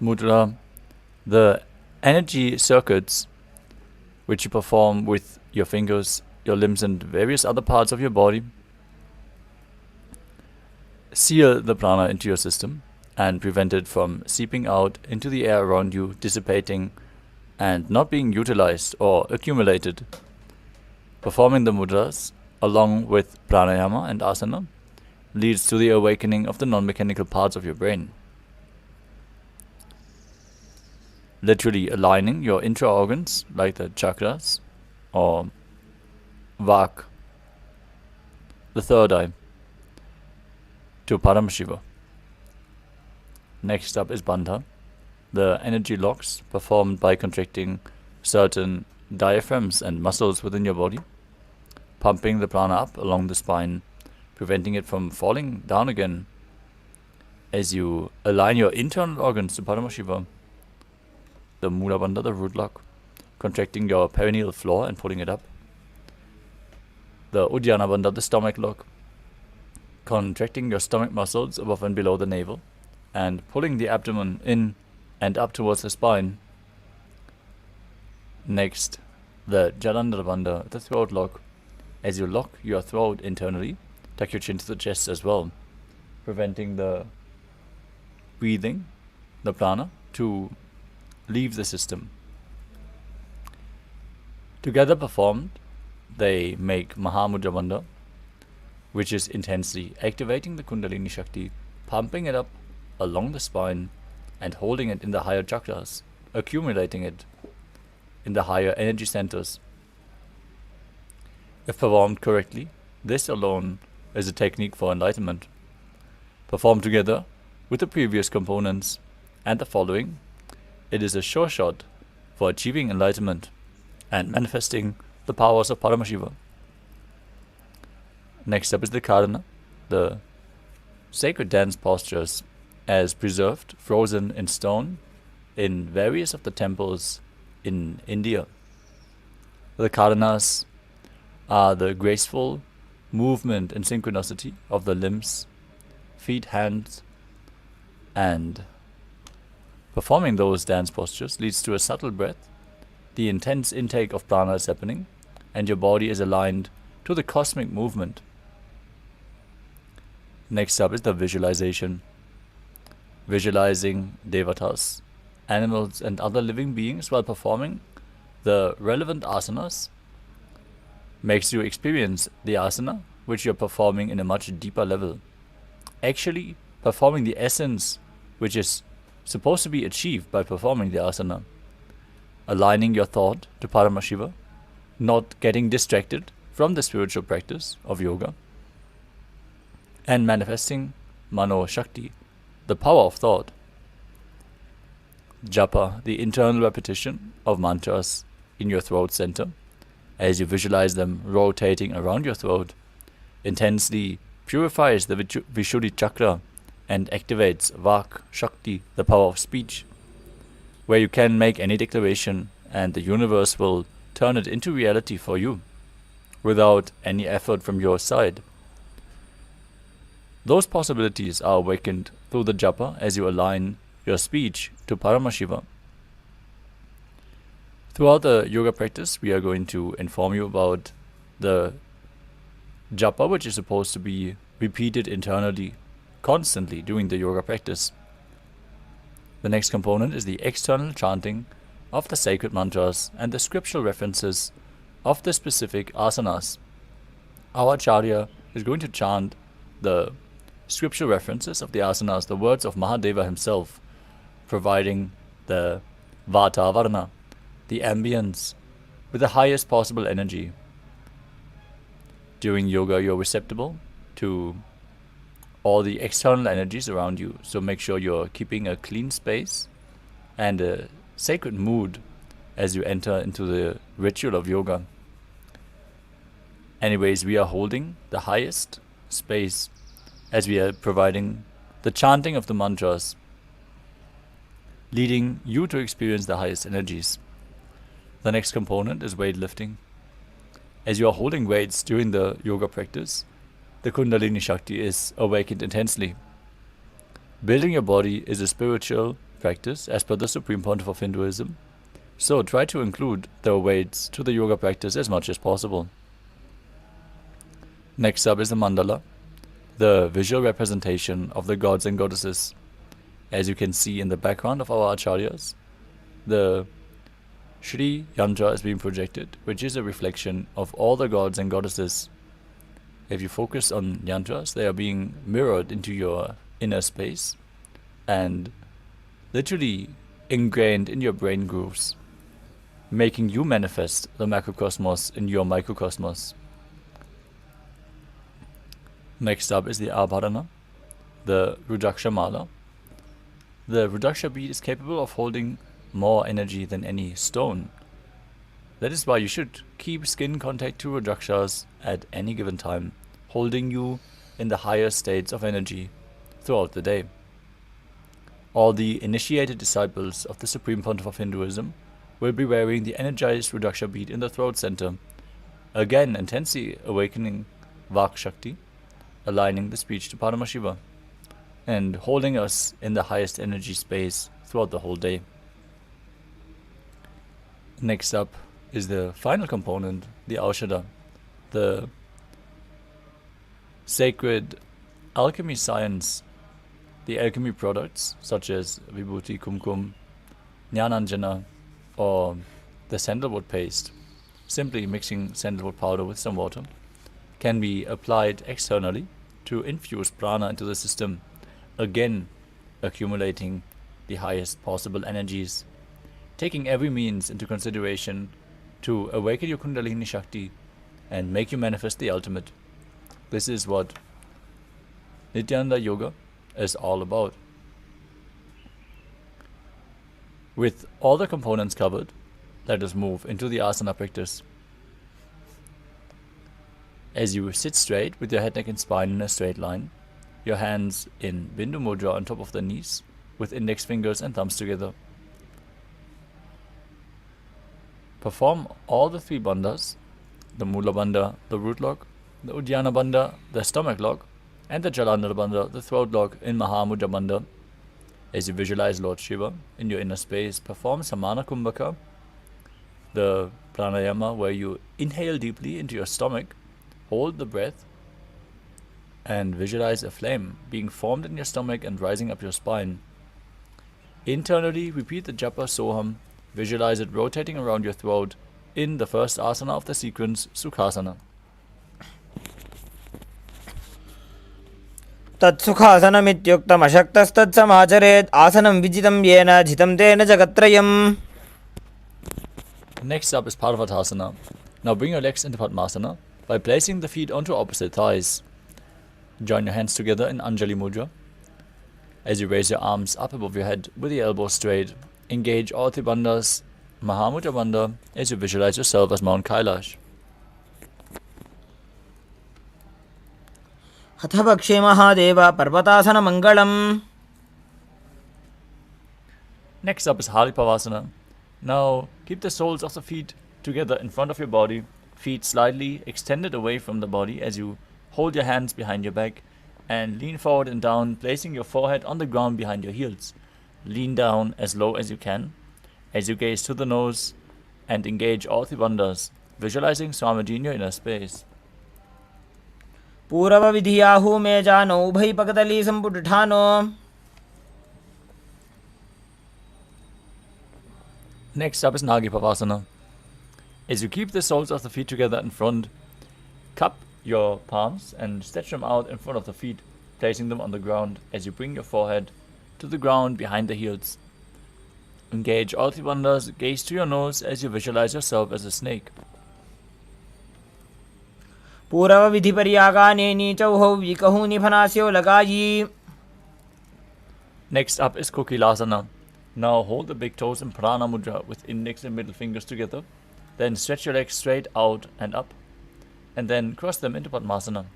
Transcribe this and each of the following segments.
mudra, the energy circuits which you perform with your fingers, your limbs, and various other parts of your body seal the prana into your system and prevent it from seeping out into the air around you, dissipating and not being utilized or accumulated. Performing the mudras along with pranayama and asana leads to the awakening of the non-mechanical parts of your brain. Literally aligning your intra-organs like the chakras or vak, the third eye, to Paramashiva. Next up is bandha, the energy locks performed by contracting certain diaphragms and muscles within your body, pumping the prana up along the spine, preventing it from falling down again as you align your internal organs to Paramashiva. The Mula Bandha, the root lock, contracting your perineal floor and pulling it up. The Uddiyana Bandha, the stomach lock, contracting your stomach muscles above and below the navel and pulling the abdomen in and up towards the spine. Next, the Jalandhara Bandha, the throat lock. As you lock your throat internally, tuck your chin to the chest as well, preventing the breathing, the prana, to leave the system. Together performed, they make Mahamudra Bandha, which is intensely activating the Kundalini Shakti, pumping it up along the spine and holding it in the higher chakras, accumulating it in the higher energy centers. If performed correctly, this alone is a technique for enlightenment. Performed together with the previous components and the following, it is a sure shot for achieving enlightenment and manifesting the powers of Paramashiva. Next up is the Karana, the sacred dance postures as preserved, frozen in stone in various of the temples in India. The Karanas are the graceful movement and synchronicity of the limbs, feet, hands, and performing those dance postures leads to a subtle breath. The intense intake of prana is happening, and your body is aligned to the cosmic movement. Next up is the visualization. Visualizing devatas, animals, and other living beings while performing the relevant asanas makes you experience the asana which you're performing in a much deeper level. Actually, performing the essence which is supposed to be achieved by performing the asana. Aligning your thought to Paramashiva, not getting distracted from the spiritual practice of yoga, and manifesting Mano Shakti, the power of thought. Japa, the internal repetition of mantras in your throat center, as you visualize them rotating around your throat, intensely purifies the Vishuddhi chakra and activates Vak Shakti, the power of speech, where you can make any declaration and the universe will turn it into reality for you without any effort from your side. Those possibilities are awakened through the japa as you align your speech to Paramashiva. Throughout the yoga practice, we are going to inform you about the japa, which is supposed to be repeated internally, constantly during the yoga practice. The next component is the external chanting of the sacred mantras and the scriptural references of the specific asanas. Our Acharya is going to chant the scriptural references of the asanas, the words of Mahadeva himself, providing the Vatavarana, the ambience, with the highest possible energy. During yoga, you're receptible to all the external energies around you, so make sure you're keeping a clean space and a sacred mood as you enter into the ritual of yoga. Anyways, we are holding the highest space as we are providing the chanting of the mantras, leading you to experience the highest energies. The next component is weightlifting. As you are holding weights during the yoga practice, the Kundalini Shakti is awakened intensely. Building your body is a spiritual practice as per the Supreme Pontiff of Hinduism. So try to include the weights to the yoga practice as much as possible. Next up is the mandala, the visual representation of the gods and goddesses. As you can see in the background of our acharyas, the Shri Yantra is being projected, which is a reflection of all the gods and goddesses. If you focus on yantras, they are being mirrored into your inner space and literally ingrained in your brain grooves, making you manifest the macrocosmos in your microcosmos. Next up is the Abharana, the Rudraksha Mala. The Rudraksha bead is capable of holding more energy than any stone. That is why you should keep skin contact to Rudrakshas at any given time, holding you in the higher states of energy throughout the day. All the initiated disciples of the Supreme Pontiff of Hinduism will be wearing the energized Rudraksha bead in the throat center, again intensely awakening Vak Shakti, aligning the speech to Paramashiva, and holding us in the highest energy space throughout the whole day. Next up is the final component, the Aushadha, the sacred alchemy science, the alchemy products such as Vibhuti, Kumkum, Jnananjana, or the sandalwood paste. Simply mixing sandalwood powder with some water can be applied externally to infuse prana into the system, again accumulating the highest possible energies, taking every means into consideration to awaken your Kundalini Shakti and make you manifest the ultimate. This is what Nithyananda Yoga is all about. With all the components covered, let us move into the asana practice. As you sit straight with your head, neck and spine in a straight line, your hands in Bindu Mudra on top of the knees, with index fingers and thumbs together. Perform all the three bandhas, the Mula Bandha, the root lock, the Uddiyana Bandha, the stomach lock, and the Jalandhara Bandha, the throat lock in Mahamudra Bandha. As you visualize Lord Shiva in your inner space, perform Samana Kumbhaka, the pranayama where you inhale deeply into your stomach, hold the breath, and visualize a flame being formed in your stomach and rising up your spine. Internally, repeat the japa Soham. Visualize it rotating around your throat in the first asana of the sequence, Sukhasana. तत्सुखासनमित्युक्तम् अशक्तस्तत्समाचरेत् आसनं विजितं येन जितं तेन जगत्त्रयम्. Next up is Parvatasana. Now bring your legs into Padmasana by placing the feet onto opposite thighs. Join your hands together in Anjali Mudra. As you raise your arms up above your head with the elbows straight, engage all three bandhas, Mahamudra Bandha, as you visualize yourself as Mount Kailash. अथ भक्षे Mahadev पर्वतासनमङ्गलम्. Next up is Haripavasana. Now keep the soles of the feet together in front of your body, feet slightly extended away from the body as you hold your hands behind your back and lean forward and down, placing your forehead on the ground behind your heels. Lean down as low as you can as you gaze to the nose and engage all three bandhas, visualizing Swamiji in your inner space. पूर्वविधियाहु मे जानो उभयपकदली सम्पुटठानो. Next up is Nagipavasana. As you keep the soles of the feet together in front, cup your palms and stretch them out in front of the feet, placing them on the ground as you bring your forehead to the ground behind the heels. Engage all three bandhas, gaze to your nose as you visualize yourself as a snake. पूर्वविधिपर्यागाने नीचौहौ विकहु निफनास्यो लगायि. Next up is Kokilasana. Now hold the big toes in Prana Mudra with index and middle fingers together. Then stretch your legs straight out and up. And then cross them into Padmasana.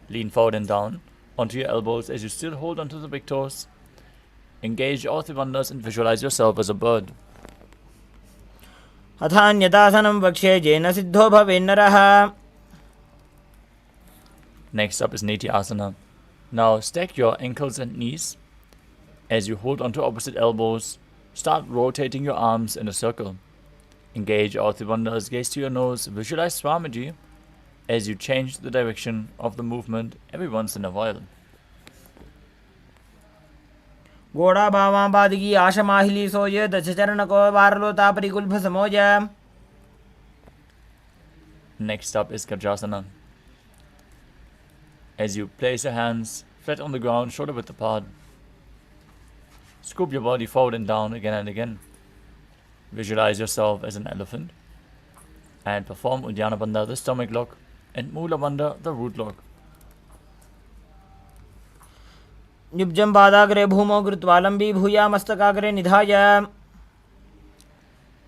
Lean forward and down onto your elbows as you still hold onto the big toes. Engage all three bandhas and visualize yourself as a bird. अथान्यतासनं वक्ष्ये yen Sidho भवेन्नरः. Next up is Niti Asana. Now stack your ankles and knees As you hold onto opposite elbows, start rotating your arms in a circle. Engage all Tribandhas, gaze to your nose, visualize Swamiji as you change the direction of the movement every once in a while. घोड़ा बावां बादगी आशा माहिली सोय दश चरण को वारलो तापरी गुल्भ समोज. Next up is Gajasana. As you place your hands flat on the ground, shoulder width apart, scoop your body forward and down again and again. Visualize yourself as an elephant and perform Uddiyana Bandha, the stomach lock, and Mula Bandha, the root lock. निब्जं पादाग्रे भूमौ कृत्वालम्बी भूया मस्तकाग्रे निधाय.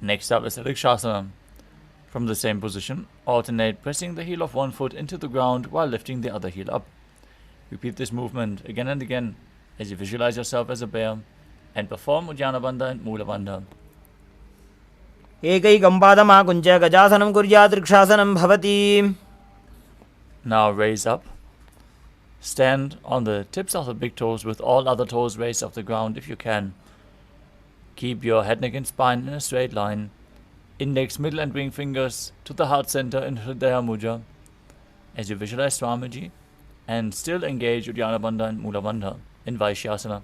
Next up is Rikshasana. From the same position, alternate pressing the heel of one foot into the ground while lifting the other heel up. Repeat this movement again and again as you visualize yourself as a bear and perform Uddiyana Bandha and Mula Bandha. एकैकं पादमाकुञ्च गजासनं कुर्यात् वृक्षासनं भवति. Now raise up. Stand on the tips of the big toes with all other toes raised off the ground if you can. Keep your head, neck and spine in a straight line. Index, middle and ring fingers to the heart center in Hridaya Mudra as you visualize Swamiji and still engage Uddiyana Bandha and Mula Bandha in Vaishyasana.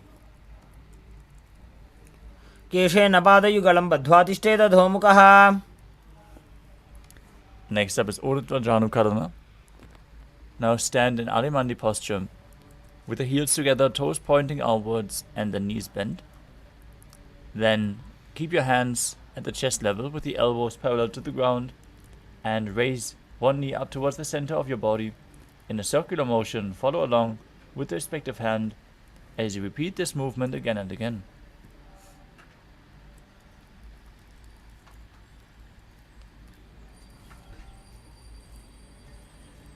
केशेन पादयुगलं बद्ध्वा तिष्ठेत अधोमुखः. Next up is Urdhva Janukarana. Now stand in Arimandi posture with the heels together, toes pointing outwards and the knees bent. Then keep your hands at the chest level with the elbows parallel to the ground and raise one knee up towards the center of your body in a circular motion. Follow along with the respective hand as you repeat this movement again and again.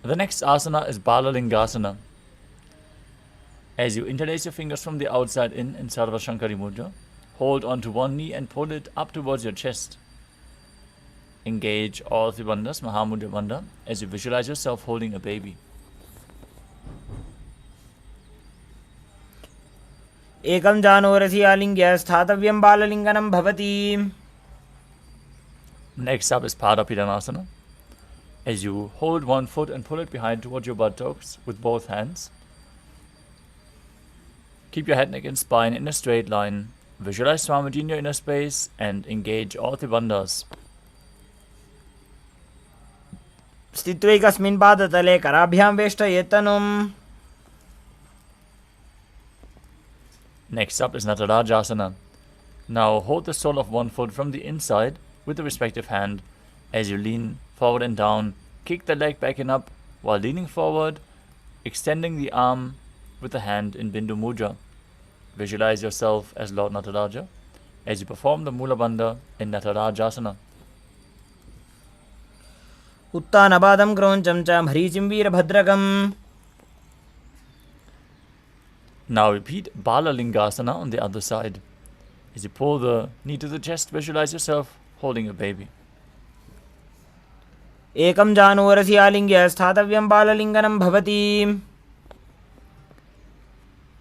The next asana is Balalingasana. As you interlace your fingers from the outside in Sarva Shankari Mudra, hold onto one knee and pull it up towards your chest. Engage all three bandhas, Mahamudra Bandha, as you visualize yourself holding a baby. एकं जानोरसि आलिङ्ग्य स्थातव्यं बाललिङ्गनं भवति. Next up is Padapidanasana. As you hold one foot and pull it behind towards your buttocks with both hands. Keep your head, neck and spine in a straight line. Visualize Swamiji in your inner space and engage all the bandhas. स्थित्वैकस्मिन् पादतले कराभ्यां वेष्टयेत्तनुम्. Next up is Natarajasana. Now hold the sole of one foot from the inside with the respective hand as you lean forward and down. Kick the leg back and up while leaning forward, extending the arm with the hand in Bindu Mudra. Visualize yourself as Lord Nataraja as you perform the Mula Bandha in Natarajasana. उत्तानपादं क्रौञ्चं च मरीचिं वीरभद्रकम्. Now repeat Balalingasana on the other side. As you pull the knee to the chest, visualize yourself holding a baby. एकं जानोरसि आलिङ्ग्य स्थातव्यं बाललिङ्गनं भवति.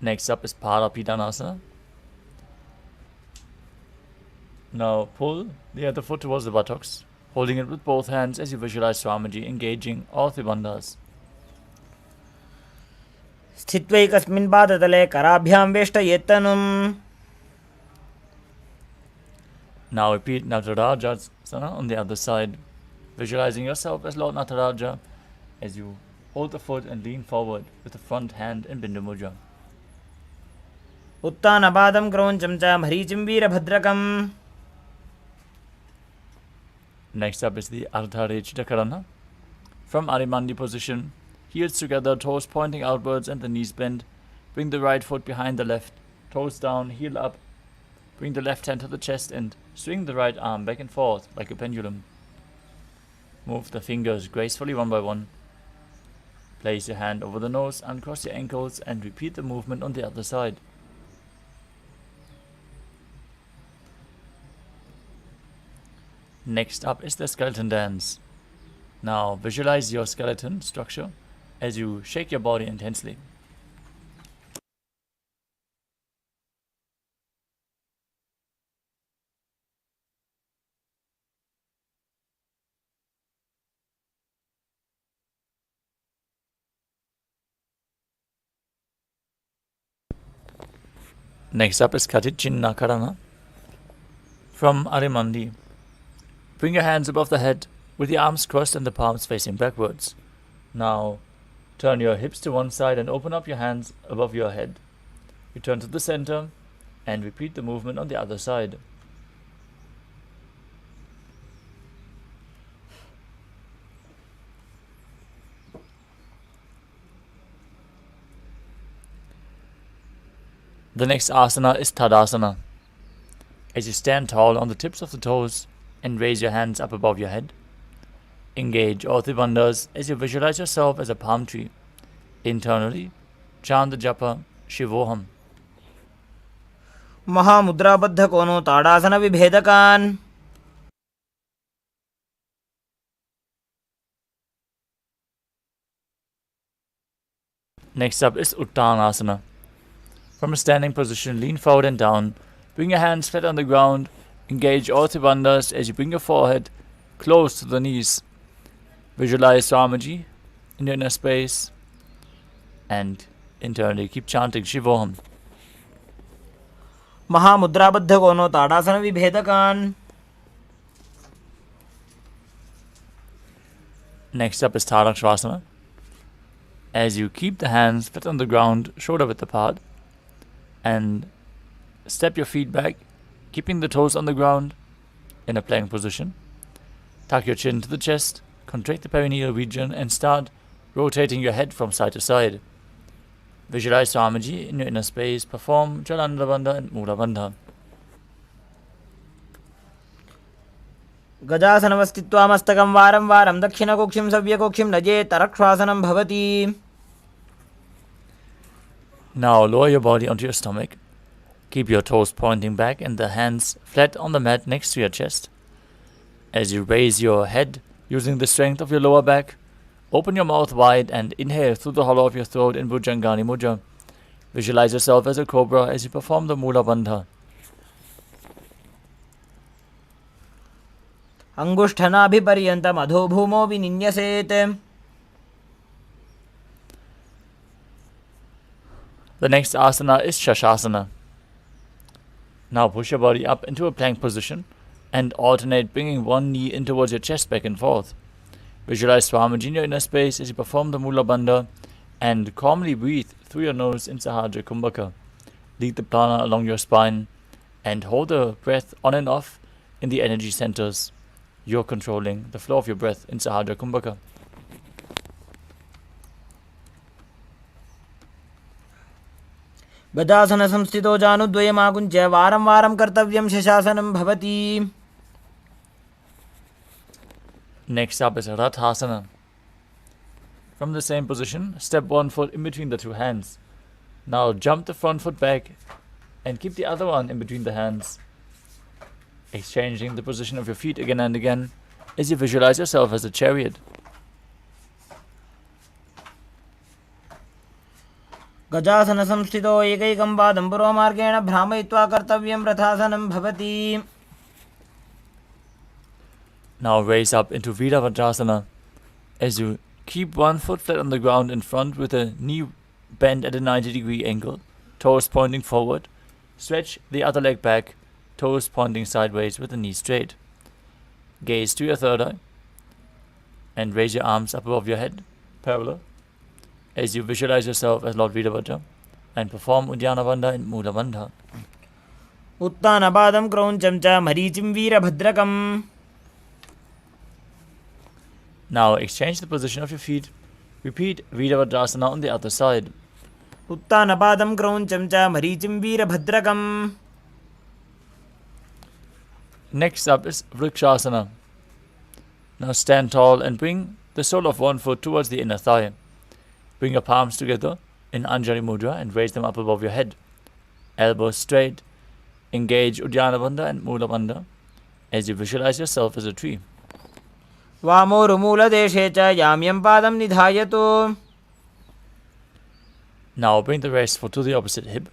Next up is Parapidanasana. Now pull the other foot towards the buttocks, holding it with both hands as you visualize Swamiji engaging all three bandhas. स्थित्वैकस्मिन् पादतले कराभ्यां वेष्टयेत्तनुम्. Now repeat Natarajasana on the other side, visualizing yourself as Lord Nataraja as you hold the foot and lean forward with the front hand in Bindu Mudra. उत्तानपादं क्रौञ्चं च मरीचिं वीरभद्रकम्. Next up is the Ardharechitakarana. From Arimandi position, heels together, toes pointing outwards and the knees bent. Bring the right foot behind the left, toes down, heel up. Bring the left hand to the chest and swing the right arm back and forth like a pendulum. Move the fingers gracefully one by one. Place your hand over the nose, uncross your ankles and repeat the movement on the other side. Next up is the skeleton dance. Now visualize your skeleton structure as you shake your body intensely. Next up is Katichinna Karana from Arimandi. Bring your hands above the head with the arms crossed and the palms facing backwards. Now turn your hips to one side and open up your hands above your head. Return to the center and repeat the movement on the other side. The next asana is Tadasana. As you stand tall on the tips of the toes and raise your hands up above your head, engage all three bandhas as you visualize yourself as a palm tree. Internally, chant the japa Shivoham. महामुद्राबद्ध कोनो ताड़ासन विभेदकान् Next up is Uttanasana. From a standing position, lean forward and down. Bring your hands flat on the ground. Engage all three bandhas as you bring your forehead close to the knees. Visualize Swamiji in your inner space and internally keep chanting Shivoham. महामुद्राबद्ध कोनो ताड़ासन विभेदकान्. Next up is Tadakshvasana. As you keep the hands flat on the ground, shoulder width apart, and step your feet back, keeping the toes on the ground in a plank position. Tuck your chin to the chest, contract the perineal region, and start rotating your head from side to side. Visualize Swamiji in your inner space. Perform Jalandhara Bandha and Mula Bandha. गजासनवस्थित्वा मस्तकं वारं वारं दक्षिणकोक्षिं सव्यकोक्षिं नजेत् तरक्ष्वासनं भवति. Now lower your body onto your stomach. Keep your toes pointing back and the hands flat on the mat next to your chest. As you raise your head using the strength of your lower back, open your mouth wide and inhale through the hollow of your throat in Bhujangani Mudra. Visualize yourself as a cobra as you perform the Mula Bandha. अंगुष्ठनाभिपर्यन्तम् अधोभूमो विनिन्यसेत्. The next asana is Shashasana. Now push your body up into a plank position and alternate bringing one knee in towards your chest back and forth. Visualize Swamiji in your inner space as you perform the Mula Bandha and calmly breathe through your nose in Sahajra Kumbhaka. Lead the prana along your spine and hold the breath on and off in the energy centers. You're controlling the flow of your breath in Sahajra Kumbhaka. गजासन संस्थितो जानुद्वयमाकुञ्च्य वारं वारं कर्तव्यं शशासनं भवति. Next up is Rathasana. From the same position, step one foot in between the two hands. Now jump the front foot back and keep the other one in between the hands. Exchanging the position of your feet again and again as you visualize yourself as a chariot. गजासन संस्थितो एकैकं पादं पुरोमार्गेण भ्रामयित्वा कर्तव्यं रथासनं भवति. Now raise up into Virabhadrasana as you keep one foot flat on the ground in front with a knee bent at a 90-degree angle, toes pointing forward. Stretch the other leg back, toes pointing sideways with the knee straight. Gaze to your third eye and raise your arms up above your head, parallel, as you visualize yourself as Lord Virabhadra and perform Uddiyana Bandha and Mula Bandha. उत्तानपादं क्रौञ्चं च मरीचिं वीरभद्रकम्. Now exchange the position of your feet. Repeat Virabhadrasana on the other side. उत्तानपादं क्रौञ्चं च मरीचिं वीरभद्रकम्. Next up is Vrikshasana. Now stand tall and bring the sole of one foot towards the inner thigh. Bring your palms together in Anjali Mudra and raise them up above your head. Elbows straight. Engage Uddiyana Bandha and Mula Bandha as you visualize yourself as a tree. वामोरुमूलदेशे च याम्यं पादं निधायतु. Now bring the rest foot to the opposite hip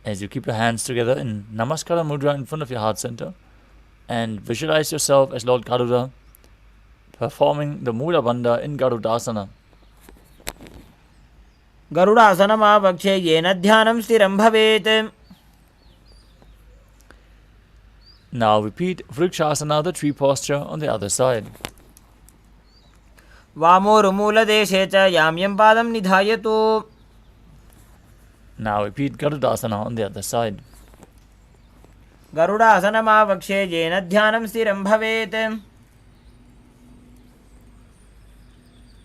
as you keep your hands together in Namaskara Mudra in front of your heart center and visualize yourself as Lord Garuda performing the Mula Bandha in Garudasana. गरुडासनमावक्षे येन ध्यानं स्थिरं भवेत्. Now repeat Vrikshasana, the tree posture, on the other side. वामोरुमूलदेशे च याम्यं पादं निधायतु. Now repeat Garudasana on the other side. गरुडासनमावक्षे येन ध्यानं स्थिरं भवेत्.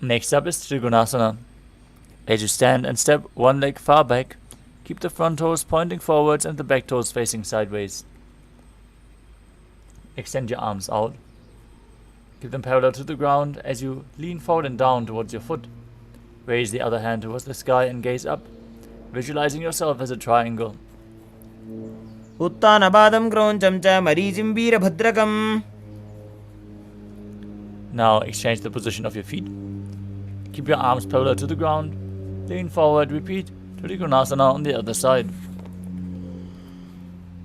Next up is Trigunasana. As you stand and step one leg far back, keep the front toes pointing forwards and the back toes facing sideways. Extend your arms out. Keep them parallel to the ground as you lean forward and down towards your foot. Raise the other hand towards the sky and gaze up, visualizing yourself as a triangle. उत्तानपादं क्रौञ्चं च मरीचिं वीरभद्रकम्. Now exchange the position of your feet. Keep your arms parallel to the ground. Lean forward. Repeat Trikonasana on the other side.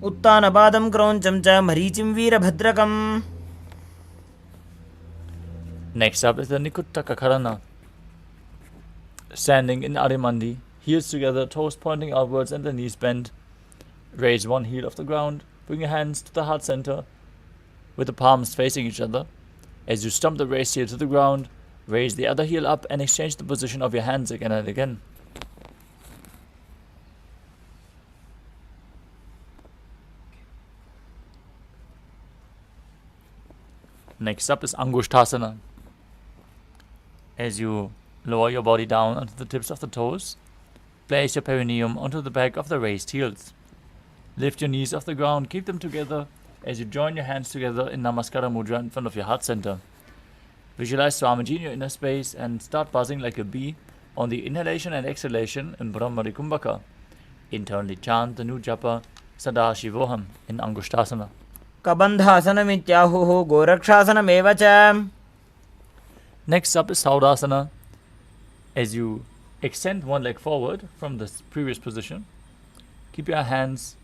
उत्तानपादं क्रौञ्चं च मरीचिं वीरभद्रकम्. Next up is the Nikuttaka Karana. Standing in Adimandi, heels together, toes pointing outwards and the knees bent. Raise one heel off the ground. Bring your hands to the heart center with the palms facing each other. As you stomp the raised heel to the ground, raise the other heel up and exchange the position of your hands again and again. Next up is Angushtasana. As you lower your body down onto the tips of the toes, place your perineum onto the back of the raised heels. Lift your knees off the ground, keep them together as you join your hands together in Namaskara Mudra in front of your heart center. Visualize Swamiji in your inner space and start buzzing like a bee on the inhalation and exhalation in Brahmari Kumbhaka. Internally chant the new japa Sadashivoham in Angushtasana. कबन्धासनमित्याहुः गोरक्षासनमेव च. Next up is Saudasana. As you extend one leg forward from the previous position, keep your hands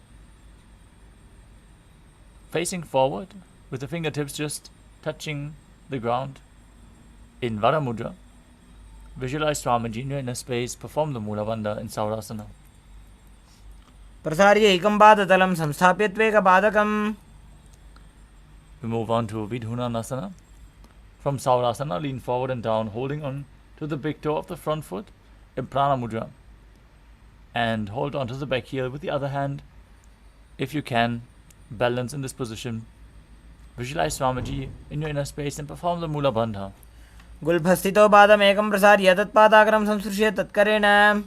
facing forward with the fingertips just touching the ground in Vara Mudra. Visualize Swamiji in your inner space. Perform the Mula Bandha in Saudasana. प्रसार्य एकं पादतलं संस्थाप्य त्वेकपादकम्. We move on to Vidhunanasana. From Saudasana, lean forward and down, holding on to the big toe of the front foot in Prana Mudra. And hold on to the back heel with the other hand. If you can, balance in this position. Visualize Swamiji in your inner space and perform the Mula Bandha. गुल्फस्थितो पादमेकं प्रसार्य तत्पादाग्रं संसृश्य तत्करेण.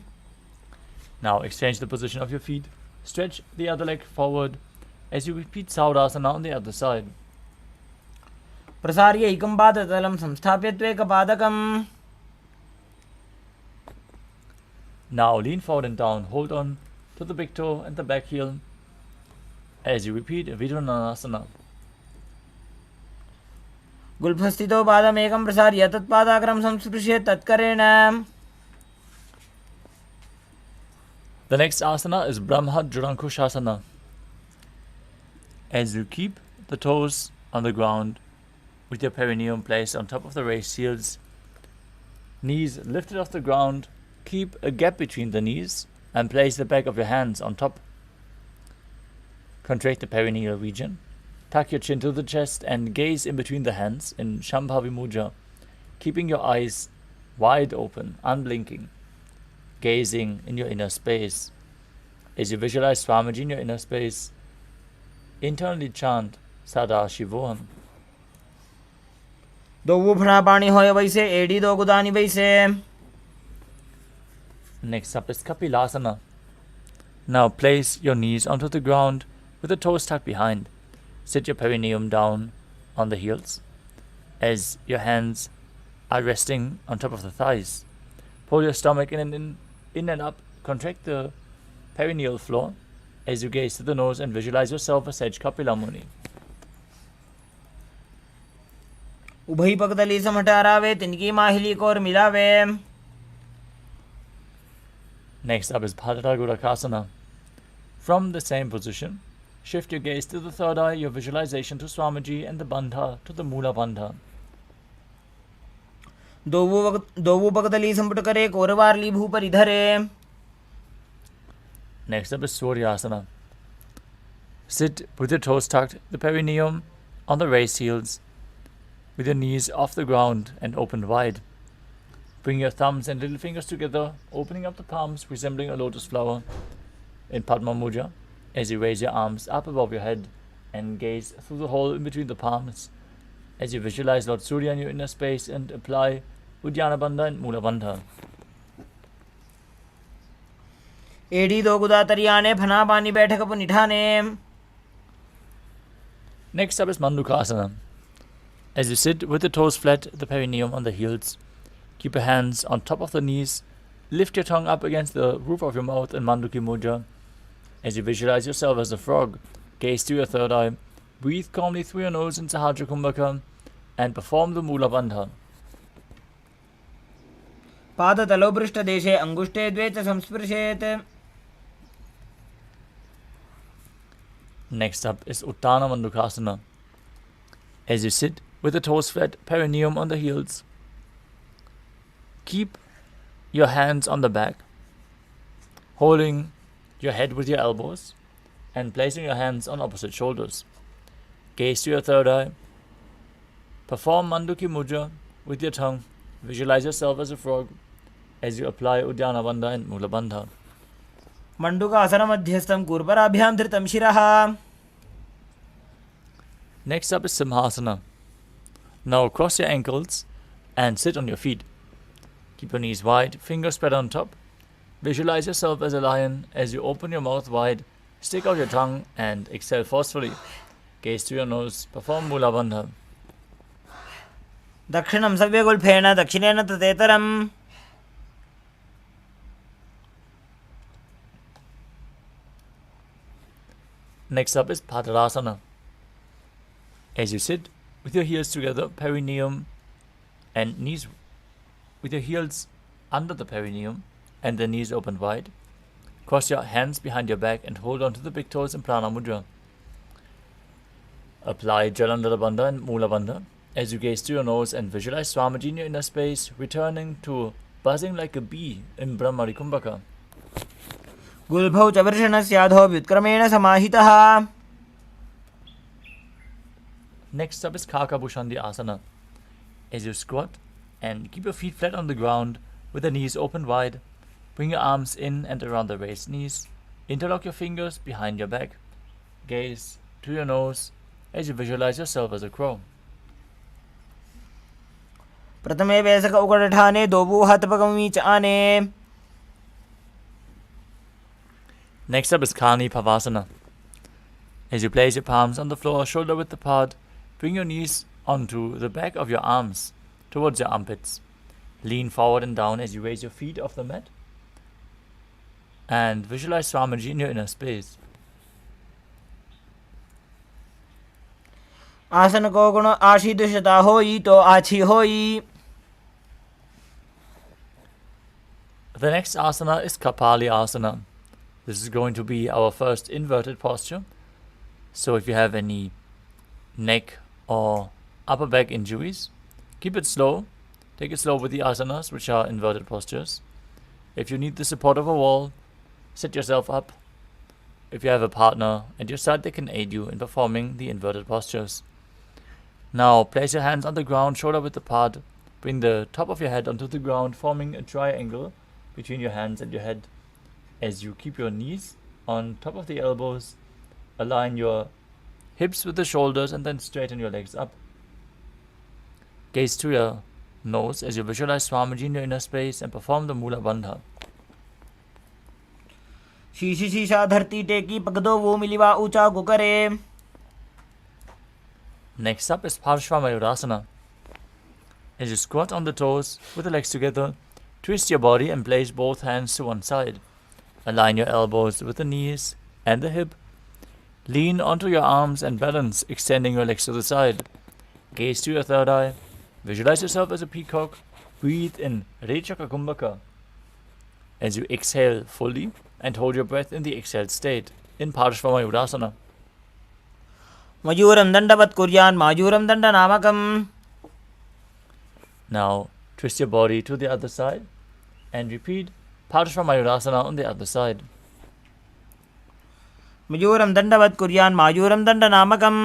Now exchange the position of your feet. Stretch the other leg forward as you repeat Saudasana on the other side. प्रसार्य एकं पादतलं संस्थाप्य त्वेकपादकम्. Now lean forward and down. Hold on to the big toe and the back heel as you repeat Vidhunanasana. गुल्फस्थितो पादमेकं प्रसार्य तत्पादाग्रं संस्पृश्य तत्करेण. The next asana is Brahma Jurankushasana. As you keep the toes on the ground with your perineum placed on top of the raised heels, knees lifted off the ground, keep a gap between the knees and place the back of your hands on top. Contract the perineal region. Tuck your chin to the chest and gaze in between the hands in Shambhavi Mudra, keeping your eyes wide open, unblinking, gazing in your inner space. As you visualize Swamiji in your inner space, internally chant Sadashivoham. दो फणापाणि होय वैसे AD दो गुदानि वैसे. Next up is Kapilasana. Now place your knees onto the ground with the toes tucked behind. Sit your perineum down on the heels as your hands are resting on top of the thighs. Pull your stomach in and up. Contract the perineal floor as you gaze to the nose and visualize yourself as Sage Kapila Muni. उभई पगदली समटारावे तिनकी माहिली कोर मिलावे. Next up is Bhadra Gurakasana. From the same position, shift your gaze to the third eye, your visualization to Swamiji and the Bandha to the Mula Bandha. दोवु पगदली संपुट करे कोरवारली भूपरि धरे. Next up is Suryasana. Sit with your toes tucked, the perineum on the raised heels, with your knees off the ground and opened wide. Bring your thumbs and little fingers together, opening up the palms, resembling a lotus flower in Padma Mudra, as you raise your arms up above your head and gaze through the hole in between the palms, as you visualize Lord Surya in your inner space and apply Uddiyana Bandha and Mula Bandha. एड़ी दो गुदा तरियाने फना पानी बैठक पर निठाने. Next up is Mandukasana. As you sit with the toes flat, the perineum on the heels, keep your hands on top of the knees, lift your tongue up against the roof of your mouth in Manduki Mudra. As you visualize yourself as a frog, gaze to your third eye, breathe calmly through your nose in Sahajra Kumbhaka, and perform the Mula Bandha. पादतलौ पृष्ठदेशे अङ्गुष्ठे द्वे च संस्पृशेत्. Next up is Uttana Mandukasana. As you sit with the toes flat, perineum on the heels, keep your hands on the back, holding your head with your elbows and placing your hands on opposite shoulders. Gaze to your third eye. Perform Manduki Mudra with your tongue. Visualize yourself as a frog as you apply Uddiyana Bandha and Mula Bandha. Mandukasana मध्यस्थं कूर्पराभ्यां धृतं शिरः. Next up is Simhasana. Now cross your ankles and sit on your feet. Keep your knees wide, fingers spread on top. Visualize yourself as a lion as you open your mouth wide, stick out your tongue and exhale forcefully. Gaze to your nose, perform Mula Bandha. दक्षिणं सव्यगुल्फेन दक्षिणेन ततेतरम्. Next up is Padarasana. As you sit with your heels together, perineum and knees, with your heels under the perineum and the knees open wide, cross your hands behind your back and hold on to the big toes in Prana Mudra. Apply Jalandhara Bandha and Mula Bandha as you gaze to your nose and visualize Swamiji in your inner space, returning to buzzing like a bee in Brahmari Kumbhaka. गुल्भौ च वृषणस्याधो व्युत्क्रमेण समाहितः. Next up is Kakabhushandi Asana. As you squat and keep your feet flat on the ground with the knees open wide, bring your arms in and around the raised knees. Interlock your fingers behind your back. Gaze to your nose as you visualize yourself as a crow. प्रथमे वैसक उकटठाने दोबूहतपगमी च आने. Next up is Kani Pavasana. As you place your palms on the floor, shoulder width apart, bring your knees onto the back of your arms towards your armpits. Lean forward and down as you raise your feet off the mat. And visualize Swamiji in your inner space. आसन को गुण आशीदुषता होई तो आछी होई. The next asana is Kapali Asana. This is going to be our first inverted posture. So if you have any neck or upper back injuries, keep it slow. Take it slow with the asanas, which are inverted postures. If you need the support of a wall, set yourself up. If you have a partner at your side, they can aid you in performing the inverted postures. Now place your hands on the ground, shoulder width apart. Bring the top of your head onto the ground, forming a triangle between your hands and your head. As you keep your knees on top of the elbows, align your hips with the shoulders and then straighten your legs up. Gaze to your nose as you visualize Swamiji in your inner space and perform the Mula Bandha. शीशी शीशा धरती टेकी पगदो वो मिलिवा ऊंचा गुकरे. Next up is Parshva Mayurasana. As you squat on the toes with the legs together, twist your body and place both hands to one side. Align your elbows with the knees and the hip. Lean onto your arms and balance, extending your legs to the side. Gaze to your third eye. Visualize yourself as a peacock. Breathe in Rechaka Kumbhaka. As you exhale fully and hold your breath in the exhaled state in Parshva Mayurasana. मयूरं दण्डवत् कुर्यान् मायूरं दण्डनामकम्. Now twist your body to the other side and repeat Parshva Mayurasana on the other side. मयूरं दण्डवत् कुर्यान् मायूरं दण्डनामकम्.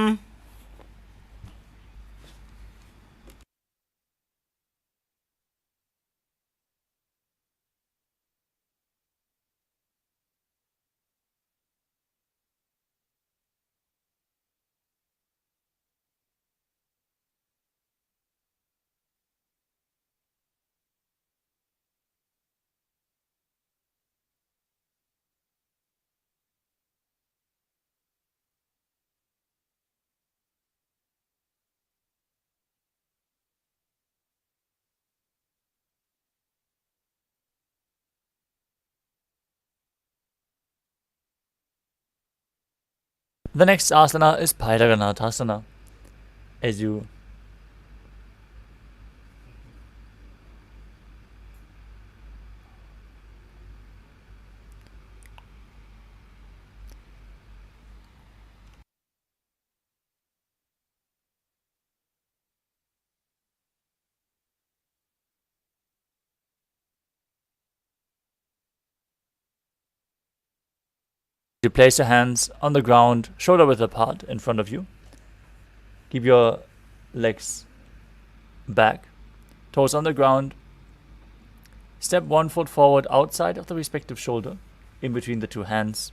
The next asana is Bhairaganathasana. As you place your hands on the ground, shoulder width apart in front of you. Keep your legs back, toes on the ground. Step 1 foot forward outside of the respective shoulder, in between the two hands.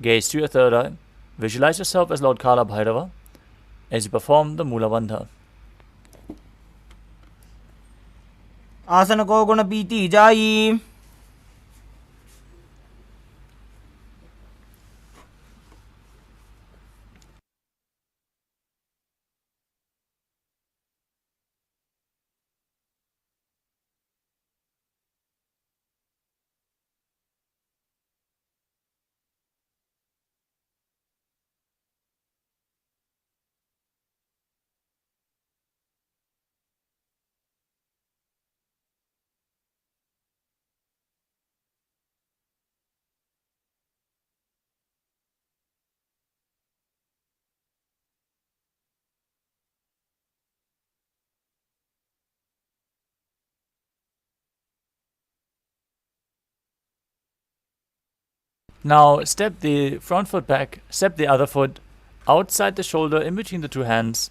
Gaze to your third eye. Visualize yourself as Lord Kala Bhairava as you perform the Mula Bandha. आसन को गुण पीती जाई. Now step the front foot back, step the other foot outside the shoulder in between the two hands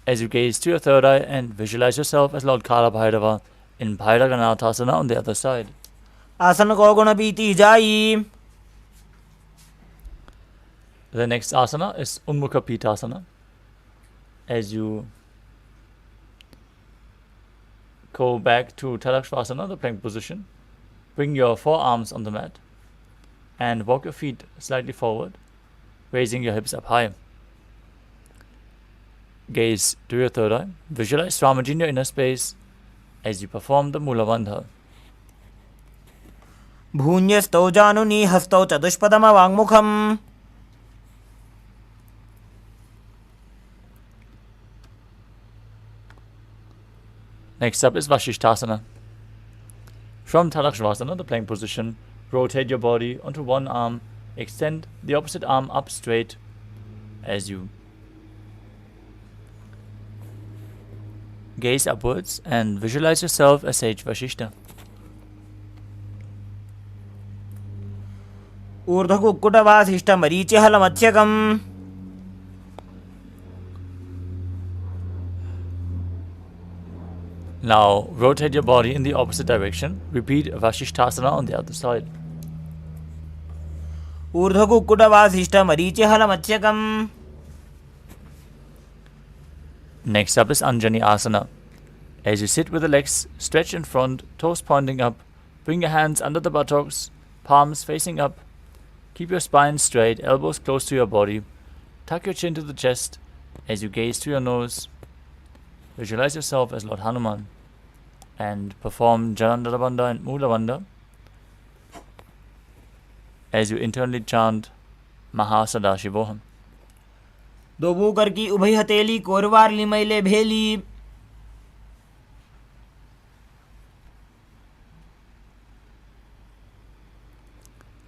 as you gaze to your third eye and visualize yourself as Lord Kala Bhairava in Bhairaganathasana on the other side. आसन को गुण पीती जाई. The next asana is Unmukha Pitasana. As you go back to Tadakshvasana, the plank position, bring your forearms on the mat and walk your feet slightly forward, raising your hips up high. Gaze to your third eye. Visualize Swamiji in your inner space as you perform the Mula Bandha. भून्यस्तौ जानुनी हस्तौ चतुष्पदमवाङ्मुखम्. Next up is Vashishthasana. From Tadakshvasana, the plank position, rotate your body onto one arm, extend the opposite arm up straight as you gaze upwards and visualize yourself as Sage Vashishta. ऊर्ध्वकुक्कुटवासिष्ठमरीचिहलमध्यकम्. Now rotate your body in the opposite direction. Repeat Vashishthasana on the other side. ऊर्ध्वकुक्कुटवासिष्ठमरीचिहलमध्यकम्. Next up is Anjani Asana. As you sit with the legs stretched in front, toes pointing up, bring your hands under the buttocks, palms facing up. Keep your spine straight, elbows close to your body. Tuck your chin to the chest as you gaze to your nose. Visualize yourself as Lord Hanuman and perform Jalandhara Bandha and Mula Bandha as you internally chant Mahasadashivoham. दोबूकर की उभय हथेली कोरवार लिमैले भेली.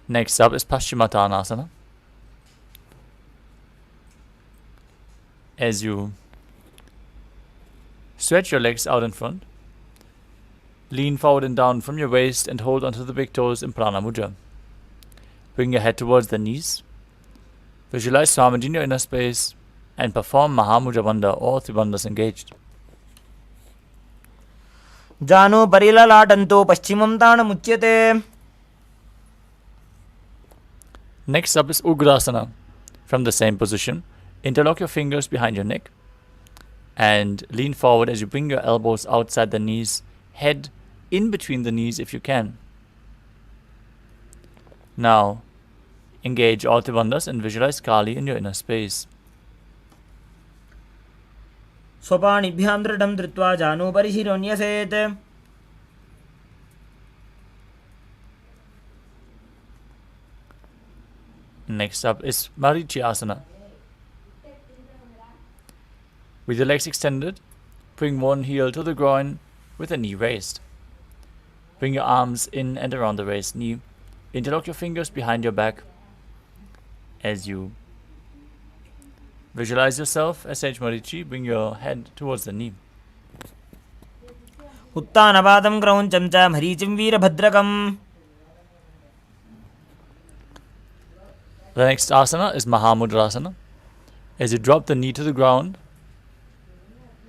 Next up is Paschimottanasana. As you stretch your legs out in front, lean forward and down from your waist and hold onto the big toes in Prana Mudra. Bring your head towards the knees, Visualize Swamiji in your inner space and perform Mahamudra Bandha, all three bandhas engaged. Jano Parilalatanto Paschimam Tanamuchyate. Next up is Ugrasana. From the same position, interlock your fingers behind your neck and lean forward as you bring your elbows outside the knees, head in between the knees if you can. Now, engage all three bandhas and visualize Kali in your inner space. Sopanibhyam dridam dritva jano parishironyaset. Next up is Marichyasana. With your legs extended, bring one heel to the groin with the knee raised. Bring your arms in and around the raised knee. Interlock your fingers behind your back as you visualize yourself as Sage Marichi. Bring your head towards the knee. Uttanabadam krauncham cha maricim veerabhadrakam. The next asana is Mahamudrasana. As you drop the knee to the ground,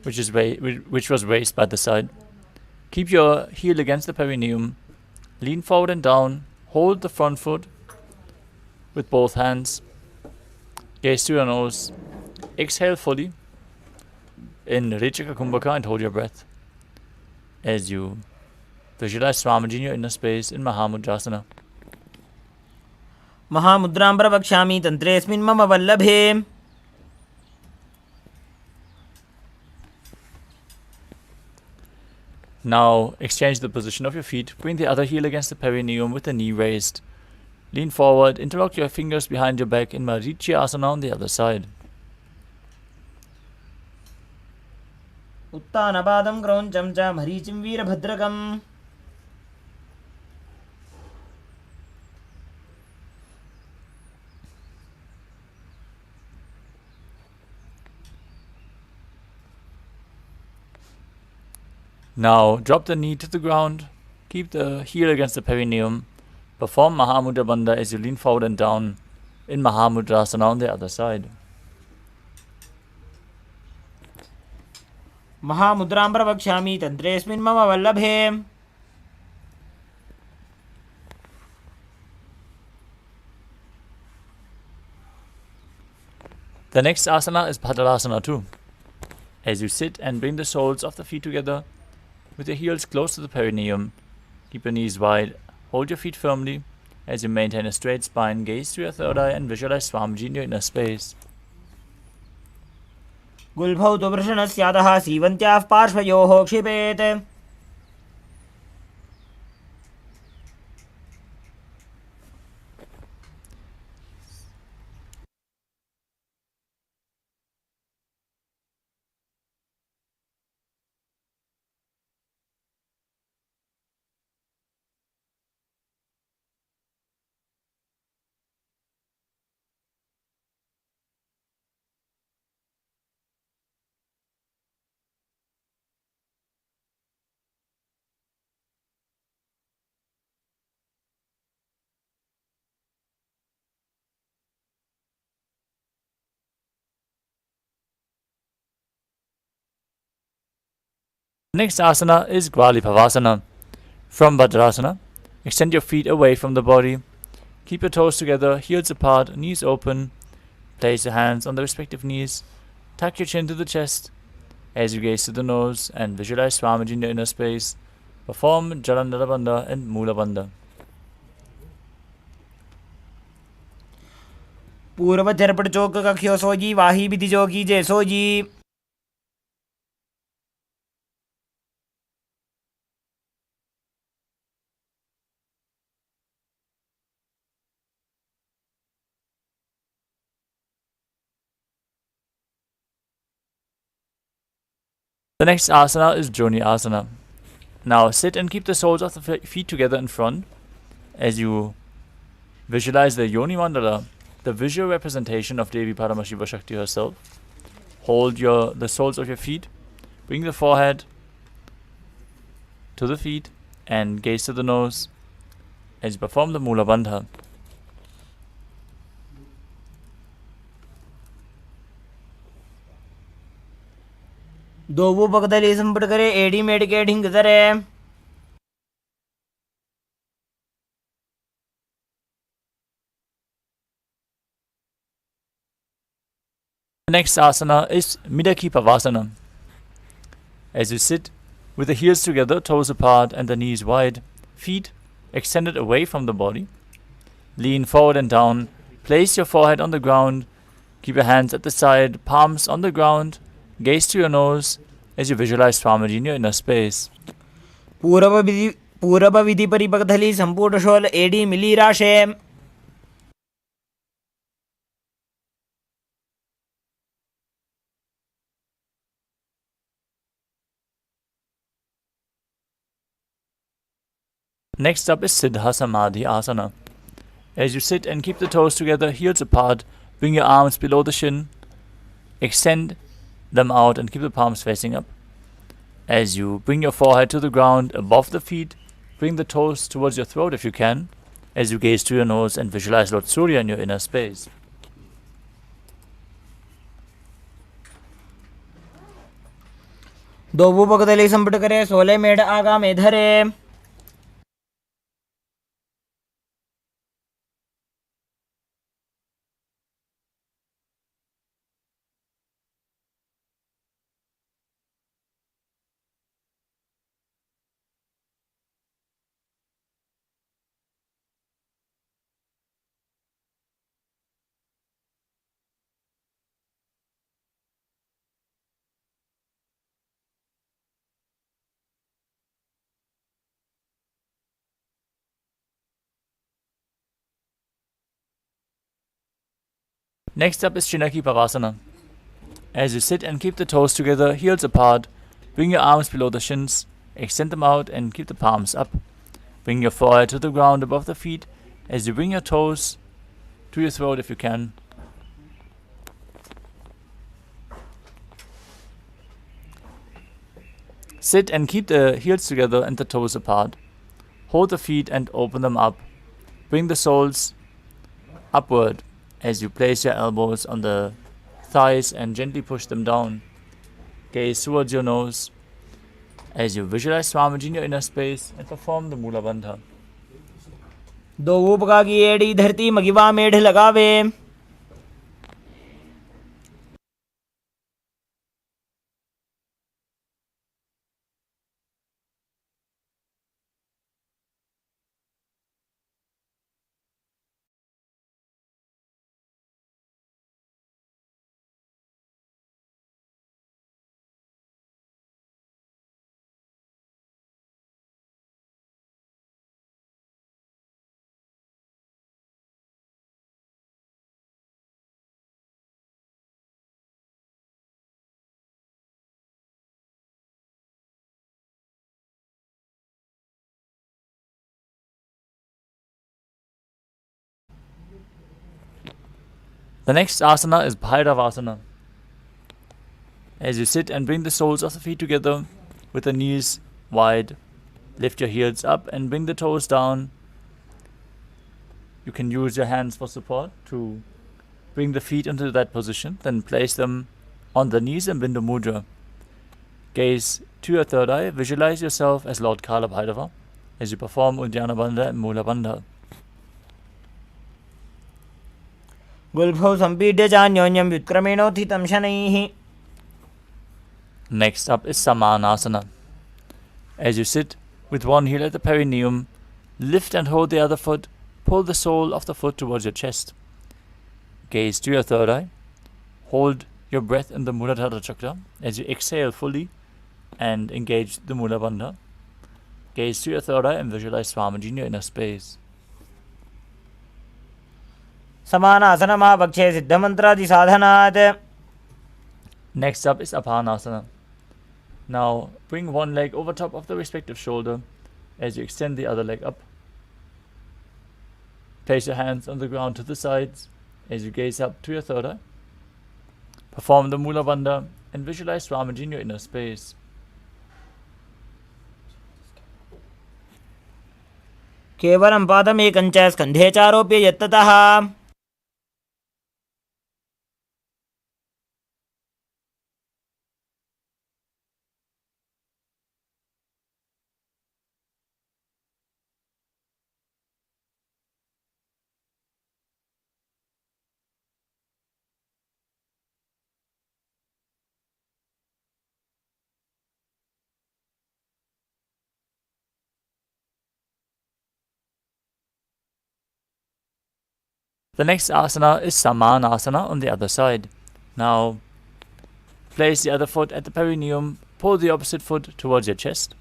which was raised by the side, keep your heel against the perineum, lean forward and down, hold the front foot with both hands, gaze to your nose, exhale fully in Rechaka Kumbhaka and hold your breath as you visualize Swamiji in your inner space in Mahamudrasana. Mahamudram pravakshami tantresmin mama vallabhe. Now exchange the position of your feet. Bring the other heel against the perineum with the knee raised. Lean forward, interlock your fingers behind your back in Marichyasana on the other side. Uttanabadam krauncham cha maricim veerabhadrakam. Now drop the knee to the ground, keep the heel against the perineum, perform Mahamudra Bandha as you lean forward and down in Mahamudrasana on the other side. Mahamudram pravakshami tantresmin mama vallabhe. The next asana is Bhadrasana too. As you sit and bring the soles of the feet together, with your heels close to the perineum, keep your knees wide, hold your feet firmly as you maintain a straight spine, gaze to your third eye and visualize Swamiji in your inner space. Gulbhau tu vrishanasyadaha sivantyah parshvayoho kshipet. Next asana is Gvalipavasana. From Bhadrasana, extend your feet away from the body. Keep your toes together, heels apart, knees open. Place your hands on the respective knees. Tuck your chin to the chest as you gaze to the nose and visualize Swamiji in your inner space. Perform Jalandhara Bandha and Mula Bandha. Purva Therapad Choka Kakyo Soji Vahi Bidi Jogi Je Soji. The next asana is Joni Asana. Now sit and keep the soles of the feet together in front as you visualize the Yoni Mandala, the visual representation of Devi Paramashiva Shakti herself. Hold the soles of your feet, bring the forehead to the feet and gaze to the nose as you perform the Mula Bandha. ದೋವು ಪಕ್ಕದಲ್ಲಿ ಸಂಪುಟಕರೆ ಏಡಿ ಮೇಡಿಕೆ ಢಿಂಗದರೆ The next asana is Midaki Pavasana. As you sit with the heels together, toes apart and the knees wide, feet extended away from the body, lean forward and down, place your forehead on the ground, keep your hands at the side, palms on the ground, gaze to your nose as you visualize Swamiji in your inner space. ಪೂರಬ ವಿಧಿ ಪರಿಪಕದಲ್ಲಿ ಸಂಪುಟ ಶೋಲ ಏಡಿ ಮಿಲಿರಾಶೆ Next up is Siddha Samadhi Asana. As you sit and keep the toes together, heels apart, bring your arms below the shin, extend them out and keep the palms facing up. As you bring your forehead to the ground above the feet, bring the toes towards your throat if you can, as you gaze to your nose and visualize Lord Surya in your inner space. ದೋವು ಪಕ್ಕದಲ್ಲಿ ಸಂಪುಟಕರೆ ಸೋಲೆ ಮೇಡ ಆಗ ಮೇಧರೆ Next up is Chinaki Pavasana. As you sit and keep the toes together, heels apart, bring your arms below the shins, extend them out and keep the palms up. Bring your forehead to the ground above the feet as you bring your toes to your throat if you can. Sit and keep the heels together and the toes apart. Hold the feet and open them up. Bring the soles upward as you place your elbows on the thighs and gently push them down. Gaze towards your nose as you visualize Swamiji in your inner space and perform the Mula Bandha. ದೋವು ಪಕ್ಕಾಗಿ ಏಡಿ Dharti ಮಗಿವಾ ಮೇಢ ಲಗಾವೆ The next asana is Bhairavasana. As you sit and bring the soles of the feet together with the knees wide, lift your heels up and bring the toes down. You can use your hands for support to bring the feet into that position, then place them on the knees and Bindu Mudra. Gaze to your third eye, visualize yourself as Lord Kala Bhairava as you perform Uddiyana Bandha and Mula Bandha. गुल्फौ संपीड्य चान्योन्यं व्युत्क्रमेणोत्थितं शनैः Next up is Samanasana. As you sit with one heel at the perineum, lift and hold the other foot, pull the sole of the foot towards your chest. Gaze to your third eye, hold your breath in the Muladhara Chakra as you exhale fully and engage the Mula Bandha. Gaze to your third eye and visualize Swamiji in your inner space. समानासनमा पक्षे सिद्धमन्त्रादि साधनात् Next up is Apanasana. Now bring one leg over top of the respective shoulder as you extend the other leg up. Place your hands on the ground to the sides as you gaze up to your third eye. Perform the Mula Bandha and visualize Swamiji in your inner space. केवलं पादमेकञ्च स्कन्धे चारोप्य यत्ततः The next asana is Samanasana on the other side. Now, place the other foot at the perineum, pull the opposite foot towards your chest,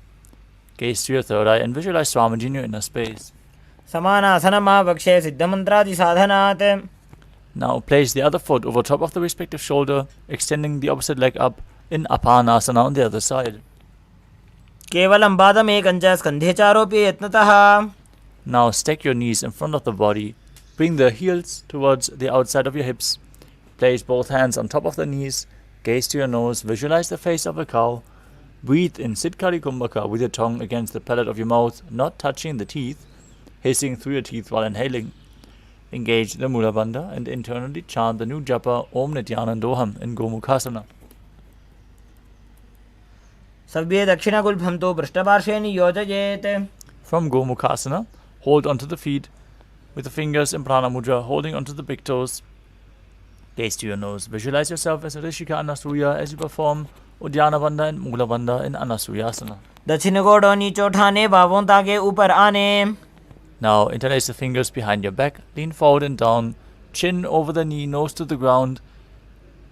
gaze to your third eye and visualize Swamiji in your inner space. Samanasanamavakshe siddhamantradi sadhanat. Now place the other foot over top of the respective shoulder, extending the opposite leg up in Apanasana on the other side. Kevalam badam ekancha skandhe charopye yatnatah. Now stack your knees in front of the body, bring the heels towards the outside of your hips, place both hands on top of the knees, gaze to your nose, visualize the face of a cow, breathe in Siddhkari Kumbhaka with your tongue against the palate of your mouth, not touching the teeth, hissing through your teeth while inhaling. Engage the Mula Bandha and internally chant the new japa Om Nithyanandoham in Gomukhasana. Savye dakshina gulbhamto prishtaparshve niyojayet. From Gomukhasana, hold onto the feet with the fingers in Prana Mudra, holding onto the big toes. Gaze to your nose. Visualize yourself as a Rishika Anasuya as you perform Uddiyana Bandha and Mula Bandha in Anasuyasana. दक्षिण गोड़ नीचे उठाने बाहों ताके ऊपर आने. Now interlace the fingers behind your back, lean forward and down, chin over the knee, nose to the ground.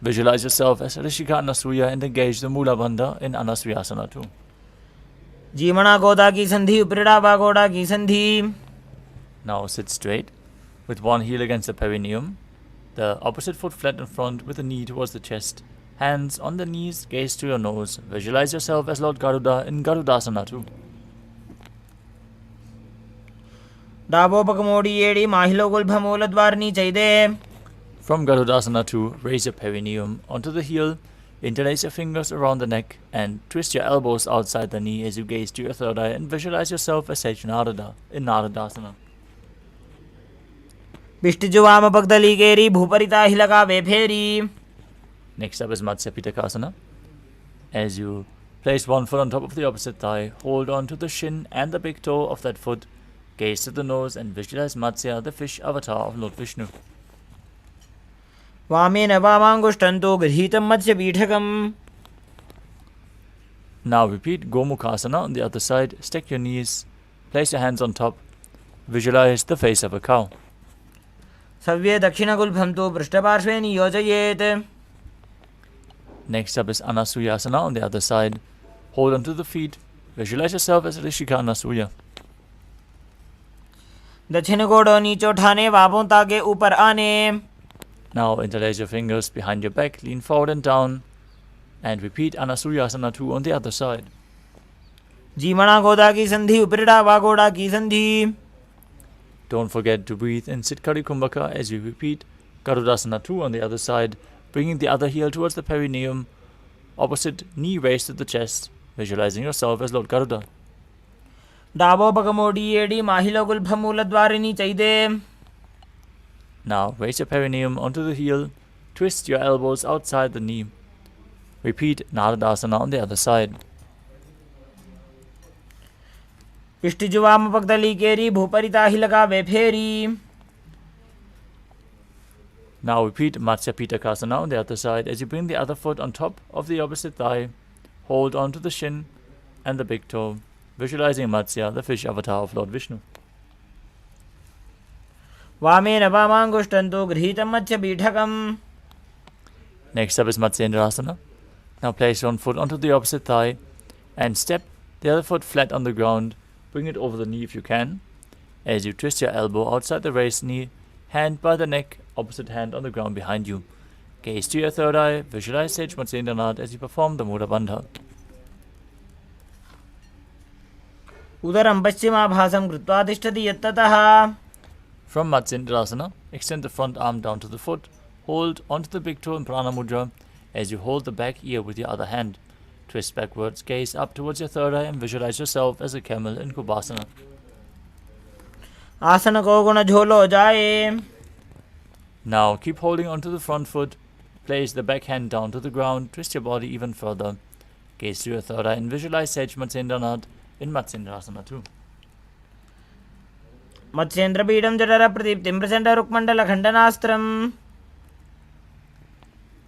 Visualize yourself as Rishika Anasuya and engage the Mula Bandha in Anasuyasana too. जीमणा गोदा की संधि उपरिड़ा बागोड़ा की संधि. Now sit straight with one heel against the perineum, the opposite foot flat in front with the knee towards the chest, hands on the knees, gaze to your nose. Visualize yourself as Lord Garuda in Garudasana too. डाबो पकमोड़ी एड़ी माहिलो गुलभमूल द्वारनी चाहिए. From Garudasana 2, raise your perineum onto the heel, interlace your fingers around the neck, and twist your elbows outside the knee as you gaze to your third eye and visualize yourself as Sage Narada in Naradasana. बिष्टिजुवाम पगदली केरी भूपरिता हिलका वेफेरी. Next up is Matsya Pitakasana. As you place one foot on top of the opposite thigh, hold on to the shin and the big toe of that foot, gaze to the nose and visualize Matsya, the fish avatar of Lord Vishnu. वामेन वामांगुष्टंतो गृहीतं मत्स्य पीठकम्. Now repeat Gomukhasana on the other side. Stack your knees, place your hands on top, visualize the face of a cow. सव्ये दक्षिणगुल्भंतो पृष्ठपार्श्वे नियोजयेत्. Next up is Anasuyasana on the other side. Hold onto the feet, visualize yourself as Rishika Anasuya. दक्षिण गोड़ नीचे उठाने बाहों ताके ऊपर आने. Now interlace your fingers behind your back, lean forward and down, and repeat Anasuyasana 2 on the other side. जीमणा गोदा की संधि उपरिड़ा बागोड़ा की संधि. Don't forget to breathe in Siddhkari Kumbhaka as you repeat Garudasana 2 on the other side, bringing the other heel towards the perineum, opposite knee raised to the chest, visualizing yourself as Lord Garuda. डाबो पकमोड़ी एड़ी माहिलो गुल्भमूल द्वारनी चाहिए. Now raise your perineum onto the heel, twist your elbows outside the knee. Repeat Naradasana on the other side. इष्टिजुवाम पगदली केरी भूपरिता हिलका वेफेरी. Now repeat Matsya Pitakasana on the other side as you bring the other foot on top of the opposite thigh, hold on to the shin and the big toe, visualizing Matsya, the fish avatar of Lord Vishnu. वामेन वामांगुष्टंतो गृहीतं मत्स्य पीठकम्. Next up is Matsyendrasana. Now place one foot onto the opposite thigh and step the other foot flat on the ground. Bring it over the knee if you can. As you twist your elbow outside the raised knee, hand by the neck, opposite hand on the ground behind you. Gaze to your third eye, visualize Sage Matsyendranath as you perform the Mula Bandha. उदरं पश्चिमाभासं कृत्वा तिष्ठति यत्ततः. From Matsyendrasana, extend the front arm down to the foot, hold onto the big toe in Prana Mudra as you hold the back ear with your other hand. Twist backwards, gaze up towards your third eye and visualize yourself as a camel in Kubasana. आसन को गुण झोलो जाए. Now keep holding onto the front foot, place the back hand down to the ground, twist your body even further. Gaze to your third eye and visualize Sage Matsyendranath in Matsyendrasana 2. मत्स्येन्द्रपीडं जठर प्रदीप्तिं Prachanda रुक्मण्डल खण्डनास्त्रम्.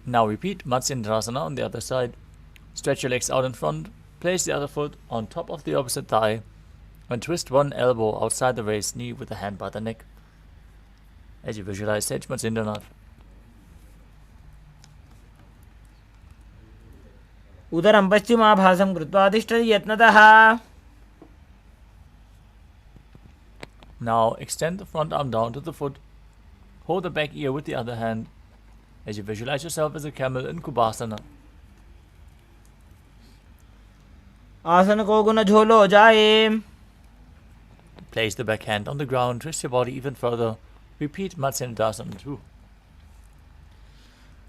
Now repeat Matsyendrasana on the other side. Stretch your legs out in front, place the other foot on top of the opposite thigh, and twist one elbow outside the raised knee with the hand by the neck. as you visualize Sage Matsindranath. उदरं पश्चिमाभासं कृत्वा तिष्ठति यत्नतः. Now extend the front arm down to the foot. Hold the back ear with the other hand as you visualize yourself as a camel in Kubasana. आसन को गुण झोलो जाए. Place the back hand on the ground, twist your body even further. Repeat Matsendrasana 2.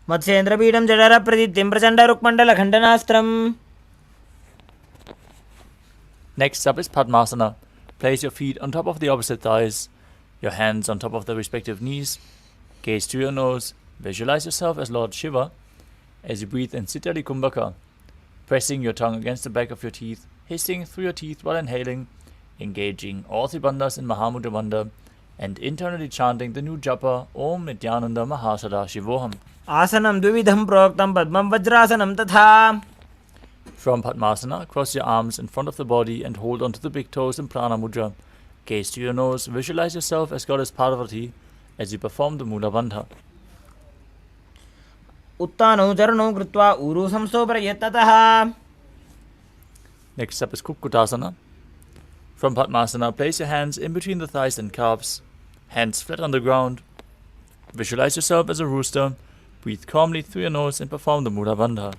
मत्स्येन्द्रपीठं जडर प्रदीप्तिं Prachanda रुक्मण्डल खण्डनास्त्रम्. Next up is Padmasana. Place your feet on top of the opposite thighs, your hands on top of the respective knees. Gaze to your nose. Visualize yourself as Lord Shiva as you breathe in Siddhali Kumbhaka, pressing your tongue against the back of your teeth, hissing through your teeth while inhaling, engaging all three bandhas in Mahamudra Bandha, and internally chanting the new japa Om Nithyananda Paramashivam. आसनं द्विविधं प्रोक्तं पद्मं वज्रासनं तथा. From Padmasana, cross your arms in front of the body and hold onto the big toes in Prana Mudra. Gaze to your nose. Visualize yourself as Goddess Parvati as you perform the Mula Bandha. उत्तानौ चरणौ कृत्वा ऊरू संस्थोपर यत्नतः. Next up is Kukkutasana. From Padmasana, place your hands in between the thighs and calves, hands flat on the ground. Visualize yourself as a rooster. Breathe calmly through your nose and perform the Mula Bandha.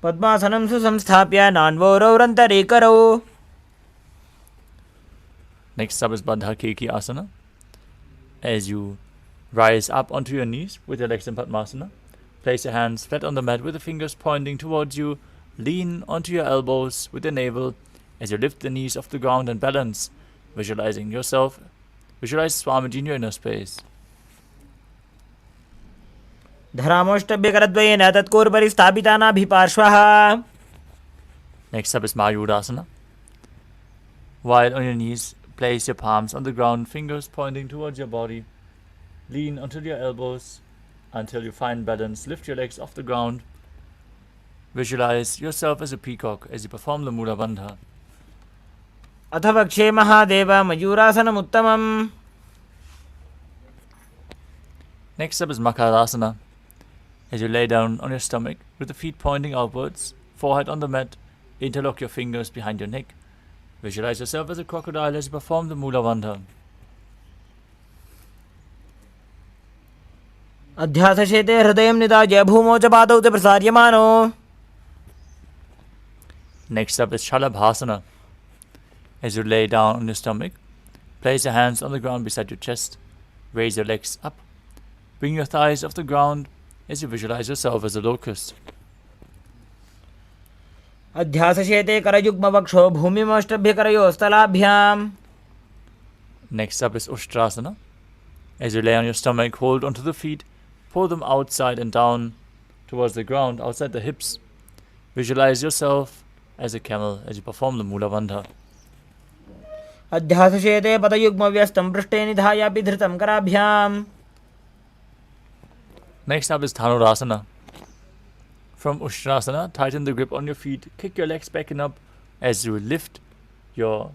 पद्मासनं सुसंस्थाप्य नान्वोरौरन्तरे करौ. Next up is Bandha Keki Asana. As you rise up onto your knees with your legs in Padmasana, place your hands flat on the mat with the fingers pointing towards you. Lean onto your elbows with your navel as you lift the knees off the ground and balance, visualizing yourself. Visualize Swamiji in your inner space. धरामोष्टभ्यकरद्वयेन तत्कोर्परि स्थापितानाभिपार्श्वः. Next up is Mayurasana. While on your knees, place your palms on the ground, fingers pointing towards your body. Lean onto your elbows until you find balance. Lift your legs off the ground. Visualize yourself as a peacock as you perform the Mula Bandha. अथ वक्षे Mahadev मयूरासनमुत्तमम्. Next up is Makarasana. As you lay down on your stomach with the feet pointing outwards, forehead on the mat, interlock your fingers behind your neck. Visualize yourself as a crocodile as you perform the Mula Bandha. अध्यासशेते हृदयं निदाय भूमौ च पादौ च प्रसार्यमानो. Next up is Shalabhasana. As you lay down on your stomach, place your hands on the ground beside your chest. Raise your legs up. Bring your thighs off the ground as you visualize yourself as a locust. अध्यासशेते करयुग्मवक्षो भूमिमष्टभ्यकरयोस्तलाभ्याम्. Next up is Ushtrasana. As you lay on your stomach, hold onto the feet, pull them outside and down towards the ground, outside the hips. Visualize yourself as a camel as you perform the Mula Bandha. अध्यासशेते पदयुग्मव्यस्तं पृष्ठे निधायापि धृतं कराभ्याम्. Next up is Dhanurasana. From Ushtrasana, tighten the grip on your feet, kick your legs back and up as you lift your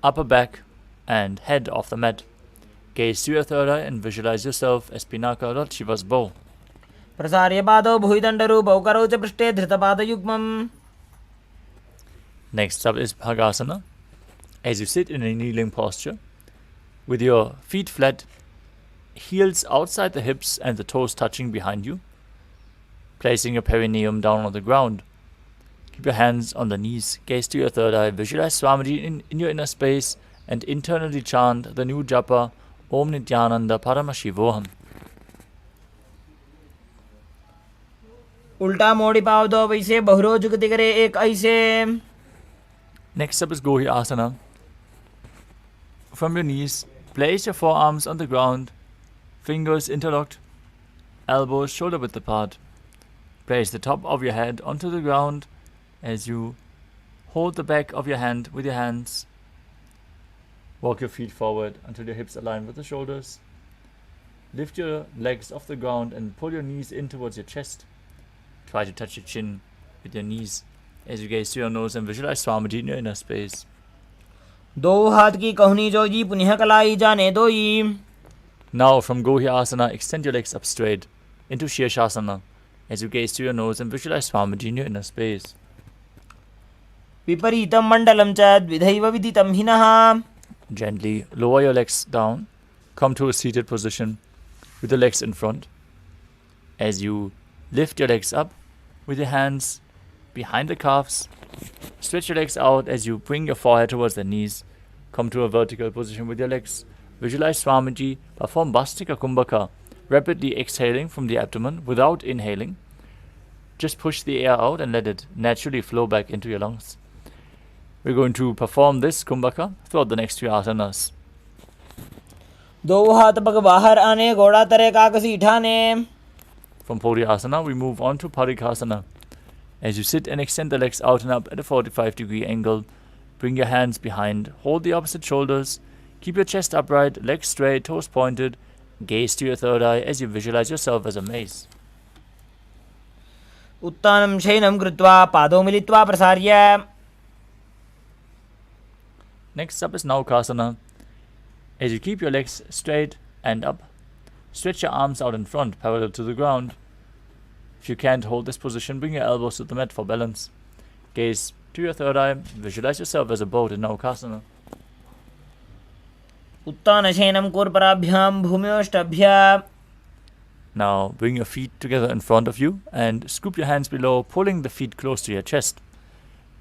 upper back and head off the mat. Gaze to your third eye and visualize yourself as Pinaka, Lord Shiva's bow. प्रसार्य पादौ भुविदण्डरूपौ करौ च पृष्ठे धृतपादयुग्मम्. Next up is Bhagasana. As you sit in a kneeling posture, with your feet flat, heels outside the hips and the toes touching behind you, placing your perineum down on the ground. Keep your hands on the knees, gaze to your third eye, visualize Swamiji in your inner space, and internally chant the new japa Om Nithyananda Paramashivoham. उल्टा मोड़ी पाव दो वैसे बहुरो जुगति करे एक ऐसे. Next up is Gohi Asana. From your knees, place your forearms on the ground, fingers interlocked, elbows shoulder width apart. Place the top of your head onto the ground as you hold the back of your hand with your hands. Walk your feet forward until your hips align with the shoulders. Lift your legs off the ground and pull your knees in towards your chest. Try to touch your chin with your knees as you gaze to your nose and visualize Swamiji in your inner space. दो हाथ की कहनी जो जी पुनः कलाई जाने दोई. Now from Gohyasana, extend your legs up straight into Shirshasana as you gaze to your nose and visualize Swamiji in your inner space. विपरीतं मण्डलं च द्विधैव विदितं हिनः. Gently lower your legs down, come to a seated position with the legs in front. As you lift your legs up with your hands behind the calves, stretch your legs out as you bring your forehead towards the knees. Come to a vertical position with your legs. Visualize Swamiji perform Bastika Kumbhaka, rapidly exhaling from the abdomen without inhaling. Just push the air out and let it naturally flow back into your lungs. We're going to perform this Kumbhaka throughout the next few asanas. दो हाथ पग बाहर आने घोड़ा तरे काकसी ठाने. From Podiasana, we move on to Parikasana. As you sit and extend the legs out and up at a 45-degree angle, bring your hands behind, hold the opposite shoulders, keep your chest upright, legs straight, toes pointed, gaze to your third eye as you visualize yourself as a mace. उत्तानं शयनं कृत्वा पादौ मिलित्वा प्रसार्य. Next up is Naukasana. As you keep your legs straight and up, stretch your arms out in front, parallel to the ground. If you can't hold this position, bring your elbows to the mat for balance. Gaze to your third eye, visualize yourself as a boat in Naukasana. उत्तानशयनं कूर्पराभ्यां भूम्योष्टभ्य. Now bring your feet together in front of you and scoop your hands below, pulling the feet close to your chest.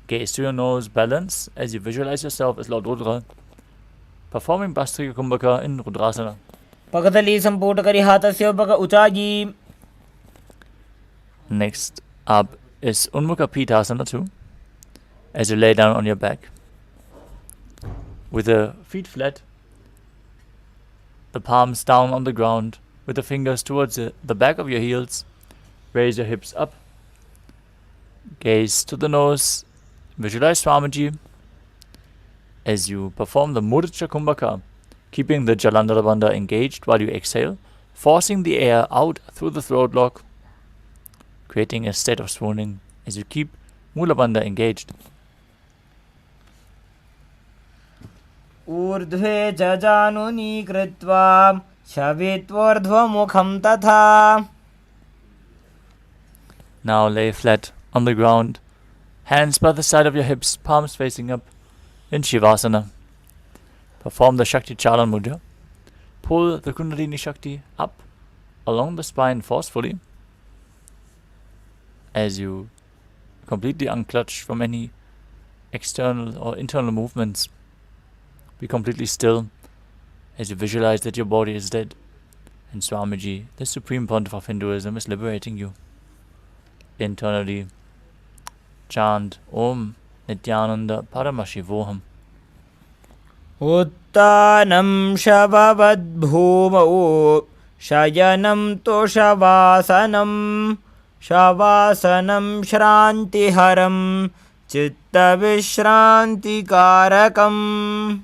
Gaze to your nose, balance as you visualize yourself as Lord Rudra, performing Bastrika Kumbhaka in Rudrasana. पकतली संपुट करी हाथस्य पक उचाजी. Next up is Unmukha Pitasana 2, as you lay down on your back. With the feet flat, the palms down on the ground, with the fingers towards the back of your heels, raise your hips up, gaze to the nose, visualize Swamiji as you perform the Mudra Kumbhaka, keeping the Jalandhara Bandha engaged while you exhale, forcing the air out through the throat lock, creating a state of swooning as you keep Mula Bandha engaged. ऊर्ध्वे च जानुनी कृत्वा शवित्वोर्ध्वमुखं तथा. Now lay flat on the ground, hands by the side of your hips, palms facing up in Shivasana. Perform the Shakti Chalan Mudra. Pull the Kundalini Shakti up along the spine forcefully as you completely unclutch from any external or internal movements. Be completely still as you visualize that your body is dead and Swamiji, the Supreme Pontiff of Hinduism, is liberating you. Internally, chant Om Nithyananda Paramashivoham. उत्तानं शववद्भूमौ शयनं तोषवासनं. शवासनं श्रान्तिहरं चित्तविश्रान्तिकारकम्.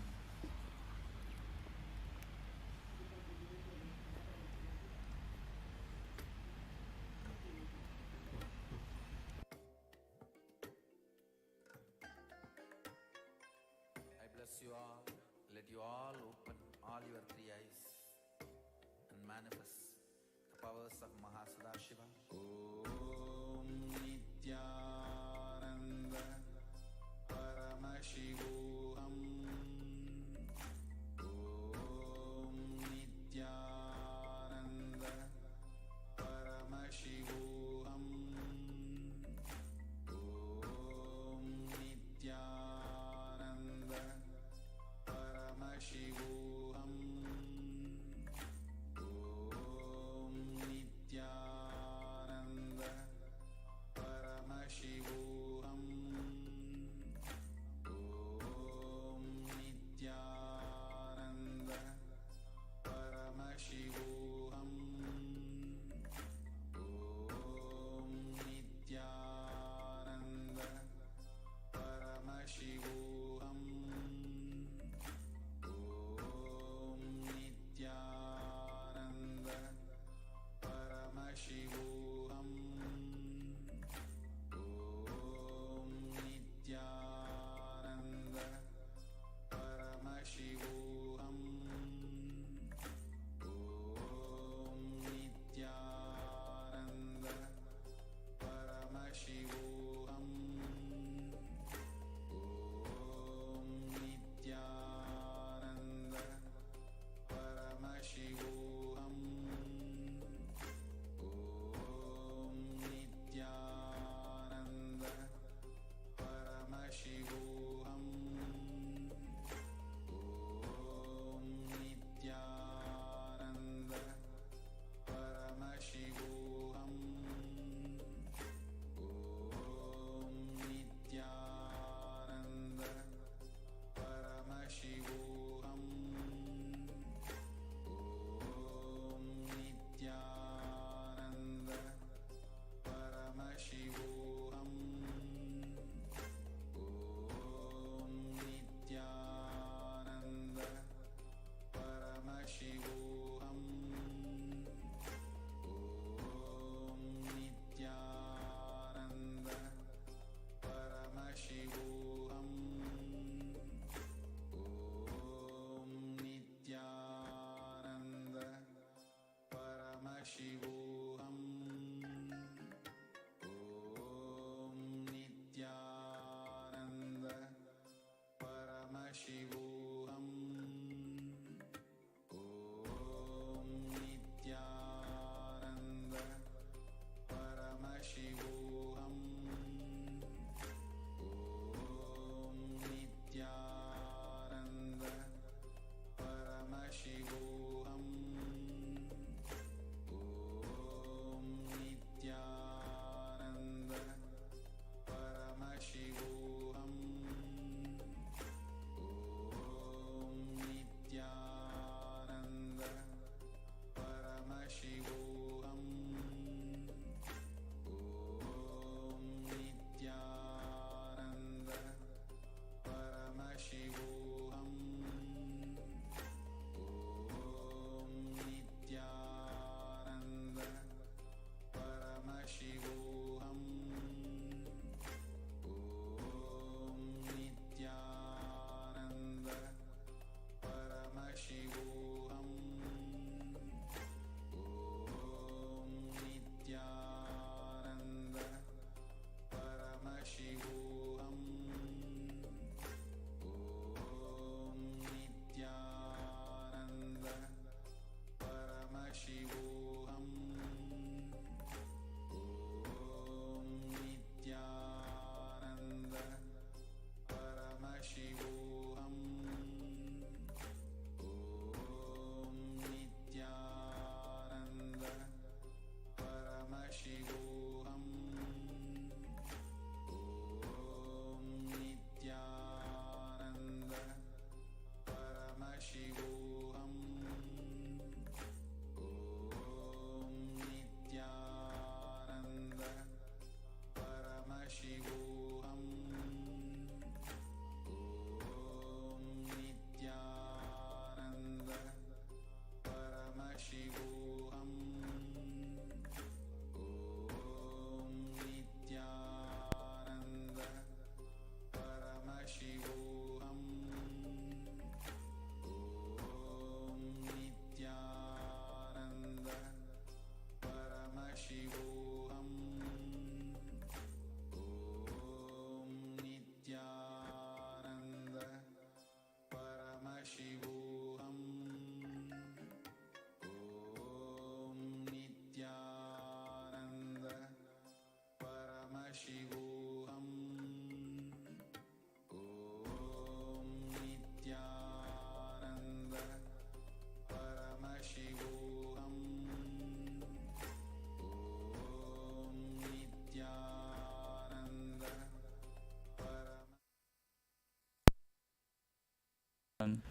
return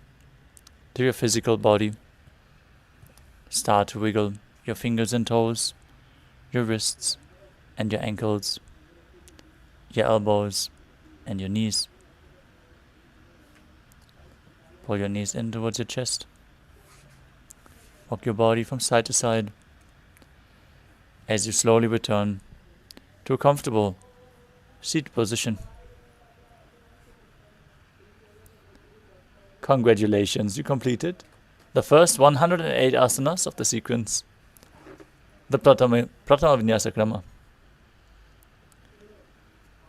to your physical body. Start to wiggle your fingers and toes, your wrists and your ankles, your elbows and your knees. Pull your knees in towards your chest. Walk your body from side to side as you slowly return to a comfortable seated position. Congratulations, you completed the first 108 asanas of the sequence, the Pratama Vinyasa Krama.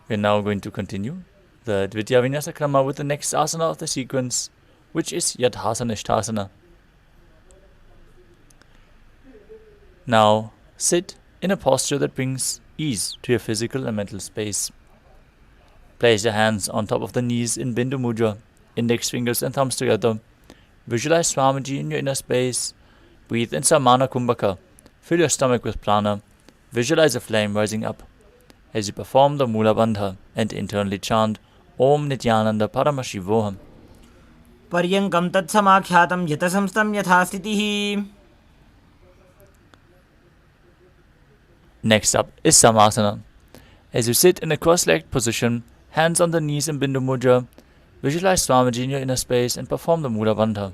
We are now going to continue the Dvitiya Vinyasa Krama with the next asana of the sequence, which is Yadhasana Ishthasana. Now sit in a posture that brings ease to your physical and mental space. Place your hands on top of the knees in Bindu Mudra, index fingers and thumbs together. Visualize Swamiji in your inner space. Breathe in Samana Kumbhaka. Fill your stomach with prana. Visualize a flame rising up as you perform the Mula Bandha and internally chant Om Nithyananda Paramashivoham. Paryankam tat samakhyātam yata samstam yatha sthitihi. Next up is Samasana. As you sit in a cross-legged position, hands on the knees in Bindu Mudra, visualize Swamiji in your inner space and perform the Mula Bandha.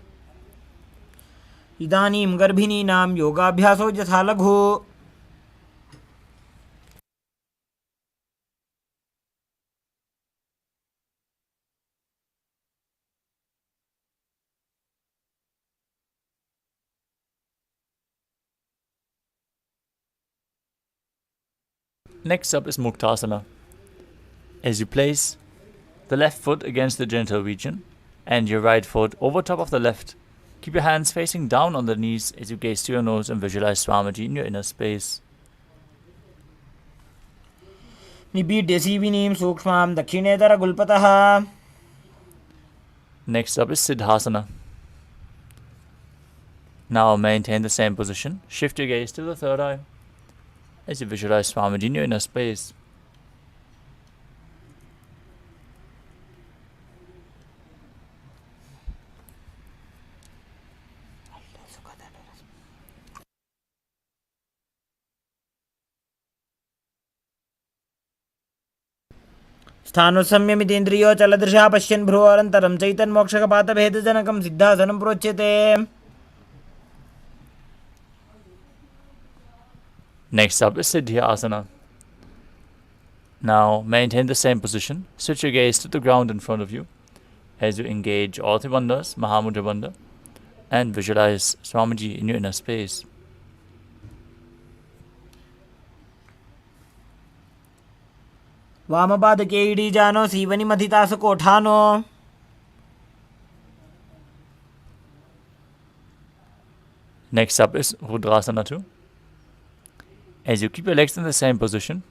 Idanim garbhinīnām yogābhyāso yatha laghu. Next up is Muktasana. As you place the left foot against the genital region and your right foot over top of the left, keep your hands facing down on the knees as you gaze to your nose and visualize Swamiji in your inner space. Nibidya sīvinīm sūkšmām dakshinetara gulpatah. Next up is Siddhasana. Now maintain the same position. Shift your gaze to the third eye as you visualize Swamiji in your inner space. स्थानोत्सम्यमितेन्द्रियो चलदृशा पश्यन् भ्रुवोरन्तरं चैतन्मोक्षकपातभेदजनकं सिद्धासनं प्रोच्यते. Next up is Siddhyasana. Now maintain the same position. Switch your gaze to the ground in front of you as you engage all the bandhas, Mahamudra Bandha, and visualize Swamiji in your inner space. वामपादके इडीजानो सीवनिमथितासु कोठानो. Next up is Rudrasana 2. As you keep your legs in the same position,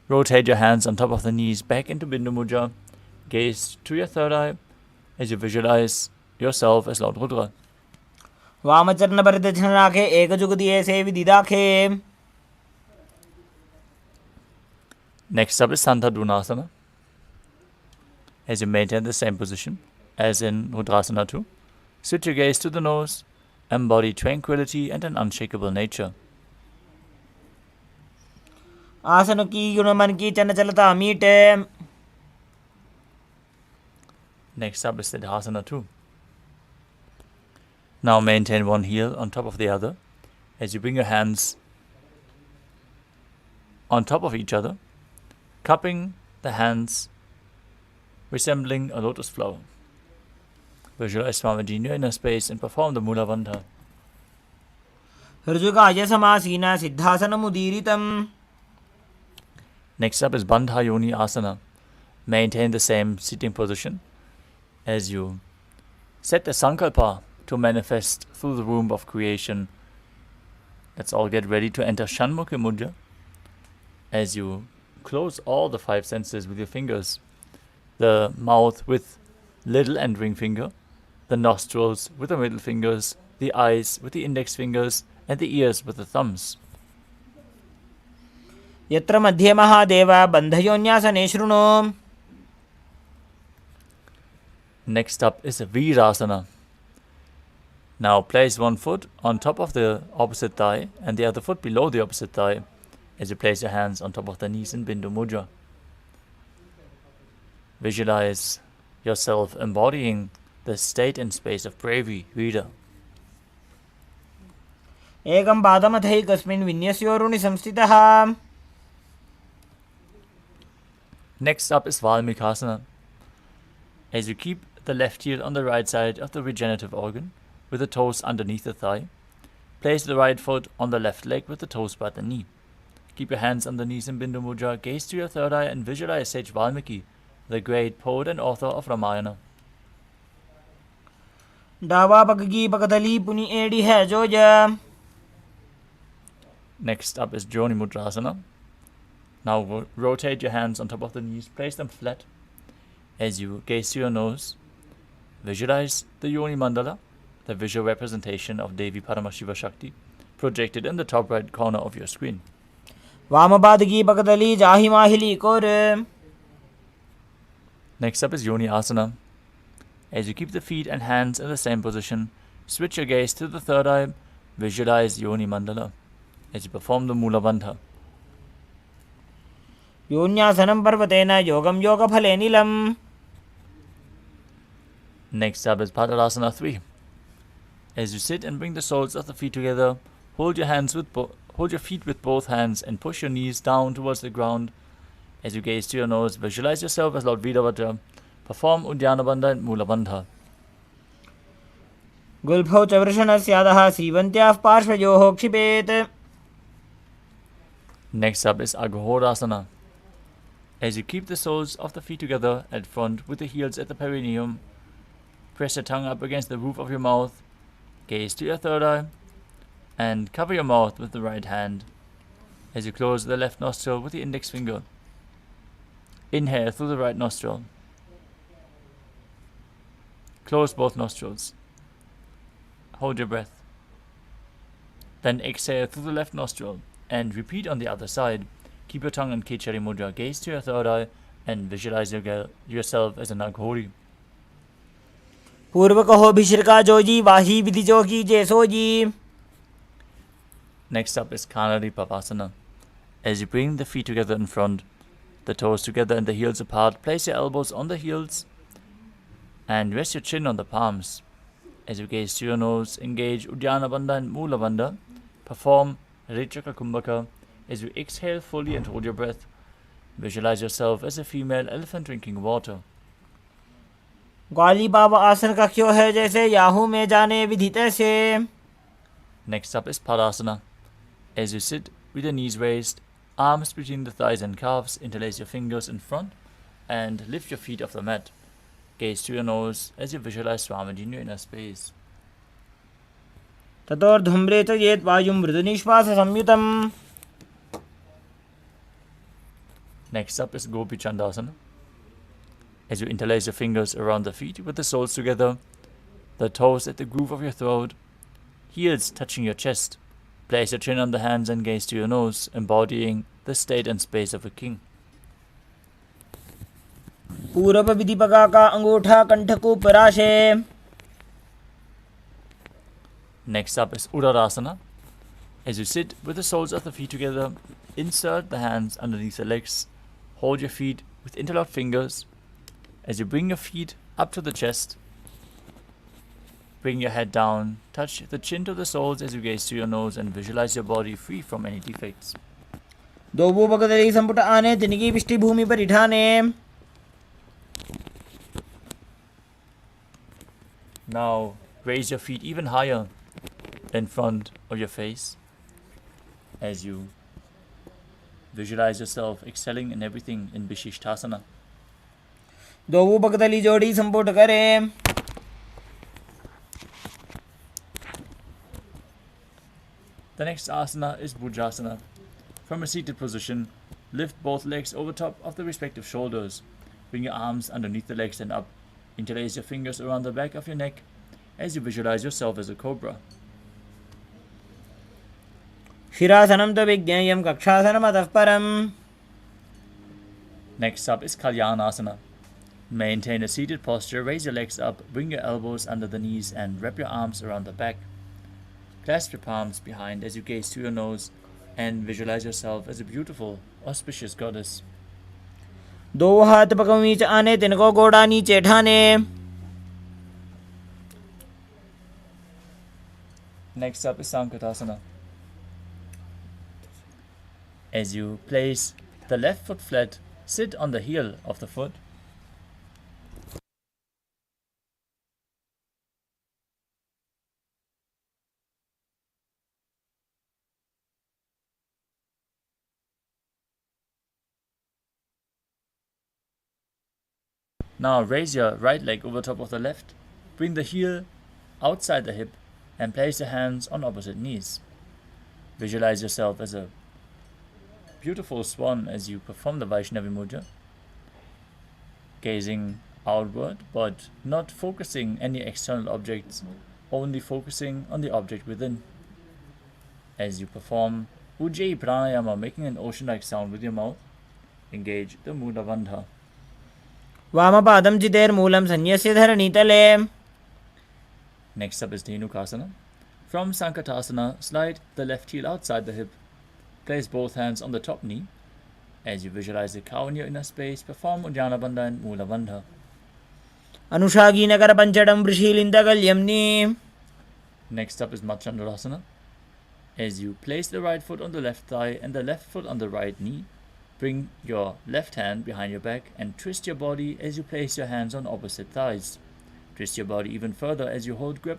rotate your hands on top of the knees back into Bindu Mudra. Gaze to your third eye as you visualize yourself as Lord Rudra. वामचरण परिदक्षिणराखे एकजुगदिये सेवि दिदाखे. Next up is Santadunasana. As you maintain the same position as in Rudrasana 2, switch your gaze to the nose, embody tranquility and an unshakable nature. आसन की गुण मन की चंचलता मीटे. Next up is Siddhasana 2. Now maintain one heel on top of the other as you bring your hands on top of each other, cupping the hands resembling a lotus flower. Visualize Swamiji in your inner space and perform the Mula Bandha. ऋजुकाय समासीना सिद्धासनमुदीरितम्. Next up is Bandha Yoni Asana. Maintain the same sitting position as you set the sankalpa to manifest through the womb of creation. Let's all get ready to enter Shanmukha Mudra as you close all the five senses with your fingers. The mouth with little and ring finger, the nostrils with the middle fingers, the eyes with the index fingers, and the ears with the thumbs. यत्र मध्ये महादेव बन्धयोन्यासने शृणु. Next up is Virasana. Now place one foot on top of the opposite thigh and the other foot below the opposite thigh as you place your hands on top of the knees in Bindu Mudra. Visualize yourself embodying the state and space of bravery, Veera. एकं पादमथैकस्मिन् विन्यस्योरुणि संस्थितः. Next up is Valmikasana. As you keep the left heel on the right side of the regenerative organ, with the toes underneath the thigh, place the right foot on the left leg with the toes by the knee. Keep your hands on the knees in Bindu Mudra, gaze to your third eye and visualize Sage Valmiki, the great poet and author of Ramayana. डावा पगगी पगदली पुनि एड़ी है जोज. Next up is Joni Mudrasana. Now rotate your hands on top of the knees, place them flat. As you gaze to your nose, visualize the Yoni Mandala, the visual representation of Devi Paramashiva Shakti, projected in the top right corner of your screen. वामपादगी पगदली जाहि माहिली core. Next up is Yoni Asana. As you keep the feet and hands in the same position, switch your gaze to the third eye, visualize Yoni Mandala as you perform the Mula Bandha. योन्यासनं पर्वतेन योगं योगफले नीलम्. Next up is Padasana 3. As you sit and bring the soles of the feet together, hold your feet with both hands and push your knees down towards the ground. As you gaze to your nose, visualize yourself as Lord Veeravata. Perform Udyana Bandha and Mula Bandha. गुल्फौ च वृषणस्यादः सीवन्त्याः पार्श्वयोः क्षिपेत्. Next up is Agahorasana. As you keep the soles of the feet together at front with the heels at the perineum, press your tongue up against the roof of your mouth, gaze to your third eye, and cover your mouth with the right hand. As you close the left nostril with the index finger, inhale through the right nostril. Close both nostrils. Hold your breath. Then exhale through the left nostril and repeat on the other side. Keep your tongue in Kechari Mudra, gaze to your third eye and visualize yourself as a Naghori. पूर्व कहो भिश्रिका जोजी वाही विधि जो की जैसोजी. Next up is Kanadi Pavasana. As you bring the feet together in front, the toes together and the heels apart, place your elbows on the heels and rest your chin on the palms. As you gaze to your nose, engage Udyana Bandha and Mula Bandha. Perform Rechaka Kumbhaka. As you exhale fully and hold your breath, visualize yourself as a female elephant drinking water. ग्वाली बाबा आसन का क्यों है जैसे Yahoo में जाने विधि तैसे. Next up is Padasana. As you sit with your knees raised, arms between the thighs and calves, interlace your fingers in front and lift your feet off the mat. Gaze to your nose as you visualize Swamiji in your inner space. ततोर्धुम्रे च येत् वायुं मृदुनिश्वास संयुतम्. Next up is Gopi Chandasana. As you interlace your fingers around the feet with the soles together, the toes at the groove of your throat, heels touching your chest. Place your chin on the hands and gaze to your nose, embodying the state and space of a king. पूरब विधि पगा का अंगूठा कंठ को पराशे. Next up is Uddarasana. As you sit with the soles of the feet together, insert the hands underneath the legs. Hold your feet with interlocked fingers. As you bring your feet up to the chest, bring your head down, touch the chin to the soles as you gaze to your nose and visualize your body free from any defects. दोबो बगदली संपुट आने तिनकी पिष्टि भूमि पर इठाने. Now raise your feet even higher in front of your face as you visualize yourself excelling in everything in Vishishthasana. दोबो बगदली जोड़ी संपुट करे. The next asana is Bhujasana. From a seated position, lift both legs over top of the respective shoulders. Bring your arms underneath the legs and up. Interlace your fingers around the back of your neck as you visualize yourself as a cobra. शिरासनं तो विज्ञेयं कक्षासनम् अतः परम्. Next up is Kalyanasana. Maintain a seated posture, raise your legs up, bring your elbows under the knees and wrap your arms around the back. Clasp your palms behind as you gaze to your nose and visualize yourself as a beautiful, auspicious goddess. 2 हाथ पगों बीच आने, तिनको गोड़ा नीचे ठाने. Next up is Sankatasana. As you place the left foot flat, sit on the heel of the foot. Now raise your right leg over top of the left, bring the heel outside the hip and place your hands on opposite knees. Visualize yourself as a beautiful swan as you perform the Vaishnavi Mudra, gazing outward but not focusing any external objects, only focusing on the object within. As you perform Ujjayi Pranayama, making an ocean-like sound with your mouth, engage the Mula Bandha. वामपादं चितेर्मूलं संन्यस्य धरणीतले. Next up is Dhenukasana. From Sankatasana, slide the left heel outside the hip. Place both hands on the top knee. As you visualize the cow in your inner space, perform Uddiyana Bandha and Mula Bandha. अनुषागी Nagar पंचडं वृषीलिन्दगल्यम्नि. Next up is Machandrasana. As you place the right foot on the left thigh and the left foot on the right knee, bring your left hand behind your back and twist your body as you place your hands on opposite thighs. Twist your body even further as you hold grip.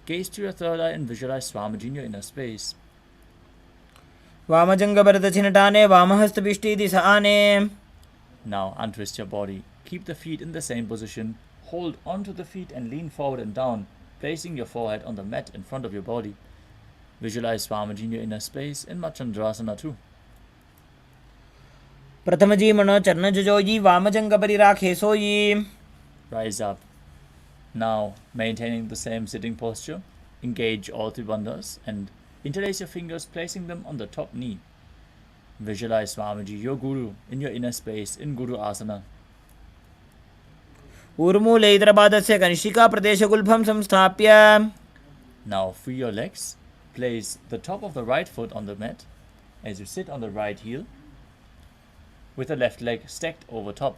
Gaze to your third eye and visualize Swamiji in your inner space. वामजङ्गभरदक्षिणटाने वामहस्तपिष्टी दिशा आने. Now untwist your body. Keep the feet in the same position. Hold onto the feet and lean forward and down, placing your forehead on the mat in front of your body. Visualize Swamiji in your inner space in Machandrasana too. प्रथमजी मनो चरणजोजी वामजङ्गपरिराखे सोयी. Rise up. Now, maintaining the same sitting posture, engage all three bandhas and interlace your fingers, placing them on the top knee. Visualize Swamiji, your Guru, in your inner space in Guru Asana. ऊर्मूलैत्रपादस्य कनिष्ठिका प्रदेशगुल्फं संस्थाप्य. Now, free your legs. Place the top of the right foot on the mat as you sit on the right heel, with the left leg stacked over top.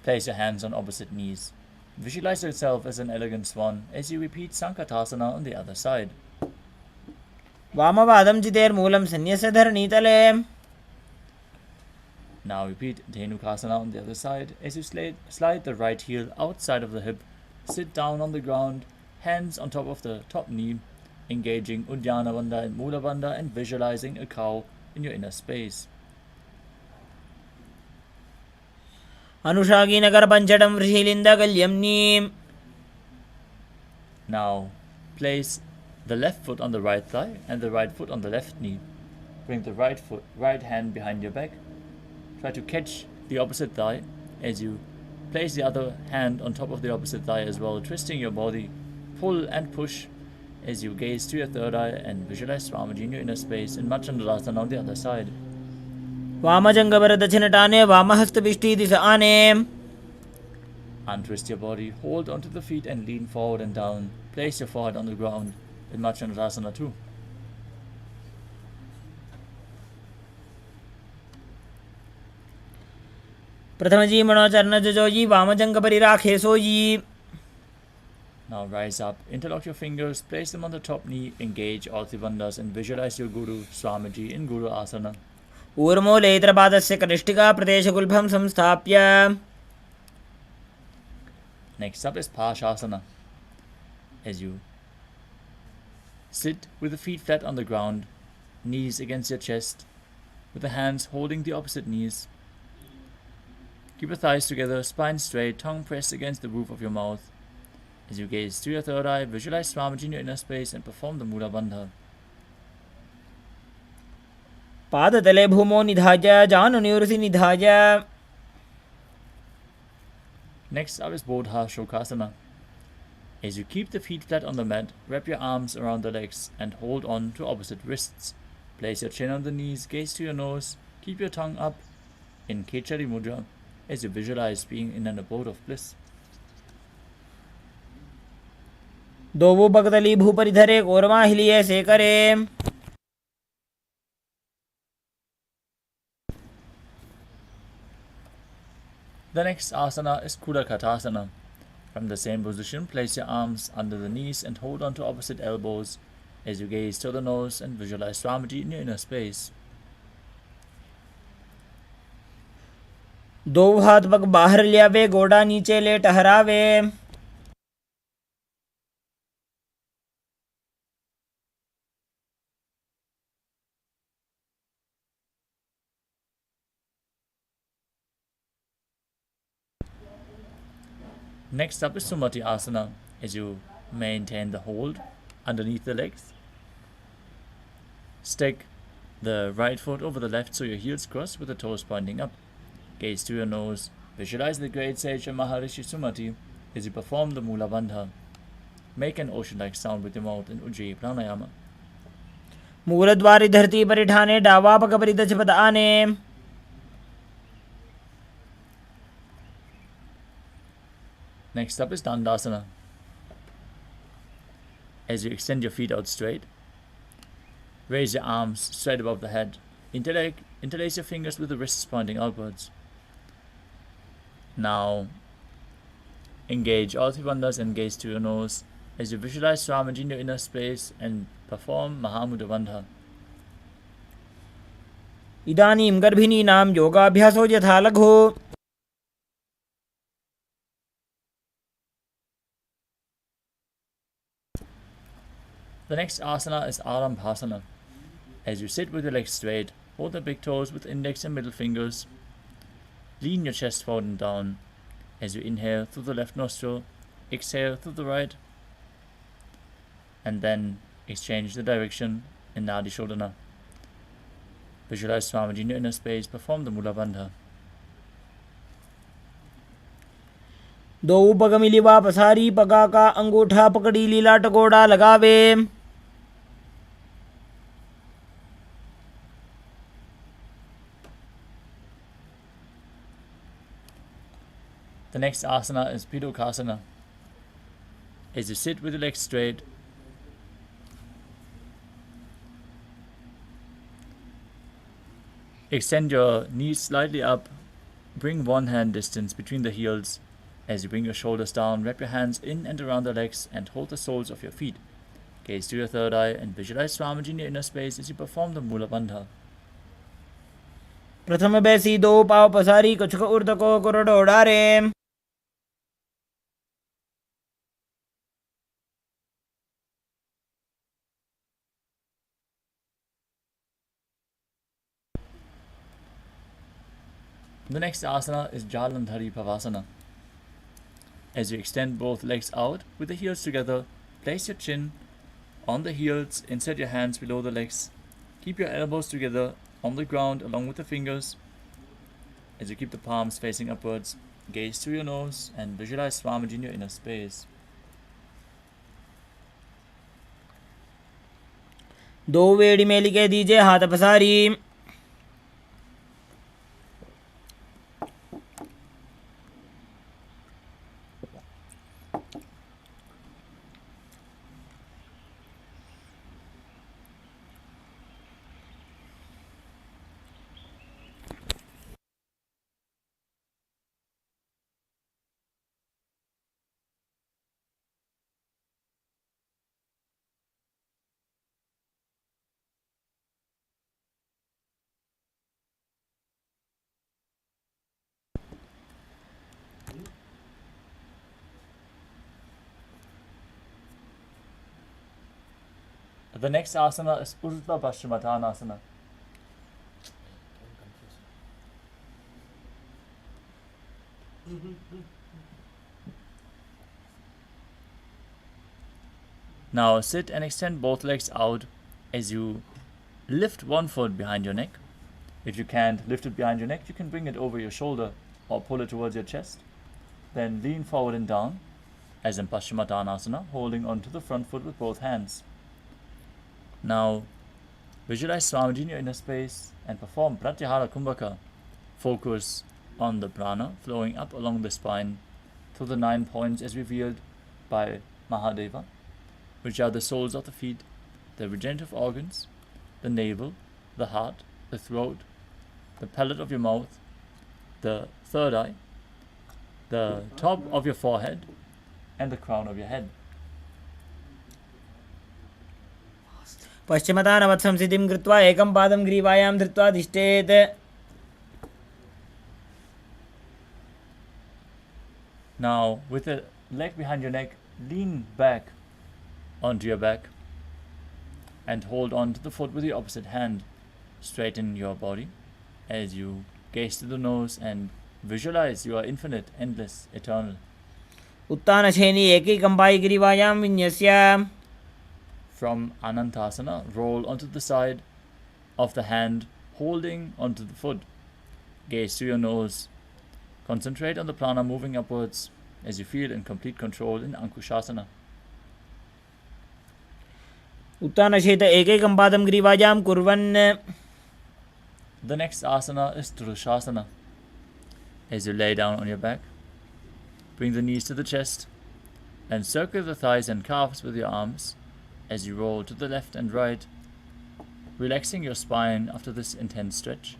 Place your hands on opposite knees. Visualize yourself as an elegant swan as you repeat Sankatasana on the other side. वामपादं चितेर्मूलं संन्यस्य धरणीतले. Now repeat Dhenukasana on the other side as you slide the right heel outside of the hip. Sit down on the ground, hands on top of the top knee, engaging Uddiyana Bandha and Mula Bandha and visualizing a cow in your inner space. अनुषागी Nagar पंचडं वृषीलिन्दगल्यम्नि. Now place the left foot on the right thigh and the right foot on the left knee. Bring the right hand behind your back. Try to catch the opposite thigh as you place the other hand on top of the opposite thigh as well, twisting your body. Pull and push as you gaze to your third eye and visualize Swamiji in your inner space in Machandrasana on the other side. वामजङ्गभरदक्षिणटाने वामहस्तपिष्टी दिशा आने. Untwist your body, hold onto the feet and lean forward and down. Place your forehead on the ground in Machandrasana too. प्रथमजी मनो चरणजोजी वामजङ्गपरिराखे सोयी. Now rise up, interlock your fingers, place them on the top knee, engage all three bandhas and visualize your Guru, Swamiji in Guru Asana. ऊर्मूलैत्रपादस्य कनिष्ठिका प्रदेशगुल्फं संस्थाप्य. Next up is Pashasana. As you sit with the feet flat on the ground, knees against your chest, with the hands holding the opposite knees. Keep your thighs together, spine straight, tongue pressed against the roof of your mouth. As you gaze through your third eye, visualize Swamiji in your inner space and perform the Mula Bandha. पादतले भूमो निधाय जानुनिवृति निधाय. Next up is Bodha Shokasana. As you keep the feet flat on the mat, wrap your arms around the legs and hold on to opposite wrists. Place your chin on the knees, gaze to your nose, keep your tongue up in Kechari Mudra as you visualize being in an abode of bliss. दोवो बगदली भूपरि धरे कोरमा हिलिए से करे. The next asana is Kudakatasana. From the same position, place your arms under the knees and hold on to opposite elbows as you gaze to the nose and visualize Swamiji in your inner space. दो हाथ पग बाहर लियावे गोड़ा नीचे ले टहरावे. Next up is Sumati Asana, as you maintain the hold underneath the legs. Stick the right foot over the left so your heels cross with the toes pointing up. Gaze to your nose. Visualize the great sage of Maharishi Sumati as you perform the Mula Bandha. Make an ocean-like sound with your mouth in Ujjayi Pranayama. मूलद्वारी धरती पर ठाने डावा पग परि दशपथ आने. Next up is Dandasana. As you extend your feet out straight, raise your arms straight above the head. Interlace your fingers with the wrists pointing outwards. Now, engage all three bandhas and gaze to your nose as you visualize Swamiji in your inner space and perform Mahamudra Bandha. इदानीं गर्भिणीनां योगाभ्यासो यथा लघु. The next asana is Arambhasana. As you sit with your legs straight, hold the big toes with index and middle fingers. Lean your chest forward and down. As you inhale through the left nostril, exhale through the right, and then exchange the direction in Nadi Shodhana. Visualize Swamiji in your inner space, perform the Mula Bandha. दो पग मिलिवा पसारी पगा का अंगूठा पकड़ी लीला टकोड़ा लगावे. The next asana is Pidokasana. As you sit with your legs straight, extend your knees slightly up, bring one hand distance between the heels. As you bring your shoulders down, wrap your hands in and around the legs and hold the soles of your feet. Gaze to your third eye and visualize Swamiji in your inner space as you perform the Mula Bandha. प्रथम बैसी दो पाव पसारी कछुक उर्द को कुरडोड़ा रे. The next asana is Jalandhari Pavasana. As you extend both legs out with the heels together, place your chin on the heels, insert your hands below the legs. Keep your elbows together on the ground along with the fingers. As you keep the palms facing upwards, gaze to your nose and visualize Swamiji in your inner space. दो वेड़ी में लिखे दीजिए हाथ पसारी. The next asana is Urdhva Paschimottanasana. Now sit and extend both legs out as you lift one foot behind your neck. If you can't lift it behind your neck, you can bring it over your shoulder or pull it towards your chest. Then lean forward and down, as in Paschimottanasana, holding onto the front foot with both hands. Now, visualize Swamiji in your inner space and perform Pratyahara Kumbhaka. Focus on the prana flowing up along the spine through the 9 points as revealed by Mahadeva, which are the soles of the feet, the regenerative organs, the navel, the heart, the throat, the palate of your mouth, the third eye, the top of your forehead, and the crown of your head. पश्चिमतानवत् संस्थितिं कृत्वा एकं पादं ग्रीवायां धृत्वा तिष्ठेत्. Now, with the leg behind your neck, lean back onto your back and hold on to the foot with the opposite hand. Straighten your body as you gaze to the nose and visualize you are infinite, endless, eternal. उत्तानशयनी एकैकम्पायि ग्रीवायां विन्यस्य. From Anantasana, roll onto the side of the hand, holding onto the foot. Gaze to your nose. Concentrate on the prana moving upwards as you feel in complete control in Ankushasana. उत्तानशयित एकैकं पादं ग्रीवायां कुर्वन्. The next asana is Drushasana. As you lay down on your back, bring the knees to the chest and circle the thighs and calves with your arms as you roll to the left and right, relaxing your spine after this intense stretch.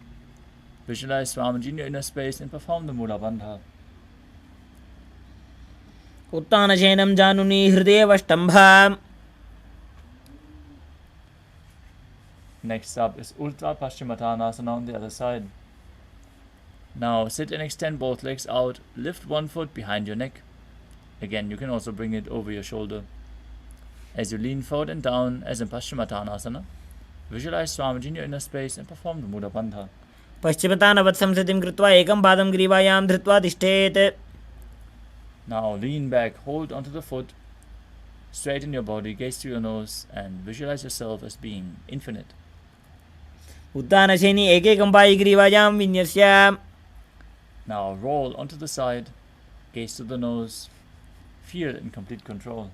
Visualize Swamiji in your inner space and perform the Mula Bandha. उत्तानशयनं जानुनी हृदयेवष्टम्भ. Next up is Ultra Paschimottanasana on the other side. Now sit and extend both legs out, lift one foot behind your neck. Again, you can also bring it over your shoulder. As you lean forward and down as in Paschimottanasana, visualize Swamiji in your inner space and perform the Mula Bandha. पश्चिमतानवत् संस्थितिं कृत्वा एकं पादं ग्रीवायां धृत्वा तिष्ठेत्. Now lean back, hold onto the foot, straighten your body, gaze to your nose, and visualize yourself as being infinite. उत्तानशयनी एकैकम्पायि ग्रीवायां विन्यस्य. Now roll onto the side, gaze to the nose, feel in complete control.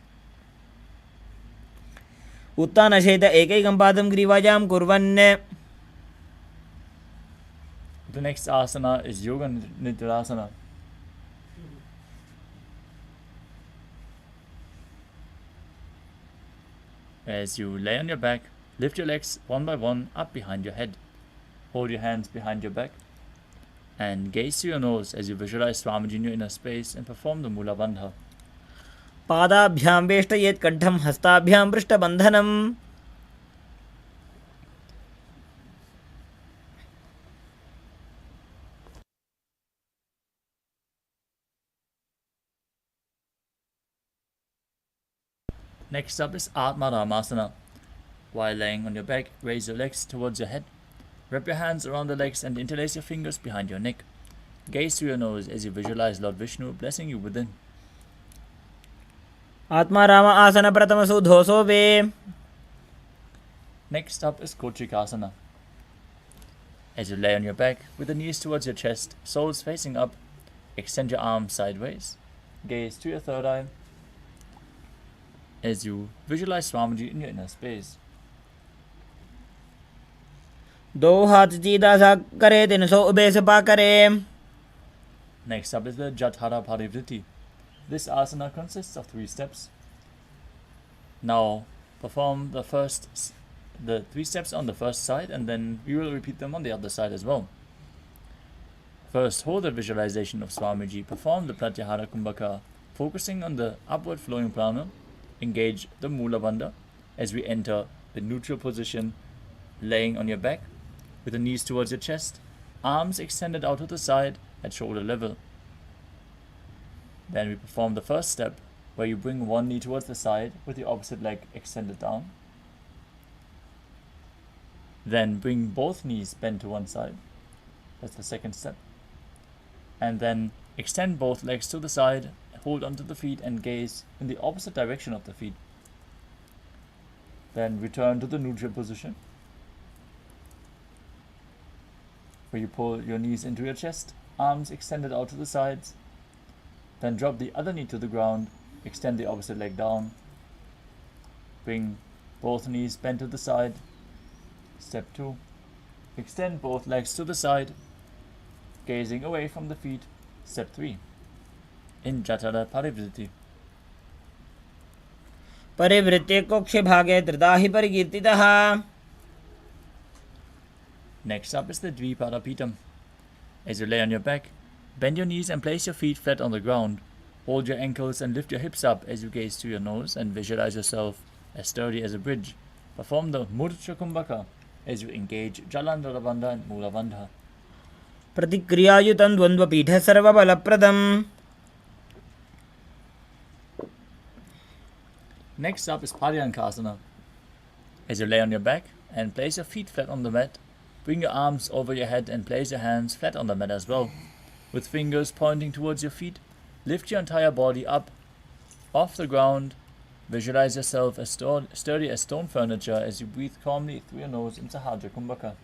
उत्तानशयित एकैकं पादं ग्रीवायां कुर्वन्. The next asana is Yoga Nidrasana. As you lay on your back, lift your legs one by one up behind your head. Hold your hands behind your back and gaze to your nose as you visualize Swamiji in your inner space and perform the Mula Bandha. पादाभ्यां वेष्टयेत् कण्ठं हस्ताभ्यां पृष्ठबन्धनम्. Next up is Atmaramasana. While laying on your back, raise your legs towards your head. Wrap your hands around the legs and interlace your fingers behind your neck. Gaze to your nose as you visualize Lord Vishnu blessing you within. Atmaram आसन प्रथमसु धोसो वे. Next up is Kochikasana. As you lay on your back with the knees towards your chest, soles facing up, extend your arms sideways. Gaze to your third eye as you visualize Swamiji in your inner space. दो हाथ सीधा सा करे 300 ube से पा करे. Next up is the Jathara Parivriti. This asana consists of 3 steps. Now perform the 3 steps on the first side, and then we will repeat them on the other side as well. First, hold the visualization of Swamiji. Perform the Pratyahara Kumbhaka, focusing on the upward flowing prana. Engage the Mula Bandha as we enter the neutral position, laying on your back with the knees towards your chest, arms extended out to the side at shoulder level. Then we perform the first step, where you bring one knee towards the side with the opposite leg extended down. Then bring both knees bent to one side. That's the second step. And then extend both legs to the side, hold onto the feet and gaze in the opposite direction of the feet. Then return to the neutral position, where you pull your knees into your chest, arms extended out to the sides. Then drop the other knee to the ground, extend the opposite leg down. Bring both knees bent to the side. Step 2. Extend both legs to the side. gazing away from the feet. Step 3. In Jatara Parivritti. परिवृत्ते कोक्षे भागे त्रिधा हि परिकीर्तितः. Next up is the Dvipadapitam. As you lay on your back, bend your knees and place your feet flat on the ground. Hold your ankles and lift your hips up as you gaze to your nose and visualize yourself as sturdy as a bridge. Perform the Murcha Kumbhaka as you engage Jalandhara Bandha and Mula Bandha. प्रतिक्रियायुतं द्वन्द्वपीठे सर्वबलप्रदम्. Next up is Paryankasana. As you lay on your back and place your feet flat on the mat, bring your arms over your head and place your hands flat on the mat as well. With fingers pointing towards your feet, lift your entire body up off the ground. Visualize yourself as sturdy as stone furniture as you breathe calmly through your nose in Sahajra Kumbhaka.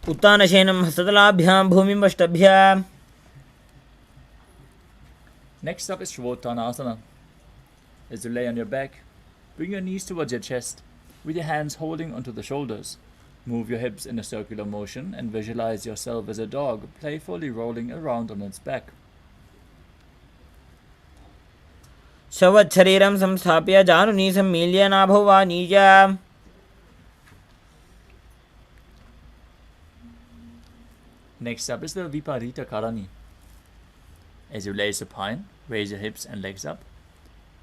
उत्तानशयनं हस्ततलाभ्यां भूमिमष्टभ्य. Next up is Shavottanasana. As you lay on your back, bring your knees towards your chest with your hands holding onto the shoulders. Move your hips in a circular motion and visualize yourself as a dog playfully rolling around on its back. शवच्छरीरं संस्थाप्य जानुनी सम्मील्य नाभो वा नीच. Next up is the Viparita Karani. As you lay supine, raise your hips and legs up.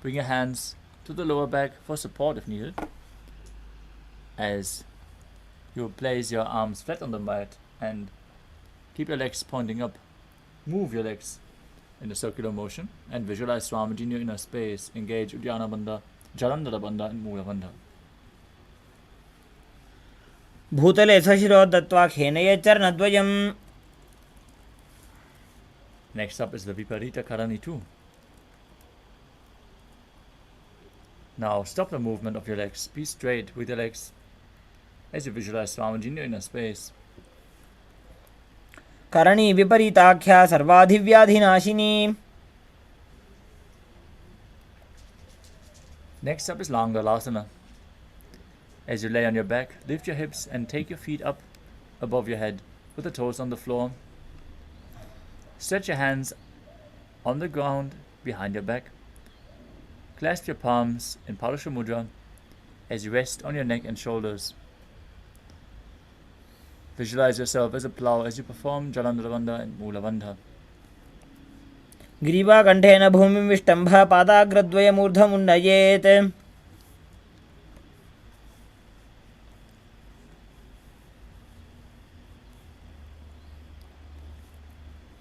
Bring your hands to the lower back for support if needed. As you place your arms flat on the mat and keep your legs pointing up. Move your legs in a circular motion and visualize Swamiji in your inner space. Engage Uddiyana Bandha, Jalandhara Bandha and Mula Bandha. भूतले सशिरो दत्त्वा खेनये चरणद्वयम्. Next up is the Viparita Karani 2. Now stop the movement of your legs. Be straight with your legs as you visualize Swamiji in your inner space. Karni विपरीताख्या सर्वाधिव्याधिनाशिनी. Next up is Langalasana. As you lay on your back, lift your hips and take your feet up above your head with the toes on the floor. Stretch your hands on the ground behind your back. Clasp your palms in Parasha Mudra as you rest on your neck and shoulders. Visualize yourself as a plow as you perform Jalandhara Bandha and Mula Bandha. ग्रीवाकण्ठेन भूमिं विष्टम्भ पादाग्रद्वयमूर्धमुन्नयेत्.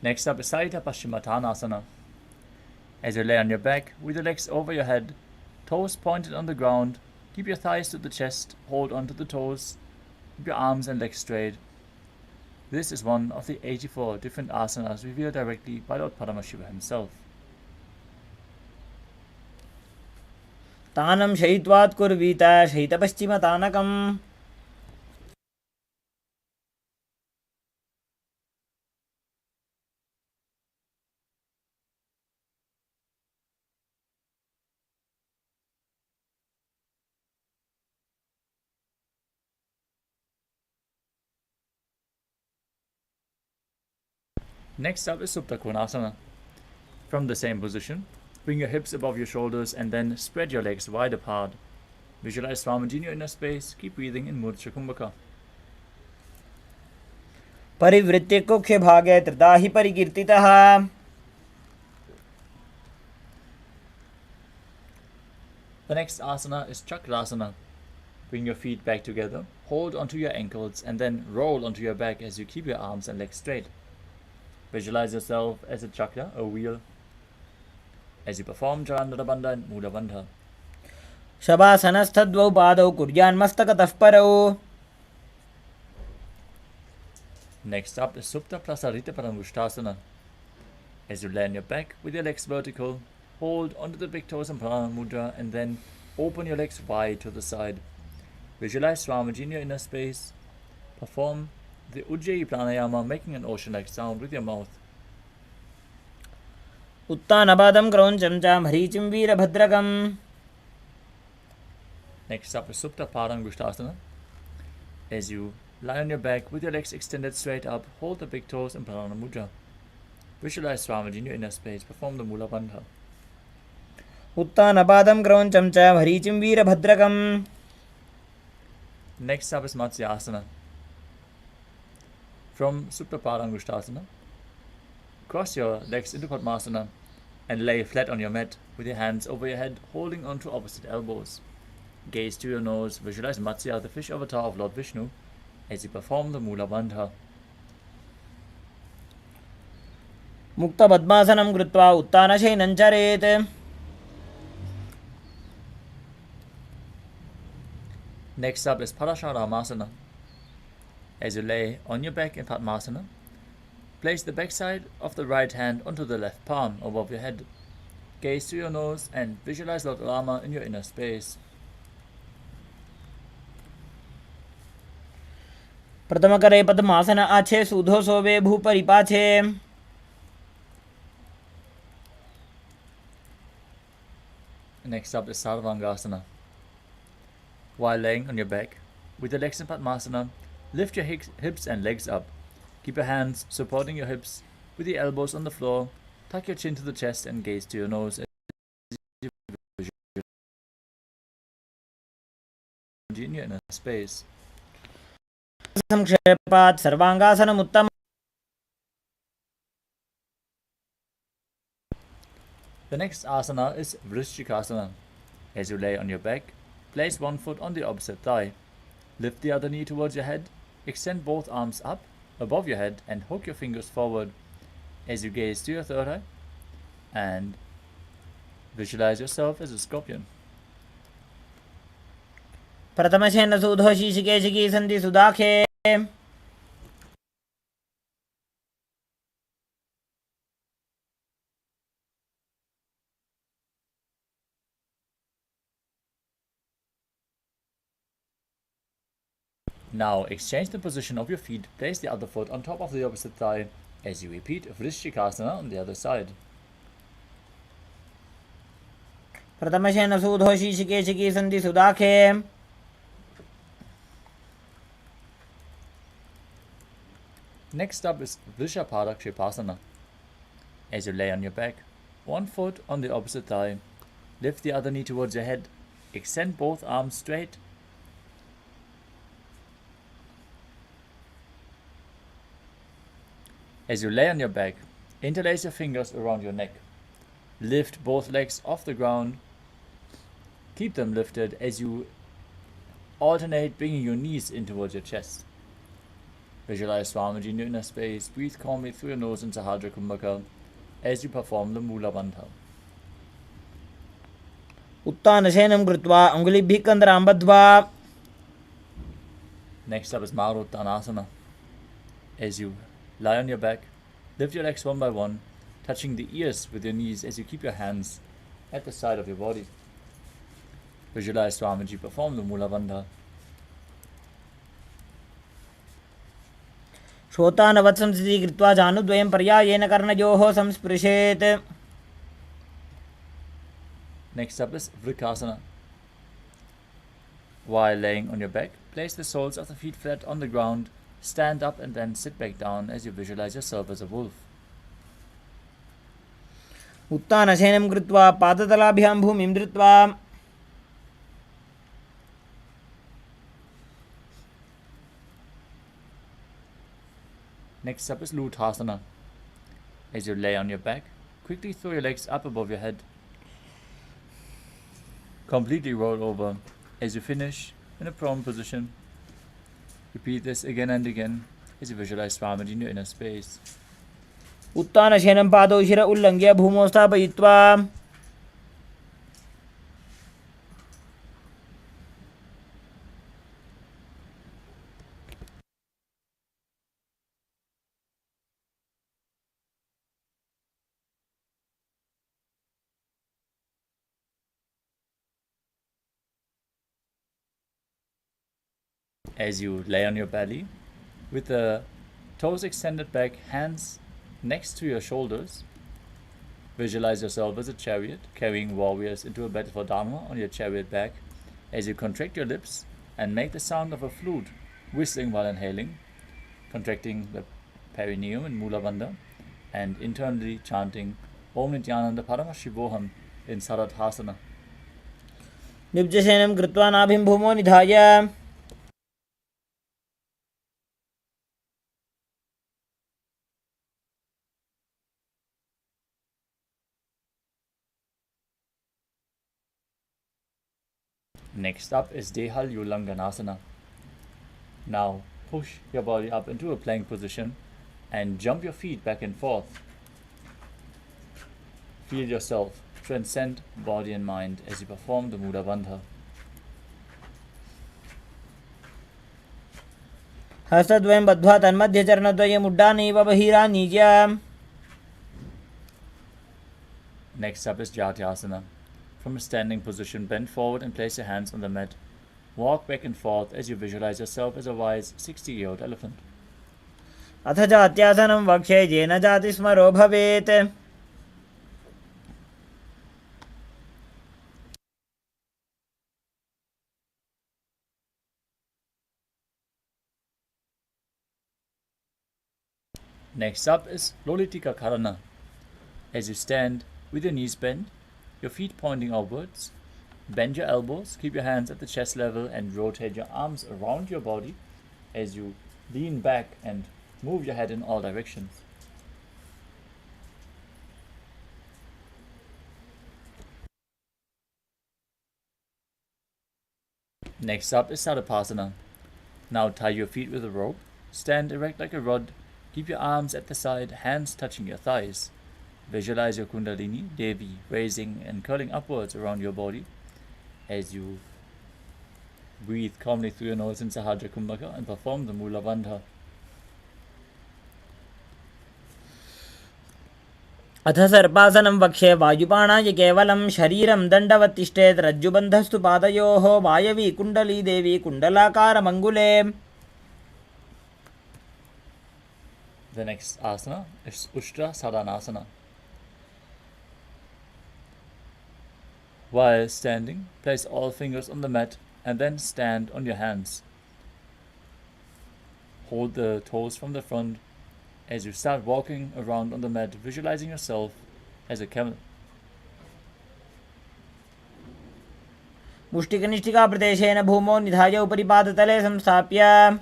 Next up is Saita Paschimottanasana. As you lay on your back with your legs over your head, toes pointed on the ground, keep your thighs to the chest, hold onto the toes, keep your arms and legs straight. This is one of the 84 different asanas revealed directly by Lord Paramashivam himself. तानं शयित्वात् कुर्वीत शयितपश्चिमतानकम्. Next up is Supta Konasana. From the same position, bring your hips above your shoulders and then spread your legs wide apart. Visualize Swamiji in your inner space. Keep breathing in Murcha Kumbhaka. परिवृत्ते कोक्षे भागे त्रिधा हि परिकीर्तितः. The next asana is Chakrasana. Bring your feet back together, hold onto your ankles and then roll onto your back as you keep your arms and legs straight. Visualize yourself as a chakra, a wheel, as you perform Jalandhara Bandha and Mula Bandha. शवासनस्थद्वौ पादौ कुर्यान्मस्तकतः परौ. Next up is Supta Prasarita Paramushtasana. As you lay on your back with your legs vertical, hold onto the big toes in Pranama Mudra and then open your legs wide to the side. Visualize Swamiji in your inner space. Perform the Ujjayi Pranayama, making an ocean-like sound with your mouth. उत्तानपादं क्रौञ्चं च मरीचिं वीरभद्रकम्. Next up is Supta Padangushtasana. As you Lie on your back with your legs extended straight up. Hold the big toes in Pranana Mudra. Visualize Swamiji in your inner space. Perform the Mula Bandha. उत्तानपादं क्रौञ्चं च भरीचिं वीरभद्रकम्. Next up is Matsyasana. From Supta Padangushtasana, cross your legs into Padmasana and lay flat on your mat with your hands over your head, holding on to opposite elbows. Gaze to your nose. Visualize Matsya, the fish avatar of Lord Vishnu, as you perform the Mula Bandha. मुक्तपद्मासनं कृत्वा उत्तानशयनं चरेत्. Next up is Parasharamasana. As you lay on your back in Padmasana, place the backside of the right hand onto the left palm above your head. Gaze to your nose and visualize Lord Rama in your inner space. प्रथमकरे पद्मासन आछे सूधो सोवे भूपरि पाछे. Next up is Sarvangasana. While laying on your back, with your legs in Padmasana, lift your hips and legs up. Keep your hands supporting your hips with the elbows on the floor. Tuck your chin to the chest and gaze to your nose as you in your inner space. संक्षेपात् सर्वांगासनम् उत्तमम्. The next asana is Vrishchikasana. As you lay on your back, place one foot on the opposite thigh. Lift the other knee towards your head. Extend both arms up above your head and hook your fingers forward as you gaze to your third eye and visualize yourself as a scorpion. प्रथमशेन सूधो शीशिकेशिकी सन्धि सुदाखे. Now exchange the position of your feet. Place the other foot on top of the opposite thigh as you repeat Vrishchikasana on the other side. प्रथमशेन सूधो शीशिकेशिकी सन्धि सुदाखे. Next up is Vrishapadakshipasana. As you lay on your back, one foot on the opposite thigh, lift the other knee towards your head, extend both arms straight. As you lay on your back, interlace your fingers around your neck. Lift both legs off the ground. Keep them lifted as you alternate bringing your knees in towards your chest. Visualize Swamiji in your inner space. Breathe calmly through your nose into Sahadra Kumbhaka as you perform the Mula Bandha. उत्तानशयनं कृत्वा अङ्गुलिभ्यः कन्दरां बद्ध्वा. Next up is Maruttanasana. As you lie on your back, lift your legs one by one, touching the ears with your knees as you keep your hands at the side of your body. Visualize Swamiji perform the Mula Bandha. श्रोतानवत्संस्थितिः कृत्वा जानुद्वयं पर्यायेन कर्णयोः संस्पृशेत्. Next up is Vrikasana. While laying on your back, place the soles of the feet flat on the ground, stand up and then sit back down as you visualize yourself as a wolf. उत्तानशयनं कृत्वा पादतलाभ्यां भूमिं धृत्वा. Next up is Luthasana. As you lay on your back, quickly throw your legs up above your head. Completely roll over as you finish in a prone position. Repeat this again and again as you visualize Swamiji in your inner space. उत्तानशयनं पादौ शिर उल्लङ्घ्य भूमौ स्थापयित्वा. As you lay on your belly, with the toes extended back, hands next to your shoulders, visualize yourself as a chariot, carrying warriors into a battle for Dharma on your chariot back, as you contract your lips and make the sound of a flute whistling while inhaling, contracting the perineum and Mula Bandha, and internally chanting Om Nithyananda Paramashivoham in Saradhasana. निब्जशयनं कृत्वा नाभिं भूमौ निधाय Next up is Dehal Ulanganasana. Now push your body up into a plank position and jump your feet back and forth. Feel yourself transcend body and mind as you perform the Mula Bandha. हस्तद्वयं बद्ध्वा तन्मध्यचरणद्वयम् उड्डानैव बहिरानीय. Next up is Jatyasana. From a standing position, bend forward and place your hands on the mat. Walk back and forth as you visualize yourself as a wise 60-year-old elephant. अथ जात्यासनं वक्ष्ये येन जातिस्मरो भवेत्. Next up is Lolitika Karana. As you stand with your knees bent, your feet pointing outwards, bend your elbows, keep your hands at the chest level and rotate your arms around your body as you lean back and move your head in all directions. Next up is Sadapasana. Now tie your feet with a rope, stand erect like a rod, keep your arms at the side, hands touching your thighs. Visualize your Kundalini, Devi, raising and curling upwards around your body as you breathe calmly through your nose in Sahajra Kumbhaka and perform the Mula Bandha. अथ सर्पासनं वक्ष्ये वायुपाणाय केवलं शरीरं दण्डवत् तिष्ठेत् रज्जुबन्धस्तु पादयोः वायवी कुण्डली देवी कुण्डलाकारमङ्गुले. The next asana is Ushtra Sadhanasana. While standing, place all fingers on the mat and then stand on your hands. Hold the toes from the front as you start walking around on the mat, visualizing yourself as a camel. मुष्टिकनिष्ठिकाप्रदेशेन भूमौ निधाय उपरि पादतले संस्थाप्य.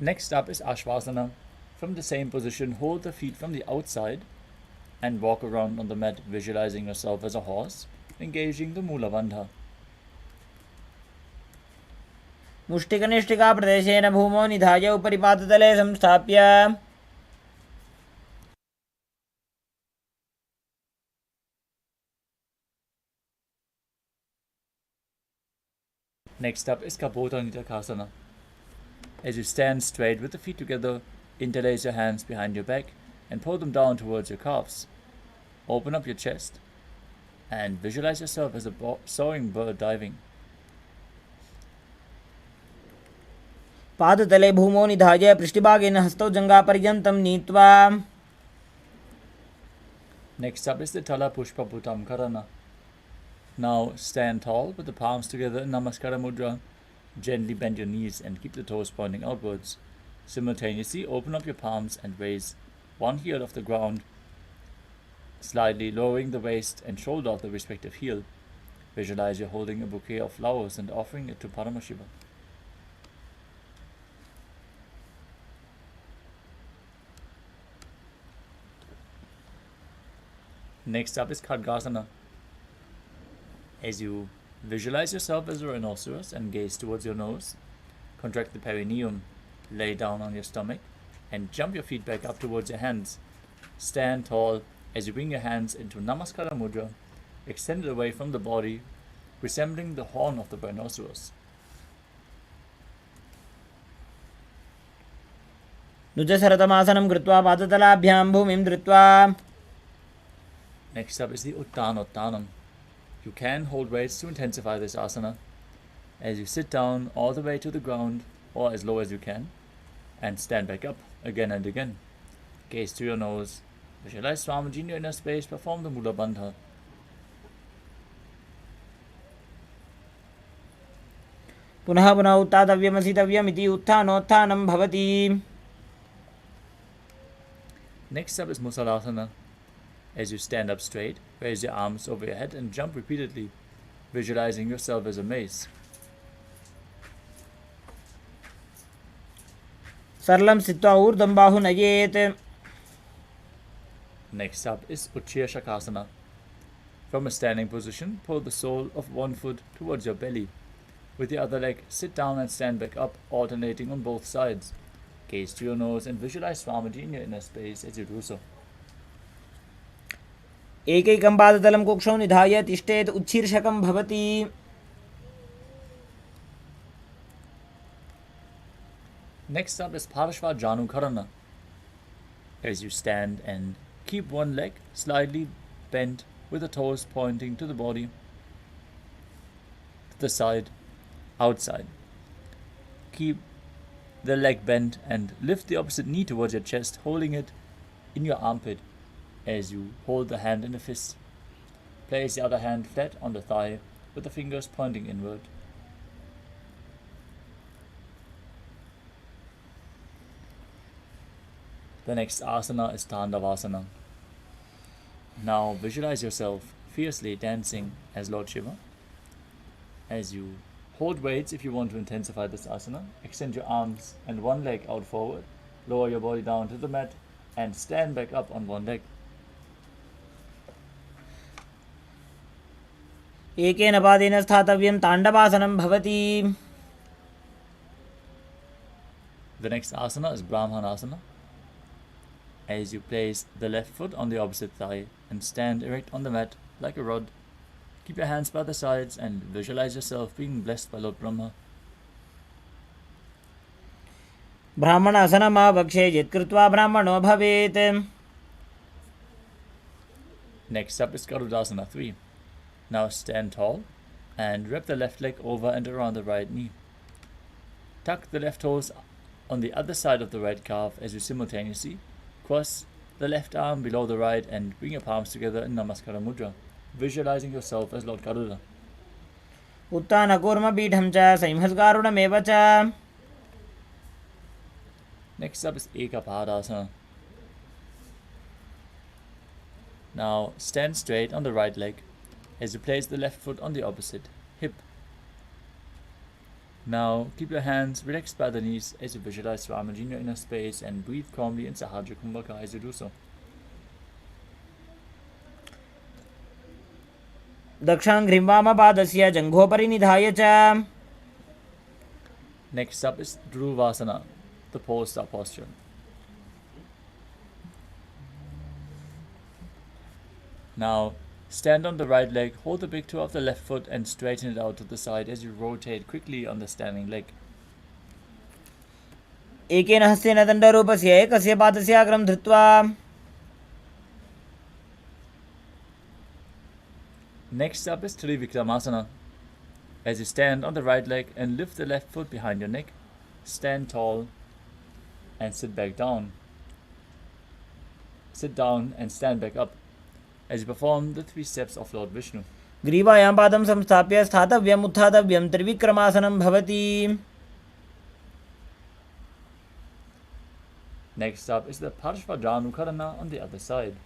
Next up is Ashvasana. From the same position, hold the feet from the outside and walk around on the mat, visualizing yourself as a horse, engaging the Mula Bandha. मुष्टिकनिष्ठिकाप्रदेशेन भूमौ निधाय उपरि पादतले संस्थाप्य. Next up is Kapota Nitakasana. As you stand straight with the feet together, interlace your hands behind your back and pull them down towards your calves. Open up your chest and visualize yourself as a soaring bird diving. पादतले भूमौ निधाय पृष्ठभागेन हस्तौ जङ्घापर्यन्तं नीत्वा. Next up is the Tala Pushpa Bhutam Karana. Now stand tall with the palms together in Namaskara Mudra. Gently bend your knees and keep the toes pointing outwards. Simultaneously open up your palms and raise one heel off the ground, slightly lowering the waist and shoulder of the respective heel. Visualize you're holding a bouquet of flowers and offering it to Paramashivam. Next up is Khadgasana. As you visualize yourself as a rhinoceros and gaze towards your nose, contract the perineum, lay down on your stomach, and jump your feet back up towards your hands. Stand tall as you bring your hands into Namaskara Mudra, extended away from the body, resembling the horn of the rhinoceros. नुजसरतमासनं कृत्वा पादतलाभ्यां भूमिं धृत्वा. Next up is the Uttanottanam. You can hold weights to intensify this asana as you sit down all the way to the ground or as low as you can and stand back up again and again. Gaze to your nose. Visualize Swamiji in your inner space. Perform the Mula Bandha. पुनः पुनः उत्थातव्यमसितव्यमिति उत्थानोत्थानं भवति. Next up is Musalasana. As you stand up straight, raise your arms over your head and jump repeatedly, visualizing yourself as a mace. सरलं स्थित्वा ऊर्ध्वं बाहु नयेत्. Next up is Uchchiya Shakasana. From a standing position, pull the sole of one foot towards your belly. With the other leg, sit down and stand back up, alternating on both sides. Gaze to your nose and visualize Swamiji in your inner space as you do so. एकैकं पादतलं कुक्षौ निधाय तिष्ठेत् उच्छीर्षकं भवति. Next up is Parashva Janukarana. As you stand and keep one leg slightly bent with the toes pointing to the body, to the side, outside. Keep the leg bent and lift the opposite knee towards your chest, holding it in your armpit as you hold the hand in a fist. Place the other hand flat on the thigh with the fingers pointing inward. The next asana is Tandavasana. Now visualize yourself fiercely dancing as Lord Shiva. As you hold weights, if you want to intensify this asana, extend your arms and one leg out forward, lower your body down to the mat and stand back up on one leg. एकेन पादेन स्थातव्यं ताण्डवासनं भवति. The next asana is Brahmanasana. As you place the left foot on the opposite thigh and stand erect on the mat like a rod, keep your hands by the sides and visualize yourself being blessed by Lord Brahma. ब्राह्मणासनमावक्षे यत्कृत्वा ब्राह्मणो भवेत्. Next up is Garudasana 3. Now stand tall and wrap the left leg over and around the right knee. Tuck the left toes on the other side of the right calf as you simultaneously cross the left arm below the right and bring your palms together in Namaskara Mudra, visualizing yourself as Lord Garuda. उत्थानकूर्मपीठं च संहस्गारुणमेव च. Next up is Ekapadasana. Now stand straight on the right leg as you place the left foot on the opposite hip. Now keep your hands relaxed by the knees as you visualize Swamiji in your inner space and breathe calmly in Sahaja Kumbhaka as you do so. दक्षाङ्घ्रिं वामपादस्य जङ्घोपरि निधाय च. Next up is Dhruvasana, the pole star posture. Now stand on the right leg, hold the big toe of the left foot and straighten it out to the side as you rotate quickly on the standing leg. एकेन हस्तेन दण्डरूपस्य एकस्य पादस्य अग्रं धृत्वा. Next up is Trivikramasana. As you stand on the right leg and lift the left foot behind your neck, stand tall and sit back down. Sit down and stand back up as you perform the 3 steps of Lord Vishnu. ग्रीवायां पादं संस्थाप्य स्थातव्यम् उत्थातव्यं त्रिविक्रमासनं भवति. Next up is the Parshvajanukarana on the other side.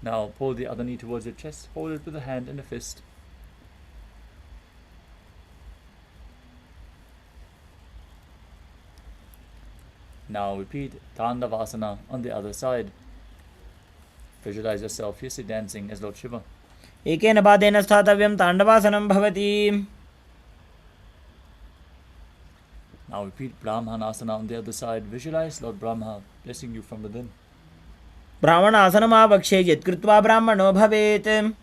Now pull the other knee towards your chest, hold it with a hand and a fist. Now repeat Tandavasana on the other side. Visualize yourself fiercely dancing as Lord Shiva. एकेन पादेन स्थातव्यं ताण्डवासनं भवति. Now repeat Brahmanasana on the other side. Visualize Lord Brahma blessing you from within. ब्राह्मणासनमावक्षे यत्कृत्वा ब्राह्मणो भवेत्.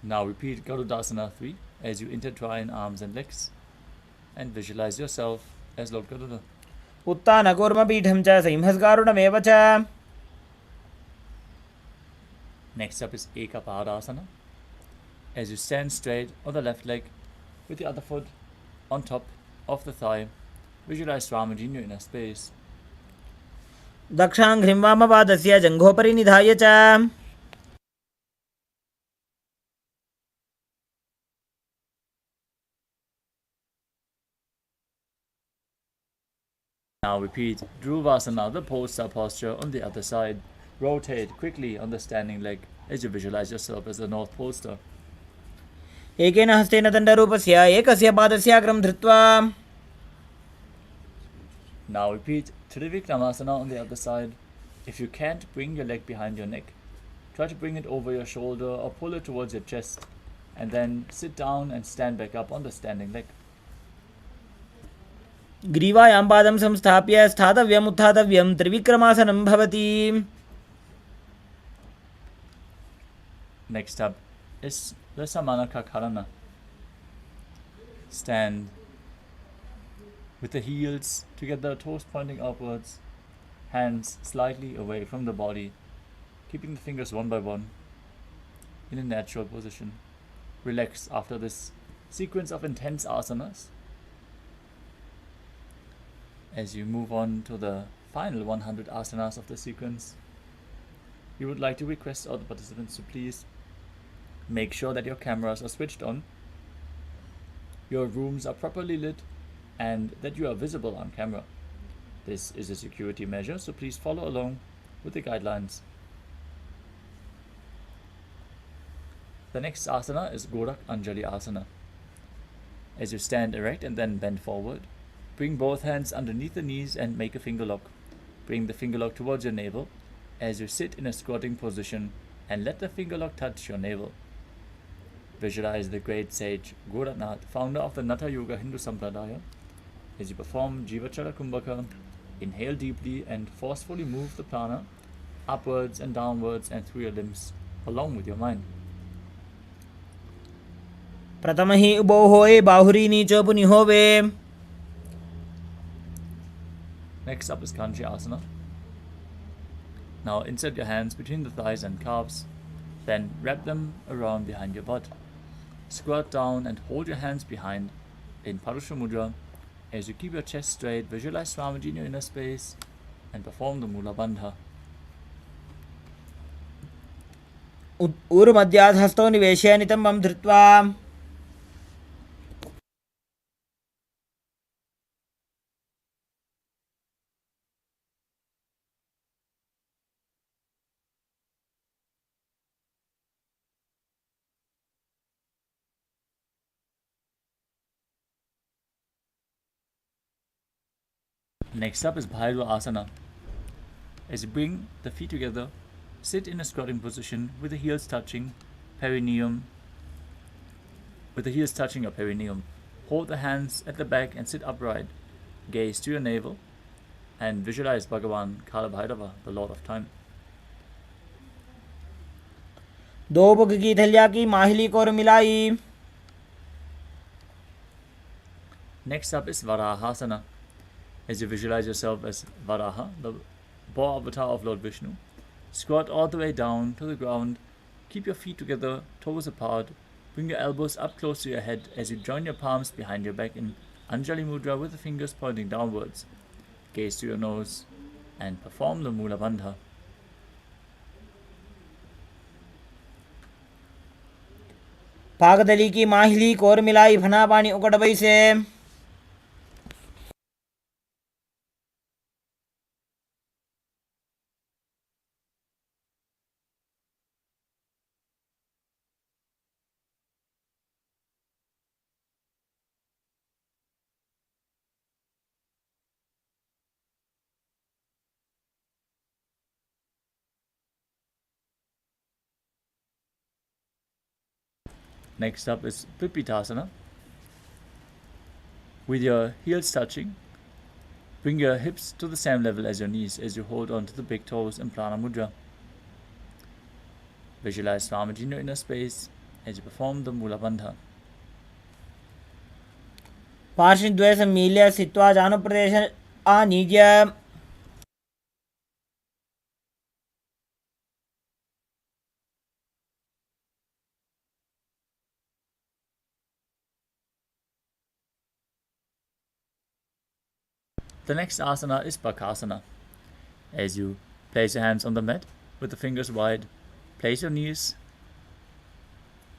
Now repeat Garudasana 3 as you intertwine arms and legs and visualize yourself as Lord Garuda. उत्थानकूर्मपीठं च संहस्गारुणमेव च. Next up is Ekapadasana. as you stand straight on the left leg with the other foot on top of the thigh. Visualize Swamiji in your inner space. दक्षाङ्घ्रिं वामपादस्य जङ्घोपरि निधाय च Now repeat Dhruvasana, the pose posture on the other side. Rotate quickly on the standing leg as you visualize yourself as the North Pole star. एकेन हस्तेन दण्डरूपस्य एकस्य पादस्याग्रं धृत्वा Now repeat Trivikramasana on the other side. If you can't bring your leg behind your neck, try to bring it over your shoulder or pull it towards your chest, and then sit down and stand back up on the standing leg. ग्रीवायां पादं संस्थाप्य स्थातव्यम् उत्थातव्यं त्रिविक्रमासनं भवति. Next up is the Samanakakarana. Stand with the heels together, toes pointing upwards, hands slightly away from the body, keeping the fingers one by one in a natural position. Relax after this sequence of intense asanas. As you move on to the final 100 asanas of the sequence, we would like to request all the participants to please make sure that your cameras are switched on, your rooms are properly lit, and that you are visible on camera. This is a security measure, so please follow along with the guidelines. The next asana is Gorak Anjali Asana. As you stand erect and then bend forward, bring both hands underneath the knees and make a finger lock. Bring the finger lock towards your navel as you sit in a squatting position and let the finger lock touch your navel. Visualize the great sage Goraknath, founder of the Natha Yoga Hindu Sampradaya. As you perform Jivachala Kumbhaka, inhale deeply and forcefully move the prana upwards and downwards and through your limbs along with your mind. प्रथम हि उभो होए बाहुरी नीचो पुनि होवे. Next up is Kanchi Asana. Now insert your hands between the thighs and calves, then wrap them around behind your butt. Squat down and hold your hands behind in Parusha Mudra. As you keep your chest straight, visualize Swamiji in your inner space and perform the Mula Bandha. ऊरुमध्यात् हस्तौ निवेश्य नितम्बं धृत्वा Next up is Bhairava Asana. As you bring the feet together, sit in a squatting position with the heels touching perineum. With the heels touching your perineum, hold the hands at the back and sit upright. Gaze to your navel and visualize Bhagavan Kalabhairava, the Lord of Time. दो book की थलिया की माहिली core मिलाई. Next up is Varahasana. As you visualize yourself as Varaha, the boar avatar of Lord Vishnu, squat all the way down to the ground. Keep your feet together, toes apart. Bring your elbows up close to your head as you join your palms behind your back in Anjali Mudra with the fingers pointing downwards. Gaze to your nose and perform the Mula Bandha. पागदली की माहिली core मिलाई फना पानी उकड़ बई से. Next up is Pipitasana. With your heels touching, bring your hips to the same level as your knees as you hold on to the big toes in Prana Mudra. Visualize Swamiji in your inner space as you perform the Mula Bandha. पार्श्वद्वय सम्मील्य स्थित्वा जानुप्रदेश आनीज्य The next asana is Bakasana. As you place your hands on the mat with the fingers wide, place your knees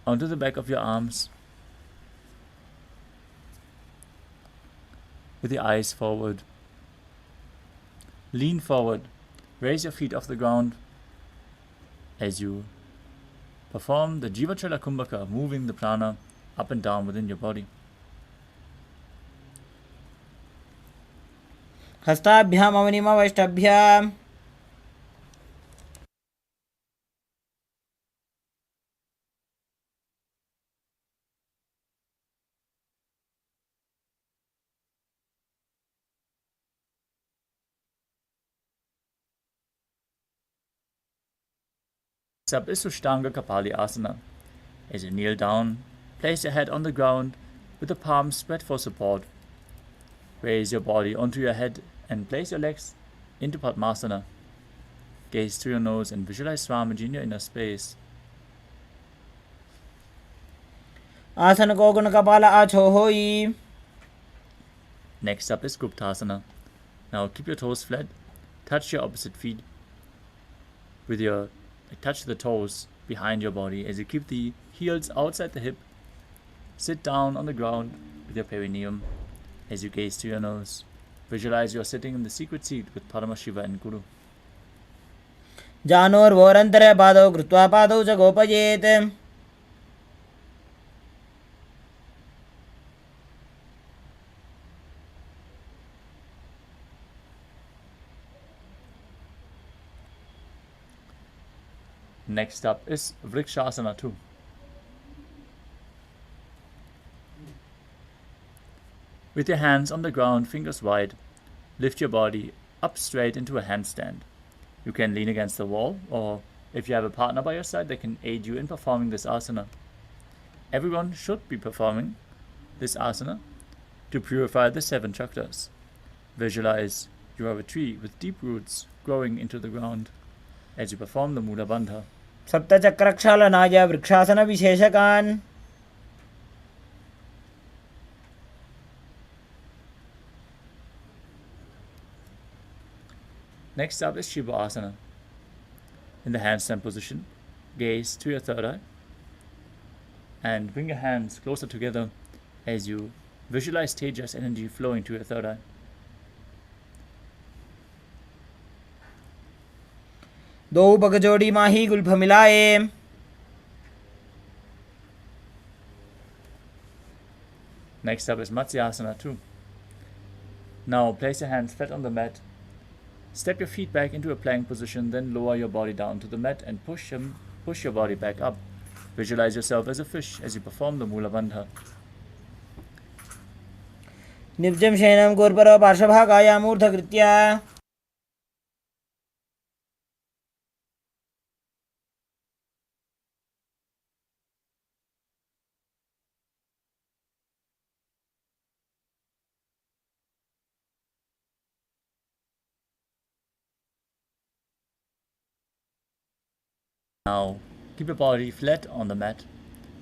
onto the back of your arms with the eyes forward. Lean forward, raise your feet off the ground as you perform the Jivatrala Kumbhaka, moving the prana up and down within your body. हस्ताभ्याम अवनिमवष्टभ्याम Next up is Sushtanga Kapali Asana. As you kneel down, place your head on the ground with the palms spread for support. Raise your body onto your head and place your legs into Padmasana. Gaze through your nose and visualize Swamiji in your inner space. आसन को गुण कपाल आछो होई. Next up is Guptasana. Now keep your toes flat, touch your opposite feet with your touch the toes behind your body as you keep the heels outside the hip. Sit down on the ground with your perineum as you gaze to your nose. Visualize you are sitting in the secret seat with Paramashiva and Guru. जानोर्वोरन्तरे पादौ कृत्वा पादौ च गोपयेत्. Next up is Vrikshasana 2. With your hands on the ground, fingers wide, lift your body up straight into a handstand. You can lean against the wall, or if you have a partner by your side, they can aid you in performing this asana. Everyone should be performing this asana to purify the 7 chakras. Visualize you are a tree with deep roots growing into the ground as you perform the Mula Bandha. सप्तचक्रक्षालनाय vrikshasana विशेषकान्. Next up is Shiva Asana. In the handstand position, gaze to your third eye and bring your hands closer together as you visualize Tejas energy flowing to your third eye. दो बगजोड़ी माही Gulf मिलाए. Next up is Matsyasana 2. Now place your hands flat on the mat. Step your feet back into a plank position, then lower your body down to the mat and push your body back up. Visualize yourself as a fish as you perform the Mula Bandha. निव्जं शयनं गोर्पर पार्श्वभागाय मूर्धकृत्या. Now, keep your body flat on the mat.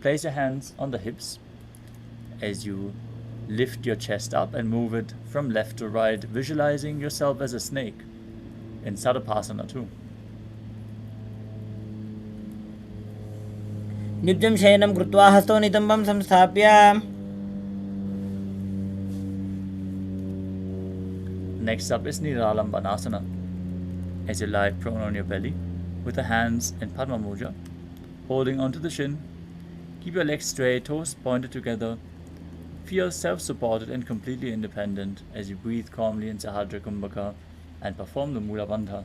Place your hands on the hips as you lift your chest up and move it from left to right, visualizing yourself as a snake in Sadapasana 2. निव्जं शयनं कृत्वा हस्तौ नितम्बं संस्थाप्य. Next up is Niralambanasana. As you lie prone on your belly, with the hands in Padma Mudra, holding onto the shin, keep your legs straight, toes pointed together. Feel self-supported and completely independent as you breathe calmly in Sahadra Kumbhaka and perform the Mula Bandha.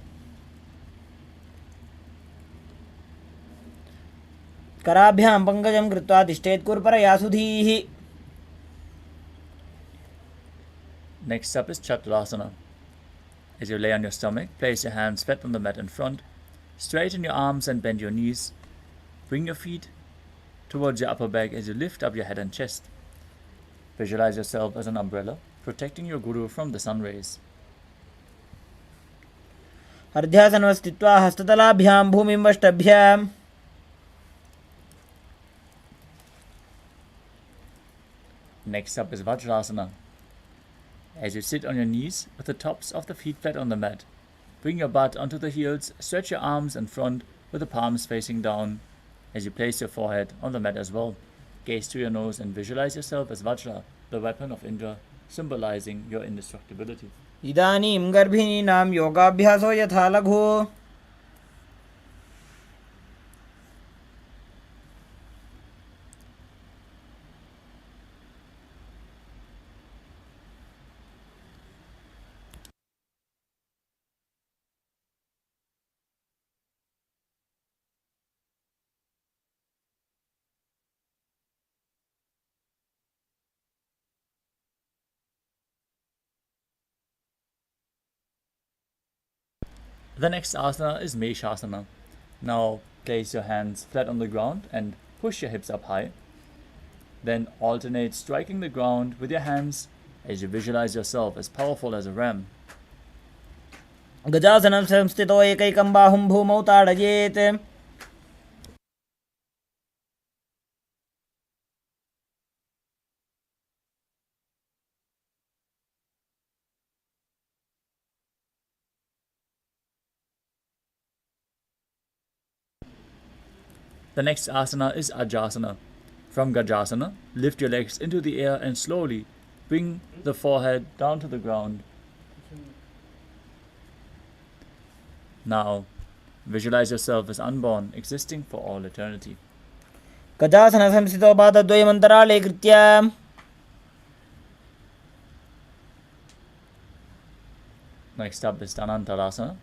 कराभ्यां पंकजं कृत्वा तिष्ठेत् कुर्परया सुधीः. Next up is Chaturasana. As you lay on your stomach, place your hands flat on the mat in front. Straighten your arms and bend your knees. Bring your feet towards your upper back as you lift up your head and chest. Visualize yourself as an umbrella, protecting your Guru from the sun rays. अर्ध्यासनं स्थित्वा हस्ततलाभ्यां भूमिं वष्टभ्याम्. Next up is Vajrasana. As you sit on your knees with the tops of the feet flat on the mat, bring your butt onto the heels, stretch your arms in front with the palms facing down. As you place your forehead on the mat as well, gaze to your nose and visualize yourself as Vajra, the weapon of Indra, symbolizing your indestructibility. इदानीं गर्भिणीनां योगाभ्यासो यथा लघु. The next asana is Meshasana. Now place your hands flat on the ground and push your hips up high. Then alternate striking the ground with your hands as you visualize yourself as powerful as a ram. गजासनं संस्थितो एकैकं बाहुं भूमौ ताडयेत्. The next asana is Ajasana. From Gajasana, lift your legs into the air and slowly bring the forehead down to the ground. Now, visualize yourself as unborn, existing for all eternity. गजासनं संस्थितो पादद्वयमन्तराळे कृत्य. Next up is Dhanantarasana.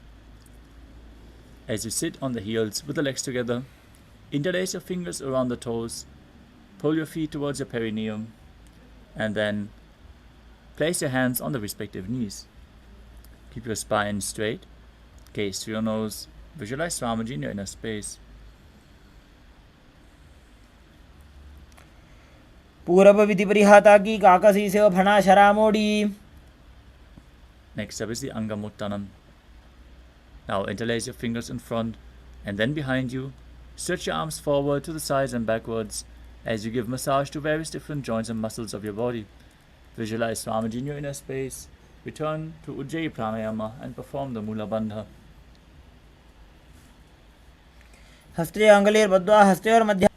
As you sit on the heels with the legs together, interlace your fingers around the toes, pull your feet towards your perineum, and then place your hands on the respective knees. Keep your spine straight, gaze to your nose, visualize Swamiji in your inner space. पूरब विधि परिहाता की काकसी से फणा शरामोड़ी. Next up is the Angamuttanam. Now interlace your fingers in front and then behind you. Stretch your arms forward to the sides and backwards as you give massage to various different joints and muscles of your body. Visualize Swamiji in your inner space. Return to Ujjayi Pranayama and perform the Mula Bandha. हस्ते अंगुलीर्बद्ध्वा हस्तयोर्मध्ये.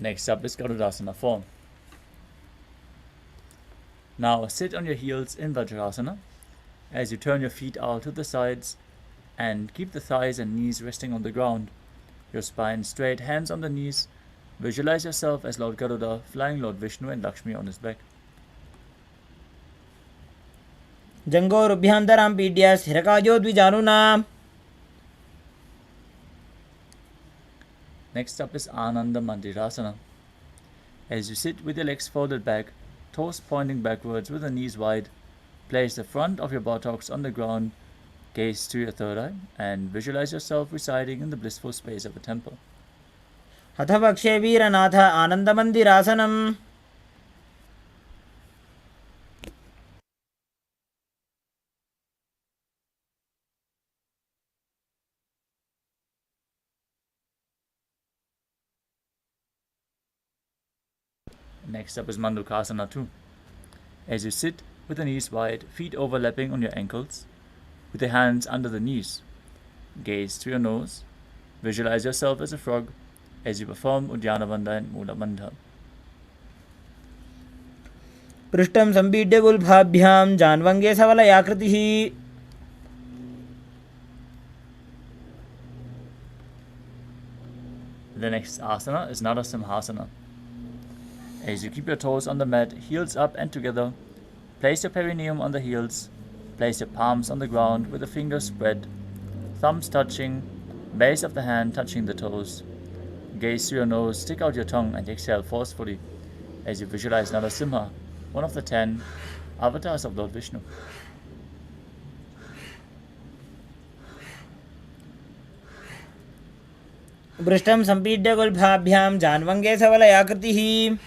Next up is Garudasana form. Now sit on your heels in Vajrasana as you turn your feet out to the sides and keep the thighs and knees resting on the ground. Your spine straight, hands on the knees. Visualize yourself as Lord Garuda flying Lord Vishnu and Lakshmi on his back. जंगोरुभ्यान्तरां पीड्य स्थिरकायो द्विजानुना. Next up is Ananda Mandirasana. As you sit with your legs folded back, toes pointing backwards with the knees wide, place the front of your buttocks on the ground, gaze to your third eye, and visualize yourself residing in the blissful space of a temple. हथ वक्षे वीरनाथ आनन्दमन्दिरासनम्. Next up is Mandukasana 2. As you sit with the knees wide, feet overlapping on your ankles, with your hands under the knees, gaze to your nose, visualize yourself as a frog as you perform Uddiyana Bandha and Mula Bandha. पृष्ठं सम्पीड्य गुल्फाभ्यां जान्वङ्गे सवलयाकृतिः. The next asana is Narasimhasana. As you keep your toes on the mat, heels up and together, place your perineum on the heels, place your palms on the ground with the fingers spread, thumbs touching, base of the hand touching the toes. Gaze through your nose, stick out your tongue and exhale forcefully as you visualize Narasimha, one of the 10 avatars of Lord Vishnu. पृष्ठं सम्पीड्य गुल्फाभ्यां जान्वङ्गे सवलयाकृतिः.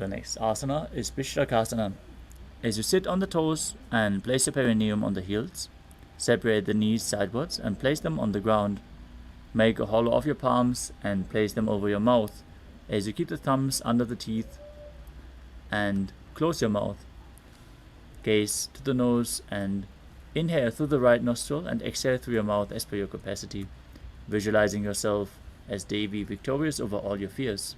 The next asana is Vishrakasana. As you sit on the toes and place your perineum on the heels, separate the knees sidewards and place them on the ground. Make a hollow of your palms and place them over your mouth as you keep the thumbs under the teeth and close your mouth. Gaze to the nose and inhale through the right nostril and exhale through your mouth as per your capacity, visualizing yourself as Devi, victorious over all your fears.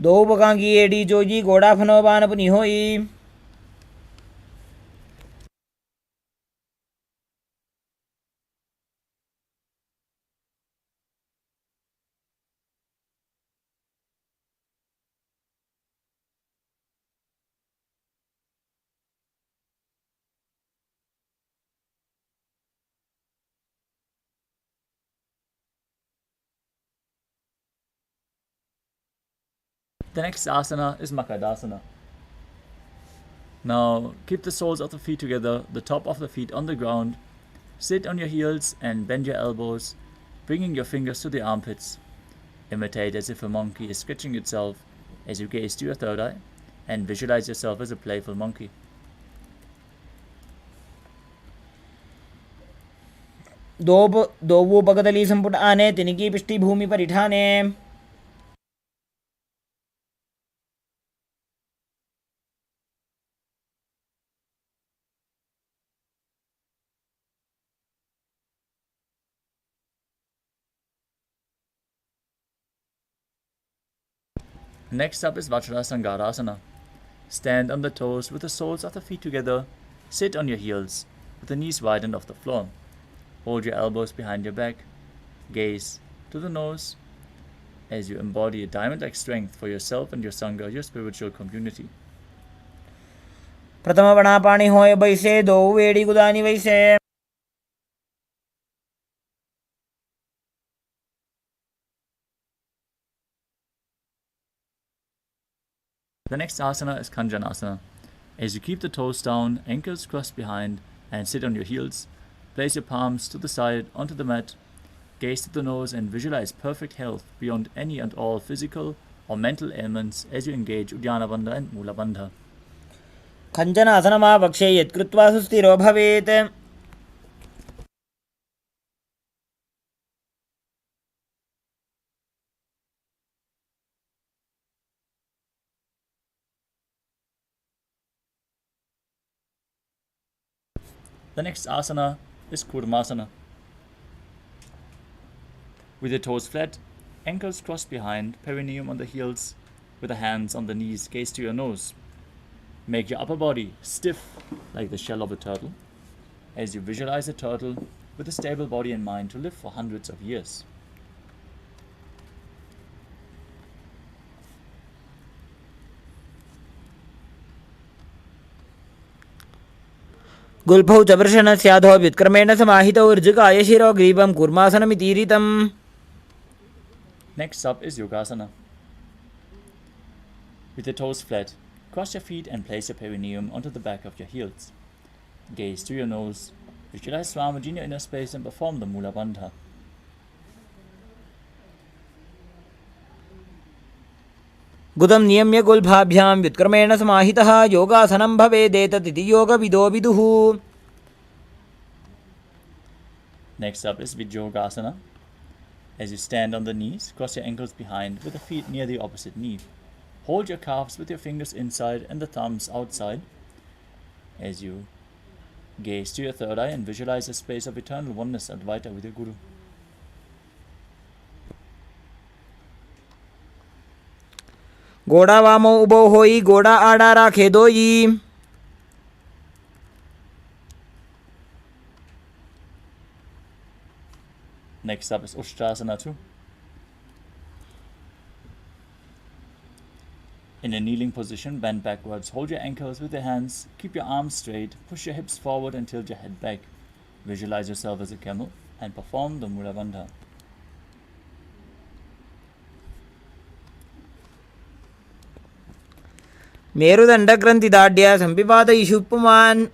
दो बकांगी AD Joji घोड़ा फनो बान पुनी होई. The next asana is Makadasana. Now keep the soles of the feet together, the top of the feet on the ground. Sit on your heels and bend your elbows, bringing your fingers to the armpits. Imitate as if a monkey is stretching itself as you gaze to your third eye and visualize yourself as a playful monkey. दो बगदली संपुट आने तिनकी पिष्टी भूमि पर इठाने. Next up is Vajrasangarasana. Stand on the toes with the soles of the feet together. Sit on your heels with the knees widened off the floor. Hold your elbows behind your back. Gaze to the nose as you embody a diamond-like strength for yourself and your Sangha, your spiritual community. प्रथम बना पानी होए बैसे दो वेड़ी गुदानी वैसे. The next asana is Kanjanasana. As you keep the toes down, ankles crossed behind, and sit on your heels, place your palms to the side onto the mat, gaze to the nose and visualize perfect health beyond any and all physical or mental ailments as you engage Uddiyana Bandha and Mula Bandha. खञ्जनासनमा वक्षे यत्कृत्वा सुस्थिरो भवेत्. The next asana is Kurmasana. With your toes flat, ankles crossed behind, perineum on the heels, with the hands on the knees, gaze to your nose. Make your upper body stiff like the shell of a turtle as you visualize a turtle with a stable body and mind to live for hundreds of years. गुल्फौ च वृषणस्याधो व्युत्क्रमेण समाहितौ ऋजुकाय शिरो ग्रीवं कूर्मासनमितीरितम्. Next up is Yogasana. With your toes flat, cross your feet and place your perineum onto the back of your heels. Gaze to your nose, visualize Swamiji in your inner space and perform the Mula Bandha. गुदं नियम्य गुल्भाभ्यां व्युत्क्रमेण समाहितः योगासनं भवेदेतदिति योगविदो विदुः. Next up is Vijyogasana. As you stand on the knees, cross your ankles behind with the feet near the opposite knee. Hold your calves with your fingers inside and the thumbs outside as you gaze to your third eye and visualize a space of eternal oneness Advaita with your Guru. घोड़ा वामो उबो होई घोड़ा आड़ा राखे दोई. Next up is Ushtrasana 2. In a kneeling position, bend backwards, hold your ankles with your hands, keep your arms straight, push your hips forward and tilt your head back. Visualize yourself as a camel and perform the Mula Bandha. मेरुदण्डग्रन्थिदाढ्य सम्पिपातयिषु पुमान्.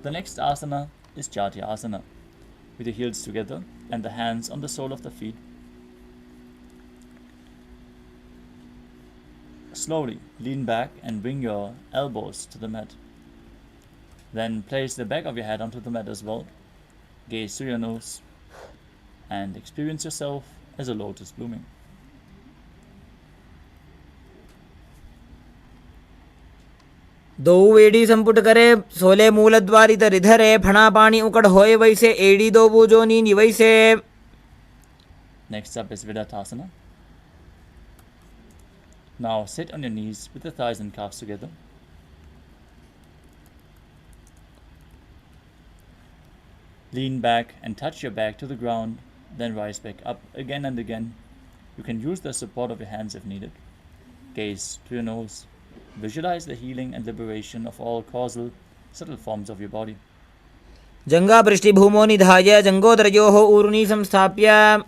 The next asana is Jati asana, with the heels together and the hands on the sole of the feet. Slowly lean back and bring your elbows to the mat. Then place the back of your head onto the mat as well. Gaze through your nose and experience yourself as a lotus blooming. दो AD संपुट करे सोले मूलद्वारी रिधरे फणा पानी उकड़ होए वैसे AD दो बूजो नी वैसे. Next up is Vidatasana. Now sit on your knees with the thighs and calves together. Lean back and touch your back to the ground, then rise back up again and again. You can use the support of your hands if needed. Gaze to your nose. Visualize the healing and liberation of all causal, subtle forms of your body. जंगा पृष्ठभूमो निधाय जंगोदरयोः ऊरुनी संस्थाप्य.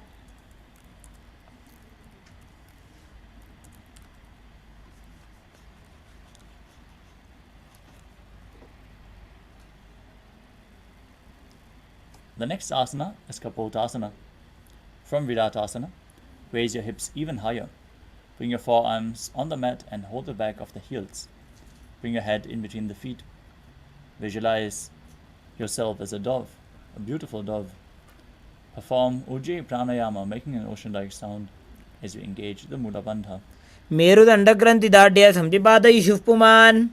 The next asana is Kapotasana. From Vidatasana, raise your hips even higher. Bring your forearms on the mat and hold the back of the heels. Bring your head in between the feet. Visualize yourself as a dove, a beautiful dove. Perform Ujjayi Pranayama, making an ocean-like sound as you engage the Mula Bandha. मेरुदंडग्रंथि दाढ्य संधिपादयिषुः पुमान्.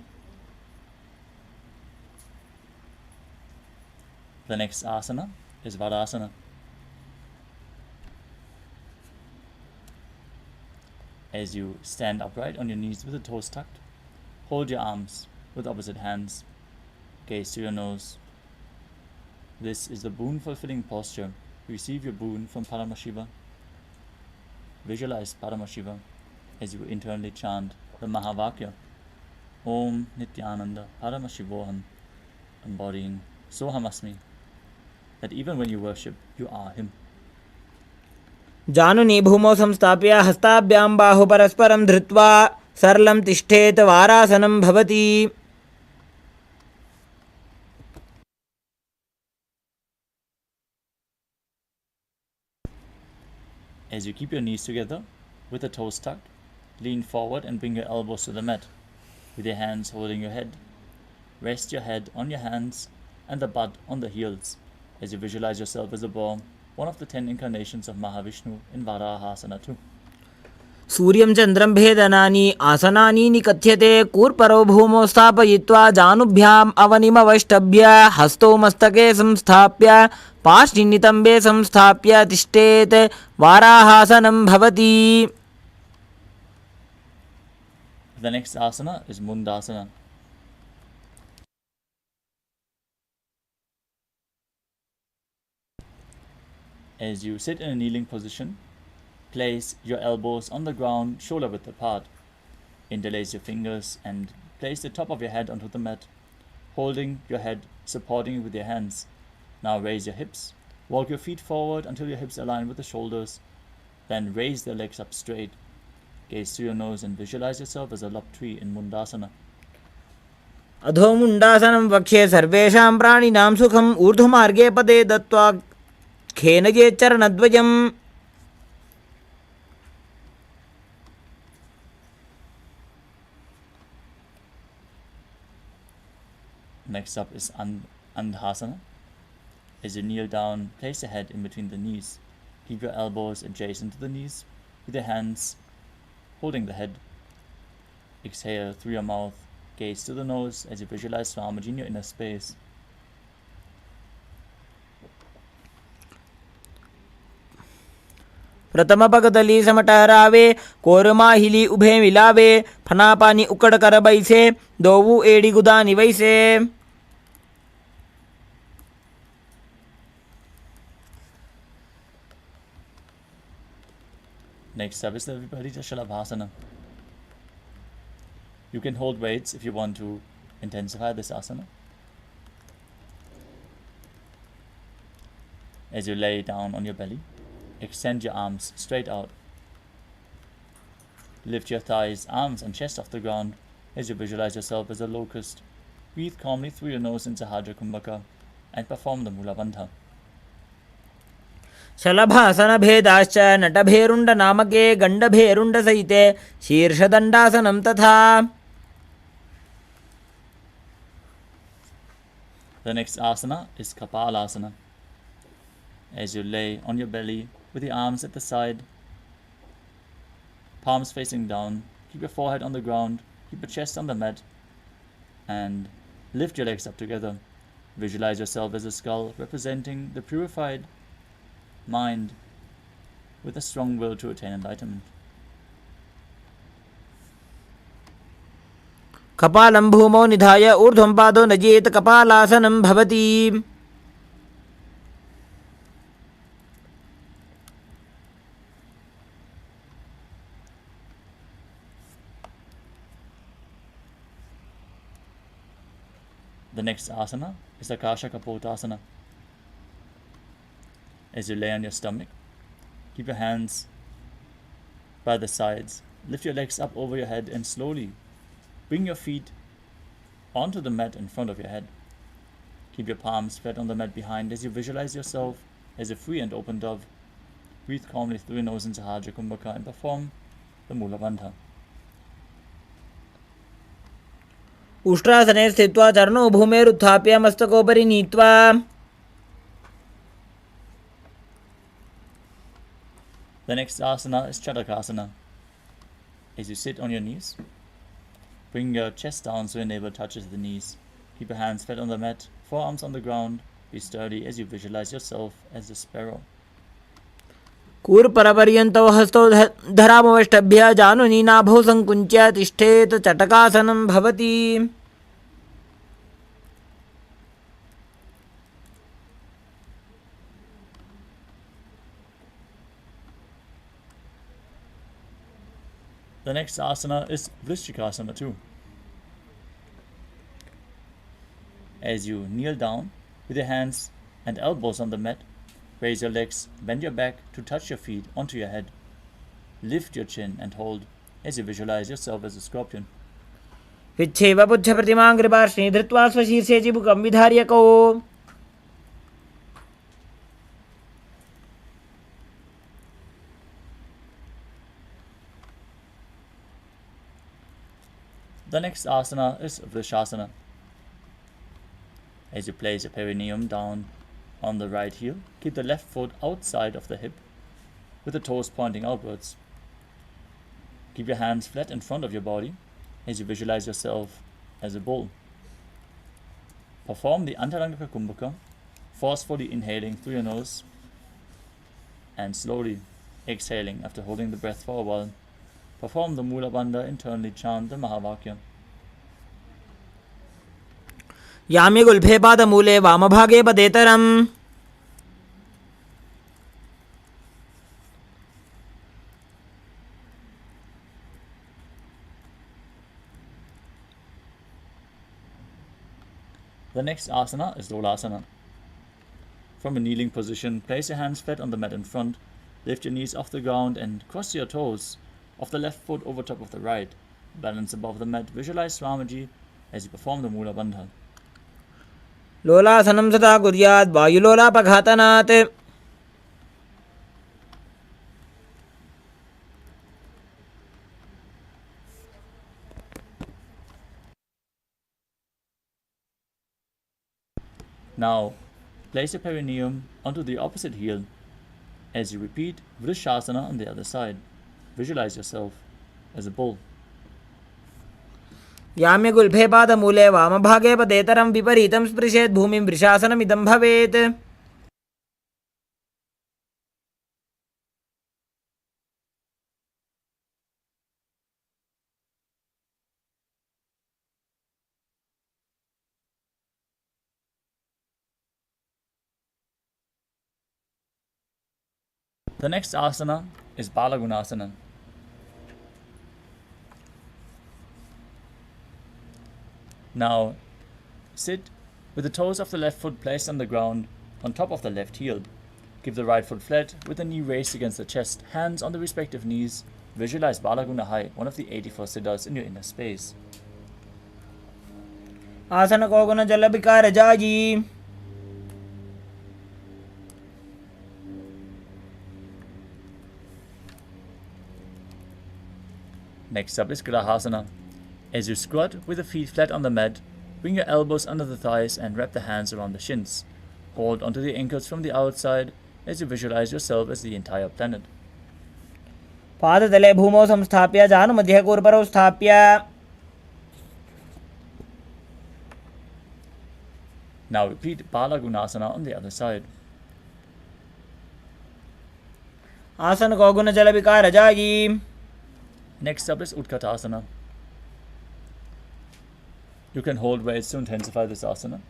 The next asana is Vadasana. As you stand upright on your knees with the toes tucked, hold your arms with opposite hands. Gaze to your nose. This is the boon-fulfilling posture. Receive your boon from Paramashiva. Visualize Paramashiva as you internally chant the Mahavakya, Om Nithyananda Paramashivoham, embodying Sohamasmi, that even when you worship, you are Him. जानुनी भूमौ संस्थाप्य हस्ताभ्यां बाहु परस्परं धृत्वा सरलं तिष्ठेत वारासनं भवति. As you keep your knees together, with the toes tucked, lean forward and bring your elbows to the mat, with your hands holding your head. Rest your head on your hands and the butt on the heels, as you visualize yourself as a boar, one of the 10 incarnations of Mahavishnu in Varahasana too. सूर्यं चन्द्रं भेदनानि आसनानि निकथ्यते कूर्परो भूमौ स्थापयित्वा जानुभ्याम् अवनिमवष्टभ्य हस्तौ मस्तके संस्थाप्य पार्श्वनितम्बे संस्थाप्य तिष्ठेत् वाराहासनं भवति. The next asana is Mundasana. As you sit in a kneeling position, place your elbows on the ground, shoulder width apart. Interlace your fingers and place the top of your head onto the mat, holding your head, supporting it with your hands. Now raise your hips. Walk your feet forward until your hips align with the shoulders. Then raise the legs up straight. Gaze through your nose and visualize yourself as a lopped tree in Mundasana. अधो मुण्डासनं वक्ष्ये सर्वेषां प्राणिनां सुखम् ऊर्ध्वमार्गे पदे दत्त्वा खेनजे चरणद्वयम्. Next up is Andhasana. As you kneel down, place your head in between the knees. Keep your elbows adjacent to the knees, with your hands holding the head. Exhale through your mouth. Gaze to the nose as you visualize Swamiji in your inner space. प्रथम पगदली समटहरावे कोरमा हिली उभे मिलावे फना पानी उकड़ कर बैसे दोवू एड़ी गुदानी वैसे. Next up is the Viparita Shalabhasana. You can hold weights if you want to intensify this asana. As you lay down on your belly, extend your arms straight out. Lift your thighs, arms and chest off the ground as you visualize yourself as a locust, Breathe calmly through your nose in Sahajra Kumbhaka and perform the Mula Bandha. शलभासन भेदाश्च नटभेरुण्ड नामके गण्डभेरुण्ड सहिते शीर्षदण्डासनं तथा. The next asana is Kapalasana. As you lay on your belly with the arms at the side, palms facing down, keep your forehead on the ground, keep your chest on the mat, and lift your legs up together. Visualize yourself as a skull representing the purified mind with a strong will to attain enlightenment. कपालं भूमौ निधाय ऊर्ध्वं पादो नजेत कपालासनं भवति. The next asana is Akasha Kapotasana. As you lay on your stomach, keep your hands by the sides, lift your legs up over your head and slowly bring your feet onto the mat in front of your head. Keep your palms flat on the mat behind as you visualize yourself as a free and open dove. Breathe calmly through your nose in Sahajra Kumbhaka and perform the Mula Bandha. उष्ट्रासने स्थित्वा चरणौ भूमेरुत्थाप्य मस्तकोपरि नीत्वा. The next asana is Chatakasana. As you sit on your knees, bring your chest down so your navel touches the knees. Keep your hands flat on the mat, forearms on the ground. Be sturdy as you visualize yourself as a sparrow. कूर्परपर्यन्तौ हस्तौ धरामवष्टभ्य जानुनी नाभौ संकुञ्च्य तिष्ठेत चटकासनं भवति. The next asana is Vrishchikasana too. As you kneel down with your hands and elbows on the mat, raise your legs, bend your back to touch your feet onto your head. Lift your chin and hold as you visualize yourself as a scorpion. विच्छेव पुच्छप्रतिमां कृपार्ष्णे धृत्वा स्वशीर्षे चिबुकं विधार्यकौ. The next asana is Vrishasana. As you place your perineum down on the right heel, keep the left foot outside of the hip with the toes pointing outwards. Keep your hands flat in front of your body as you visualize yourself as a bull. Perform the Antarangaka Kumbhaka, forcefully inhaling through your nose and slowly exhaling after holding the breath for a while. Perform the Mula Bandha, internally chant the Mahavakya. यामि गुल्फे पादमूले वामभागे पदेतरम्. The next asana is Dolasana. From a kneeling position, place your hands flat on the mat in front, lift your knees off the ground and cross your toes of the left foot over top of the right. Balance above the mat, visualize Swamiji as you perform the Mula Bandha. लोलासनं सदा कुर्यात् वायुलोलापघातनात्. Now, place your perineum onto the opposite heel as you repeat Vrishasana on the other side. Visualize yourself as a bull. याम्य गुल्फे पादमूले वामभागे पदेतरं विपरीतं स्पृशेत् भूमिं वृषासनमिदं भवेत्. The next asana is Balagunasana. Now, sit with the toes of the left foot placed on the ground on top of the left heel. Keep the right foot flat with the knee raised against the chest, hands on the respective knees. Visualize Balaguna High, one of the 84 siddhas in your inner space. आसन को गुण जल विकार जाई. Next up is Grahasana. As you squat with the feet flat on the mat, bring your elbows under the thighs and wrap the hands around the shins. Hold onto the ankles from the outside as you visualize yourself as the entire planet. पादतले भूमौ संस्थाप्य जानुमध्यकूर्परौ स्थाप्य. Now repeat Balagunasana on the other side. आसन को गुण जल विकार जाई. Next up is Utkatasana. You can hold weights to intensify this asana.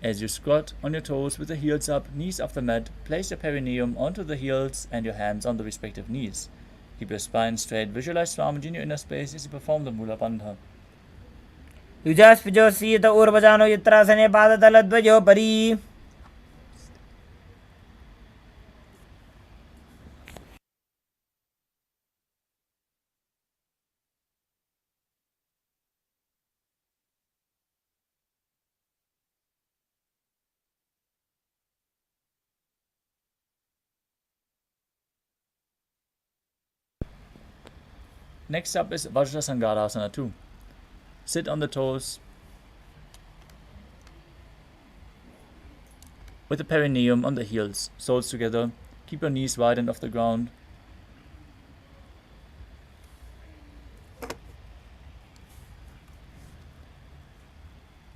As you squat on your toes with the heels up, knees off the mat, place your perineum onto the heels and your hands on the respective knees. Keep your spine straight. Visualize Swamiji in your inner space as you perform the Mula Bandha. युजास्पिजो सीत ऊर्वजानो यत्रासने पादतलद्वयो परी. Next up is Vajrasangarasana 2. Sit on the toes with the perineum on the heels, soles together. Keep your knees widened off the ground.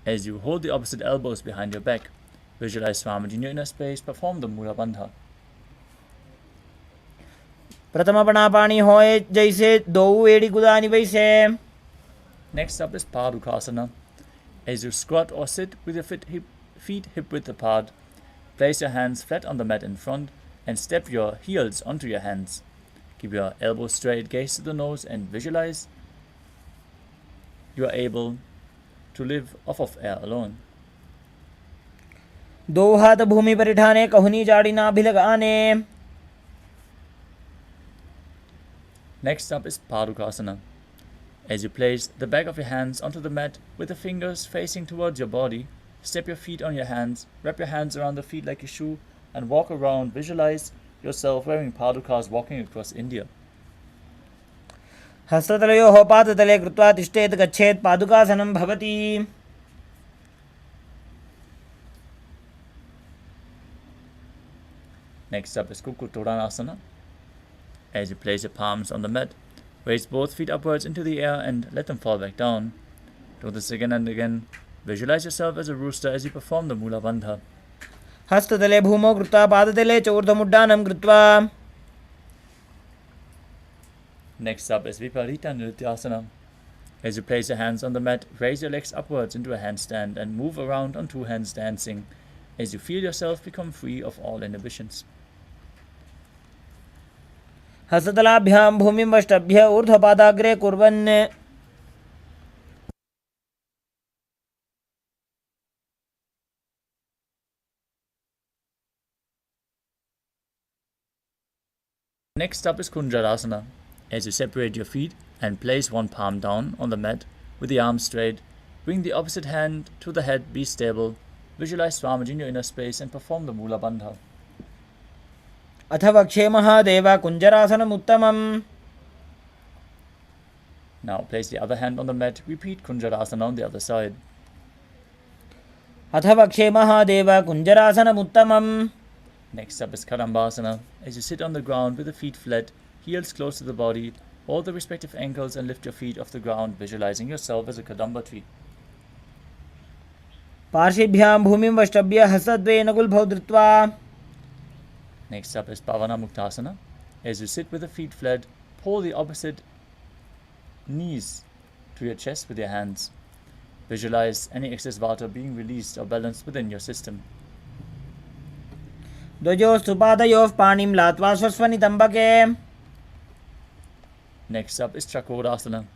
As you hold the opposite elbows behind your back, visualize Swamiji in your inner space, perform the Mula Bandha. प्रथम पणापाणी होए जैसे दो एड़ी गुदानी वैसे. Next up is Padukasana. As you squat or sit with your feet hip width apart, place your hands flat on the mat in front and step your heels onto your hands. Keep your elbows straight, gaze to the nose and visualize you are able to live off of air alone. दो हाथ भूमि पर उठाने कहुनी जाड़ी ना भी लगाने. Next up is Padukasana. As you place the back of your hands onto the mat with the fingers facing towards your body, step your feet on your hands, wrap your hands around the feet like a shoe, and walk around. Visualize yourself wearing padukas walking across India. हस्ततलयोः पादतले कृत्वा तिष्ठेत् गच्छेत् पादुकासनं भवति. Next up is Kukutoranasana. As you place your palms on the mat, raise both feet upwards into the air and let them fall back down. Do this again and again. Visualize yourself as a rooster as you perform the Mula Bandha. हस्ततले भूमौ कृत्वा पादतले च ऊर्ध्वमुड्डानं कृत्वा. Next up is Viparita Nrityasana. As you place your hands on the mat, raise your legs upwards into a handstand and move around on two hands dancing as you feel yourself become free of all inhibitions. हस्ततलाभ्यां भूमिं वष्टभ्य ऊर्ध्वपादाग्रे कुर्वन्. Next up is Kunjarasana. As you separate your feet and place one palm down on the mat with the arms straight, bring the opposite hand to the head, be stable. Visualize Swamiji in your inner space and perform the Mula Bandha. अथ वक्षे महादेव कुञ्जरासनम् उत्तमम्. Now place the other hand on the mat. Repeat Kunjarasana on the other side. अथ वक्षे महादेव कुञ्जरासनम् उत्तमम्. Next up is Kadambasana. As you sit on the ground with the feet flat, heels close to the body, hold the respective ankles and lift your feet off the ground, visualizing yourself as a Kadamba tree. पार्श्वेभ्यां भूमिं वष्टभ्य हस्तद्वयेन गुल्फौ धृत्वा. Next up is Pavana Muktasana. As you sit with the feet flat, pull the opposite knees to your chest with your hands. Visualize any excess vata being released or balanced within your system. द्वयोस्तु पादयोः पाणिं लात्वा स्वस्वनितम्बके. Next up is Chakorasana.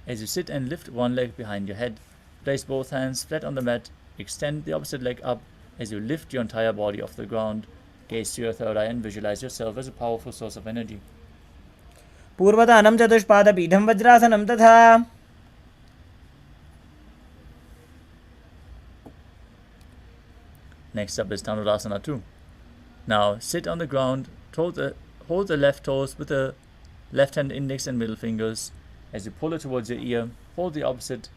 As you sit and lift one leg behind your head, place both hands flat on the mat, extend the opposite leg up as you lift your entire body off the ground. Gaze to your third eye and visualize yourself as a powerful source of energy. पूर्वदानं चतुष्पादपीठं वज्रासनं तथा. Next up is Dhanurasana 2. Now sit on the ground, hold the left toes with the left hand index and middle fingers. As you pull it towards your ear, hold the opposite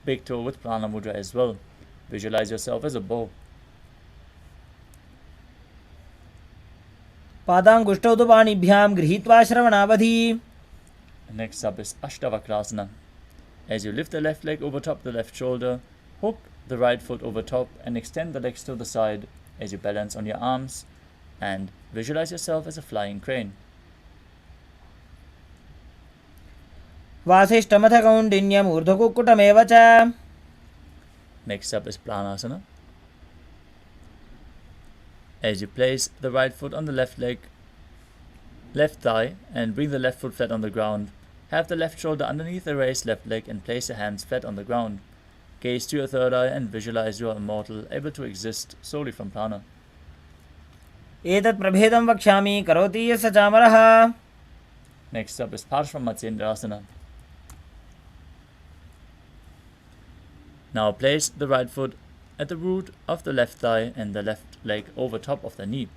big toe with prana mudra as well. Visualize yourself as a bow. पादाङ्गुष्ठौ तु पाणिभ्यां गृहीत्वा श्रवणावधि. Next up is Ashtavakrasana. As you lift the left leg over top the left shoulder, hook the right foot over top and extend the legs to the side as you balance on your arms and visualize yourself as a flying crane. वासिष्ठमथ कौण्डिन्यम् ऊर्ध्वकुक्कुटमेव च. Next up is Pranasana. As you place the right foot on the left thigh and bring the left foot flat on the ground, have the left shoulder underneath the raised left leg and place your hands flat on the ground. Gaze to your third eye and visualize you are immortal, able to exist solely from prana. एतत् प्रभेदं वक्ष्यामि करोति यस्य चामरः. Next up is Paramashivoham. Now place the right foot at the root of the left thigh and the left leg over top of the knee.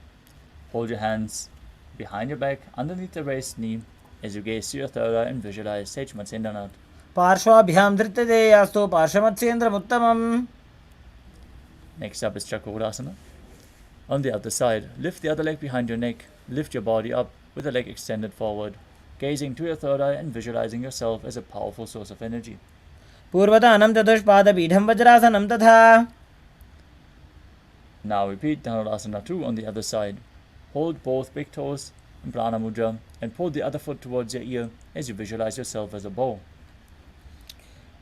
Hold your hands behind your back underneath the raised knee as you gaze to your third eye and visualize SPH Nithyananda. पार्श्वाभ्यां धृत्यते यास्तु पार्श्वमत्स्येन्द्रमुत्तमम्. Next up is Chakrasana. On the other side, lift the other leg behind your neck, lift your body up with the leg extended forward, gazing to your third eye and visualizing yourself as a powerful source of energy. पूर्वतानं चतुष्पादपीठं वज्रासनं तथा. Now repeat Dhanurasana 2 on the other side. Hold both big toes in prana mudra and pull the other foot towards your ear as you visualize yourself as a bow.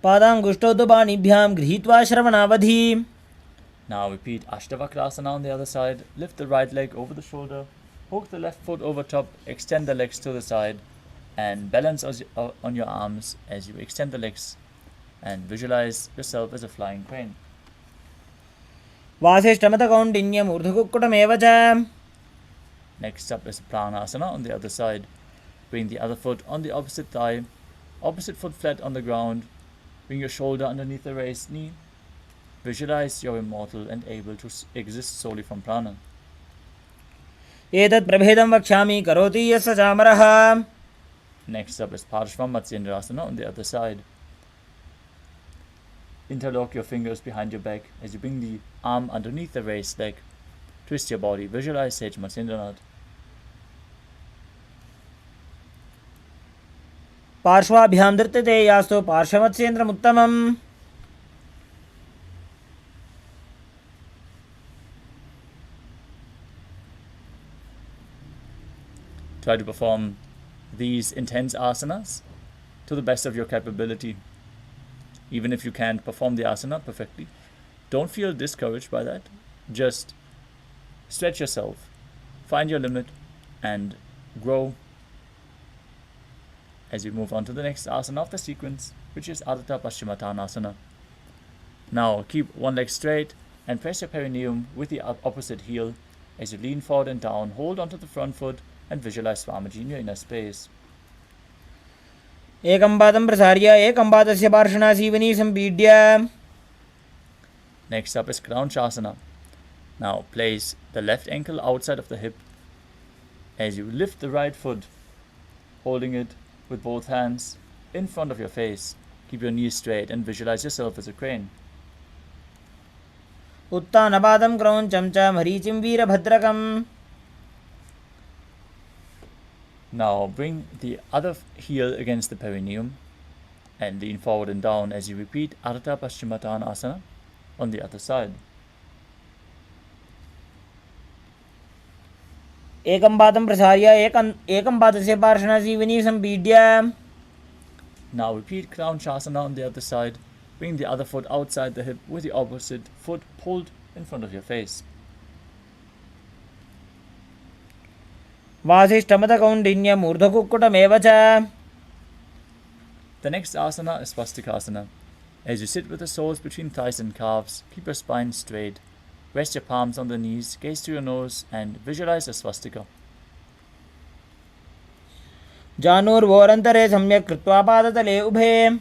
पादाङ्गुष्ठौ तु पाणिभ्यां गृहीत्वा श्रवणावधि. Now repeat Ashtavakrasana on the other side. Lift the right leg over the shoulder, hook the left foot over top, extend the legs to the side, and balance on your arms as you extend the legs and visualize yourself as a flying crane. वासिष्ठमथ कौण्डिन्यम् ऊर्ध्वकुक्कुटमेव च. Next up is Pranasana on the other side. Bring the other foot on the opposite thigh, opposite foot flat on the ground. Bring your shoulder underneath the raised knee. Visualize you're immortal and able to exist solely from prana. एतत् प्रभेदं वक्ष्यामि करोति यस्य चामरः. Next up is Paramashivoham on the other side. Interlock your fingers behind your back as you bring the arm underneath the raised leg. Twist your body. Visualize SPH Nithyananda. पार्श्वाभ्यां धृत्यते यास्तु पार्श्वमत्स्येन्द्रमुत्तमम्. Try to perform these intense asanas to the best of your capability. Even if you can't perform the asana perfectly, don't feel discouraged by that. Just stretch yourself, find your limit, and grow as you move on to the next asana of the sequence, which is Adata Paschimottanasana. Now keep one leg straight and press your perineum with the opposite heel as you lean forward and down. Hold onto the front foot and visualize Swamiji in your inner space. एकं पादं प्रसार्य एकं पादस्य पार्श्वनासीवनी सम्पीड्य. Next up is Kranchasana. Now place the left ankle outside of the hip as you lift the right foot, holding it with both hands in front of your face. Keep your knees straight and visualize yourself as a crane. उत्तानपादं क्रौञ्चं च मरीचिं वीरभद्रकम्. Now bring the other heel against the perineum and lean forward and down as you repeat Adata Paschimottanasana on the other side. एकं पादं प्रसार्य एकं पादस्य पार्श्वनासीवनी सम्पीड्य. Now repeat Kranchasana on the other side. Bring the other foot outside the hip with the opposite foot pulled in front of your face. वासिष्ठमथ कौण्डिन्यम् ऊर्ध्वकुक्कुटमेव च. The next asana is Swastikasana. As you sit with the soles between thighs and calves, keep your spine straight. Rest your palms on the knees, gaze to your nose, and visualize a swastika. जानुर्वोरन्तरे सम्यक् कृत्वा पादतले उभे.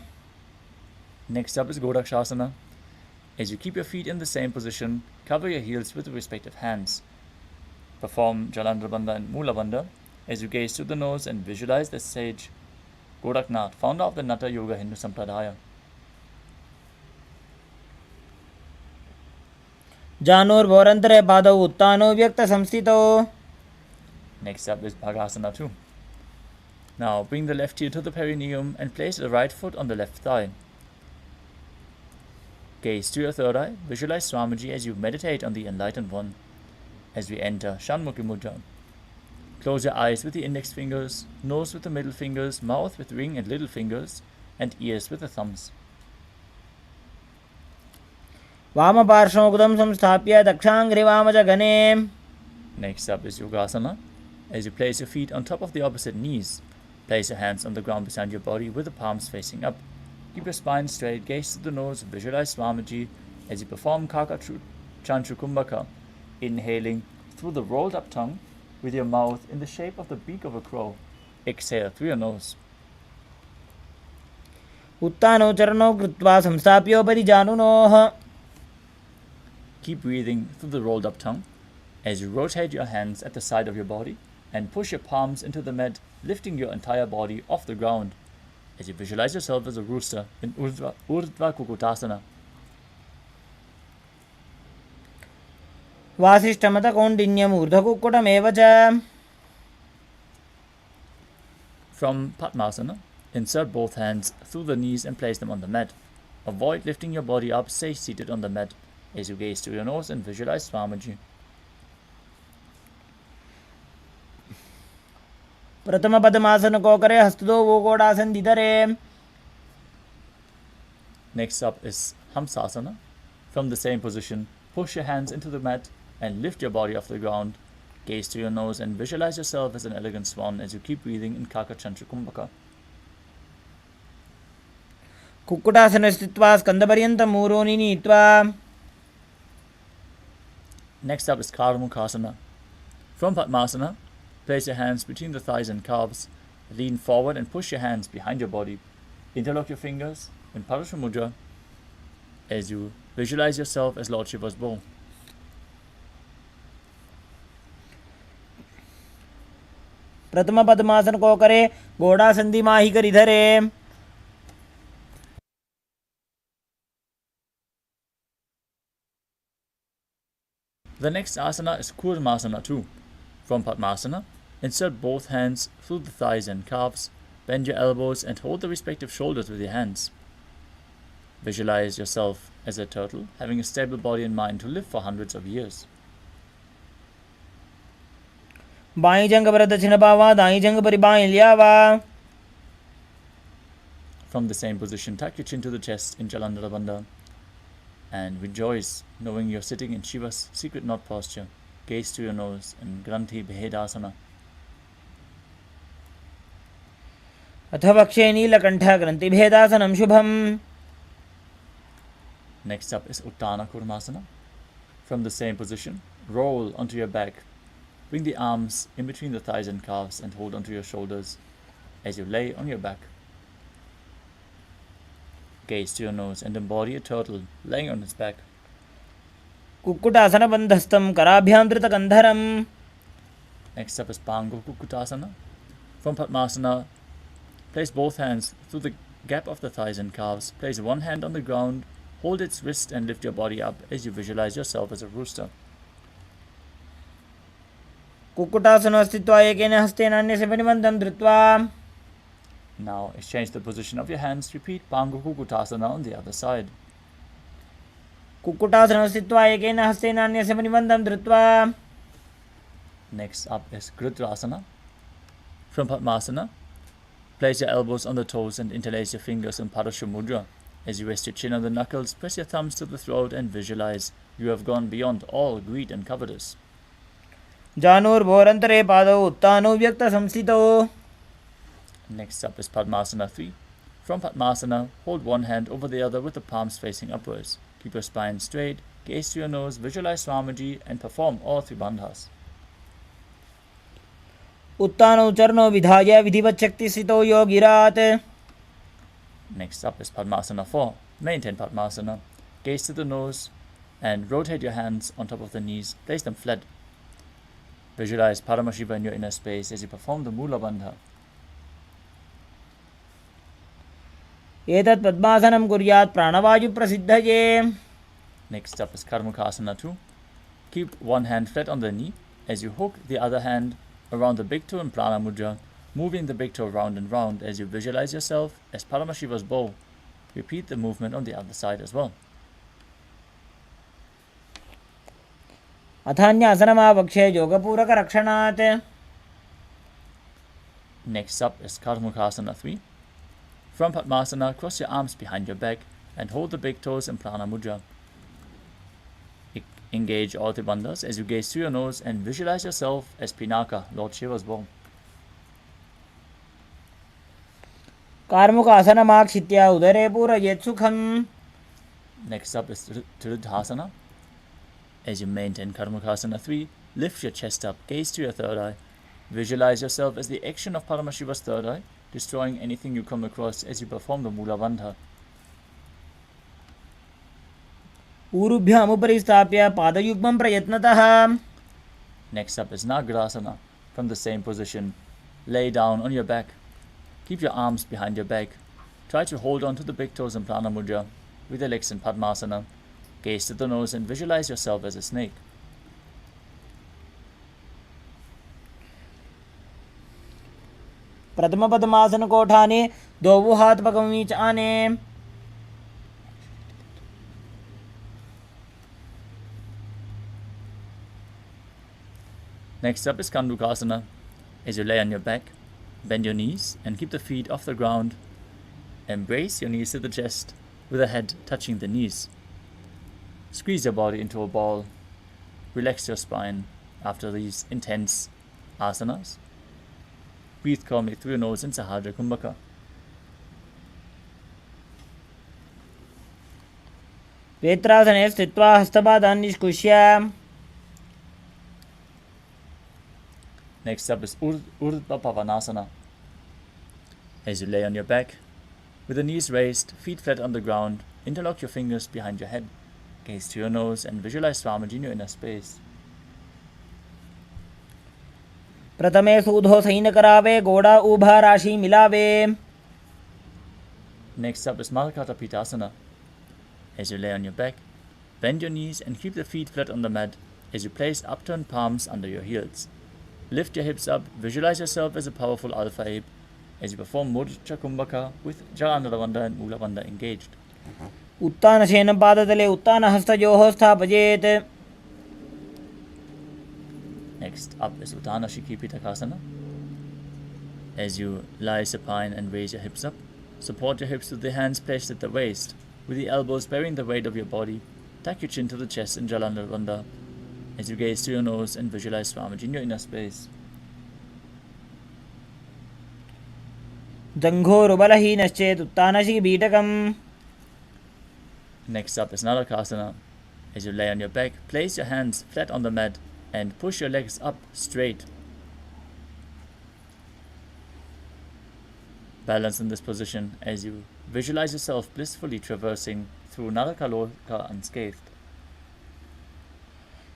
Next up is Godakshasana. As you keep your feet in the same position, Cover your heels with the respective hands. Perform Jalandhara Bandha and Mula Bandha as you gaze through the nose and visualize the sage Goraknath, founder of the Natha Yoga Hindu Sampradaya. जानोर्भोरन्तरे पादौ उत्तानो व्यक्तसंस्थितौ. Next up is Bhagasana 2. Now bring the left heel to the perineum and place the right foot on the left thigh. Gaze to your third eye, visualize Swamiji as you meditate on the enlightened one. As we enter Shanmukhi Mudra, close your eyes with the index fingers, nose with the middle fingers, mouth with ring and little fingers, and ears with the thumbs. वामपार्श्वमुकुदं संस्थाप्य दक्षाङ्घ्रिवामजगने. Next up is Yogasana. As you place your feet on top of the opposite knees, place your hands on the ground beside your body with the palms facing up. Keep your spine straight, gaze to the nose, visualize Swamiji as you perform Kaka Chanchukumbhaka, inhaling through the rolled up tongue with your mouth in the shape of the beak of a crow. Exhale through your nose. उत्तानौ चरणौ कृत्वा संस्थाप्योपरि जानुनोः. Keep breathing through the rolled up tongue as you rotate your hands at the side of your body and push your palms into the mat, lifting your entire body off the ground as you visualize yourself as a rooster in Urdhva Kukutasana. वासिष्ठमतकौण्डिन्यम् ऊर्ध्वकुक्कुटमेव च. From Padmasana, insert both hands through the knees and place them on the mat. Avoid lifting your body up, stay seated on the mat as you gaze to your nose and visualize Swamiji. प्रथमपद्मासन कोकरे हस्तौ गोडासनदितरे. Next up is Hamsasana. From the same position, push your hands into the mat and lift your body off the ground. Gaze to your nose and visualize yourself as an elegant swan as you keep breathing in Kaka Chanchukumbhaka. कुक्कुटासने स्थित्वा स्कन्दपर्यन्तं मूरोनि नीत्वा. Next up is Karmukhasana. From Padmasana, place your hands between the thighs and calves. Lean forward and push your hands behind your body. Interlock your fingers in Parashu Mudra as you visualize yourself as Lord Shiva's bow. प्रथमपद्मासन कोकरे गोडासन्धिमाहिकरिधरे. The next asana is Kurmasana 2. From Padmasana, insert both hands through the thighs and calves, bend your elbows and hold the respective shoulders with your hands. Visualize yourself as a turtle, having a stable body and mind to live for hundreds of years. By जंग पर दक्षिण पावा दाई जंग पर by लियावा. From the same position, tuck your chin to the chest in Jalandhara Bandha and rejoice knowing you're sitting in Shiva's secret knot posture. Gaze to your nose in Granthi Bhedasana. अथ वक्षे नीलकण्ठ ग्रन्थिभेदासनं शुभम्. Next up is Uttana Kurmasana. From the same position, roll onto your back. Bring the arms in between the thighs and calves and hold onto your shoulders as you lay on your back. Gaze to your nose and embody a turtle laying on its back. कुक्कुटासनबन्धस्थं कराभ्यां धृतकन्धरम्. Next up is Pango Kukutasana. From Padmasana, place both hands through the gap of the thighs and calves. Place one hand on the ground, hold its wrist and lift your body up as you visualize yourself as a rooster. कुक्कुटासनो स्थित्वा एकेन हस्तेन अन्यस्य परिबन्धं धृत्वा. Now exchange the position of your hands. Repeat Pango Kukutasana on the other side. कुक्कुटासनो स्थित्वा एकेन हस्तेन अन्यस्य परिबन्धं धृत्वा. Next up is Gridrasana. From Padmasana, place your elbows on the toes and interlace your fingers in Parashu Mudra. As you rest your chin on the knuckles, press your thumbs to the throat and visualize you have gone beyond all greed and covetous. जानोर्भोरन्तरे पादौ उत्तानौ व्यक्तसंस्थितौ. Next up is Padmasana 3. From Padmasana, hold one hand over the other with the palms facing upwards. Keep your spine straight, gaze to your nose, visualize Swamiji and perform all three bandhas. उत्तानौ चरणौ विधाय विधिवत् शक्तिस्थितौ योगिरात्. Next up is Padmasana 4. Maintain Padmasana. Gaze to the nose, and rotate your hands on top of the knees. Place them flat. Visualize Paramashiva in your inner space as you perform the Mula Bandha. एतत् पद्मासनं कुर्यात् प्राणवायुप्रसिद्धये. Next up is Karmukasana 2. Keep one hand flat on the knee as you hook the other hand around the big toe in Prana Mudra, moving the big toe round and round as you visualize yourself as Paramashiva's bow. Repeat the movement on the other side as well. अथान्यासनमावक्षे योगपूरकरक्षणात्. Next up is Karmukasana 3. From Padmasana, cross your arms behind your back and hold the big toes in Prana Mudra. Engage all the bandhas as you gaze through your nose and visualize yourself as Pinaka, Lord Shiva's bow. कार्मुकासनमाक्षित्य उदरे पूरयेत् सुखम्. Next up is Triruddhasana. As you maintain Karmukasana 3, lift your chest up, gaze to your third eye. Visualize yourself as the action of Paramashiva's third eye, destroying anything you come across as you perform the Mula Bandha. ऊरुभ्यामुपरि स्थाप्य पादयुग्मं प्रयत्नतः. Next up is Nagarasana. From the same position, lay down on your back. Keep your arms behind your back. Try to hold on to the big toes in Prana Mudra with your legs in Padmasana. Gaze to the nose and visualize yourself as a snake. प्रथम पद्मासन कोठाने दो हाथ पगमीच आने. Next up is Kandukasana. As you lay on your back, bend your knees and keep the feet off the ground. Embrace your knees to the chest with the head touching the knees. Squeeze your body into a ball. Relax your spine after these intense asanas. Breathe calmly through your nose in Sahadra Kumbhaka. वेत्रासने स्थित्वा हस्तपादान् निष्कुष्य. Next up is Urdhva Pavanasana. As you lay on your back, with the knees raised, feet flat on the ground, interlock your fingers behind your head. Gaze to your nose and visualize Swamiji in your inner space. प्रथमे सूधो San करावे गोड़ा उभा राशि मिलावे. Next up is Malakata Pitasana. As you lay on your back, bend your knees and keep the feet flat on the mat as you place upturned palms under your heels. Lift your hips up, visualize yourself as a powerful alpha ape as you perform Mudra Kumbhaka with Jalandhara and Mula Bandha engaged. उत्तानशयनं पादतले उत्तानहस्तयोः स्थापयेत्. Next up is Uddana Shikhi Pitakasana. As you lie supine and raise your hips up, support your hips with the hands placed at the waist, with the elbows bearing the weight of your body. Tuck your chin to the chest in Jalandhara as you gaze to your nose and visualize Swamiji in your inner space. जङ्घोरुबलहीनश्चेत् उत्तानशिखिपीठकम्. Next up is Narakasana. As you lay on your back, place your hands flat on the mat and push your legs up straight. Balance in this position as you visualize yourself blissfully traversing through Narakaloka unscathed.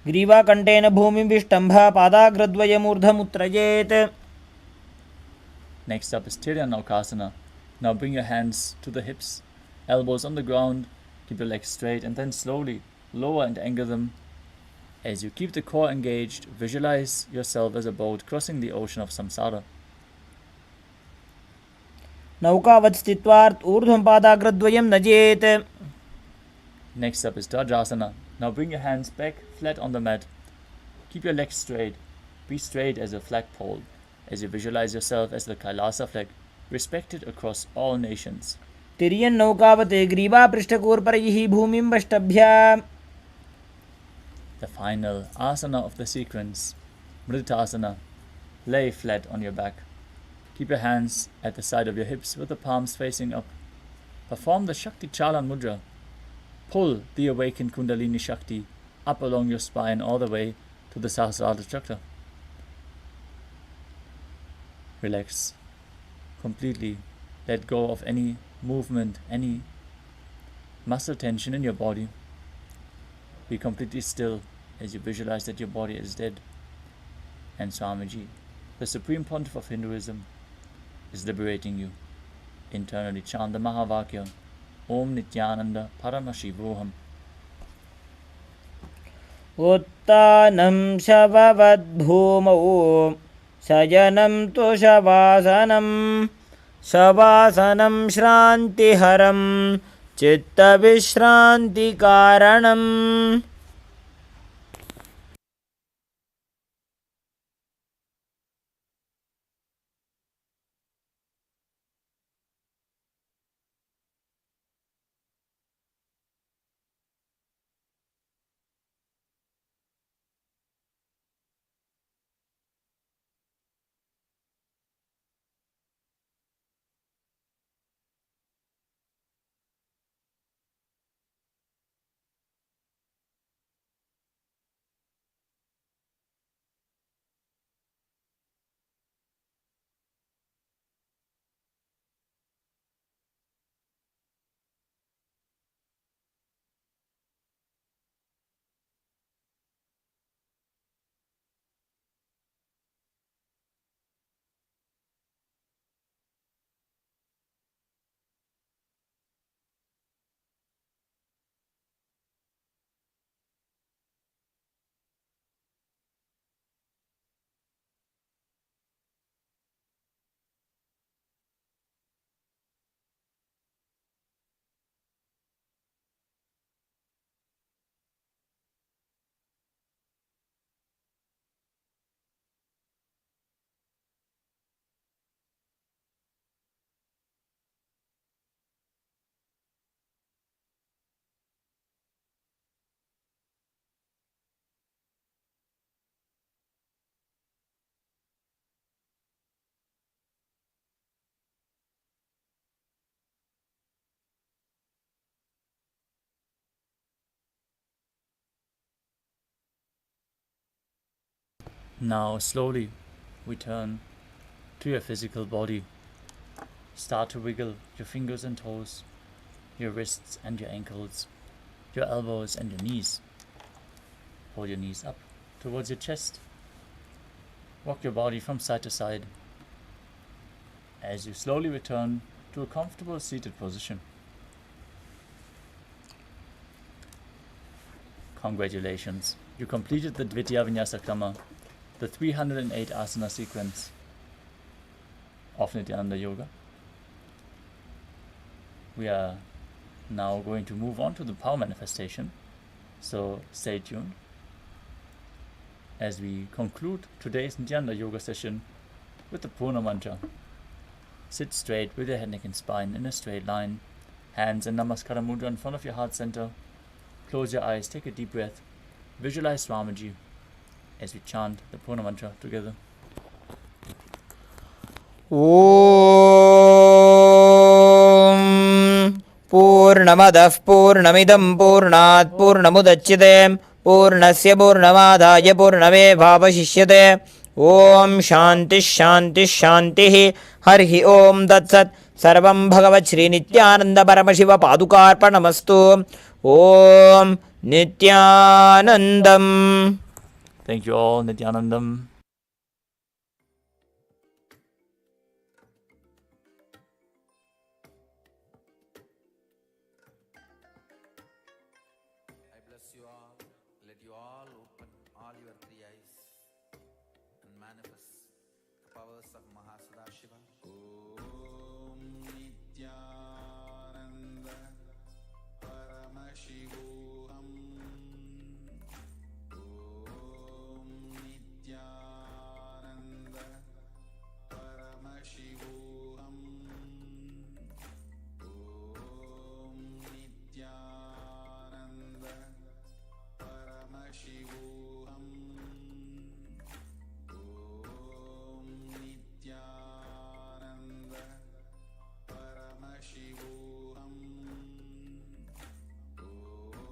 ग्रीवाकण्ठेन भूमिं विष्टम्भ पादाग्रद्वयमूर्धमुत्त्रयेत्. Next up is Tiryanokasana. Now bring your hands to the hips, elbows on the ground, keep your legs straight and then slowly lower and angle them. As you keep the core engaged, visualize yourself as a boat crossing the ocean of samsara. नौकावत् स्थित्वा ऊर्ध्वं पादाग्रद्वयं नजेत्. Next up is Dajasana. Now bring your hands back flat on the mat. Keep your legs straight. Be straight as a flagpole as you visualize yourself as the Kailasa flag, respected across all nations. तिर्यन् नौकावत् ग्रीवापृष्ठकूर्परैः भूमिं वष्टभ्य. The final asana of the sequence, Mritasana. Lay flat on your back. Keep your hands at the side of your hips with the palms facing up. Perform the Shakti Chalan Mudra. Pull the awakened Kundalini Shakti up along your spine all the way to the Sahasrara Chakra. Relax completely. Let go of any movement, any muscle tension in your body. Be completely still as you visualize that your body is dead. And Swamiji, the Supreme Pontiff of Hinduism, is liberating you. Internally chant the Mahavakya, Om Nithyananda Paramashivoham. उत्तानं शववद्भूमौ शयनं तु शवासनं शवासनं श्रान्तिहरं चित्तविश्रान्तिकारणम्. Now slowly we turn to your physical body. Start to wiggle your fingers and toes, your wrists and your ankles, your elbows and your knees. Hold your knees up towards your chest. Rock your body from side to side as you slowly return to a comfortable seated position. Congratulations, you completed the Dvitiya Vinyasa Krama, the 308 asana sequence of Nithyananda Yoga. We are now going to move on to the power manifestation, so stay tuned as we conclude today's Nithyananda Yoga session with the Purna Mantra. Sit straight with your head, neck and spine in a straight line, hands in Namaskara Mudra in front of your heart center. Close your eyes, take a deep breath, visualize Swamiji as we chant the Purna Mantra together. ॐ पूर्णमदः पूर्णमिदं पूर्णात् पूर्णमुदच्यते पूर्णस्य पूर्णमादाय पूर्णमेवावशिष्यते ॐ शान्तिः शान्तिः शान्तिः हरिः ॐ तत्सत् सर्वं भगवत् श्रीनित्यानन्द परमशिव पादुकार्पणमस्तु ॐ नित्यानन्दम्. Thank you all, Nithyanandam. I bless you all. Let you all open all your three eyes and manifest the powers of Mahasadashiva. Om Nithyananda Paramashivoham. Om Nithyananda Paramashivoham. Om Nithyananda Paramashivoham. Om Nithyananda Paramashivoham. Om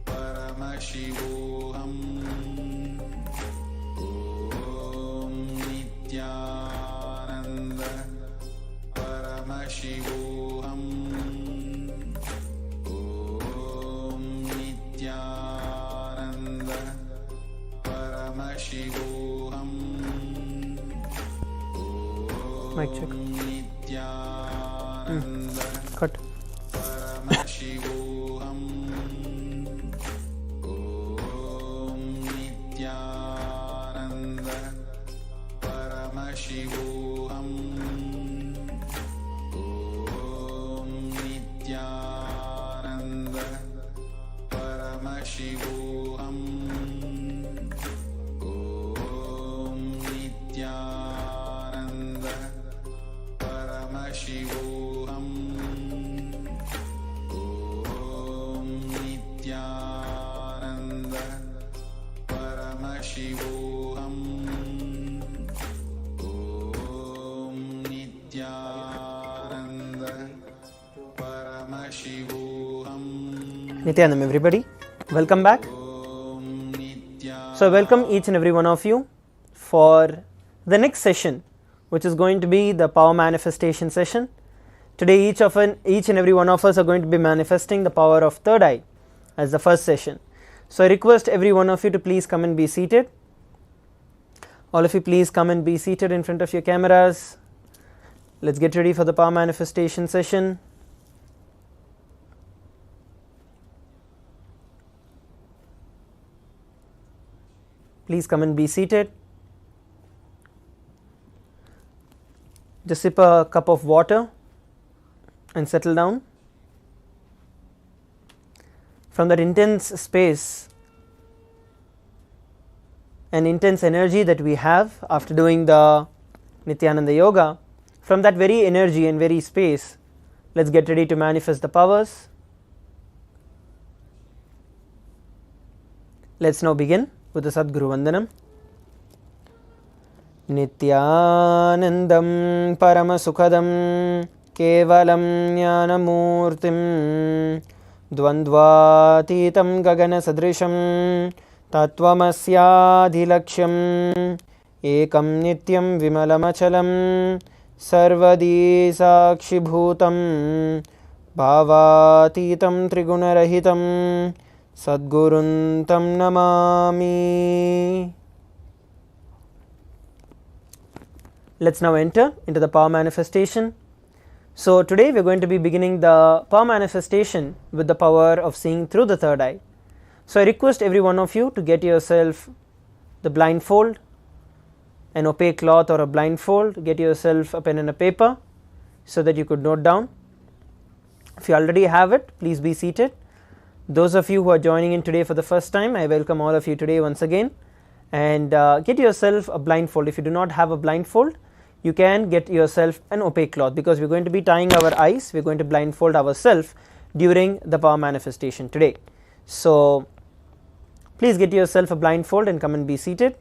Paramashivoham. Om Nithyananda Paramashivoham. Om Nithyananda Paramashivoham. Mic check. Nithyananda Cut. Paramashivoham. Om Nithyananda Paramashivoham. Om Nithyananda Paramashivoham. Om Nithyananda Paramashivoham. Om Nithyananda Paramashivoham. Om Nithyananda Paramashivoham. Nityanandam, everybody. Welcome back. Om Nithyananda. So, I welcome each and every one of you for the next session, which is going to be the power manifestation session. Today, each and every one of us are going to be manifesting the power of third eye as the first session. So, I request every one of you to please come and be seated. All of you, please come and be seated in front of your cameras. Let's get ready for the power manifestation session. Please come and be seated. Just sip a cup of water and settle down. From that intense space and intense energy that we have after doing the Nithyananda Yoga, from that very energy and very space, let's get ready to manifest the powers. Let's now begin with the Sadguru Vandanam. Nithyanandam Paramasukhadam Kevalam Jnanamurtim Dvandvatitam Gagana Sadrisham Tattvamasyaadhilaksham Ekam Nityam Vimalamachalam Sarvadi Sakshibhutam Bhavatitam Trigunarahitam Sadguruntam Namami. Let's now enter into the power manifestation. So today we are going to be beginning the power manifestation with the power of seeing through the third eye. So I request every one of you to get yourself the blindfold, an opaque cloth or a blindfold, get yourself a pen and a paper so that you could note down. If you already have it, please be seated. Those of you who are joining in today for the first time, I welcome all of you today once again, and get yourself a blindfold. If you do not have a blindfold, you can get yourself an opaque cloth, because we are going to be tying our eyes, we are going to blindfold ourselves during the power manifestation today. So please get yourself a blindfold and come and be seated.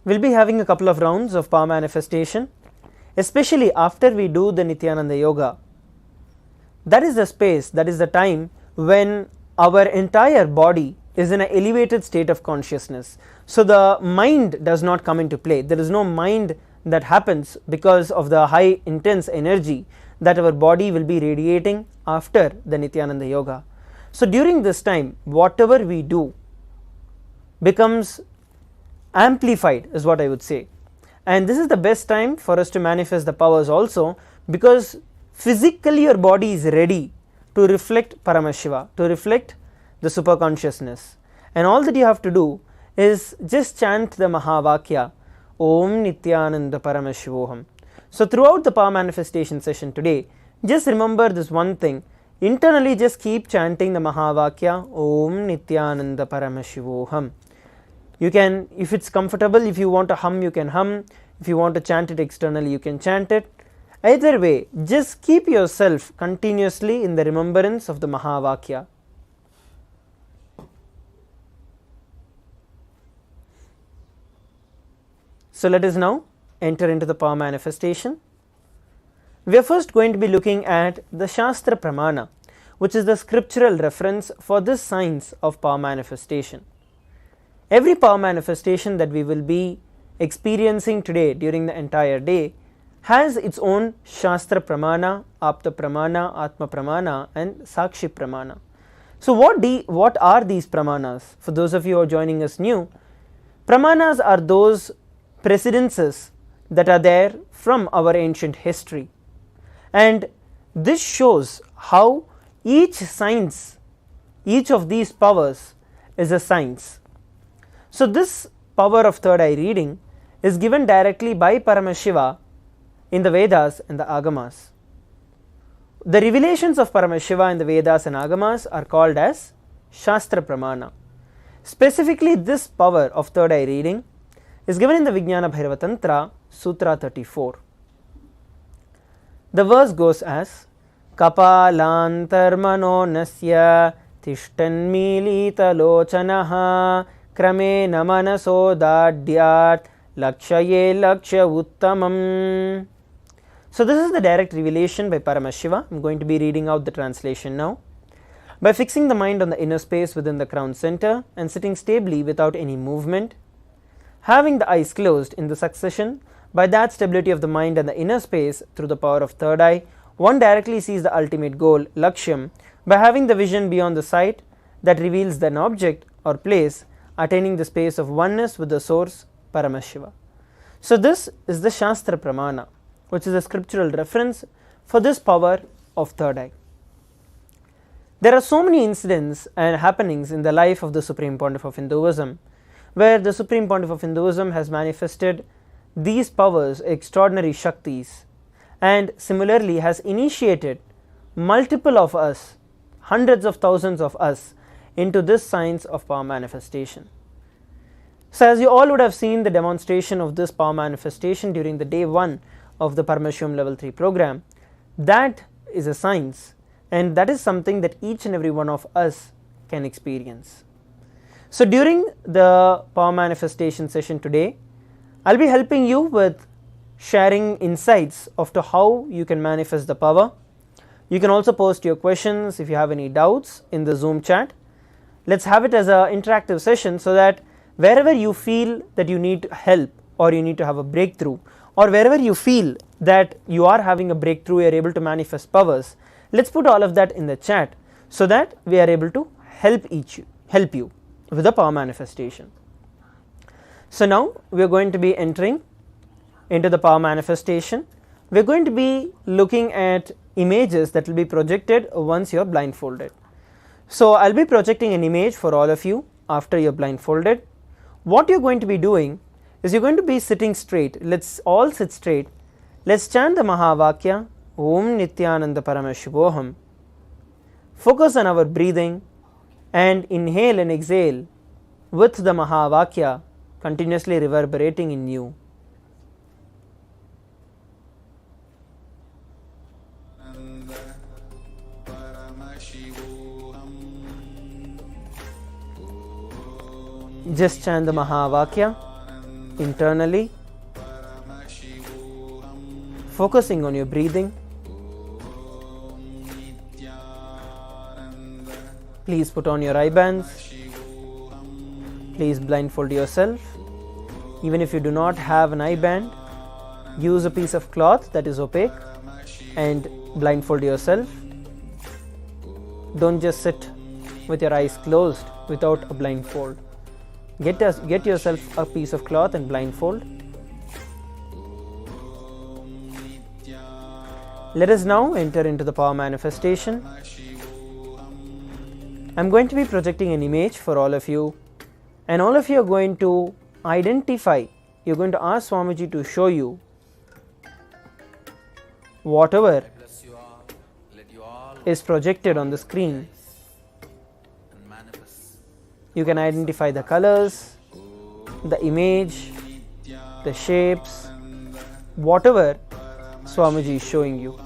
We will be having a couple of rounds of power manifestation, especially after we do the Nithyananda Yoga. That is the space, that is the time when our entire body is in an elevated state of consciousness. So the mind does not come into play. There is no mind that happens because of the high intense energy that our body will be radiating after the Nithyananda Yoga. So during this time, whatever we do becomes amplified, is what I would say. And this is the best time for us to manifest the powers also, because physically your body is ready to reflect Paramashiva, to reflect the super consciousness, and all that you have to do is just chant the Mahavakya Om Nithyananda Paramashivoham. So throughout the power manifestation session today, just remember this one thing: internally just keep chanting the Mahavakya Om Nithyananda Paramashivoham. You can, if it's comfortable, if you want to hum, you can hum. If you want to chant it externally, you can chant it. Either way, just keep yourself continuously in the remembrance of the Mahavakya. So let us now enter into the power manifestation. We are first going to be looking at the Shastra Pramana, which is the scriptural reference for this science of power manifestation. Every power manifestation that we will be experiencing today during the entire day has its own Shastra Pramana, Apta Pramana, Atma Pramana and Sakshi Pramana. So what are these Pramanas? For those of you who are joining us new, Pramanas are those precedences that are there from our ancient history, and this shows how each science, each of these powers is a science. So this power of third eye reading is given directly by Paramashiva in the Vedas and the Agamas. The revelations of Paramashiva in the Vedas and Agamas are called as Shastra Pramana. Specifically, this power of third eye reading is given in the Vijnana Bhairava Tantra, Sutra 34. The verse goes as Kapalantarmano nasya tishtanmilita lochanaha kramena manaso dadyat lakshaye laksha uttamam. So this is the direct revelation by Paramashiva. I am going to be reading out the translation now. By fixing the mind on the inner space within the crown center and sitting stably without any movement, having the eyes closed in the succession, by that stability of the mind and the inner space through the power of third eye, one directly sees the ultimate goal, Lakshyam, by having the vision beyond the sight that reveals an object or place, attaining the space of oneness with the source, Paramashiva. So this is the Shastra Pramana, which is a scriptural reference for this power of third eye. There are so many incidents and happenings in the life of the Supreme Pontiff of Hinduism, where the Supreme Pontiff of Hinduism has manifested these powers, extraordinary Shaktis, and similarly has initiated multiple of us, hundreds of thousands of us, into this science of power manifestation. So as you all would have seen the demonstration of this power manifestation during the day 1 of the Paramashivam level 3 program, that is a science, and that is something that each and every one of us can experience. So during the power manifestation session today, I'll be helping you with sharing insights of to how you can manifest the power. You can also post your questions if you have any doubts in the Zoom chat. Let's have it as an interactive session so that wherever you feel that you need help or you need to have a breakthrough, or wherever you feel that you are having a breakthrough, you are able to manifest powers, let's put all of that in the chat so that we are able to help you with the power manifestation. So now we are going to be entering into the power manifestation. We are going to be looking at images that will be projected once you are blindfolded. So I'll be projecting an image for all of you after you are blindfolded. What you're going to be doing is you're going to be sitting straight. Let's all sit straight. Let's chant the Mahavakya Om Nithyananda Paramashivoham. Focus on our breathing and inhale and exhale with the Mahavakya continuously reverberating in you. Just chant the Mahavakya internally, focusing on your breathing. Please put on your eye bands. Please blindfold yourself. Even if you do not have an eye band, use a piece of cloth that is opaque and blindfold yourself. Don't just sit with your eyes closed without a blindfold. Get yourself a piece of cloth and blindfold. Let us now enter into the power manifestation. I am going to be projecting an image for all of you, and all of you are going to identify, you are going to ask Swamiji to show you whatever is projected on the screen. You can identify the colors, the image, the shapes, whatever Swamiji is showing you.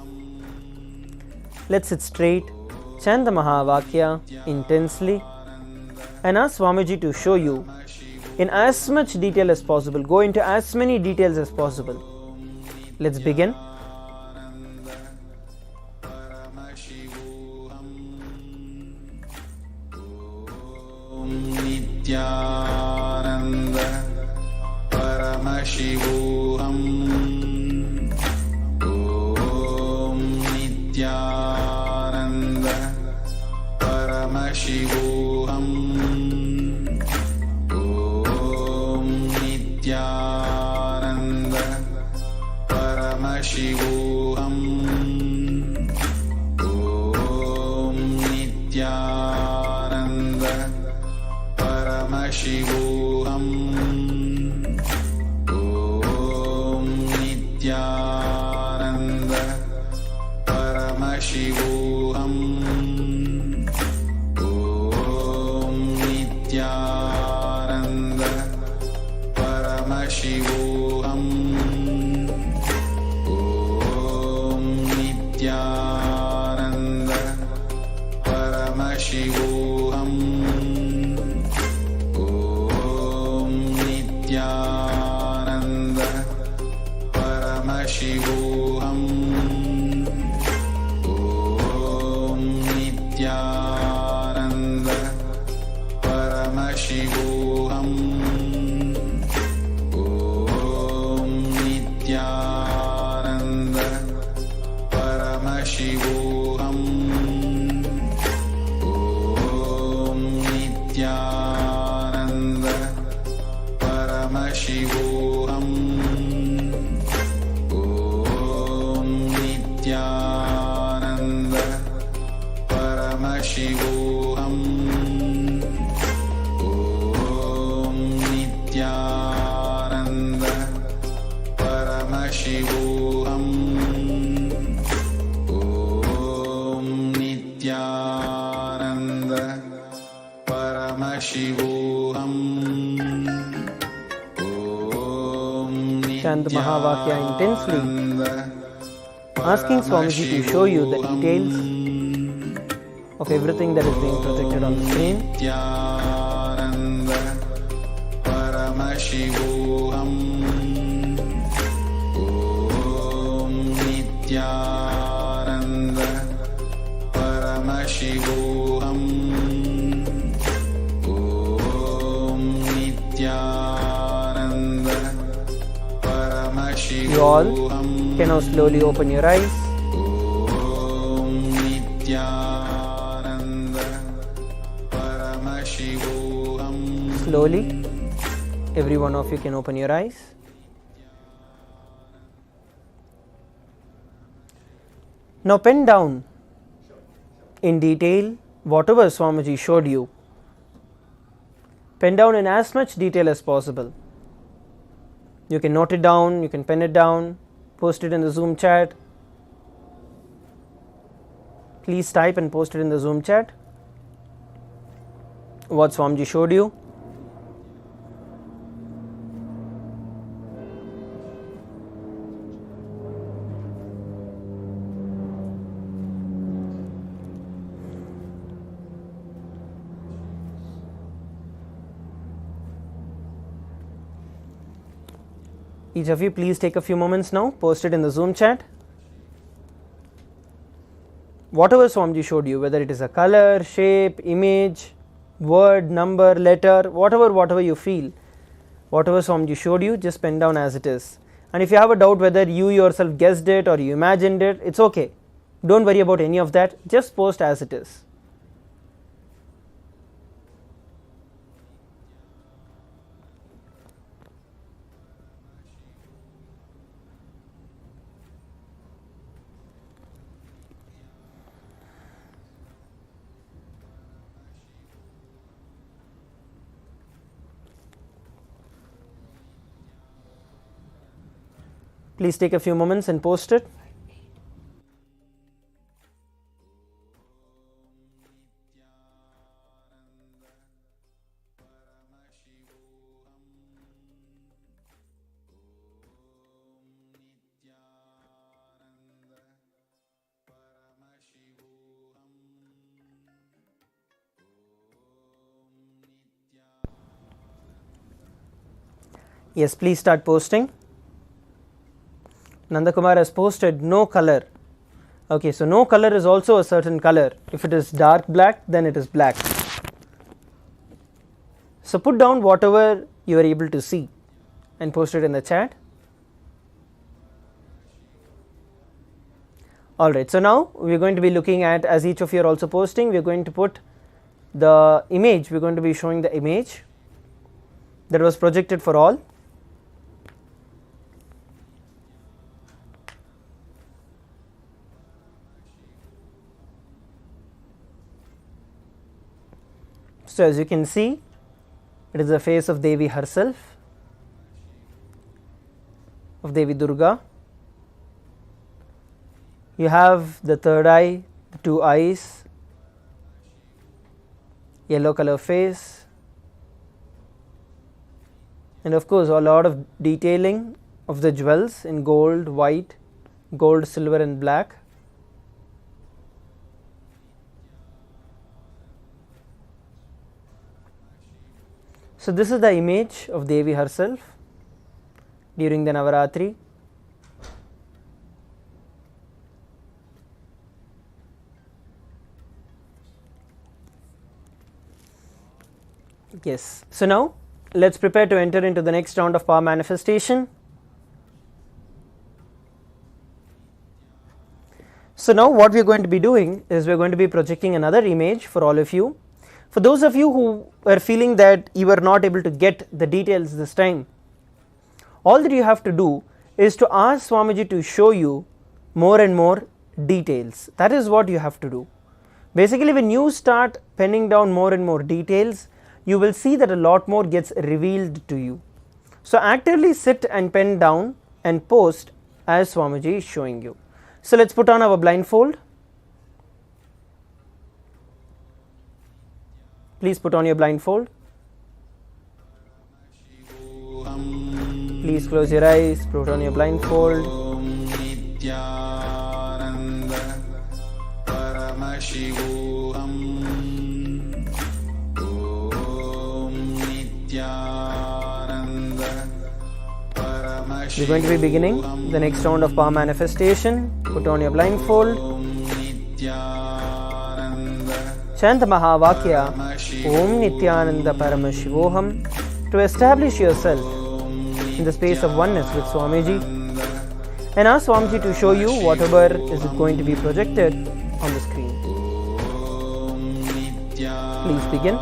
Let's sit straight, chant the Mahavakya intensely, and ask Swamiji to show you in as much detail as possible. Go into as many details as possible. Let's begin. Nithyananda Paramashivoham. Om Nithyananda Paramashivoham. Om Nithyananda Paramashivoham. Om Nithyananda Paramashivoham. Om Nithyananda Paramashivoham. Om Nithyananda Paramashivoham. Om Nithyananda Paramashivoham. Om Nithyananda Paramashivoham. Om Nithyananda Paramashivoham. Om Nithyananda Paramashivoham. Om Nithyananda Paramashivoham. Om Nithyananda Paramashivoham. Om Nithyananda Paramashivoham. Om Nithyananda Paramashivoham. Om Chant the Mahavakya intensely, asking Swamiji to show you the details of everything that is being projected on the screen. Nithyananda Paramashivoham. Om Nithyananda Paramashivoham. Om Nithyananda Paramashivoham. You all can now slowly open your eyes. Om Nithyananda Paramashivoham. Slowly, every one of you can open your eyes. Now pen down in detail whatever Swamiji showed you. Pen down in as much detail as possible. You can note it down, you can pen it down, post it in the Zoom chat. Please type and post it in the Zoom chat what Swamiji showed you. Each of you please take a few moments now, post it in the Zoom chat. Whatever Swamiji showed you, whether it is a color, shape, image, word, number, letter, whatever you feel, whatever Swamiji showed you, just pen down as it is. And if you have a doubt whether you yourself guessed it or you imagined it, it's okay. Don't worry about any of that, just post as it is. Please take a few moments and post it. Yes, please start posting. Nandakumar has posted no color. Okay, so no color is also a certain color. If it is dark black, then it is black. So put down whatever you are able to see and post it in the chat. Alright, so now we are going to be looking at, as each of you are also posting, we are going to put the image, we are going to be showing the image that was projected for all. So as you can see, it is the face of Devi herself, of Devi Durga. You have the third eye, the two eyes, yellow color face, and of course a lot of detailing of the jewels in gold, white, gold, silver and black. So this is the image of Devi herself during the Navaratri. Yes, so now let's prepare to enter into the next round of power manifestation. So now what we are going to be doing is we are going to be projecting another image for all of you. For those of you who are feeling that you are not able to get the details this time, all that you have to do is to ask Swamiji to show you more and more details. That is what you have to do. Basically, when you start penning down more and more details, you will see that a lot more gets revealed to you. So actively sit and pen down and post as Swamiji is showing you. So let's put on our blindfold. Please put on your blindfold. Please close your eyes, put on your blindfold. Nithyananda Paramashivoham. Nithyananda Paramashivoham. We're going to be beginning the next round of power manifestation. Put on your blindfold. Chant the Mahavakya Om Nithyananda Paramashivoham to establish yourself in the space of oneness with Swamiji, and ask Swamiji to show you whatever is going to be projected on the screen. Please begin.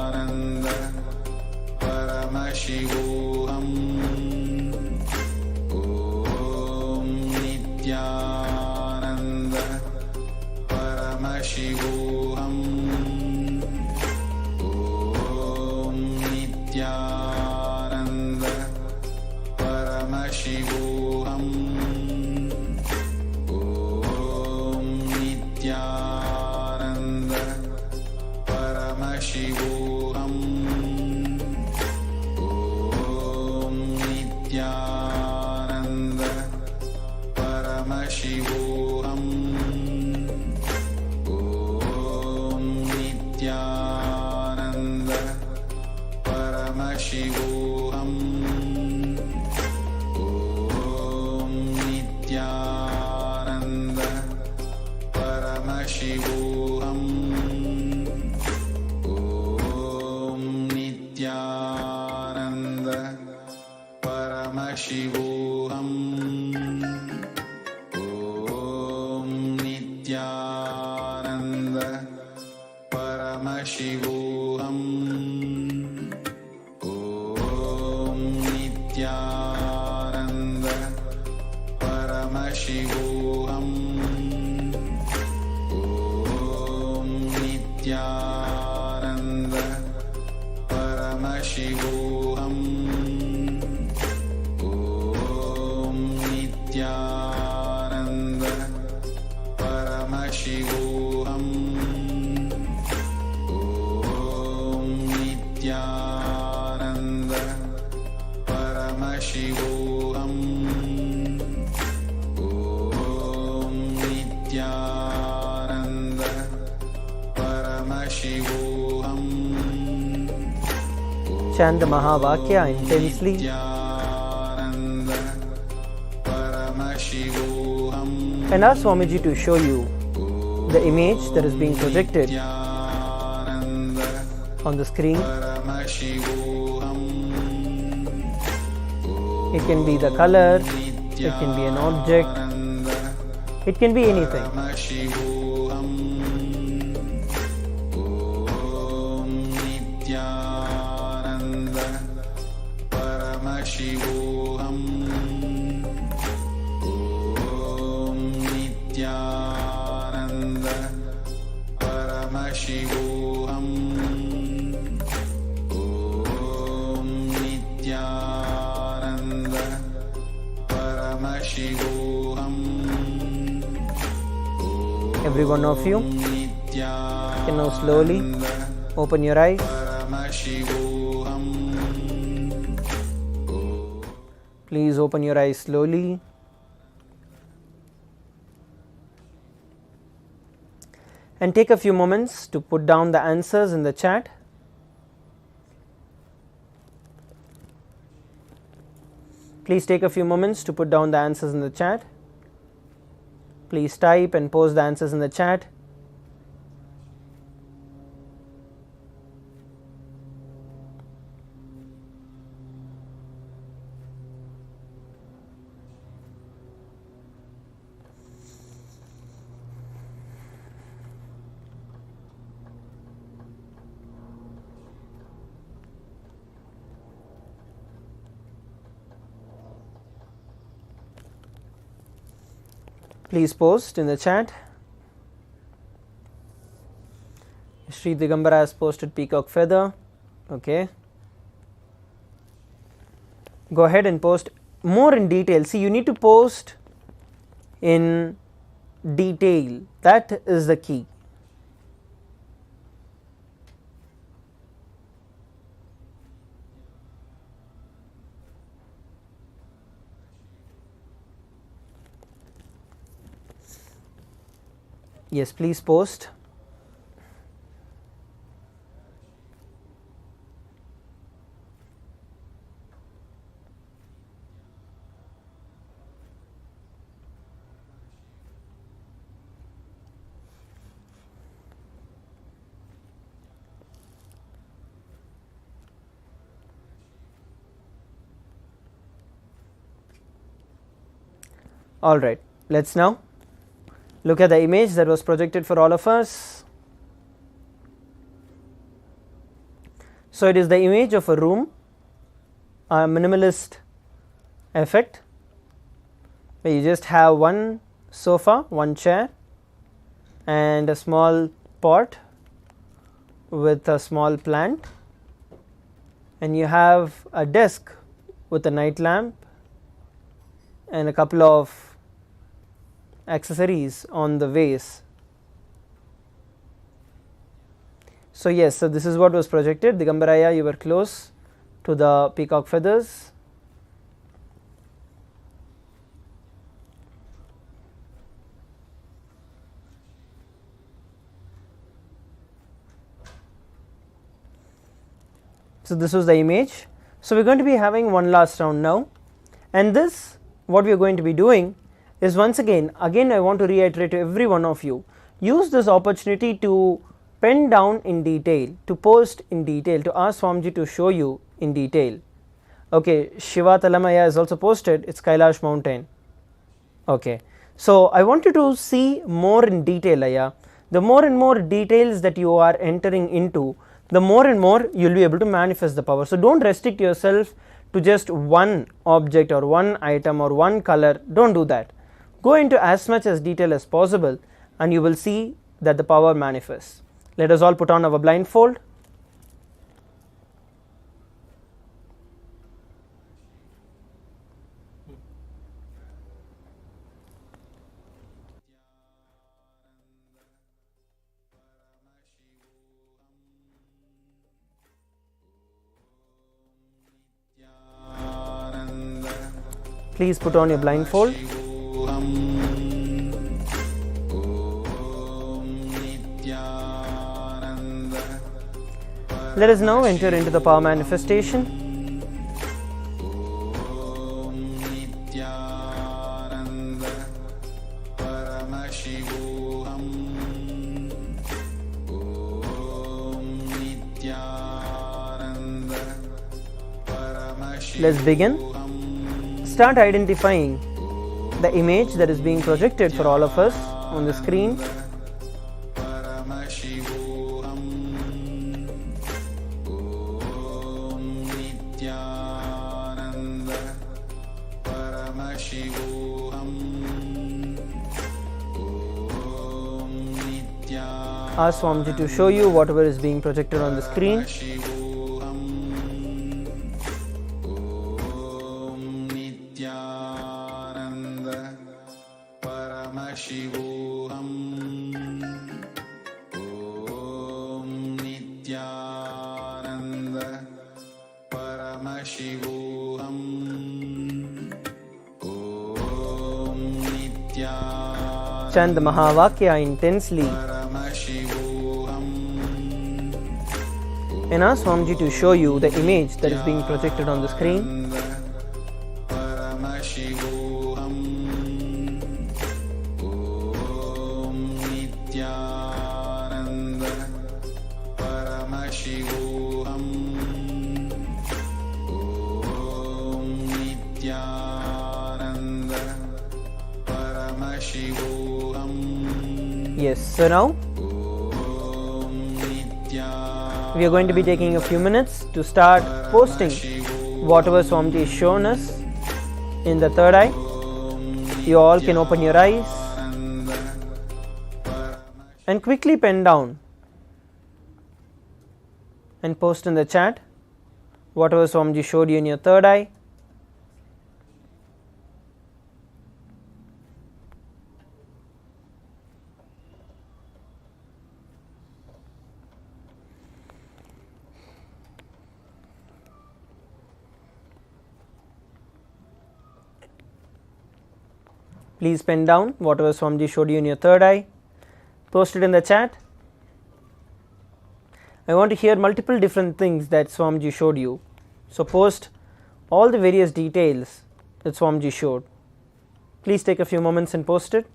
Chant the Mahavakya intensely. and ask Swamiji to show you the image that is being projected on the screen. It can be the color, it can be an object, it can be anything. Every one of you can now slowly open your eyes. Please open your eyes slowly. And take a few moments to put down the answers in the chat. Please take a few moments to put down the answers in the chat. Please type and post the answers in the chat. Please post in the chat. Sri Digambara has posted peacock feather. Okay. Go ahead and post more in detail. See, you need to post in detail. That is the key. Yes, please post. All right, let's now look at the image that was projected for all of us. So it is the image of a room, a minimalist effect, where you just have one sofa, one chair, and a small pot with a small plant, and you have a desk with a night lamp and a couple of accessories on the vase. So yes, so this is what was projected. Digambaraya, you were close to the peacock feathers. So this was the image. So we're going to be having one last round now, and this, what we are going to be doing is, once again I want to reiterate to every one of you, use this opportunity to pen down in detail, to post in detail, to ask Swamiji to show you in detail. Okay, Shiva Talamaya is also posted, it's Kailash mountain. Okay, so I want you to see more in detail, Aya. The more and more details that you are entering into, the more and more you will be able to manifest the power. So don't restrict yourself to just one object or one item or one color. Don't do that. Go into as much as detail as possible and you will see that the power manifests. Let us all put on our blindfold. Please put on your blindfold. Let us now enter into the power manifestation. Let's begin. Start identifying the image that is being projected for all of us on the screen. Paramashivoham. Om Nithyananda Paramashivoham. Om Nithyananda. Ask Swamiji to show you whatever is being projected on the screen. Paramashivoham. Om Nithyananda Paramashivoham. Om Nithyananda Chant the Mahavakya intensely Paramashivoham. and ask Swamiji to show you the image that is being projected on the screen. Paramashivoham. Om Nithyananda Paramashivoham. Om Nithyananda Paramashivoham. Yes, so now Om Nithyananda we are going to be taking a few minutes to start posting whatever Swamiji has shown us in the third eye. You all can open your eyes and quickly pen down and post in the chat whatever Swamiji showed you in your third eye. Please pen down whatever Swamiji showed you in your third eye. Post it in the chat. I want to hear multiple different things that Swamiji showed you. So post all the various details that Swamiji showed. Please take a few moments and post it.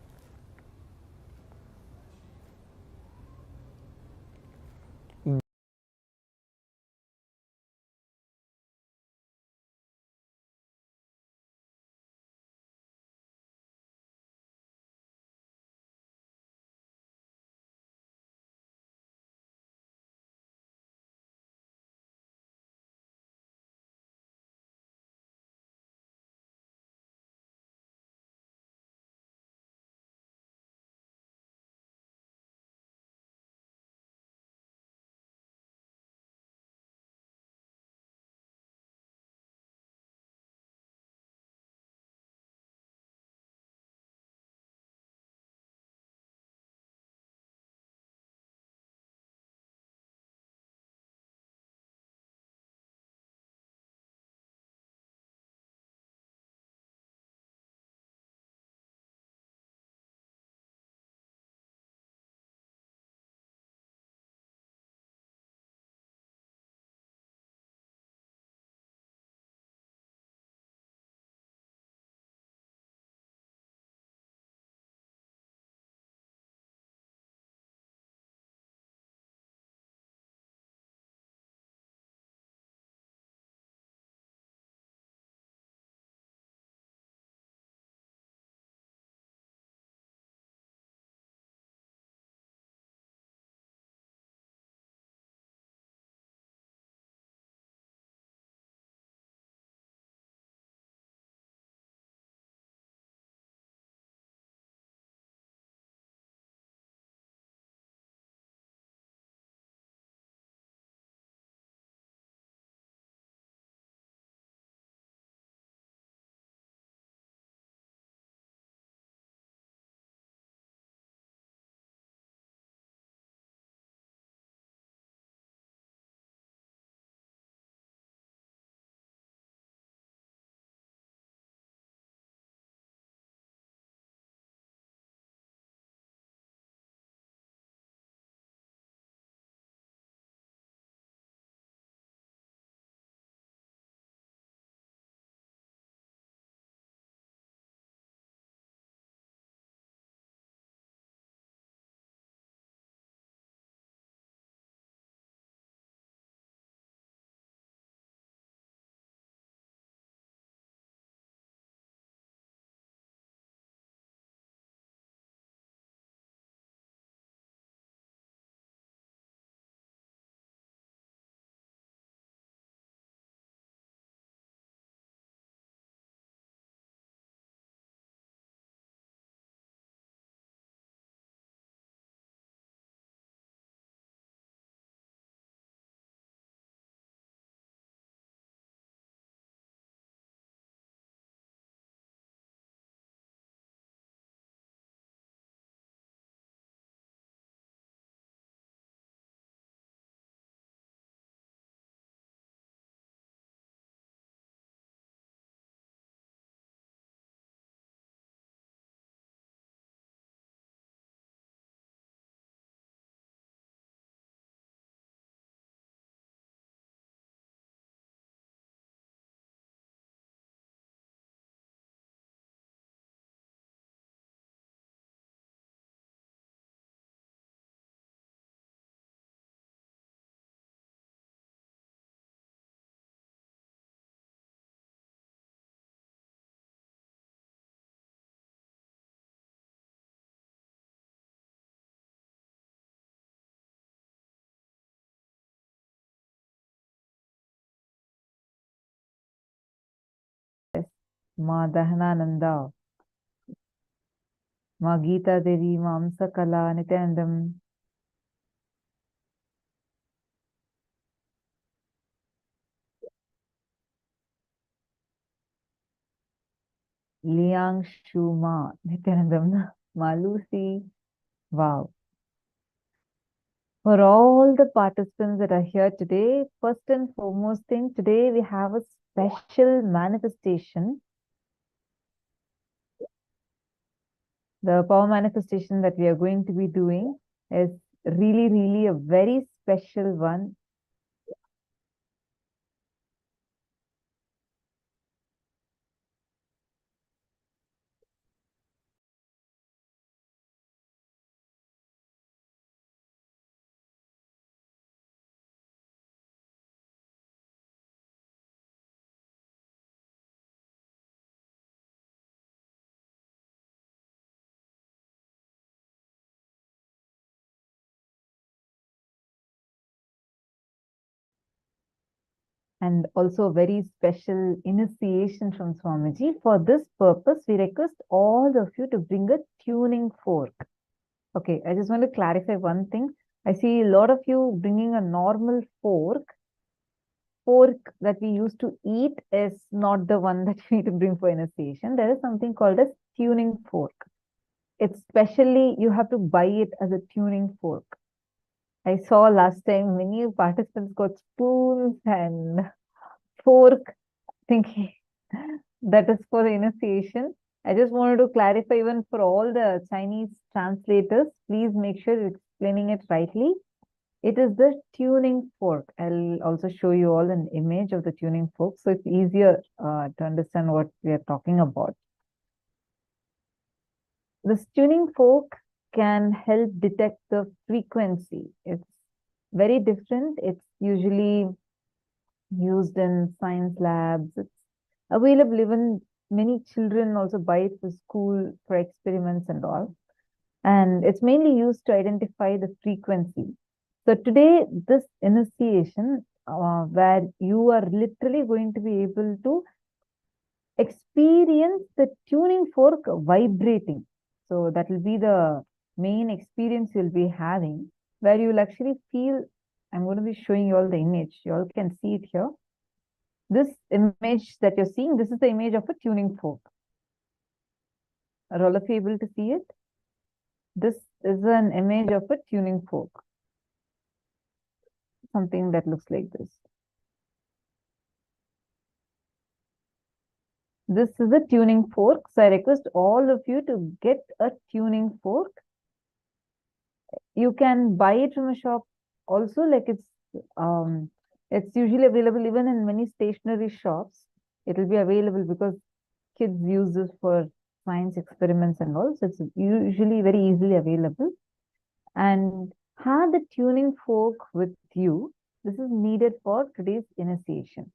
Ma Dahanananda, Ma Geeta Devi, Ma Amsakala Nityanandam, Liang Shuma Nityanandam, Ma Lucy. Wow. For all the participants that are here today, first and foremost thing, today we have a special manifestation. The power manifestation that we are going to be doing is really a very special one. And also a very special initiation from Swamiji. For this purpose, we request all of you to bring a tuning fork. Okay, I just want to clarify one thing. I see a lot of you bringing a normal fork. Fork that we used to eat is not the one that we need to bring for initiation. There is something called as tuning fork. It's specially, you have to buy it as a tuning fork. I saw last time many participants got spoons and fork thinking that is for the initiation. I just wanted to clarify even for all the Chinese translators, please make sure you're explaining it rightly. It is the tuning fork. I'll also show you all an image of the tuning fork so it's easier to understand what we are talking about. This tuning fork can help detect the frequency. It's very different. It's usually used in science labs. It's available, even many children also buy it for school for experiments and all. And it's mainly used to identify the frequency. So today, this initiation, where you are literally going to be able to experience the tuning fork vibrating. So that will be the main experience you'll be having, where you'll actually feel. I'm going to be showing you all the image. You all can see it here. This image that you're seeing, this is the image of a tuning fork. Are all of you able to see it? This is an image of a tuning fork. Something that looks like this. This is a tuning fork. So I request all of you to get a tuning fork. You can buy it from a shop also, like it's usually available even in many stationery shops. It will be available because kids use this for science experiments and all. So it's usually very easily available. And have the tuning fork with you. This is needed for today's initiation.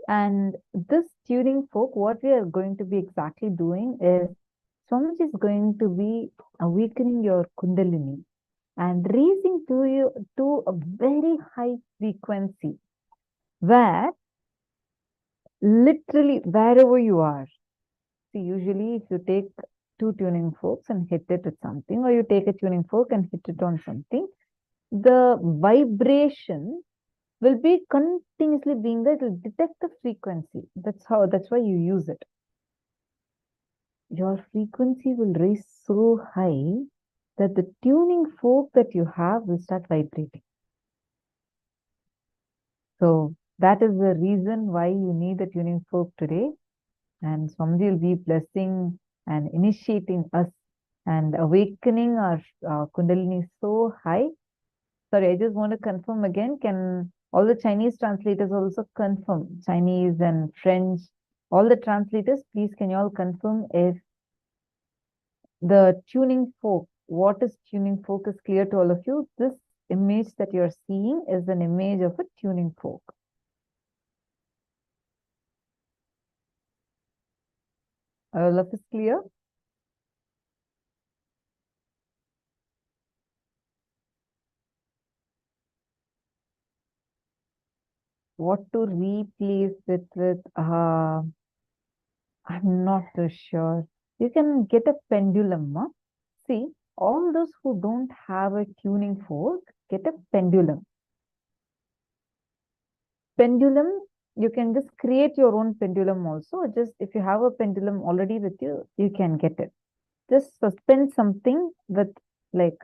And this tuning fork, what we are going to be exactly doing is Swamiji is going to be awakening your Kundalini and raising to you to a very high frequency where literally wherever you are. See, usually if you take two tuning forks and hit it at something, or you take a tuning fork and hit it on something, the vibration will be continuously being there. It will detect the frequency. That's why you use it. Your frequency will raise so high that the tuning fork that you have will start vibrating. So that is the reason why you need the tuning fork today. And Swamiji will be blessing and initiating us and awakening our Kundalini so high. Sorry, I just want to confirm again. Can all the Chinese translators also confirm? Chinese and French, all the translators, please can you all confirm if the tuning fork, what is tuning fork is clear to all of you. This image that you're seeing is an image of a tuning fork. All of this clear? What to replace it with? I'm not too sure. You can get a pendulum. Huh? See, all those who don't have a tuning fork, get a pendulum. Pendulum, you can just create your own pendulum also. Just if you have a pendulum already with you, you can get it. Just suspend something with, like,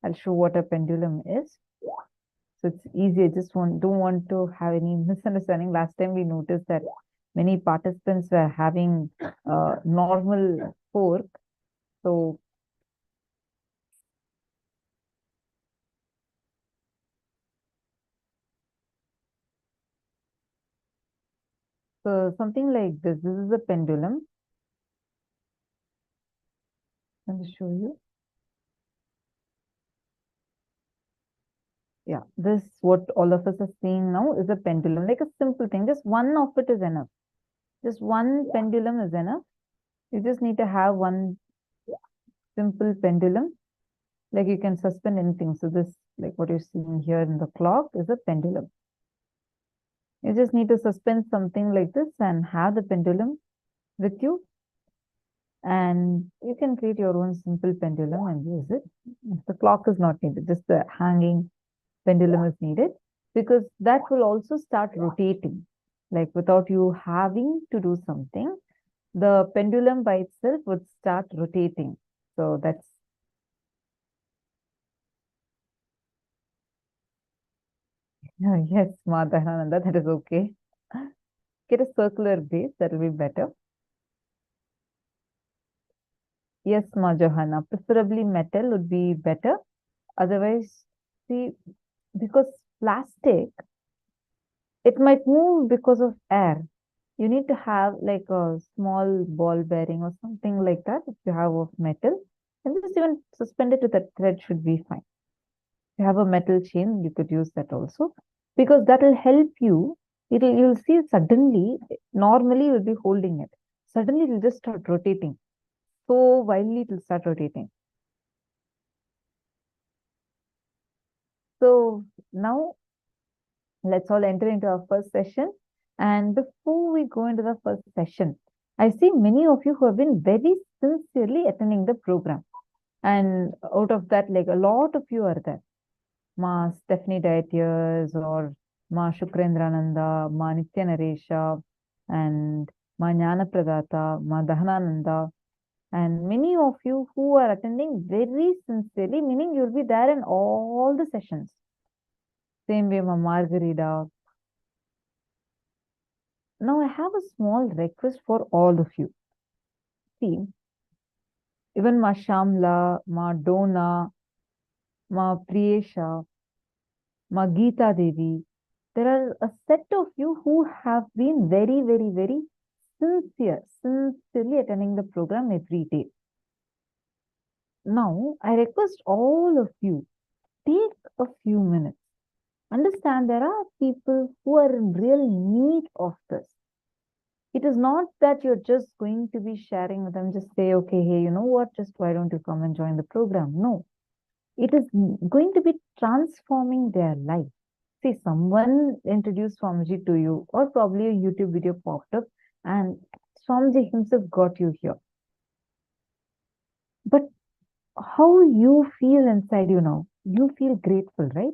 I'll show what a pendulum is. So it's easy. I just don't want to have any misunderstanding. Last time we noticed that many participants were having normal fork. So something like this. This is a pendulum. Let me show you. Yeah, this what all of us are seeing now is a pendulum, like a simple thing. Just one of it is enough. Just one pendulum is enough. You just need to have one simple pendulum. Like you can suspend anything. So this, like what you're seeing here in the clock, is a pendulum. You just need to suspend something like this and have the pendulum with you. And you can create your own simple pendulum and use it. The clock is not needed, just the hanging pendulum is needed, because that will also start rotating. Like without you having to do something, the pendulum by itself would start rotating. So that's, yes, Madhananda, that is okay. Get a circular base, that will be better. Yes, Ma Johanna, preferably metal would be better. Otherwise, see, because plastic, it might move because of air. You need to have like a small ball bearing or something like that. If you have of metal, and just even suspend it with a thread should be fine. If you have a metal chain, you could use that also, because that will help you. You'll see suddenly, normally you'll be holding it. Suddenly it'll just start rotating. So wildly it'll start rotating. So now let's all enter into our first session. And before we go into the first session, I see many of you who have been very sincerely attending the program. And out of that, like a lot of you are there. Ma Stephanie Dietiers or Ma Shukrendrananda, Ma Nitya Naresha, and Ma Jnana Pradata, Ma Dahanananda, and many of you who are attending very sincerely, meaning you'll be there in all the sessions. Same way, Ma Margarita. Now, I have a small request for all of you. See, even Ma Shamla, Ma Dona, Ma Priyesha, Ma Geeta Devi, there are a set of you who have been very, very, very sincerely attending the program every day. Now, I request all of you, take a few minutes. Understand there are people who are in real need of this. It is not that you're just going to be sharing with them, just say, okay, hey, you know what, just why don't you come and join the program? No, it is going to be transforming their life. See, someone introduced Swamiji to you, or probably a YouTube video popped up, and Swamiji himself got you here. But how you feel inside you now? You feel grateful, right?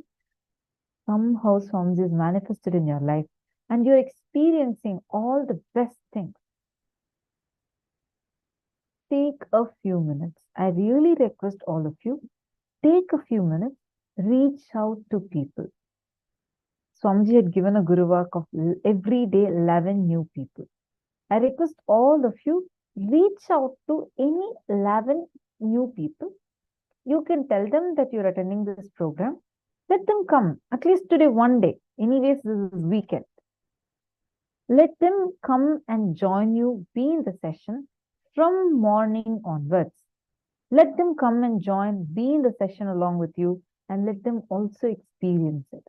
Somehow Swamiji is manifested in your life, and you're experiencing all the best things. Take a few minutes. I really request all of you, take a few minutes, reach out to people. Swamiji had given a Guru Vak of every day 11 new people. I request all of you, reach out to any 11 new people. You can tell them that you're attending this program. Let them come, at least today, one day. Anyways, this is weekend. Let them come and join you, be in the session from morning onwards. Let them come and join, be in the session along with you, and let them also experience it.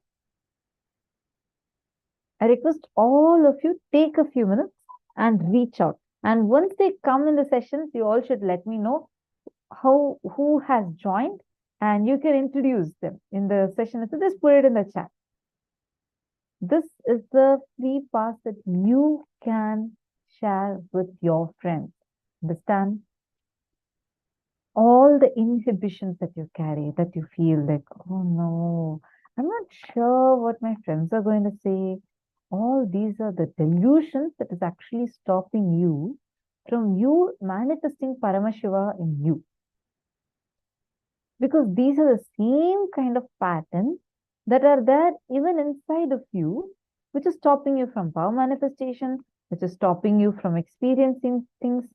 I request all of you, take a few minutes and reach out. And once they come in the sessions, you all should let me know who has joined, and you can introduce them in the session. So just put it in the chat. This is the free pass that you can share with your friends. Understand? All the inhibitions that you carry, that you feel like, oh no, I'm not sure what my friends are going to say. All these are the delusions that is actually stopping you from you manifesting Paramashiva in you. Because these are the same kind of patterns that are there even inside of you, which is stopping you from power manifestation, which is stopping you from experiencing things,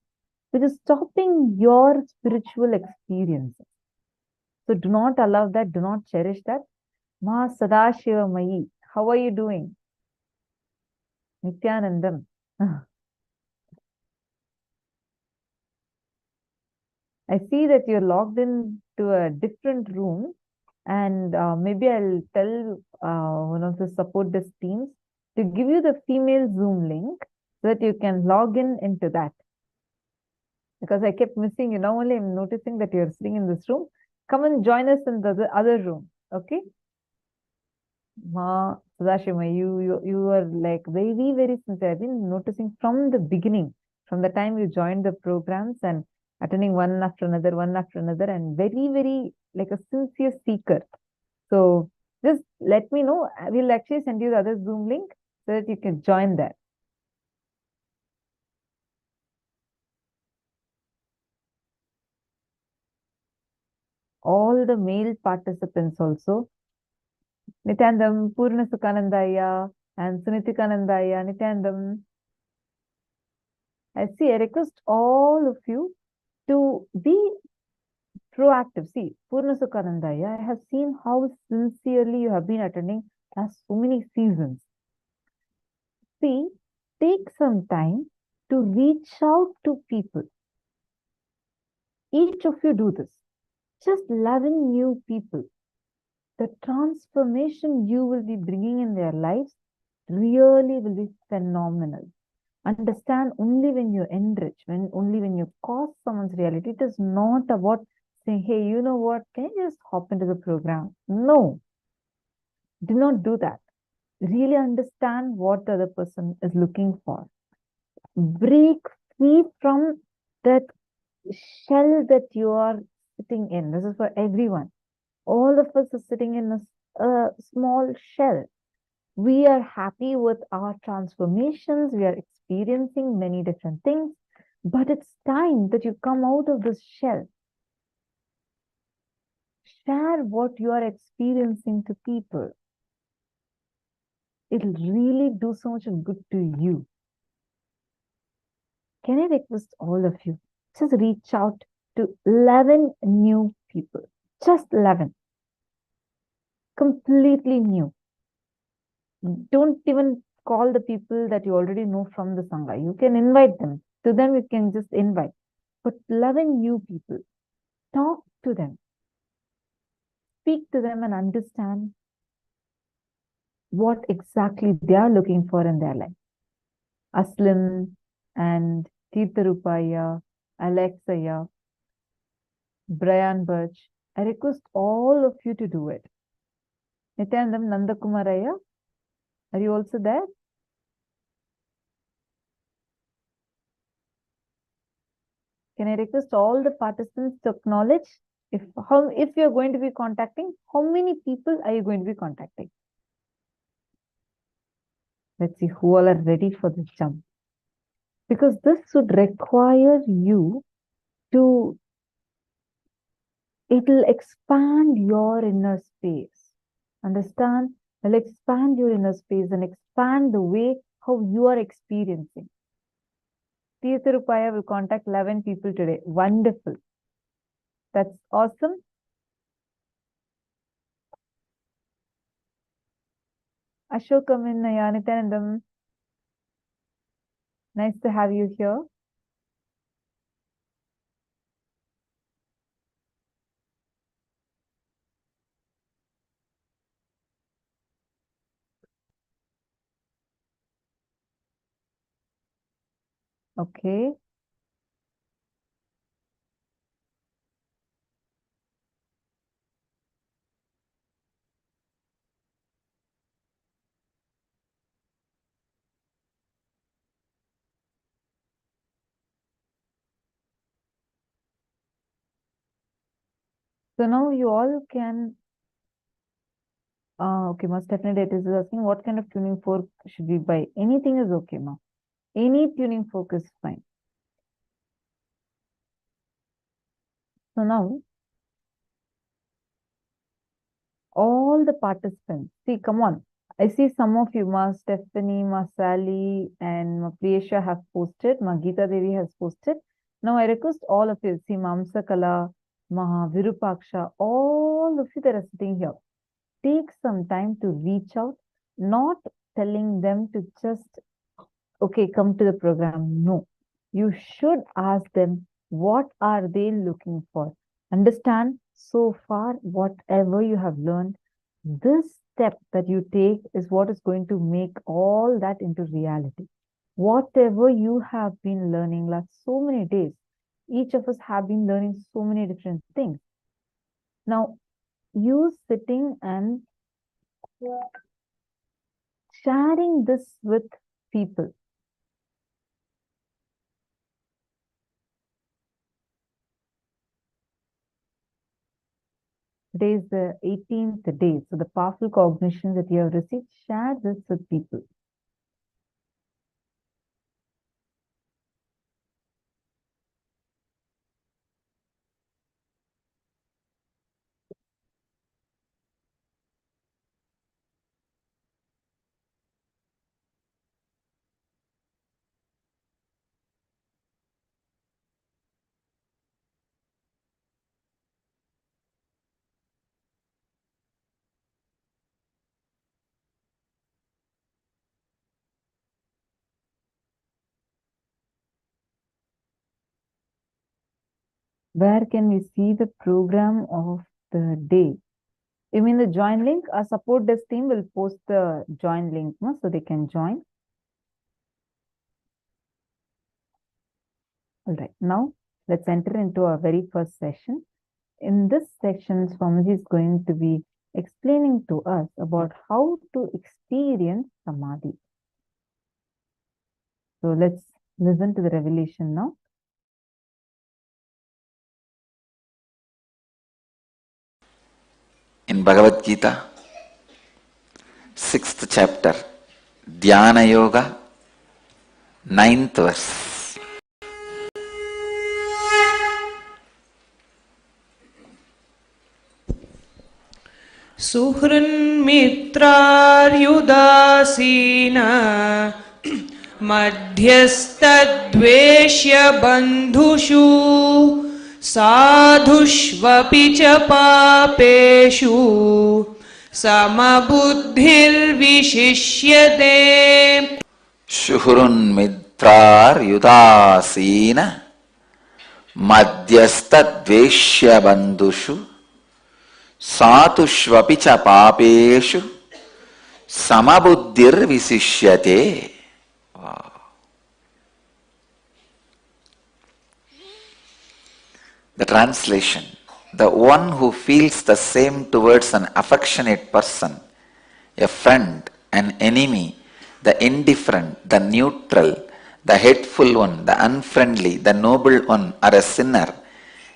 which is stopping your spiritual experiences. So do not allow that, do not cherish that. Ma Sadashiva Mayi, how are you doing? Nithyanandam. I see that you're logged in to a different room, and maybe I'll tell one of the support desk teams to give you the female Zoom link so that you can log in into that. Because I kept missing you. Now only I'm noticing that you're sitting in this room. Come and join us in the other room. Okay? Ma Sadashima, you are like very, very sincere. I've been noticing from the beginning, from the time you joined the programs and attending one after another, and very, very like a sincere seeker. So just let me know. I will actually send you the other Zoom link so that you can join that. All the male participants also. Nityanandam, Purna Sukhanandaya, and Sunitikanandaya, Nityanandam. I request all of you to be proactive. See, Purna Sukhanandaya, I have seen how sincerely you have been attending last so many seasons. See, take some time to reach out to people. Each of you do this. Just 11 new people. The transformation you will be bringing in their lives really will be phenomenal. Understand, only when you enrich, only when you cause someone's reality, it is not about saying, hey, you know what, can you just hop into the program? No, do not do that. Really understand what the other person is looking for. Break free from that shell that you are sitting in. This is for everyone. All of us are sitting in a small shell. We are happy with our transformations. We are experiencing many different things. But it's time that you come out of this shell. Share what you are experiencing to people. It'll really do so much good to you. Can I request all of you, just reach out to 11 new people. Just 11. Completely new. Don't even call the people that you already know from the Sangha. You can invite them. To them, you can just invite. But 11 new people. Talk to them. Speak to them and understand what exactly they are looking for in their life. Aslim and Tirtharupaya, Alexaya, Brian Birch. I request all of you to do it. Nityanandam Nandakumaraya, are you also there? Can I request all the participants to acknowledge if you're going to be contacting, how many people are you going to be contacting? Let's see who all are ready for this jump. Because this would require you to, it'll expand your inner space. Understand? It'll expand your inner space and expand the way how you are experiencing. Tirtharupaya will contact 11 people today. Wonderful. That's awesome. Ashokaminaya Nityanandam. Nice to have you here. Okay. So now you all can, okay, ma, definitely it is asking what kind of tuning fork should we buy? Anything is okay, ma. Any tuning fork is fine. So now, all the participants, see, come on. I see some of you, ma, Stephanie, ma, Sally, and ma, Priyesha have posted, ma, Geeta Devi has posted. Now I request all of you, see, Mamsa Kala, ma, Virupaksha, all of you that are sitting here, take some time to reach out, not telling them to just, okay, come to the program. No, you should ask them what are they looking for. Understand, so far, whatever you have learned, this step that you take is what is going to make all that into reality. Whatever you have been learning last so many days, each of us have been learning so many different things. Now, you sitting and sharing this with people. Today is the 18th day. So the powerful cognition that you have received, share this with people. Where can we see the program of the day? You mean the join link? Our support desk team will post the join link, no? So they can join. All right, now let's enter into our very first session. In this section, Swamiji is going to be explaining to us about how to experience Samadhi. So let's listen to the revelation now. In Bhagavad Gita, 6th chapter, Dhyana Yoga, 9th verse. सुहृन्मित्रार्युदासीना मध्यस्तद्वेष्य बन्धुषु साधुष्वपि च पापेषु समबुद्धिर्विशिष्यते Shuhrunmitraryudasena madhyastadveshya bandhushu satushvapi cha papeshu samabuddhir visishyate. Wow. The translation: the one who feels the same towards an affectionate person, a friend, an enemy, the indifferent, the neutral, the hateful one, the unfriendly, the noble one, or a sinner,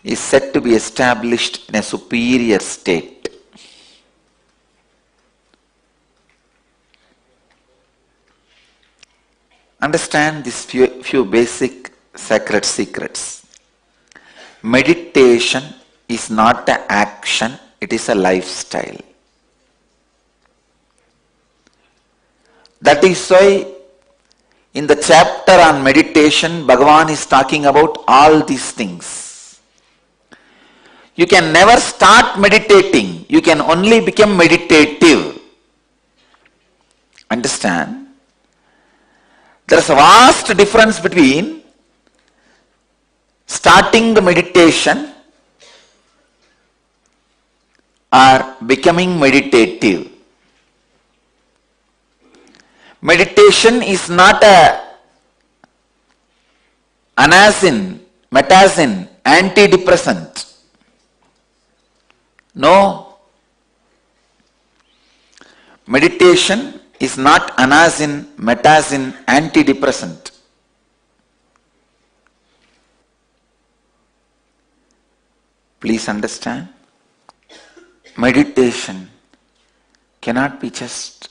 is said to be established in a superior state. Understand these few basic sacred secrets. Meditation is not an action, it is a lifestyle. That is why in the chapter on meditation, Bhagavan is talking about all these things. You can never start meditating, you can only become meditative. Understand? There is a vast difference between starting the meditation or becoming meditative. Meditation is not a anacin, metacin, antidepressant. No. Meditation is not anacin, metacin, antidepressant. Please understand. meditation cannot be just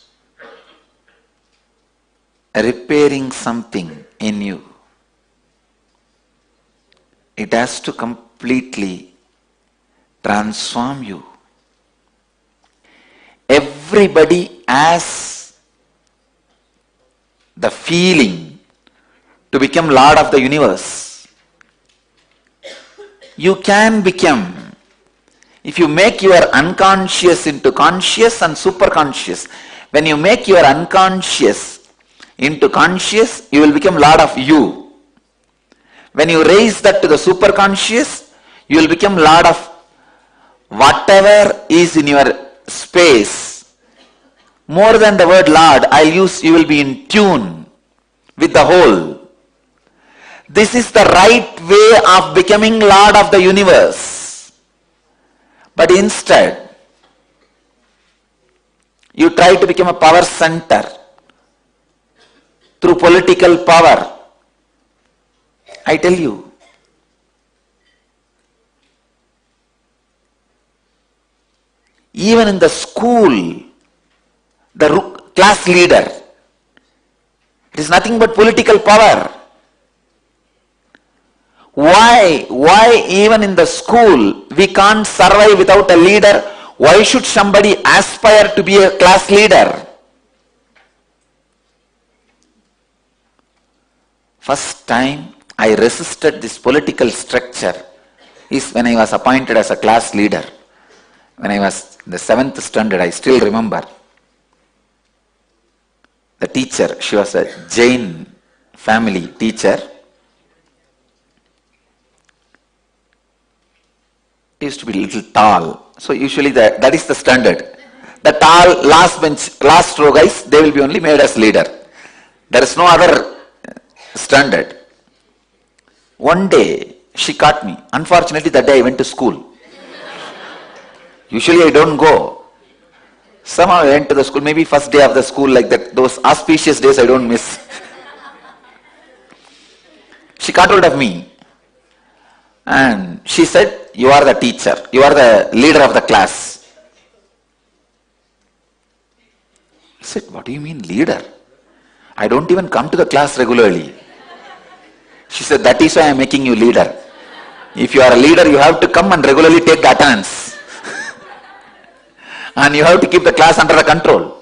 repairing something in you. It has to completely transform you. Everybody has the feeling to become Lord of the universe. You can become, if you make your unconscious into conscious and superconscious. When you make your unconscious into conscious, you will become Lord of you. When you raise that to the superconscious, you will become Lord of whatever is in your space. More than the word Lord, I'll use you will be in tune with the whole. This is the right way of becoming Lord of the universe. But instead, you try to become a power center through political power. I tell you, even in the school, the class leader, it is nothing but political power. Why even in the school we can't survive without a leader? Why should somebody aspire to be a class leader? First time I resisted this political structure is when I was appointed as a class leader. When I was in the 7th standard, I still remember. The teacher, she was a Jain family teacher. Used to be a little tall. So usually that is the standard. The tall last bench, last row guys, they will be only made as leader. There is no other standard. One day she caught me. Unfortunately that day I went to school. Usually I don't go. Somehow I went to the school, maybe first day of the school, like that, those auspicious days I don't miss. She caught hold of me and she said, you are the teacher, you are the leader of the class. I said, what do you mean leader? I don't even come to the class regularly. She said, that is why I am making you leader. If you are a leader, you have to come and regularly take the attendance. And you have to keep the class under the control.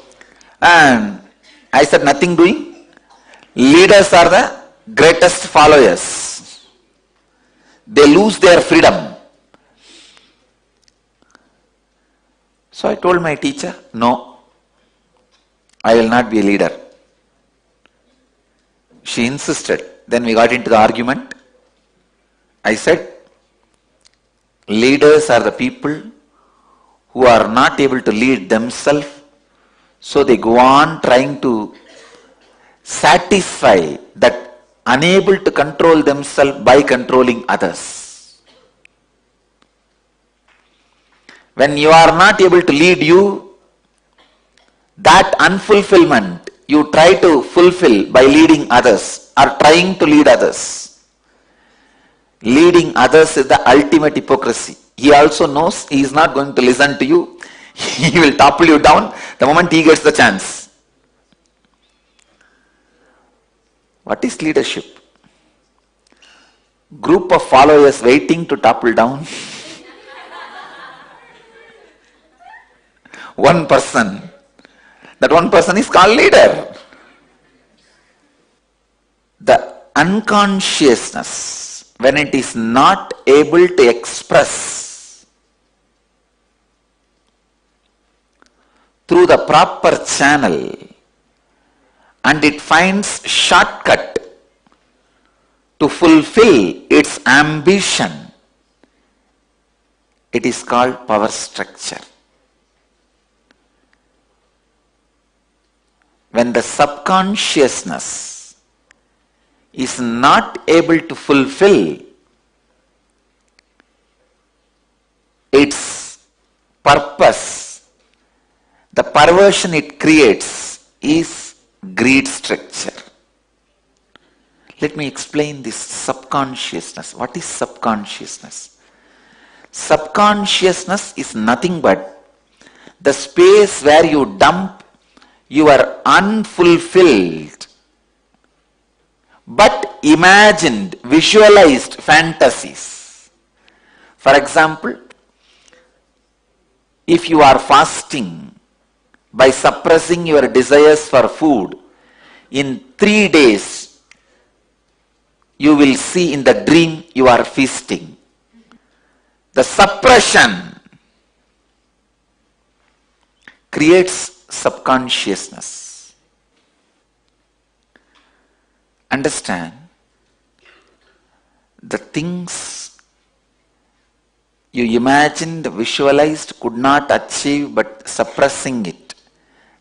And I said, nothing doing. Leaders are the greatest followers. They lose their freedom. So I told my teacher, no, I will not be a leader. She insisted. Then we got into the argument. I said, leaders are the people who are not able to lead themselves, so they go on trying to satisfy that unable to control themselves by controlling others. When you are not able to lead you, that unfulfillment you try to fulfill by leading others or trying to lead others. Leading others is the ultimate hypocrisy. He also knows he is not going to listen to you. He will topple you down the moment he gets the chance. What is leadership? Group of followers waiting to topple down. One person. That one person is called leader. The unconsciousness, when it is not able to express through the proper channel and it finds shortcut to fulfill its ambition, it is called power structure. When the subconsciousness is not able to fulfill its purpose, the perversion it creates is greed structure. Let me explain this subconsciousness. What is subconsciousness? Subconsciousness is nothing but the space where you dump your unfulfilled but imagined, visualized fantasies. For example, if you are fasting by suppressing your desires for food, in 3 days you will see in the dream you are feasting. The suppression creates subconsciousness. Understand, the things you imagined, visualized, could not achieve but suppressing it,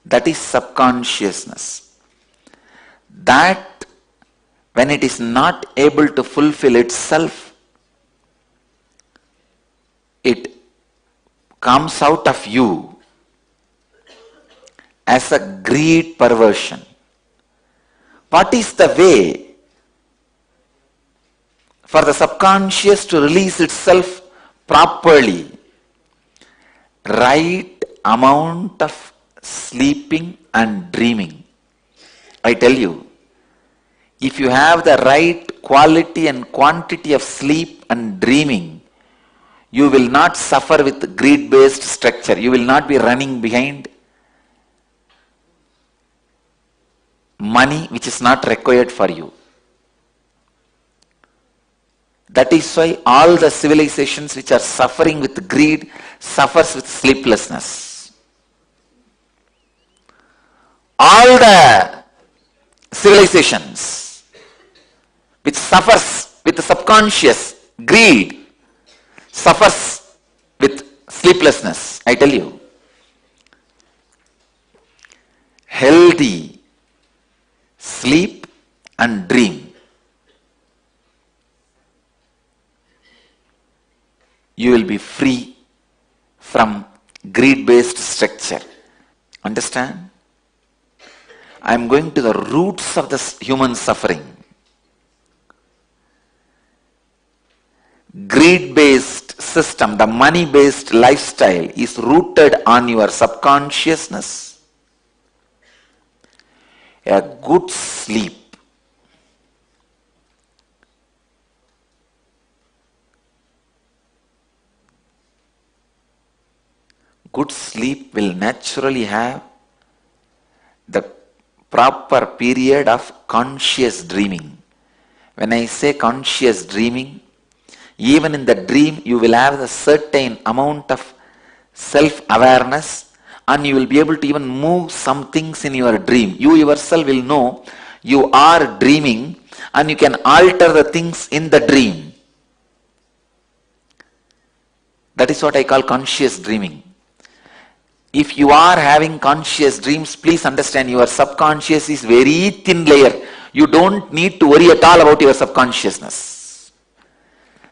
that is subconsciousness. That, when it is not able to fulfill itself, it comes out of you as a greed perversion. What is the way for the subconscious to release itself properly? Right amount of sleeping and dreaming. I tell you, if you have the right quality and quantity of sleep and dreaming, you will not suffer with greed-based structure. You will not be running behind money which is not required for you. That is why all the civilizations which are suffering with greed suffers with sleeplessness. All the civilizations which suffers with the subconscious greed suffers with sleeplessness. I tell you, healthy sleep and dream, you will be free from greed-based structure. Understand? I am going to the roots of this human suffering. Greed-based system, the money-based lifestyle is rooted on your subconsciousness. A good sleep will naturally have the proper period of conscious dreaming. When I say conscious dreaming, even in the dream you will have a certain amount of self-awareness, and you will be able to even move some things in your dream. You yourself will know you are dreaming, and you can alter the things in the dream. That is what I call conscious dreaming. If you are having conscious dreams, please understand your subconscious is very thin layer. You don't need to worry at all about your subconsciousness.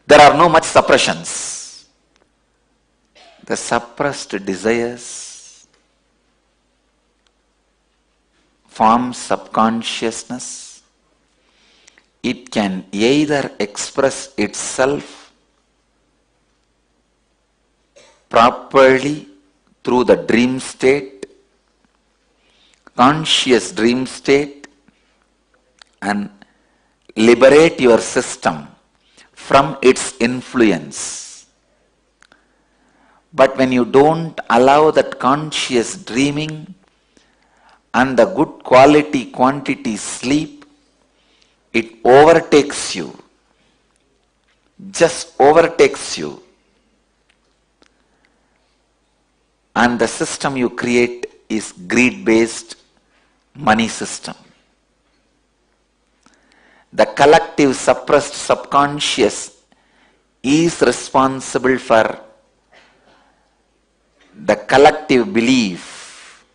There are no much suppressions. The suppressed desires form subconsciousness. It can either express itself properly through the dream state, conscious dream state, and liberate your system from its influence. But when you don't allow that conscious dreaming and the good quality quantity sleep, it overtakes you, just overtakes you, and the system you create is greed-based money system. The collective suppressed subconscious is responsible for the collective belief,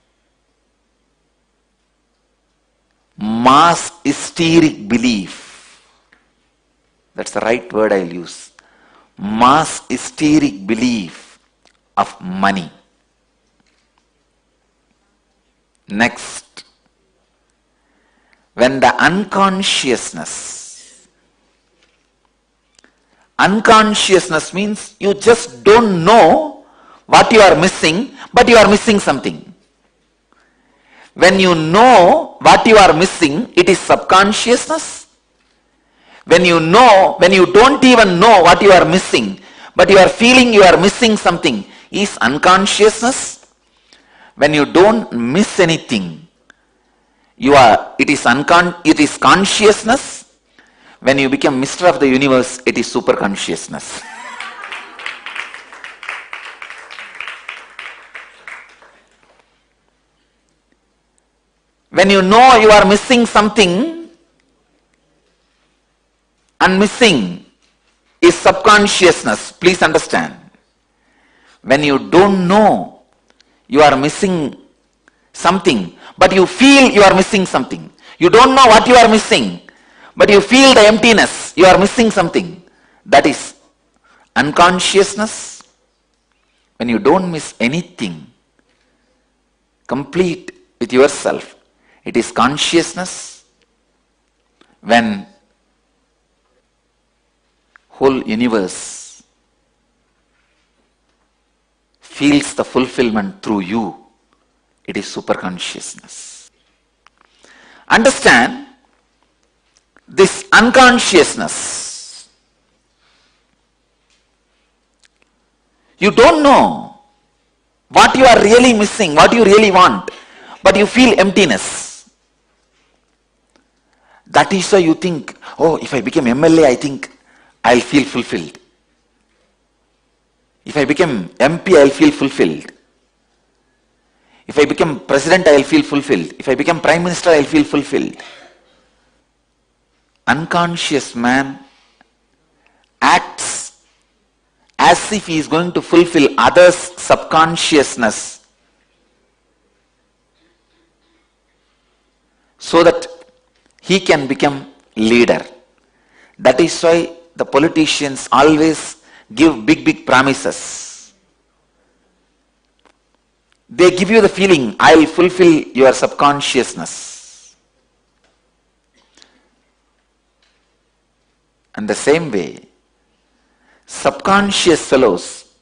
mass hysteric belief. That's the right word I'll use. Mass hysteric belief of money. Next, when the unconsciousness means you just don't know what you are missing, but you are missing something. When you know what you are missing, it is subconsciousness. When you don't even know what you are missing, but you are feeling you are missing something, is unconsciousness. When you don't miss anything, it is consciousness. When you become Mr. of the universe, it is super consciousness. When you know you are missing something, and missing is subconsciousness, please understand. When you don't know you are missing something, but you feel you are missing something. You don't know what you are missing, but you feel the emptiness, you are missing something. That is unconsciousness. When you don't miss anything, complete with yourself, it is consciousness. When whole universe feels the fulfillment through you, it is super consciousness. Understand this unconsciousness. You don't know what you are really missing, what you really want, but you feel emptiness. That is why you think, oh, if I become MLA, I think I'll feel fulfilled. If I become MP, I'll feel fulfilled. If I become president, I'll feel fulfilled. If I become prime minister, I'll feel fulfilled. Unconscious man acts as if he is going to fulfill others' subconsciousness so that he can become leader. That is why the politicians always give big promises. They give you the feeling, I will fulfill your subconsciousness. And the same way, subconscious fellows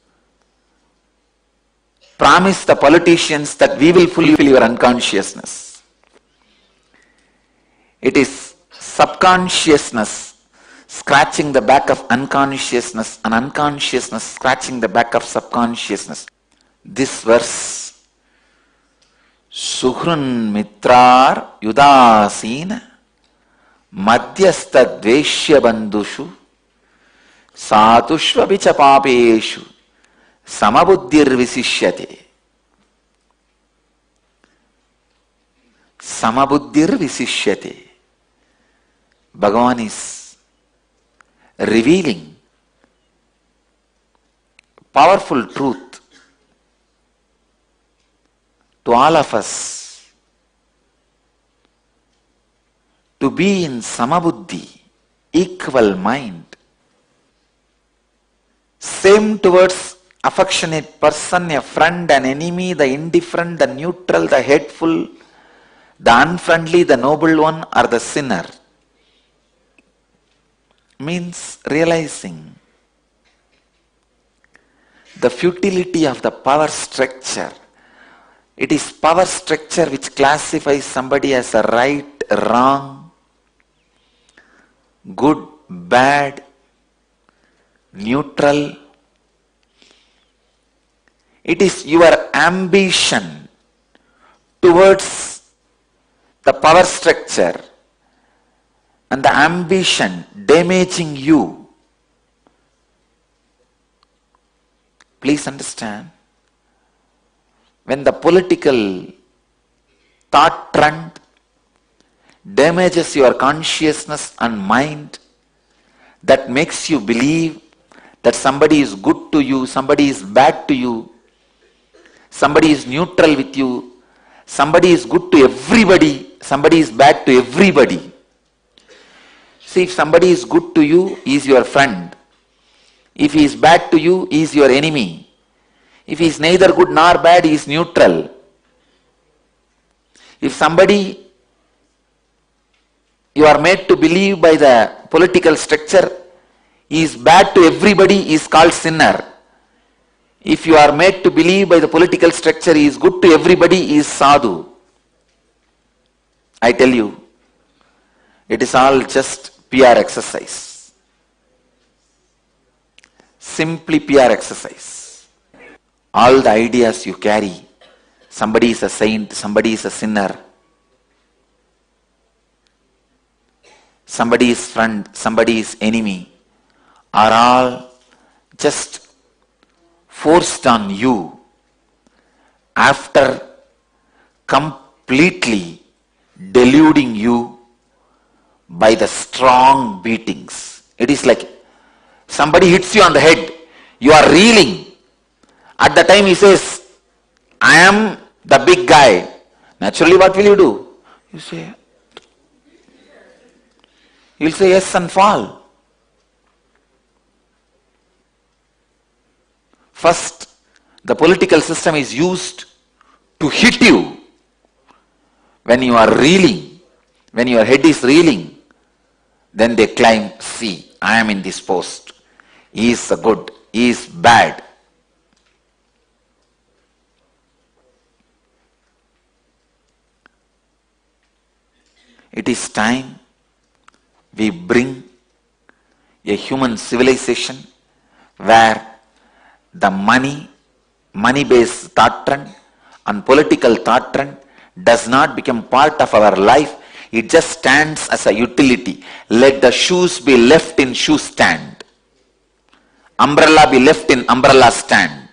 promise the politicians that we will fulfill your unconsciousness. It is subconsciousness scratching the back of unconsciousness, and unconsciousness scratching the back of subconsciousness. This verse, Suhrun Mitrar Yudasina Madhyastha Dveshya Bandhushu Satushva Vicha Papeshu Samabuddhir Visishyate. Samabuddhir Visishyate. Bhagavan is revealing powerful truth to all of us to be in samabuddhi, equal mind, same towards affectionate person, a friend, an enemy, the indifferent, the neutral, the hateful, the unfriendly, the noble one, or the sinner. Means realizing the futility of the power structure. It is power structure which classifies somebody as a right, wrong, good, bad, neutral. It is your ambition towards the power structure and the ambition damaging you. Please understand, when the political thought trend damages your consciousness and mind, that makes you believe that somebody is good to you, somebody is bad to you, somebody is neutral with you, somebody is good to everybody, somebody is bad to everybody. See, if somebody is good to you, he is your friend. If he is bad to you, he is your enemy. If he is neither good nor bad, he is neutral. If somebody you are made to believe by the political structure, he is bad to everybody, he is called sinner. If you are made to believe by the political structure he is good to everybody, he is sadhu. I tell you, it is all just PR exercise. Simply PR exercise. All the ideas you carry, somebody is a saint, somebody is a sinner, somebody is friend, somebody is enemy, are all just forced on you after completely deluding you by the strong beatings. It is like somebody hits you on the head, you are reeling. At the time he says, I am the big guy. Naturally, what will you do? You'll say yes and fall. First, the political system is used to hit you when you are reeling, when your head is reeling. Then they claim, see, I am in this post. He is the good, he is bad. It is time we bring a human civilization where the money-based thought trend and political thought trend does not become part of our life. It just stands as a utility. Let the shoes be left in shoe stand. Umbrella be left in umbrella stand.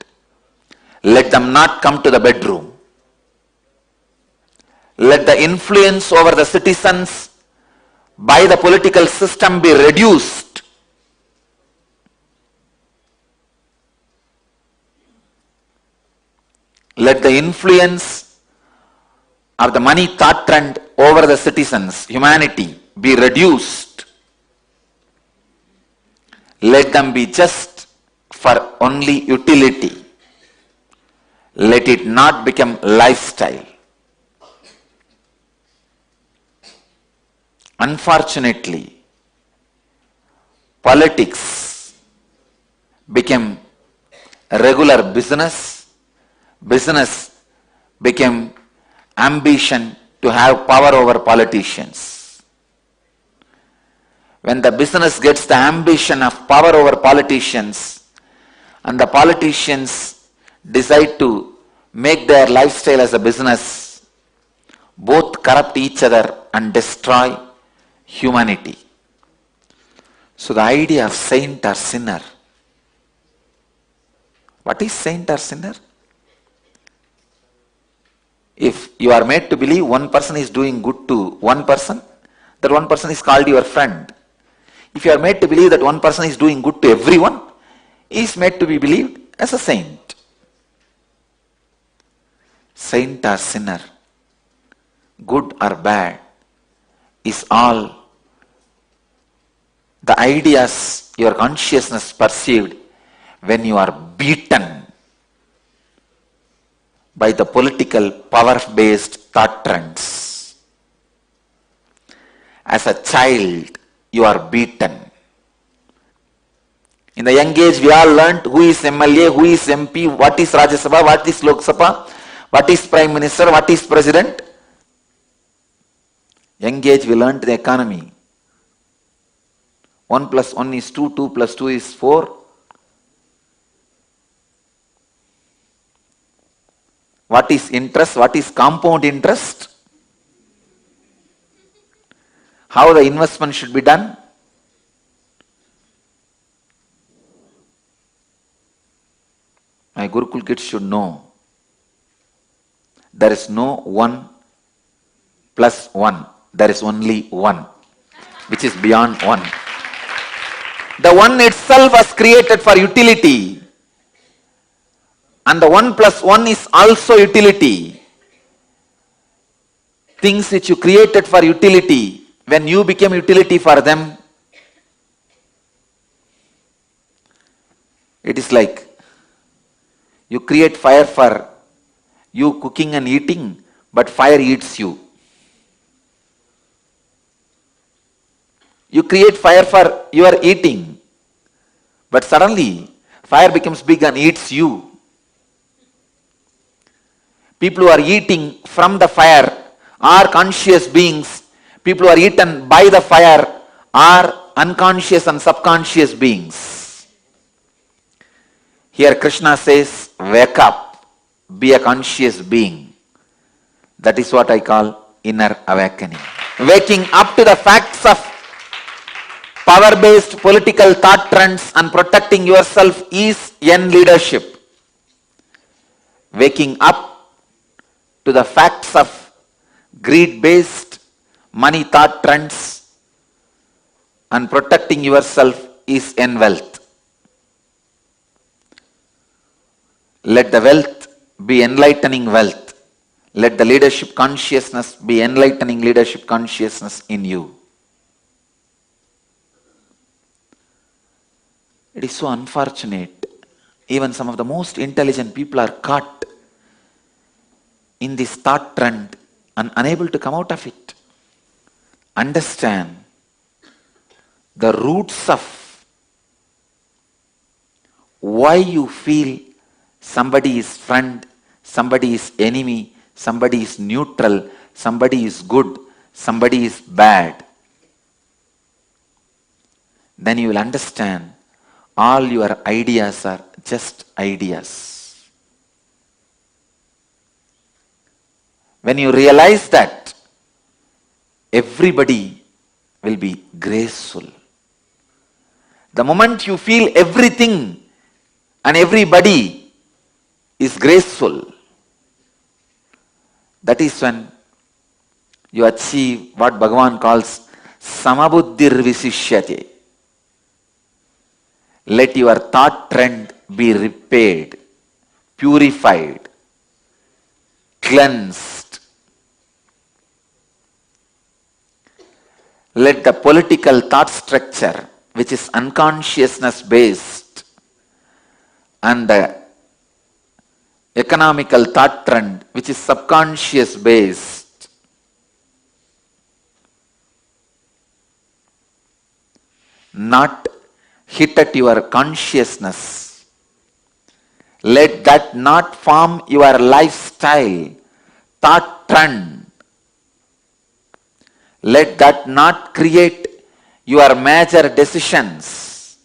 Let them not come to the bedroom. Let the influence over the citizens by the political system be reduced. Let the influence of the money thought trend over the citizens, humanity, be reduced. Let them be just for only utility. Let it not become lifestyle. Unfortunately, politics became a regular business. Business became ambition to have power over politicians. When the business gets the ambition of power over politicians, and the politicians decide to make their lifestyle as a business, both corrupt each other and destroy humanity. So the idea of saint or sinner. What is saint or sinner? If you are made to believe one person is doing good to one person, that one person is called your friend. If you are made to believe that one person is doing good to everyone, he is made to be believed as a saint. Saint or sinner, good or bad, is all the ideas your consciousness perceived when you are beaten by the political power-based thought trends. As a child, you are beaten. In the young age, we all learnt who is MLA, who is MP, what is Rajya Sabha, what is Lok Sabha, what is Prime Minister, what is President. Young age, we learnt the economy. 1 plus 1 is 2, 2 plus 2 is 4. What is interest? What is compound interest? How the investment should be done? My Gurukul kids should know. There is no 1 plus 1. There is only 1, which is beyond 1. The 1 itself was created for utility. And the 1 plus 1 is also utility. Things which you created for utility, when you became utility for them, it is like you create fire for you cooking and eating, but fire eats you. You create fire for your eating, but suddenly fire becomes big and eats you. people who are eating from the fire are conscious beings. People who are eaten by the fire are unconscious and subconscious beings. Here Krishna says, wake up, be a conscious being. That is what I call inner awakening. Waking up to the facts of power-based political thought trends and protecting yourself is yen leadership. Waking up to the facts of greed-based money thought trends and protecting yourself is yen wealth. Let the wealth be enlightening wealth. Let the leadership consciousness be enlightening leadership consciousness in you. It is so unfortunate. Even some of the most intelligent people are caught in this thought trend and unable to come out of it. Understand the roots of why you feel somebody is friend, somebody is enemy, somebody is neutral, somebody is good, somebody is bad. Then you will understand all your ideas are just ideas. When you realize that, everybody will be graceful. The moment you feel everything and everybody is graceful, that is when you achieve what Bhagavan calls samabuddhir visishyate. Let your thought trend be repaired, purified, cleansed. Let the political thought structure, which is unconsciousness based, and the economical thought trend, which is subconscious based, not hit at your consciousness. Let that not form your lifestyle, thought trend. Let that not create your major decisions.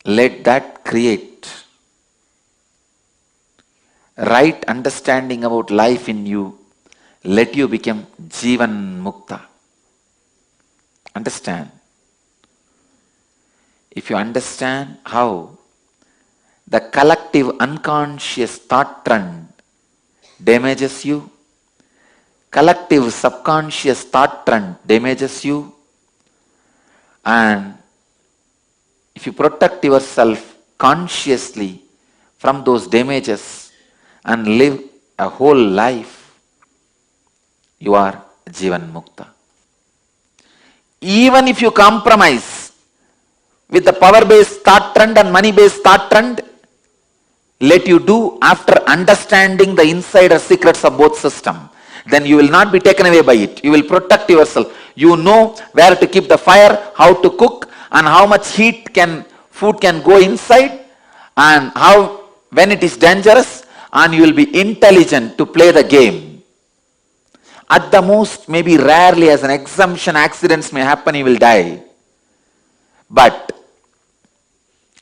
Let that create right understanding about life in you. Let you become Jivan Mukta. Understand? If you understand how the collective unconscious thought trend damages you, collective subconscious thought trend damages you, and if you protect yourself consciously from those damages and live a whole life, you are Jivan Mukta. Even if you compromise with the power-based thought trend and money-based thought trend, let you do after understanding the insider secrets of both systems. Then you will not be taken away by it. You will protect yourself. You know where to keep the fire, how to cook, and how much food can go inside, and how when it is dangerous, and you will be intelligent to play the game. At the most, maybe rarely as an exemption, accidents may happen, you will die. But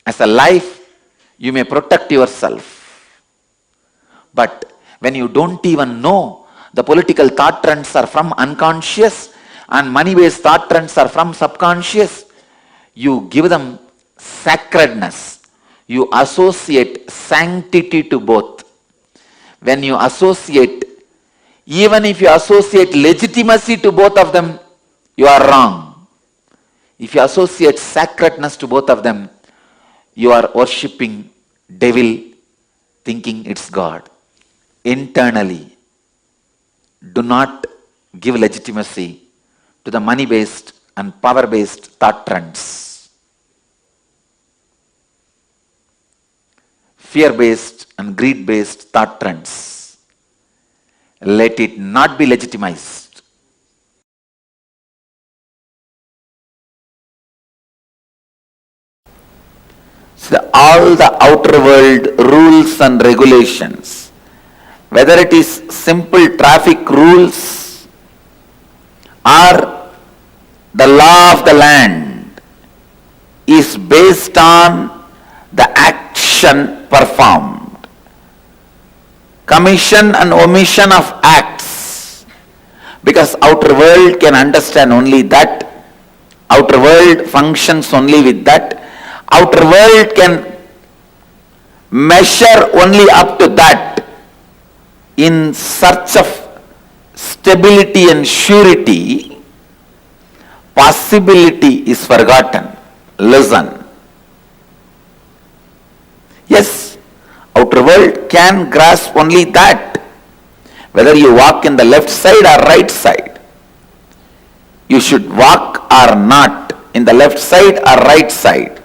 as a life, you may protect yourself. But when you don't even know the political thought trends are from unconscious and money-based thought trends are from subconscious, you give them sacredness. You associate sanctity to both. When you associate, even if you associate legitimacy to both of them, you are wrong. If you associate sacredness to both of them, you are worshipping devil, thinking it's God. Internally, do not give legitimacy to the money-based and power-based thought trends. Fear-based and greed-based thought trends. Let it not be legitimized. So all the outer world rules and regulations whether it is simple traffic rules or the law of the land, is based on the action performed. Commission and omission of acts, because outer world can understand only that, outer world functions only with that, outer world can measure only up to that. In search of stability and surety, possibility is forgotten. Listen. Yes, outer world can grasp only that. Whether you walk in the left side or right side, you should walk or not in the left side or right side.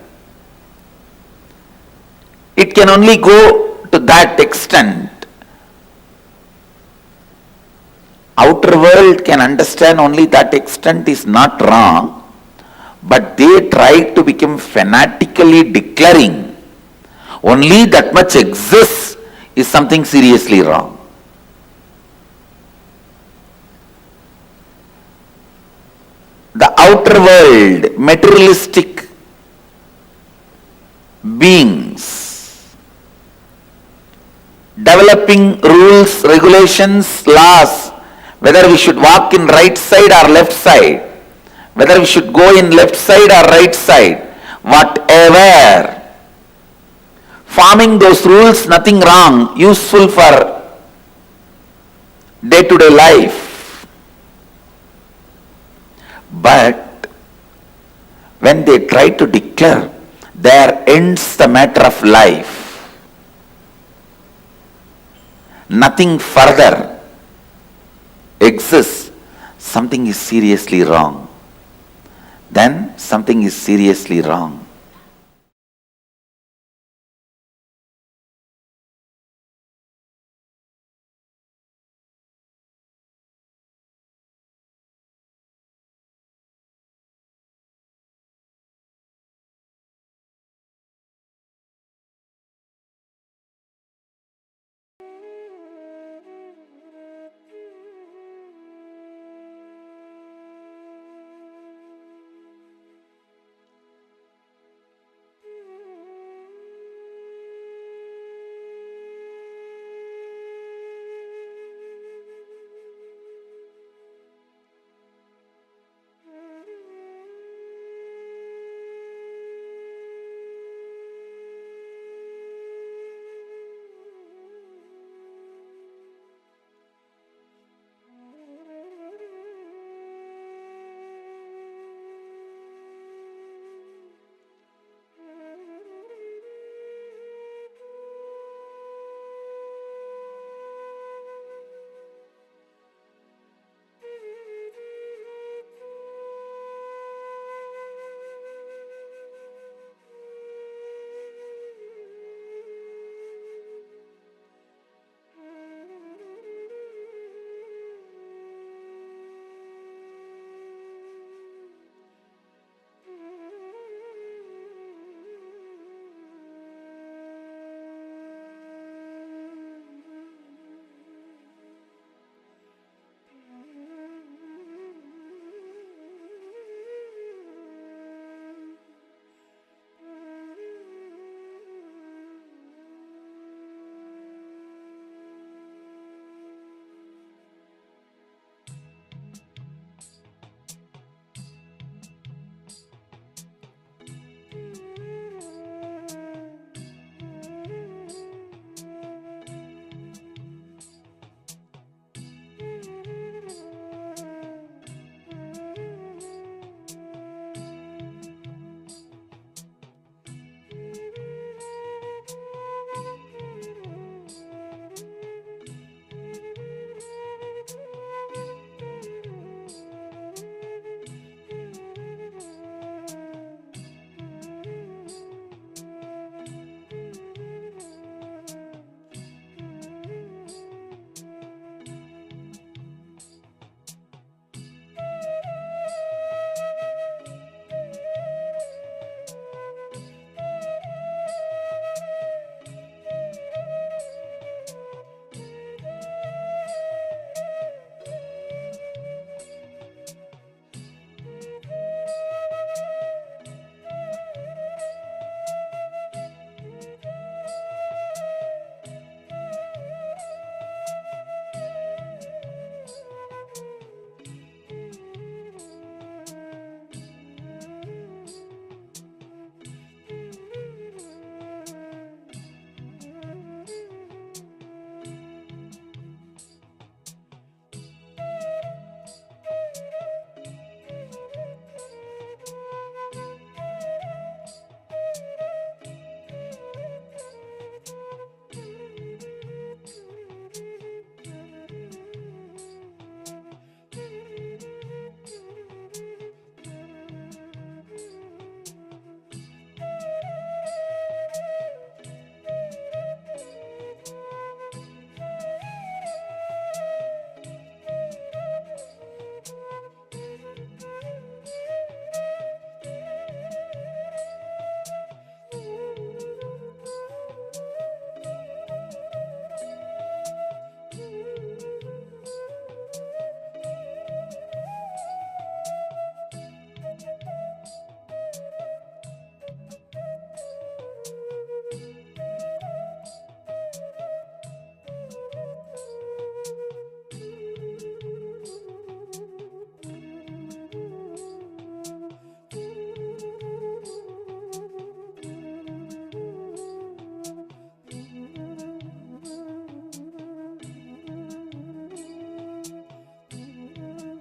It can only go to that extent. Outer world can understand only that extent is not wrong, but they try to become fanatically declaring only that much exists is something seriously wrong. The outer world, materialistic beings, developing rules, regulations, laws, whether we should walk in right side or left side, whether we should go in left side or right side, whatever, forming those rules, nothing wrong, useful for day-to-day life. But when they try to declare, there ends the matter of life, nothing further exists, something is seriously wrong. Then something is seriously wrong.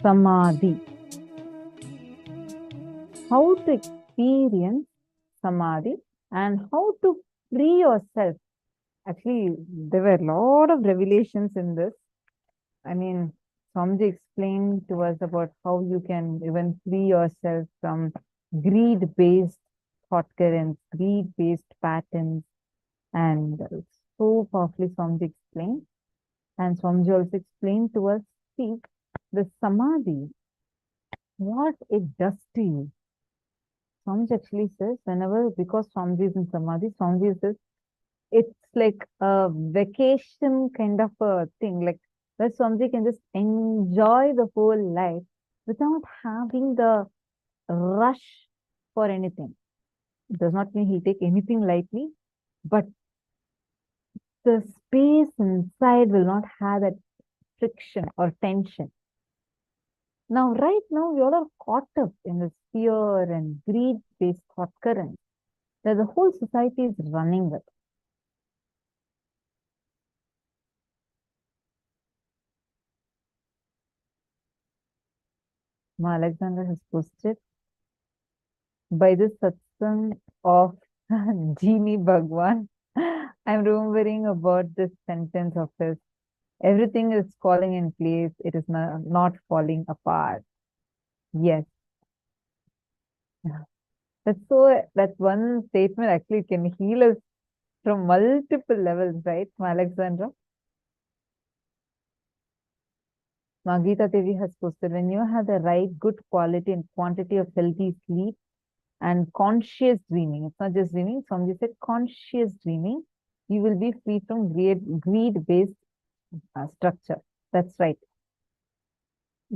samadhi. How to experience samadhi and how to free yourself. Actually, there were a lot of revelations in this. I mean, Swamiji explained to us about how you can even free yourself from greed-based thought currents, greed-based patterns, and so powerfully Swamiji explained. And Swamiji also explained to us, see, the samadhi, what it does to you. Swamiji actually says, whenever, because Swamiji is in samadhi, Swamiji says, it's like a vacation kind of a thing, like where Swamiji can just enjoy the whole life without having the rush for anything. It does not mean he'll take anything lightly, but the space inside will not have that friction or tension. Now, right now, we all are caught up in this fear and greed-based thought current that the whole society is running with. Ma Alexander has posted, by this satsang of Genie Bhagwan, I'm remembering about this sentence of his. Everything is falling in place. It is not falling apart. Yes. That one statement actually can heal us from multiple levels, right, Ma Alexandra? Magita Devi has posted, when you have the right good quality and quantity of healthy sleep and conscious dreaming, it's not just dreaming, somebody said conscious dreaming, you will be free from greed-based structure. That's right.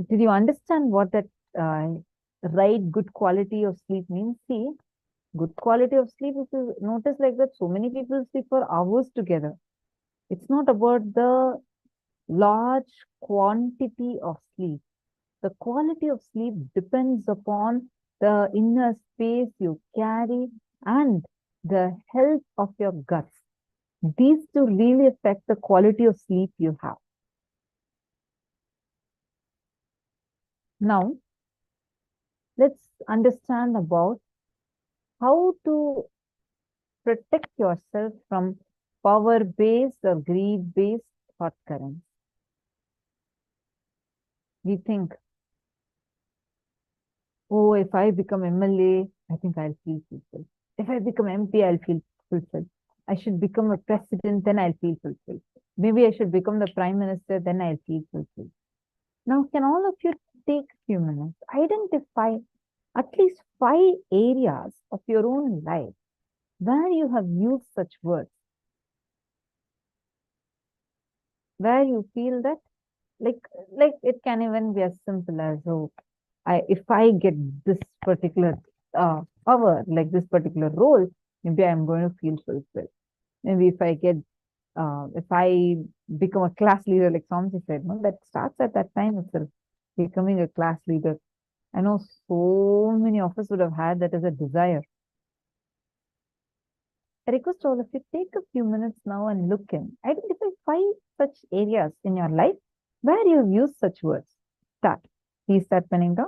Did you understand what that right good quality of sleep means? See, good quality of sleep, if you notice like that, so many people sleep for hours together. It's not about the large quantity of sleep. The quality of sleep depends upon the inner space you carry and the health of your guts. These two really affect the quality of sleep you have. Now, let's understand about how to protect yourself from power-based or greed-based thought currents. We think, oh, if I become MLA, I think I'll feel fulfilled. If I become MP, I'll feel fulfilled. I should become a president, then I'll feel fulfilled. Maybe I should become the prime minister, then I'll feel fulfilled. Now, can all of you take a few minutes, identify at least 5 areas of your own life where you have used such words, where you feel that, like it can even be as simple as, oh, if I get this particular power, like this particular role, maybe I'm going to feel fulfilled. Maybe if I become a class leader, like Swamiji said, no, that starts at that time itself, becoming a class leader. I know so many of us would have had that as a desire. I request all of you, take a few minutes now and look in. Identify 5 such areas in your life where you've used such words. Start. Please start penning down.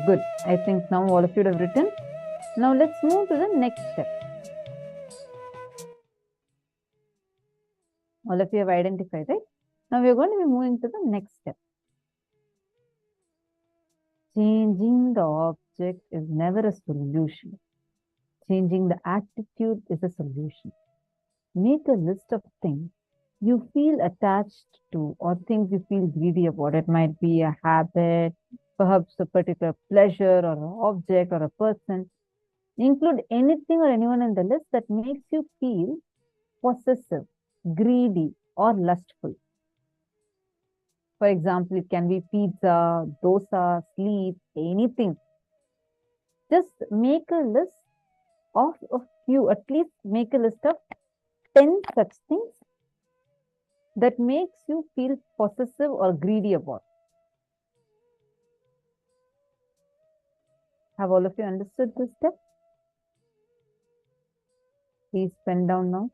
Good. I think now all of you have written. Now let's move to the next step. All of you have identified, right? Now we are going to be moving to the next step. Changing the object is never a solution. Changing the attitude is a solution. Make a list of things you feel attached to or things you feel greedy about. It might be a habit, perhaps a particular pleasure or an object or a person. Include anything or anyone in the list that makes you feel possessive, greedy, or lustful. For example, it can be pizza, dosa, sleep, anything. Just make a list of a few, at least make a list of 10 such things that makes you feel possessive or greedy about. Have all of you understood this step? Please pen down now.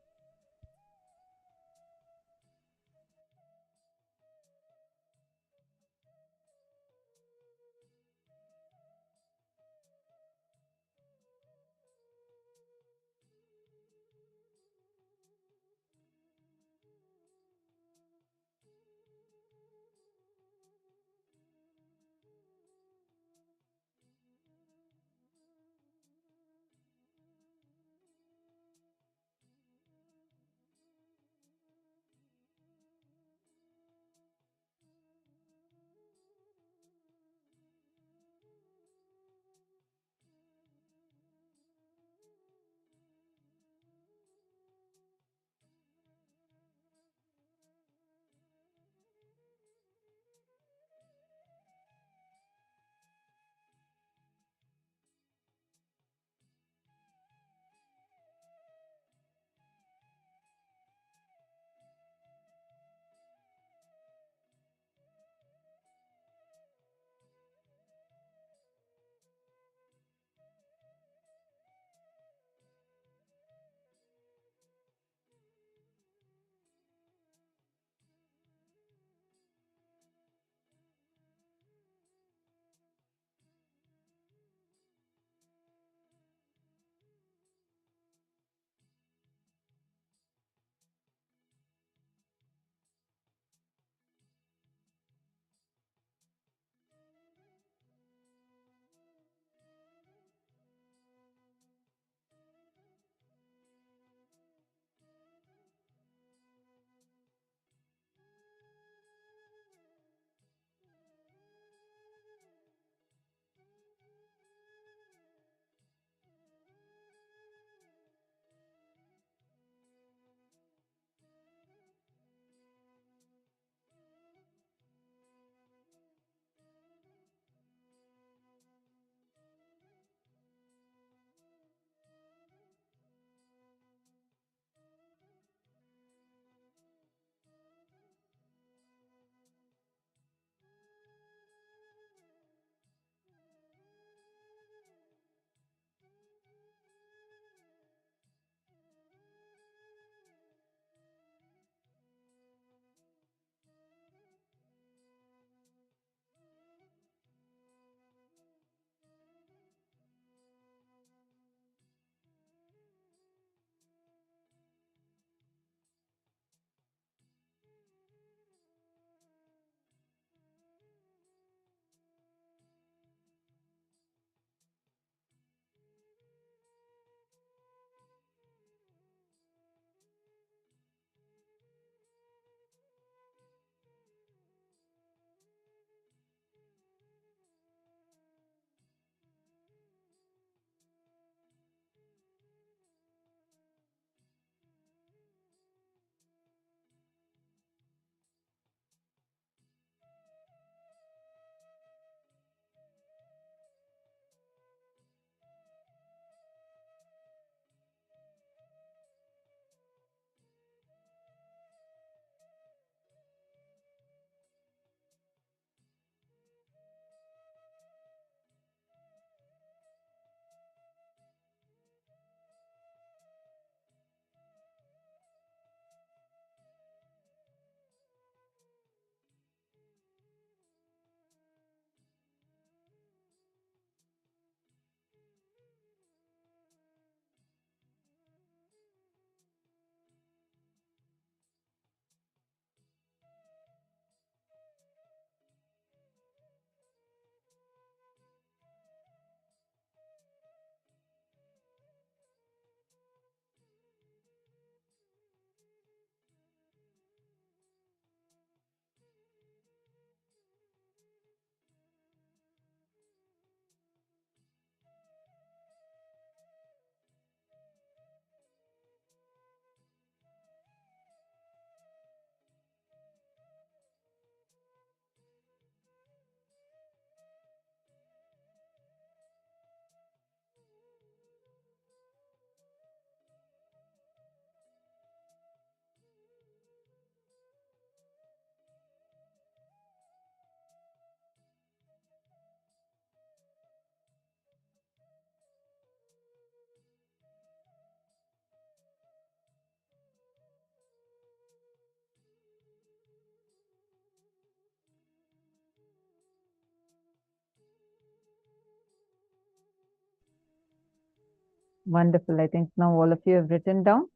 Wonderful. I think now all of you have written down.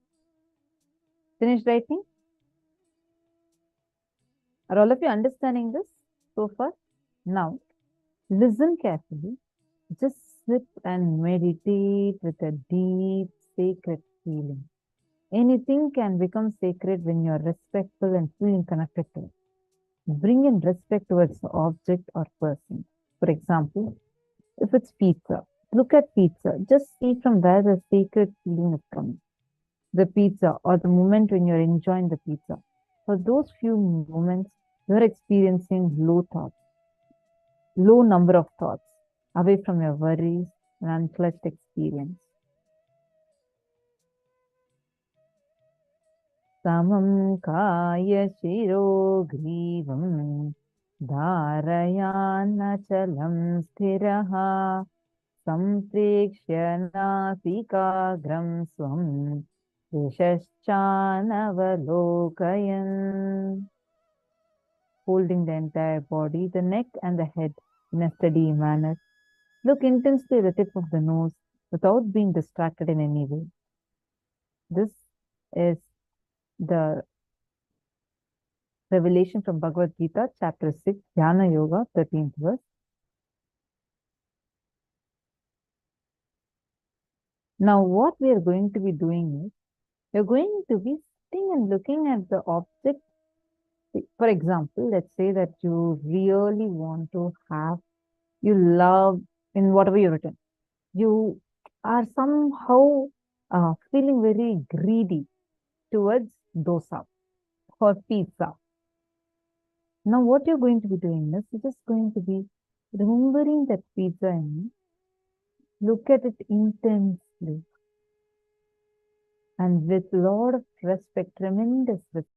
Finished writing? Are all of you understanding this so far? Now, listen carefully. Just sit and meditate with a deep, sacred feeling. Anything can become sacred when you are respectful and feeling connected to it. Bring in respect towards the object or person. For example, if it's pizza, look at pizza. Just see from where the sacred feeling is coming. The pizza or the moment when you're enjoying the pizza. For those few moments, you're experiencing low thoughts, low number of thoughts, away from your worries and unfledged experience. Samam kaya shiro grivam dharayanachalam sthiraha samprekshya nasikagram swam Vishashchanavalokayan. Holding the entire body, the neck and the head in a steady manner. Look intensely at the tip of the nose without being distracted in any way. This is the revelation from Bhagavad Gita, chapter 6, Dhyana Yoga, 13th verse. Now, what we are going to be doing is, we are going to be sitting and looking at the object. For example, let's say that you really want to have, you love in whatever you've written, you are somehow feeling very greedy towards dosa or pizza. Now, what you're going to be doing is, you're just going to be remembering that pizza and look at it intensely and with a lot of respect, tremendous respect.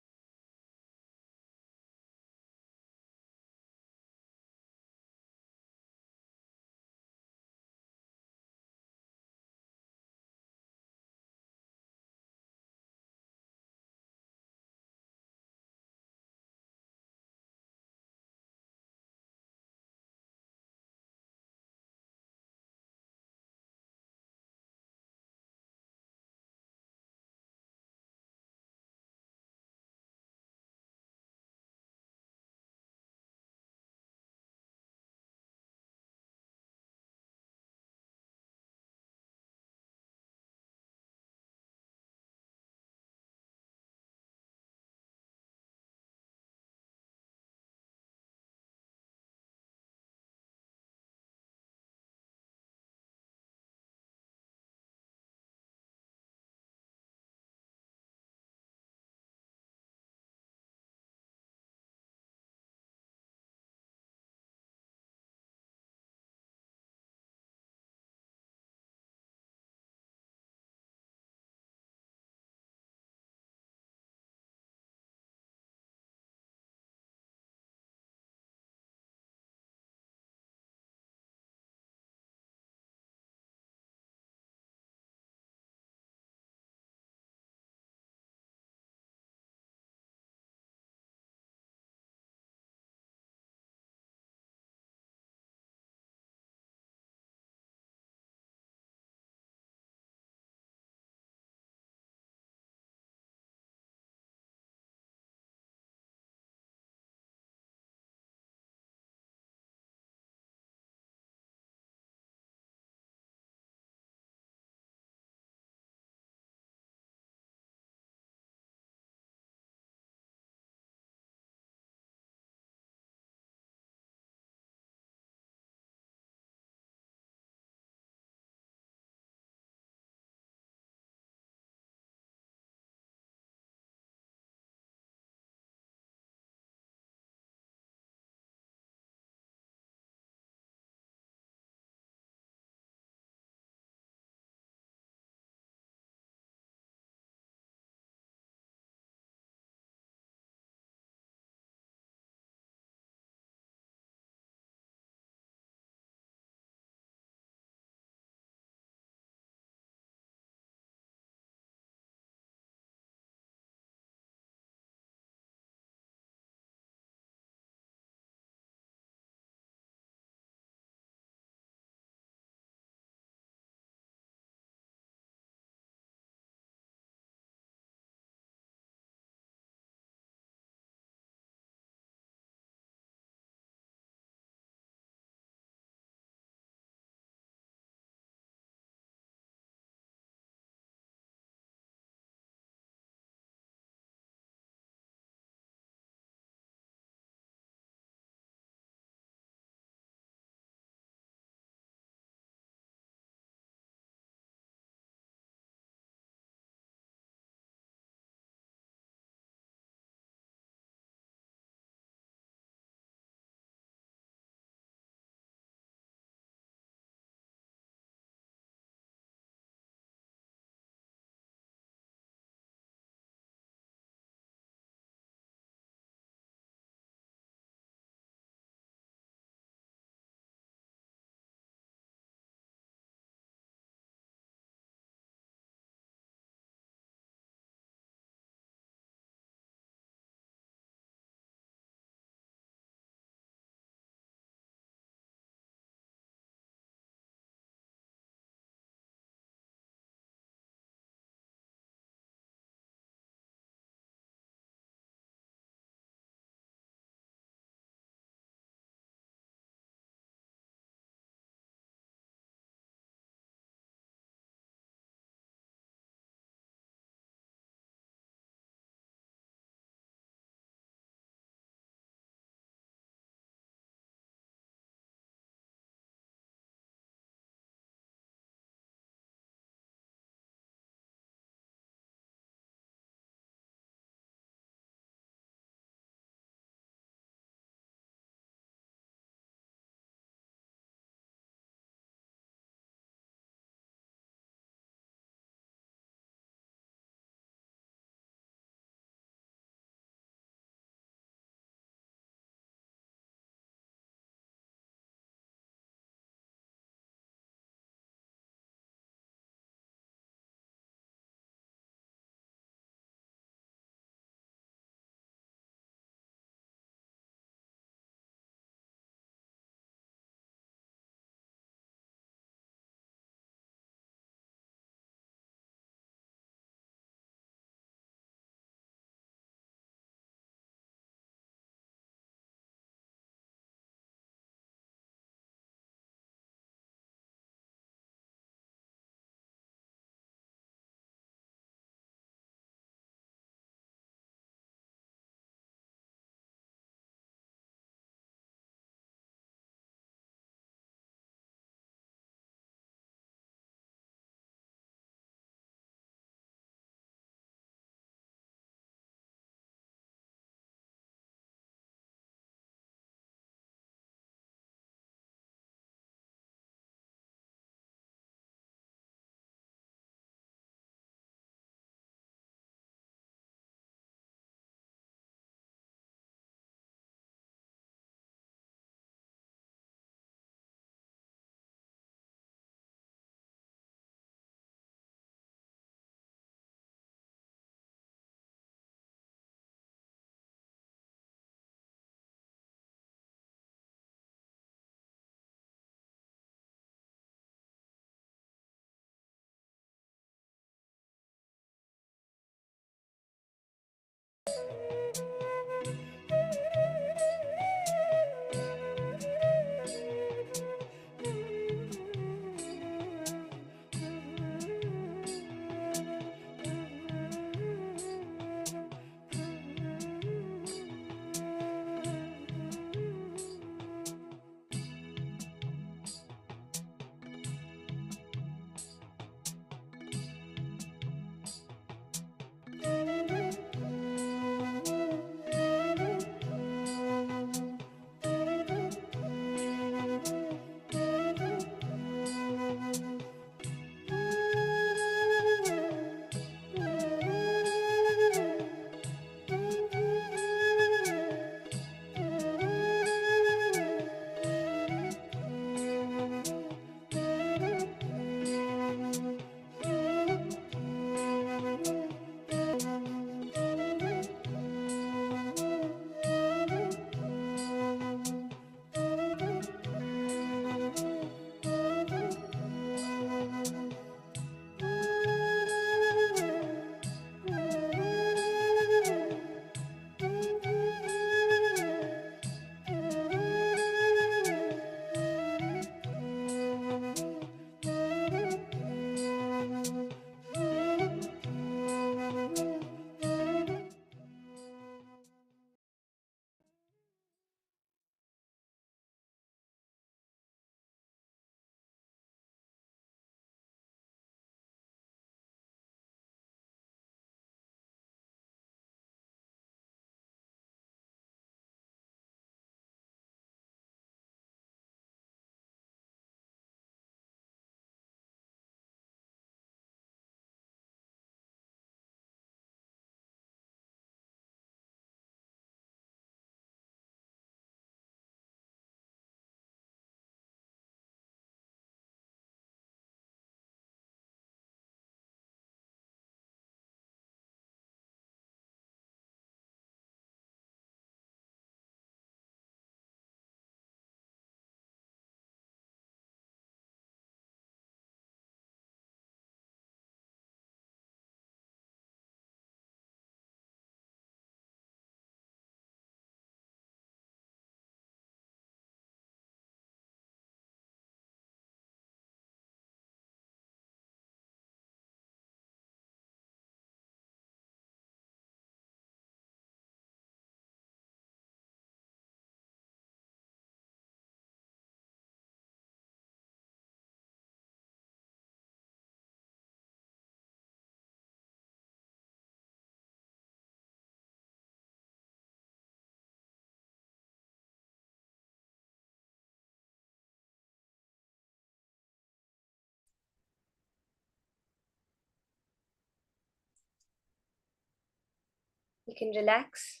You can relax.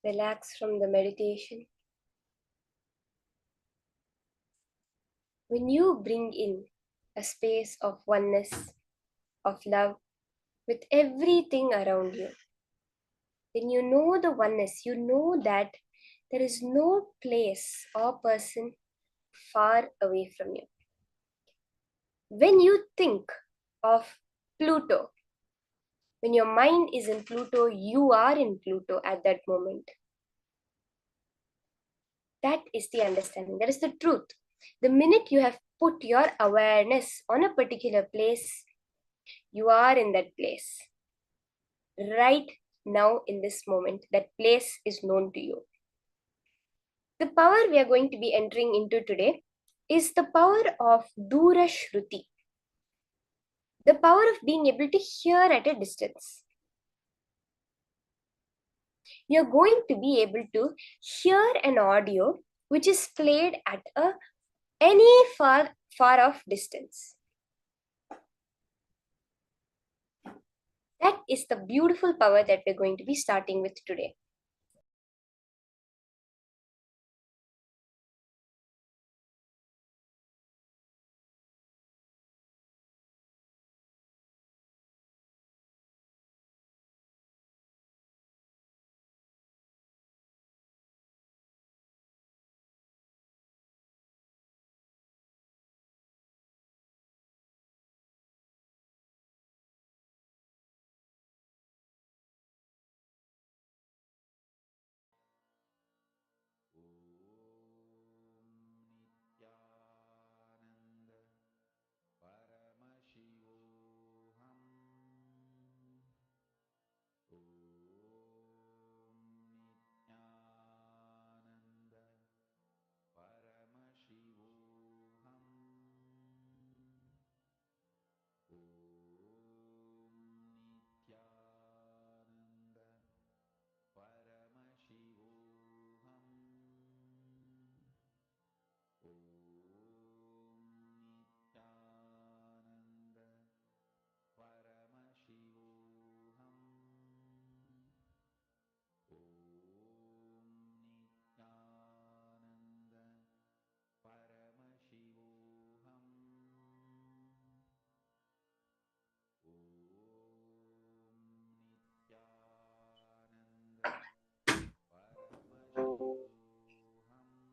Relax from the meditation. When you bring in a space of oneness, of love with everything around you, then you know the oneness, you know that there is no place or person far away from you. When you think of Pluto, when your mind is in Pluto, you are in Pluto at that moment. That is the understanding. That is the truth. The minute you have put your awareness on a particular place, you are in that place. Right now, in this moment, that place is known to you. The power we are going to be entering into today is the power of Dura Shruti. The power of being able to hear at a distance. You're going to be able to hear an audio which is played at any far off distance. That is the beautiful power that we're going to be starting with today.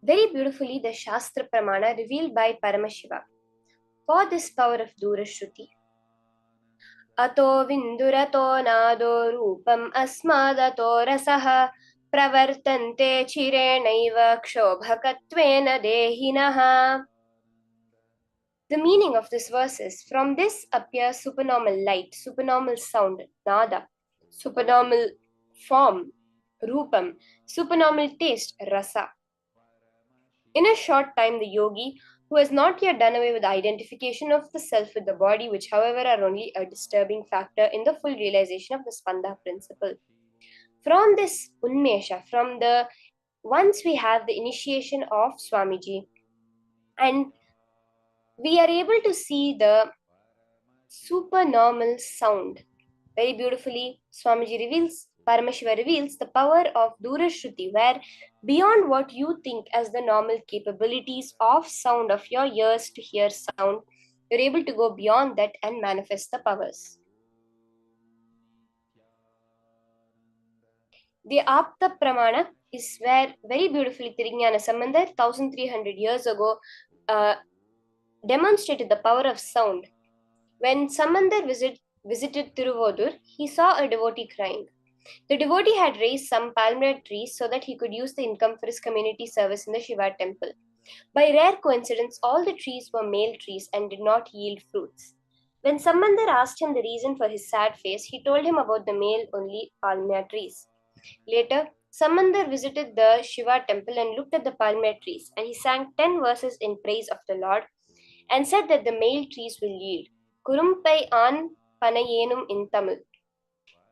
very beautifully the Shastra Pramana revealed by Paramashiva for this power of Durashruti. Ato vindurato nado rupam asmadato rasaha pravartante chirenaiva kshobhakatvena dehinaha. The meaning of this verse is, from this appears supernormal light, supernormal sound, nada, supernormal form, rupam, supernormal taste, rasa. In a short time, the yogi, who has not yet done away with the identification of the self with the body, which however are only a disturbing factor in the full realization of the Spanda principle. From this Unmesha, once we have the initiation of Swamiji, and we are able to see the supernormal sound. Very beautifully, Swamiji reveals, Paramashiva reveals the power of Durashruti, where beyond what you think as the normal capabilities of sound, of your ears to hear sound, you're able to go beyond that and manifest the powers. The Apta Pramana is where very beautifully Tirignyana Sambandar 1300 years ago demonstrated the power of sound. When Sambandar visited Tiruvodur, he saw a devotee crying. The devotee had raised some palmyra trees so that he could use the income for his community service in the Shiva temple. By rare coincidence, all the trees were male trees and did not yield fruits. When Sambandar asked him the reason for his sad face, he told him about the male-only palmyra trees. Later, Sambandar visited the Shiva temple and looked at the palmyra trees, and he sang 10 verses in praise of the Lord and said that the male trees will yield. Kurumpai an panayenum in Tamil.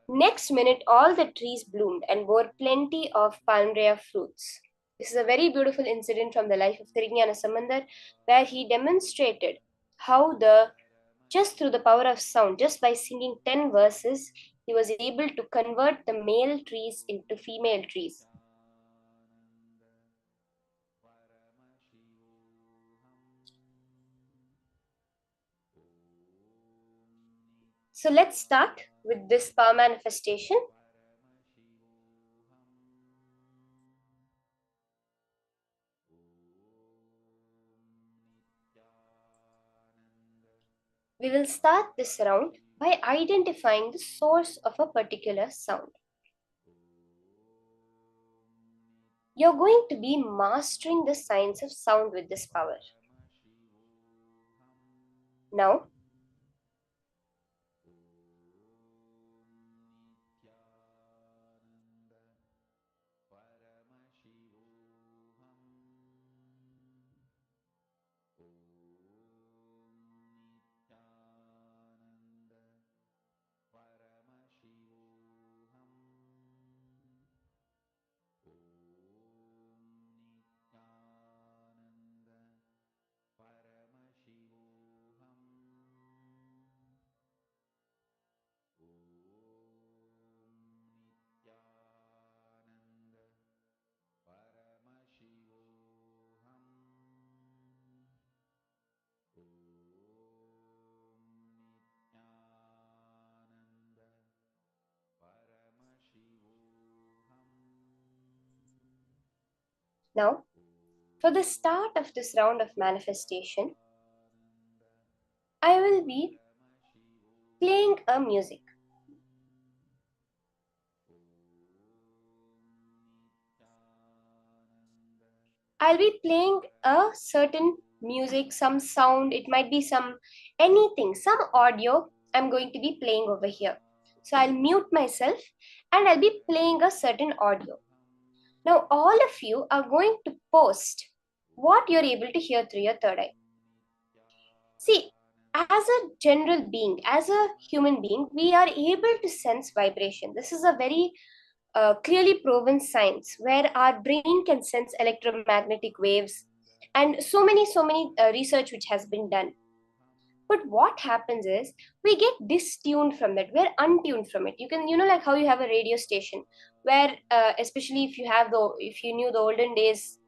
Next minute, all the trees bloomed and bore plenty of palmyra fruits. This is a very beautiful incident from the life of Tirignyana Sambandar, where he demonstrated how just through the power of sound, just by singing 10 verses, he was able to convert the male trees into female trees. So let's start with this power manifestation. We will start this round by identifying the source of a particular sound. You're going to be mastering the science of sound with this power. Now, for the start of this round of manifestation, I will be playing a music. I'll be playing a certain music, some sound, it might be anything, some audio I'm going to be playing over here. So I'll mute myself and I'll be playing a certain audio. Now all of you are going to post what you're able to hear through your third eye. See, as a general being, as a human being, we are able to sense vibration. This is a very clearly proven science where our brain can sense electromagnetic waves and so many research which has been done. But what happens is we get distuned from that. We're untuned from it. You can, like how you have a radio station where, especially if you knew the olden days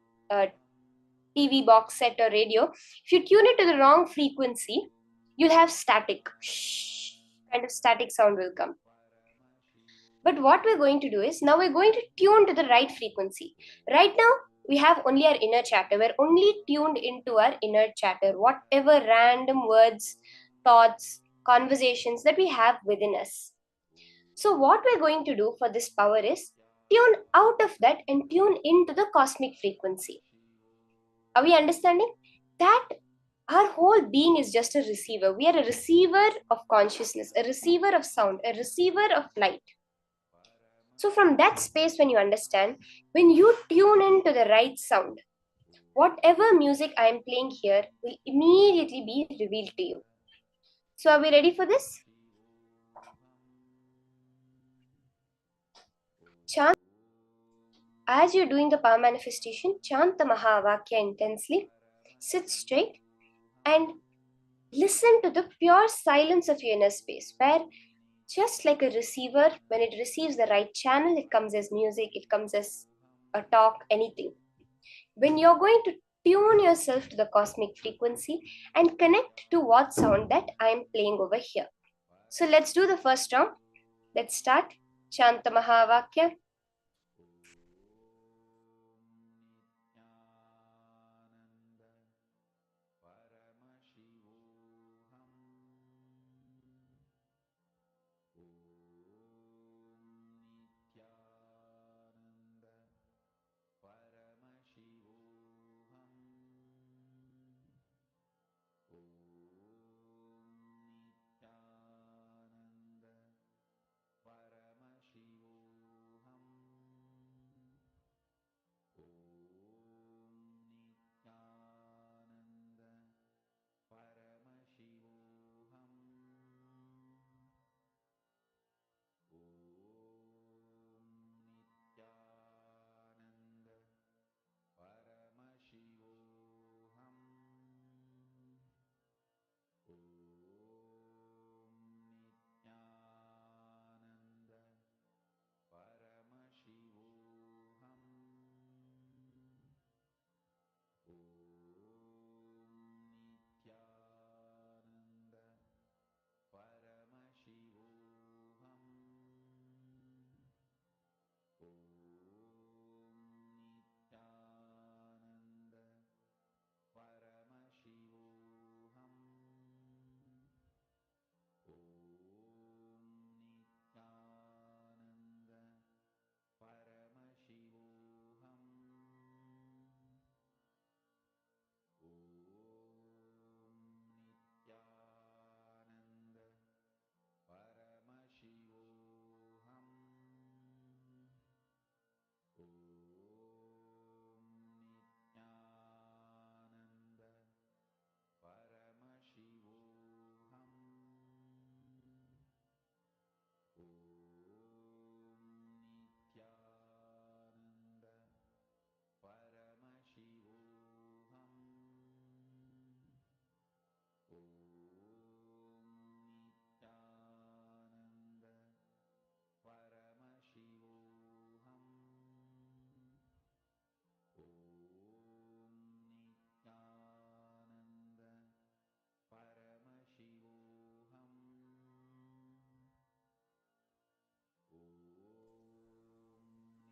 TV box set or radio, if you tune it to the wrong frequency, you'll have static. Shh, kind of static sound will come. But what we're going to do is now we're going to tune to the right frequency. Right now, we have only our inner chatter. We're only tuned into our inner chatter, whatever random words, thoughts, conversations that we have within us. So, what we're going to do for this power is tune out of that and tune into the cosmic frequency. Are we understanding? That our whole being is just a receiver. We are a receiver of consciousness, a receiver of sound, a receiver of light. So, from that space, when you understand, when you tune into the right sound, whatever music I am playing here will immediately be revealed to you. So, are we ready for this? Chant, as you're doing the power manifestation, chant the Mahavakya intensely, sit straight, and listen to the pure silence of your inner space, where just like a receiver, when it receives the right channel, it comes as music, it comes as a talk, anything. When you're going to tune yourself to the cosmic frequency and connect to what sound that I'm playing over here. So let's do the first round. Let's start. Chanta Mahavakya.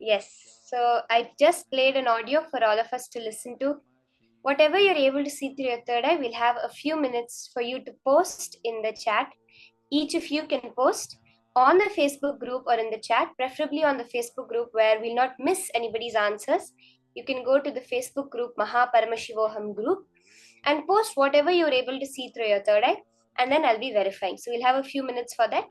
Yes, so I just played an audio for all of us to listen to. Whatever you're able to see through your third eye, we'll have a few minutes for you to post in the chat. Each of you can post on the Facebook group or in the chat, preferably on the Facebook group where we'll not miss anybody's answers. You can go to the Facebook group, Paramashivoham group, and post whatever you're able to see through your third eye, and then I'll be verifying. So we'll have a few minutes for that.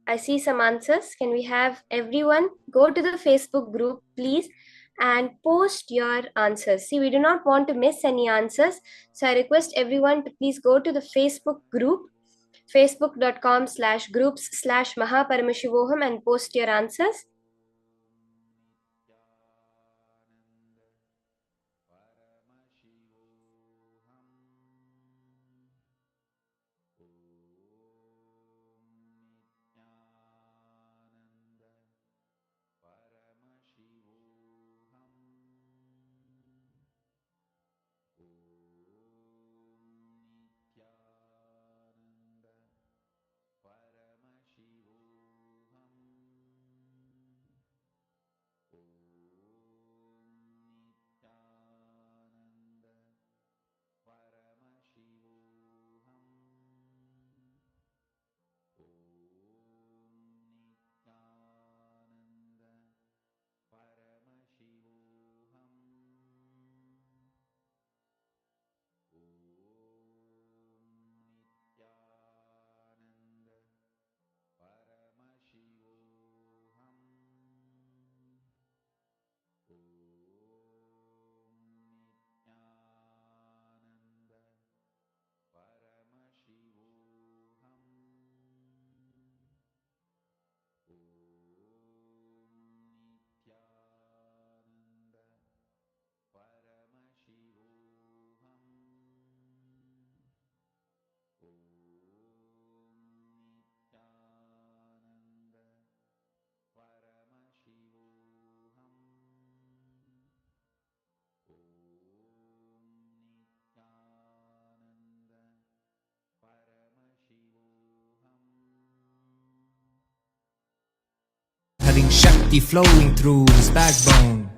I see some answers. Can we have everyone go to the Facebook group, please, and post your answers? See, we do not want to miss any answers. So I request everyone to please go to the Facebook group, facebook.com/groups/Mahaparamashivoham, and post your answers. Having Shakti flowing through his backbone.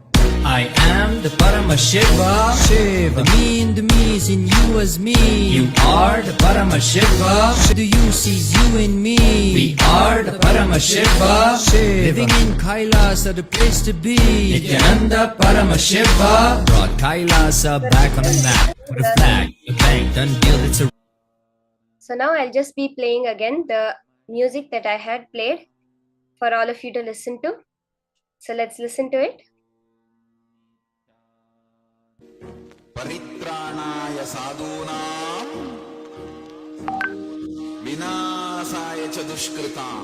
I am the Paramashiva. Shiva. The me in the me is in you as me. You are the Paramashiva. Do you sees you in me? We are the Paramashiva. Shiva. Living in Kailasa, the place to be. Nithyananda Paramashiva. Brought Kailasa back on the map. Put a flag, a bank, done deal, it's a... So now I'll just be playing again the music that I had played for all of you to listen to. So let's listen to it. परित्राणाय साधूनां विनाशाय च दुष्कृतां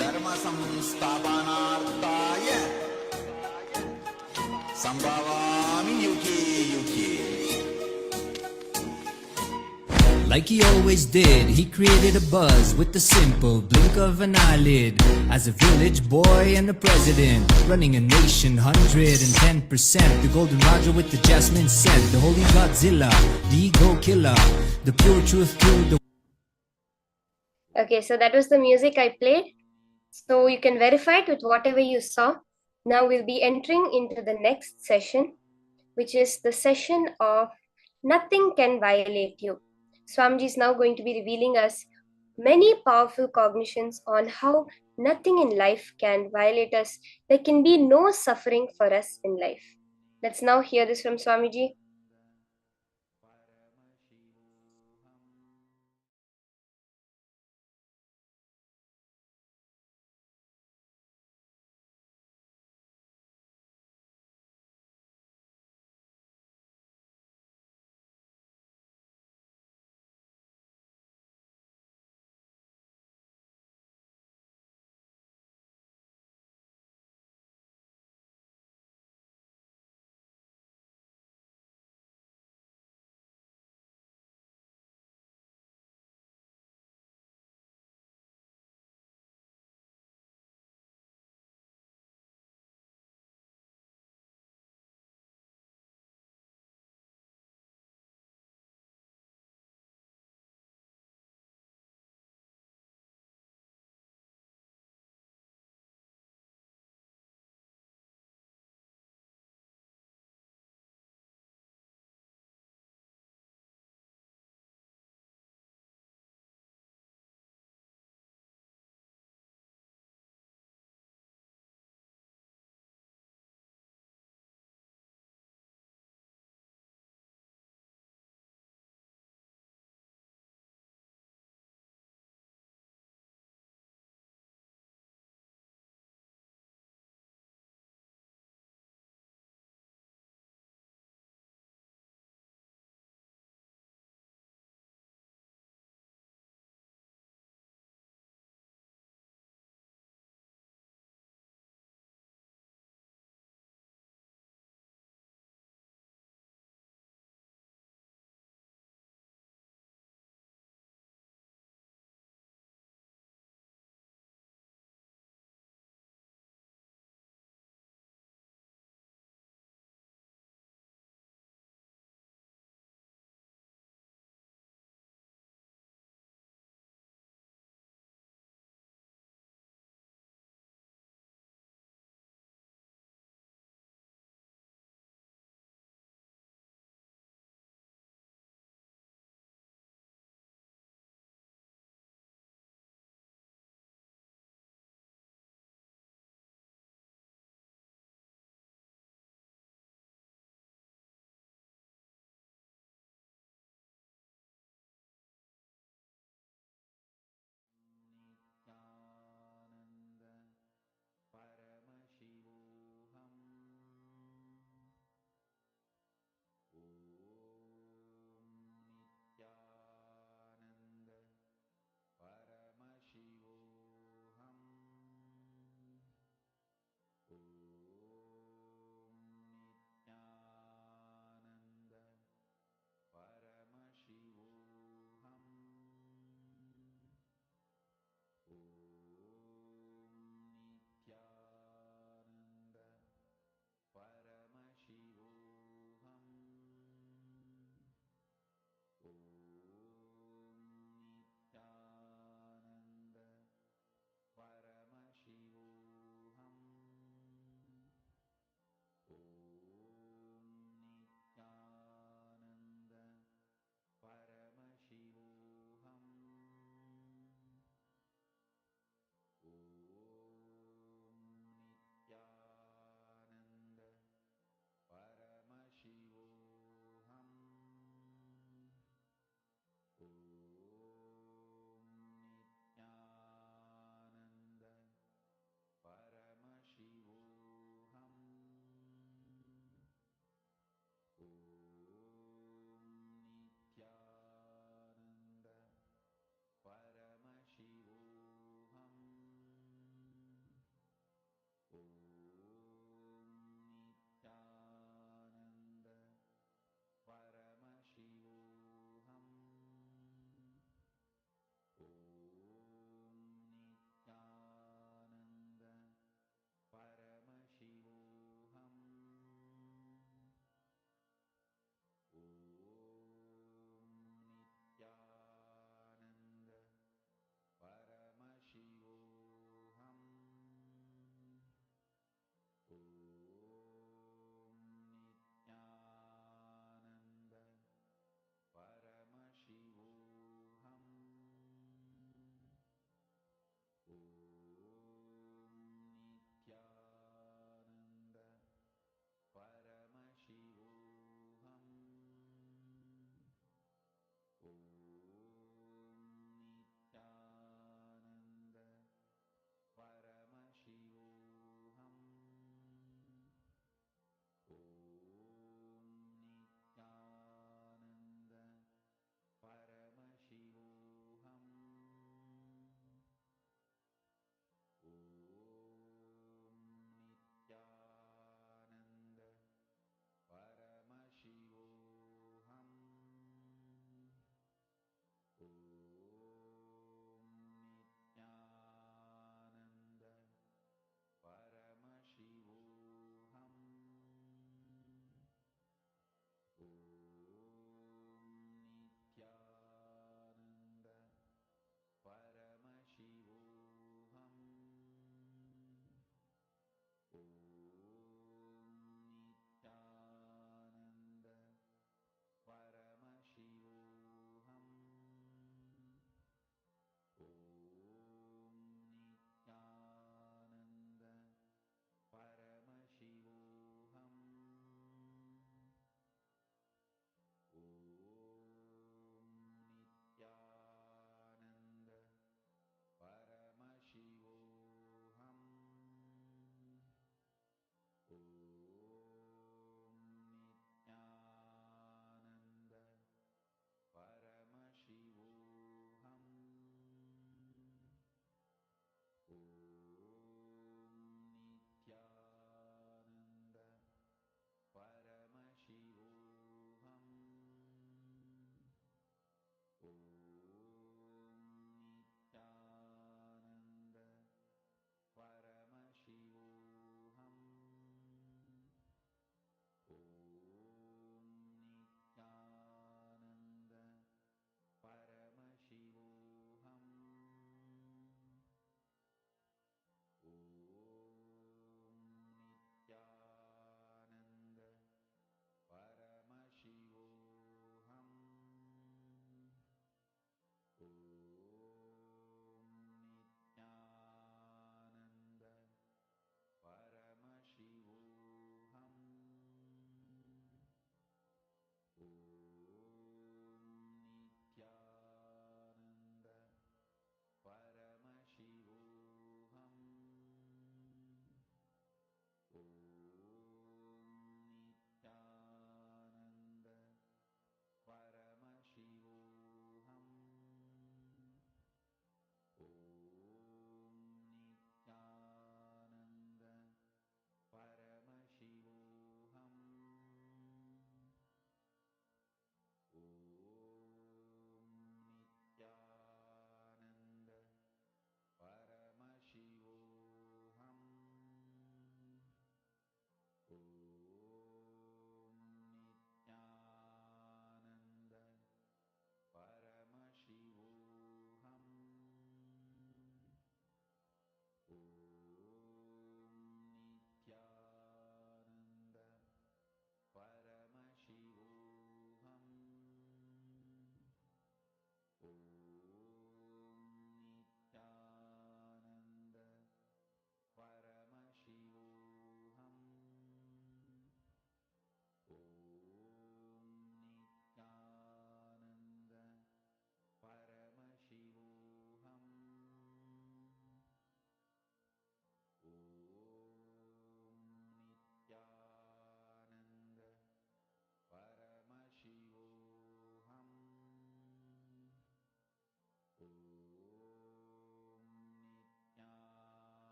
धर्म संस्थापनार्थाय संभवामि युगे युगे. Like he always did, he created a buzz with the simple blink of an eyelid. As a village boy and a president, running a nation 110%. The golden Raja with the jasmine scent, the holy Godzilla, the ego killer, the pure truth to the... Okay, so that was the music I played. So you can verify it with whatever you saw. Now we'll be entering into the next session, which is the session of Nothing Can Violate You. Swamiji is now going to be revealing us many powerful cognitions on how nothing in life can violate us. There can be no suffering for us in life. Let's now hear this from Swamiji.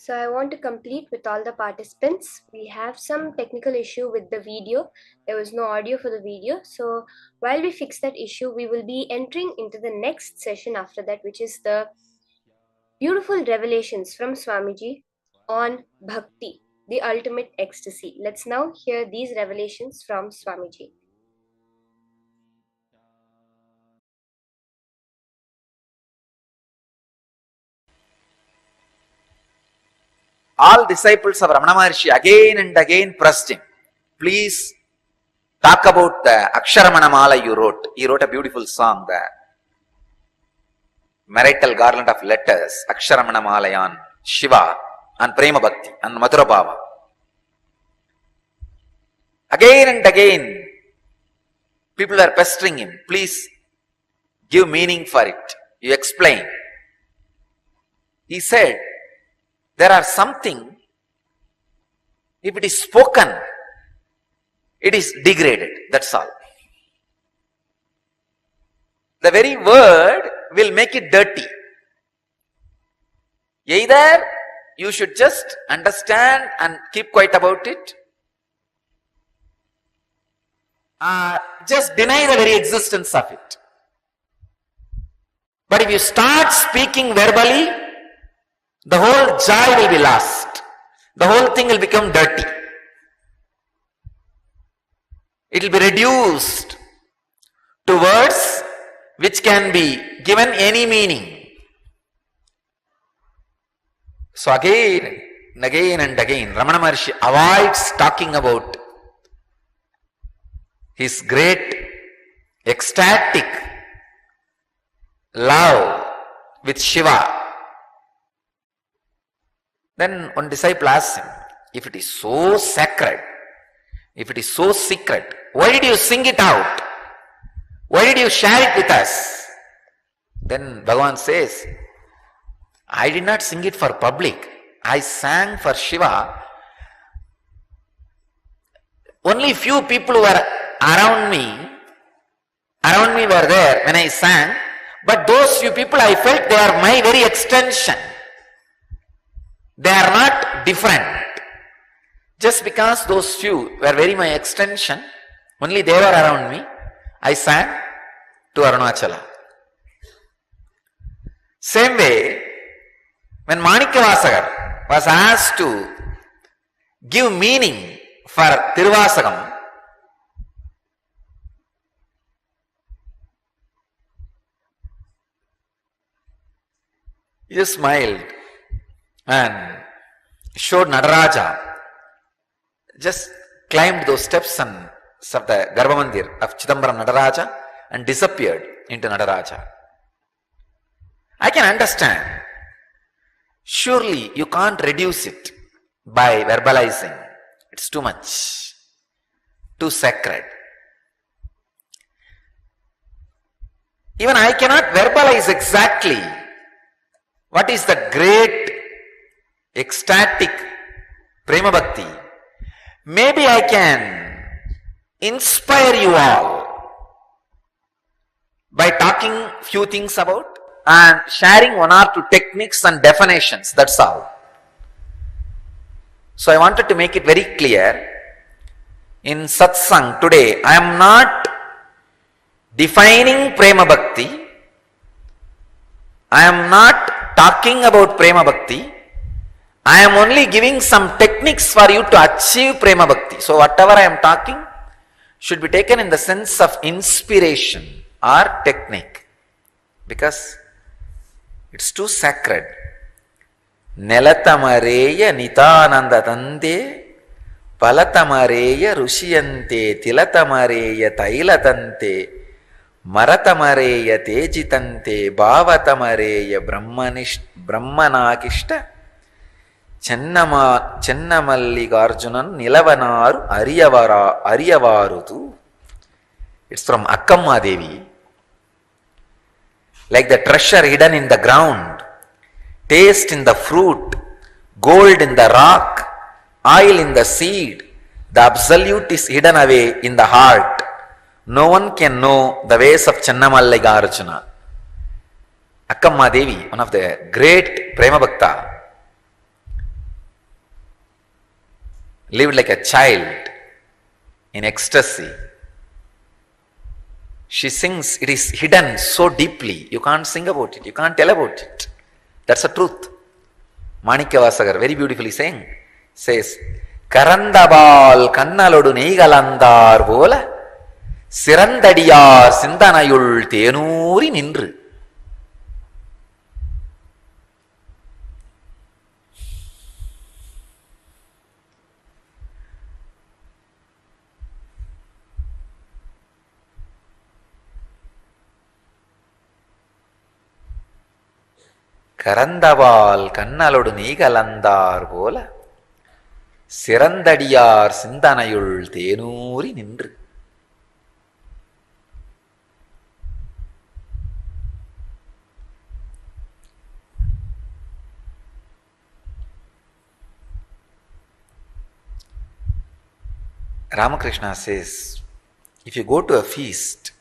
So I want to complete with all the participants. We have some technical issue with the video. There was no audio for the video. So while we fix that issue, we will be entering into the next session after that, which is the beautiful revelations from Swamiji on Bhakti, the ultimate ecstasy. Let's now hear these revelations from Swamiji. All disciples of Ramana Maharshi again and again pressed him, please talk about the Aksharamana Mala you wrote. He wrote a beautiful song, the marital garland of letters, Aksharamana Mala on Shiva, on Prema Bhakti, on Madhura Bhava. Again and again, people are pestering him, please give meaning for it. You explain. He said, there are something, if it is spoken, it is degraded, that's all. The very word will make it dirty. Either you should just understand and keep quiet about it, just deny the very existence of it. But if you start speaking verbally, the whole joy will be lost. The whole thing will become dirty. It will be reduced to words which can be given any meaning. So again and again and again, Ramana Maharshi avoids talking about his great ecstatic love with Shiva. Then one disciple asks him, if it is so sacred, if it is so secret, why did you sing it out? Why did you share it with us? Then Bhagavan says, I did not sing it for public. I sang for Shiva. Only few people were around me were there when I sang, but those few people I felt they are my very extension. They are not different. Just because those few were very my extension, only they were around me, I sang to Arunachala. Same way, when Manikavasagar was asked to give meaning for Tiruvasagam, he just smiled and showed Nadaraja, just climbed those steps of the Garbhamandir of Chidambaram Nadaraja and disappeared into Nadaraja. I can understand. Surely you can't reduce it by verbalizing. It's too much, too sacred. Even I cannot verbalize exactly what is the great ecstatic Prema Bhakti. Maybe I can inspire you all by talking few things about and sharing one or two techniques and definitions, that's all. So I wanted to make it very clear, in satsang today, I am not defining Prema Bhakti, I am not talking about Prema Bhakti, I am only giving some techniques for you to achieve Prema Bhakti. So whatever I am talking should be taken in the sense of inspiration or technique, because it's too sacred. Nelatamareya Nithyananda Tante Palatamareya Rushiyante Tilatamareya Tailatante Maratamareya Tejitante Bhavatamareya Brahmanakishta Chennamallikarjunan Nilavanaru Ariyavarutu. It's from Akkamma Devi. Like the treasure hidden in the ground, taste in the fruit, gold in the rock, oil in the seed, the absolute is hidden away in the heart. No one can know the ways of Channamallikarjuna. Akkamma Devi, one of the great Prema Bhakta. lived like a child in ecstasy. She sings, it is hidden so deeply, you can't sing about it, you can't tell about it. That's the truth. Manikya very beautifully says, Karandabal kannalodu neigalandar vola Sirandadiyar Sindanayul Tenuri Nindru. Karandabal kannalodu neigalandar vola Sirandadiyar Sindanayul Tenuri Nindru. Ramakrishna says, if you go to a feast,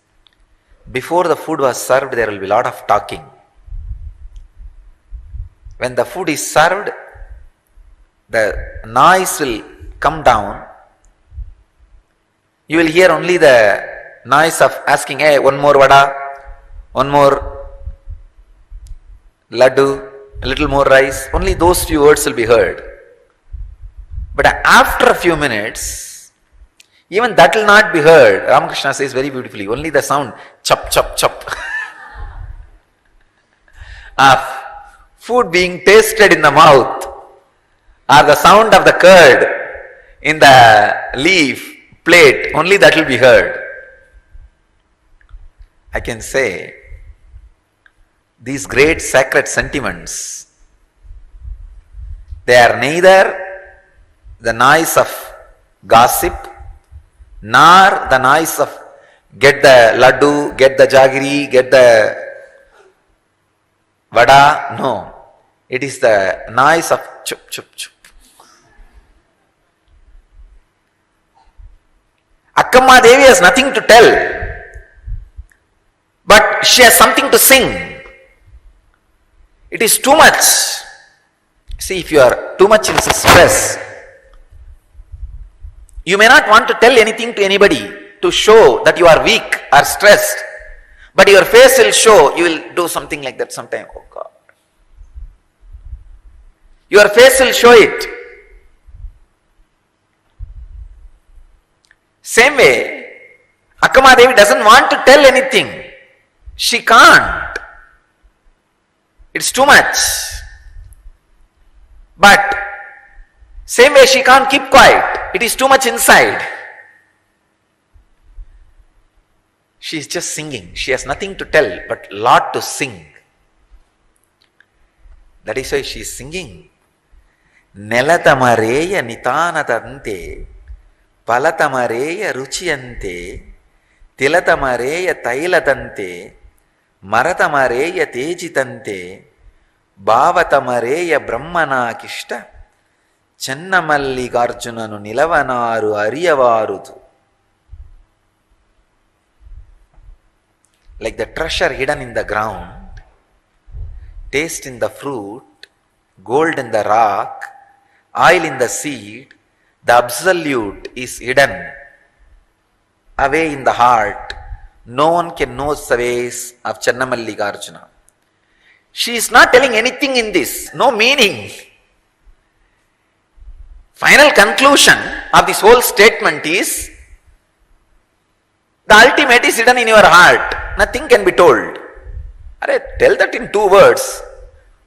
before the food was served, there will be a lot of talking. When the food is served, the noise will come down. You will hear only the noise of asking, hey, one more vada, one more laddu, a little more rice. Only those few words will be heard. But after a few minutes, even that will not be heard. Ramakrishna says very beautifully, only the sound, chop, chop, chop. Of food being tasted in the mouth, or the sound of the curd in the leaf plate, only that will be heard. I can say, these great sacred sentiments, they are neither the noise of gossip, nor the noise of get the laddu, get the jaggery, get the vada. No, it is the noise of chup, chup, chup. Akkamma Devi has nothing to tell, but she has something to sing. It is too much. See, if you are too much in stress, you may not want to tell anything to anybody to show that you are weak or stressed, but your face will show, you will do something like that sometime. Oh God. Your face will show it. Same way, Akkamma Devi doesn't want to tell anything. She can't. It's too much. But same way she can't keep quiet. It is too much inside. She is just singing. She has nothing to tell, but lot to sing. That is why she is singing. Nelatamareya nitanadante, palatamareya ruchiyante, tilatamareya tailadante, maratamareya tejitante, bhavatamareya brahmana kishta, Channamallikarjunanu nilavanaru ariyavarudu. Like the treasure hidden in the ground, taste in the fruit, gold in the rock, oil in the seed, the absolute is hidden away in the heart. No one can know the ways of Channamallikarjuna. She is not telling anything in this, no meaning. Final conclusion of this whole statement is, the ultimate is hidden in your heart. Nothing can be told. Tell that in 2 words.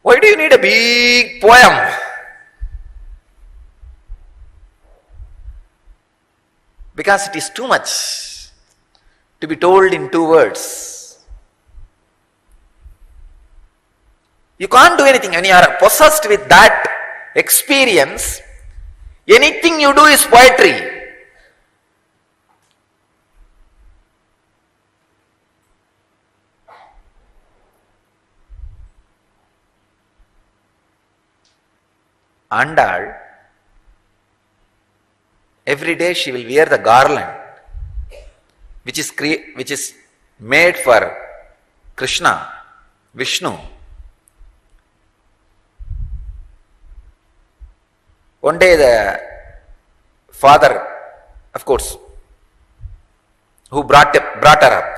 Why do you need a big poem? Because it is too much to be told in 2 words. You can't do anything. When you are possessed with that experience, anything you do is poetry. Andal, every day she will wear the garland, which is made for Krishna, Vishnu. One day the father, of course, who brought her up.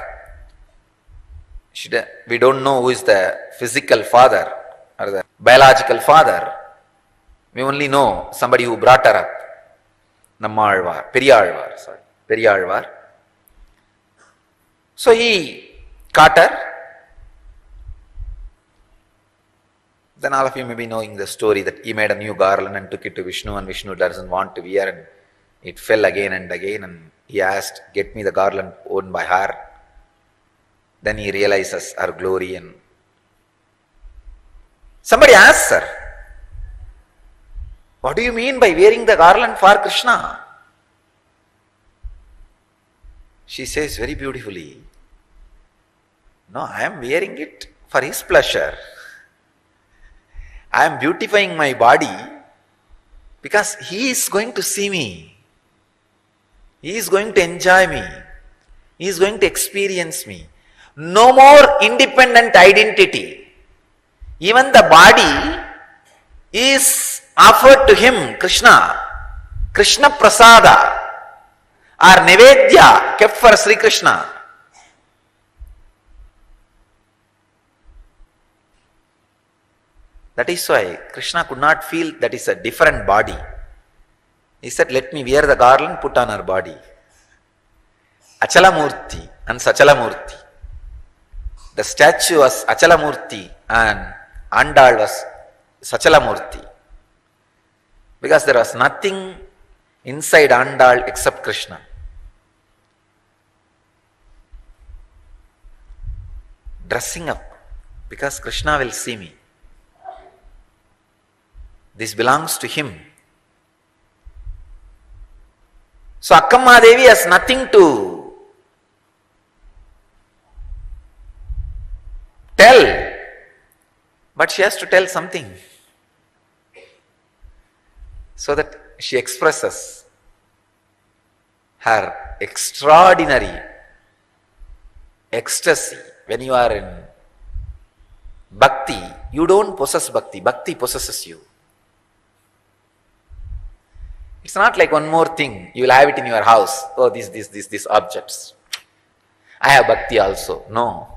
We don't know who is the physical father or the biological father. We only know somebody who brought her up. Periyalvar. So he caught her. Then all of you may be knowing the story that he made a new garland and took it to Vishnu, and Vishnu doesn't want to wear, and it fell again and again, and he asked, get me the garland worn by her. Then he realizes her glory, and somebody asks her, what do you mean by wearing the garland for Krishna? She says very beautifully, no, I am wearing it for his pleasure. I am beautifying my body because he is going to see me. He is going to enjoy me. He is going to experience me. No more independent identity. Even the body is offered to him, Krishna. Krishna Prasada or Nevedya kept for Sri Krishna. That is why Krishna could not feel that is a different body. He said, let me wear the garland, put on her body. Achalamurti and Sachalamurti. The statue was Achalamurti and Andal was Sachalamurti. Because there was nothing inside Andal except Krishna. Dressing up because Krishna will see me. This belongs to him. So Akkamma Devi has nothing to tell, but she has to tell something. So that she expresses her extraordinary ecstasy. When you are in bhakti, you don't possess bhakti, bhakti possesses you. It's not like one more thing, you will have it in your house. Oh, these objects. I have bhakti also. No.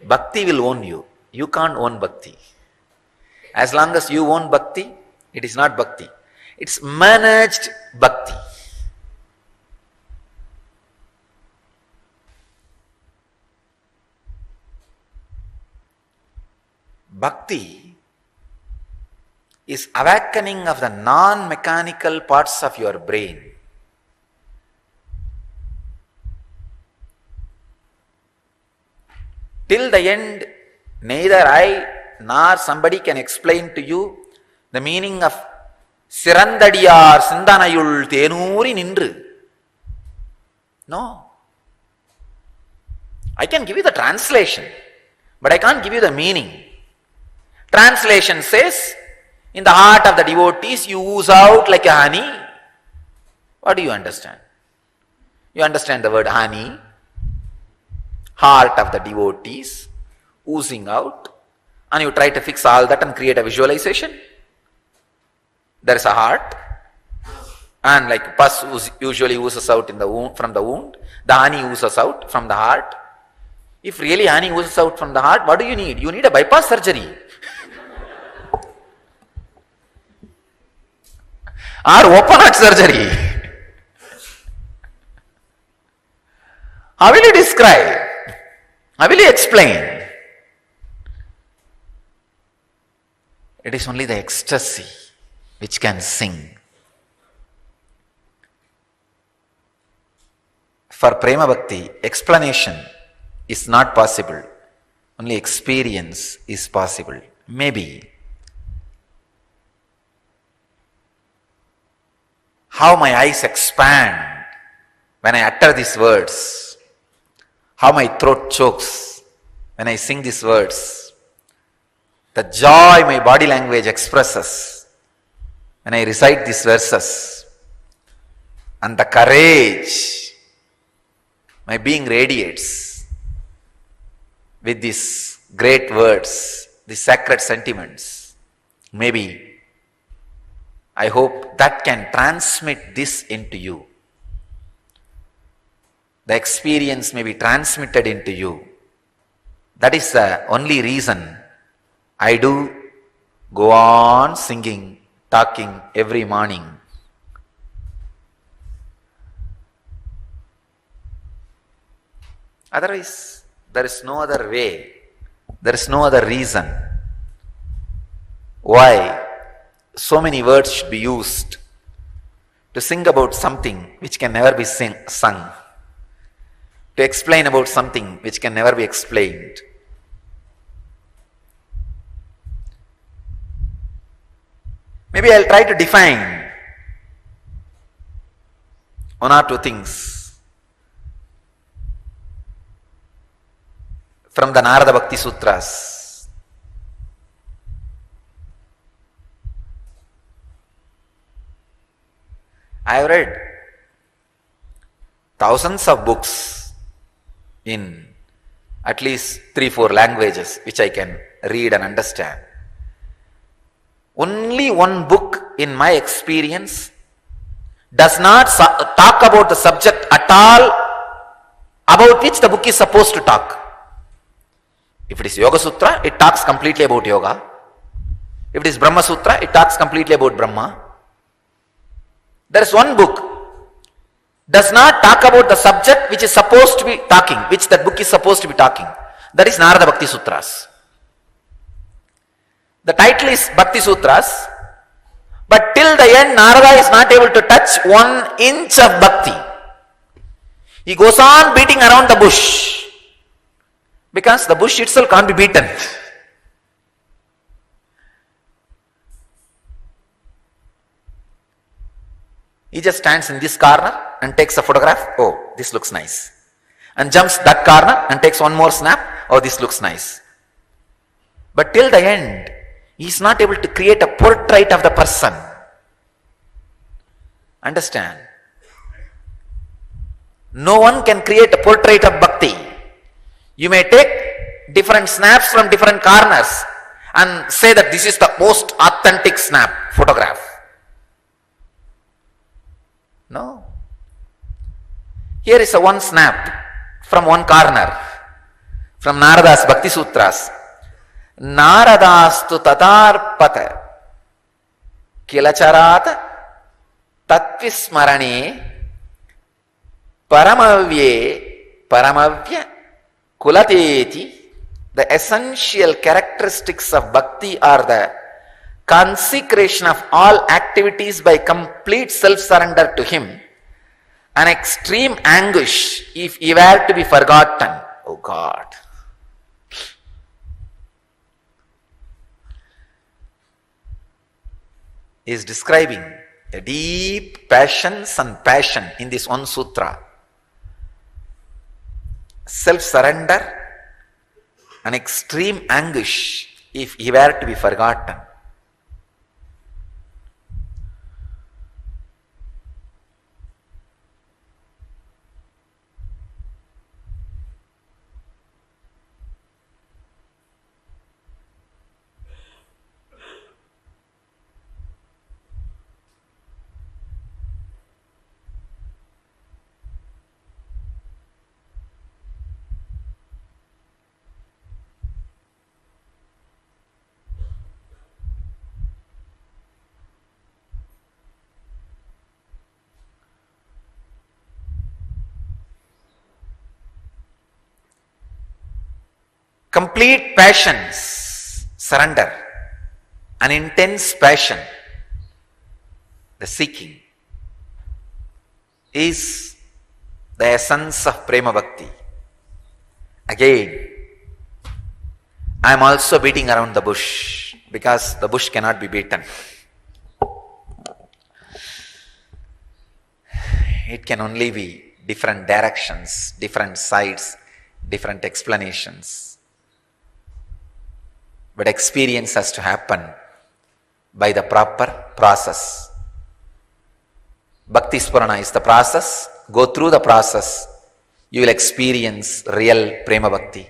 Bhakti will own you. You can't own bhakti. As long as you own bhakti, it is not bhakti. It's managed bhakti. Bhakti is awakening of the non-mechanical parts of your brain. Till the end, neither I nor somebody can explain to you the meaning of Sirandadiyar Sindanayul Tenuri Nindru. No. I can give you the translation, but I can't give you the meaning. Translation says, in the heart of the devotees, you ooze out like a honey. What do you understand? You understand the word honey, heart of the devotees, oozing out, and you try to fix all that and create a visualization. There is a heart, and like pus usually oozes out in the wound, from the wound, the honey oozes out from the heart. If really honey oozes out from the heart, what do you need? You need a bypass surgery. Or open heart surgery. How will you describe? How will you explain? It is only the ecstasy which can sing. For Prema Bhakti, explanation is not possible. Only experience is possible. Maybe. How my eyes expand when I utter these words. How my throat chokes when I sing these words. The joy my body language expresses when I recite these verses. And the courage my being radiates with these great words, these sacred sentiments. Maybe I hope that can transmit this into you. The experience may be transmitted into you. That is the only reason I do go on singing, talking every morning. Otherwise, there is no other way. There is no other reason why so many words should be used to sing about something which can never be sung, to explain about something which can never be explained. Maybe I'll try to define one or two things from the Narada Bhakti Sutras. I have read thousands of books in at least 3-4 languages which I can read and understand. Only one book in my experience does not talk about the subject at all about which the book is supposed to talk. If it is Yoga Sutra, it talks completely about yoga. If it is Brahma Sutra, it talks completely about Brahma. There is one book does not talk about the subject which is supposed to be talking, which that book is supposed to be talking. That is Narada Bhakti Sutras. The title is Bhakti Sutras, but till the end Narada is not able to touch 1 inch of bhakti. He goes on beating around the bush because the bush itself can't be beaten. He just stands in this corner and takes a photograph. Oh, this looks nice. And jumps that corner and takes one more snap. Oh, this looks nice. But till the end, he is not able to create a portrait of the person. Understand? No one can create a portrait of bhakti. You may take different snaps from different corners and say that this is the most authentic photograph. No. Here is a one snap from one corner from Narada's Bhakti Sutras. Naradastu tatarpata kilacharat tatvismarane paramavya kulateti. The essential characteristics of bhakti are the consecration of all activities by complete self-surrender to Him, an extreme anguish if He were to be forgotten. Oh God! He is describing a deep passions and passion in this one sutra. Self-surrender, an extreme anguish if He were to be forgotten. Complete passions, surrender, an intense passion, the seeking, is the essence of Prema Bhakti. Again, I am also beating around the bush because the bush cannot be beaten. It can only be different directions, different sides, different explanations. But experience has to happen by the proper process. Bhakti Spurana is the process. Go through the process. You will experience real Prema Bhakti.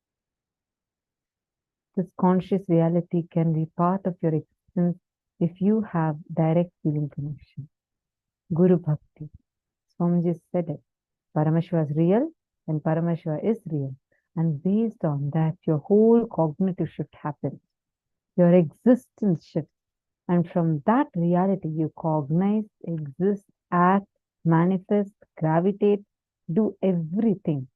this conscious reality can be part of your existence if you have direct feeling connection. Guru Bhakti. Swamiji said it. Paramashiva is real, and Paramashiva is real. And based on that, your whole cognitive shift happens. Your existence shifts. And from that reality, you cognize, exist, act, manifest, gravitate, do everything.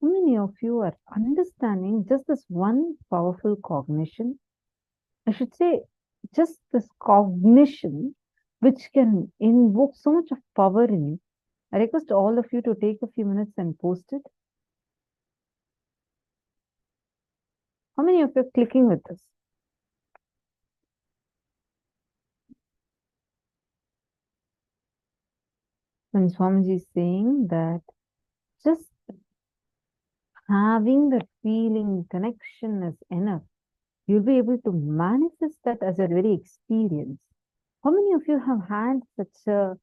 How many of you are understanding just this one powerful cognition? I should say, just this cognition, which can invoke so much of power in you. I request all of you to take a few minutes and post it. How many of you are clicking with this? When Swamiji is saying that just having that feeling connection is enough, you'll be able to manifest that as your very experience. How many of you have had such a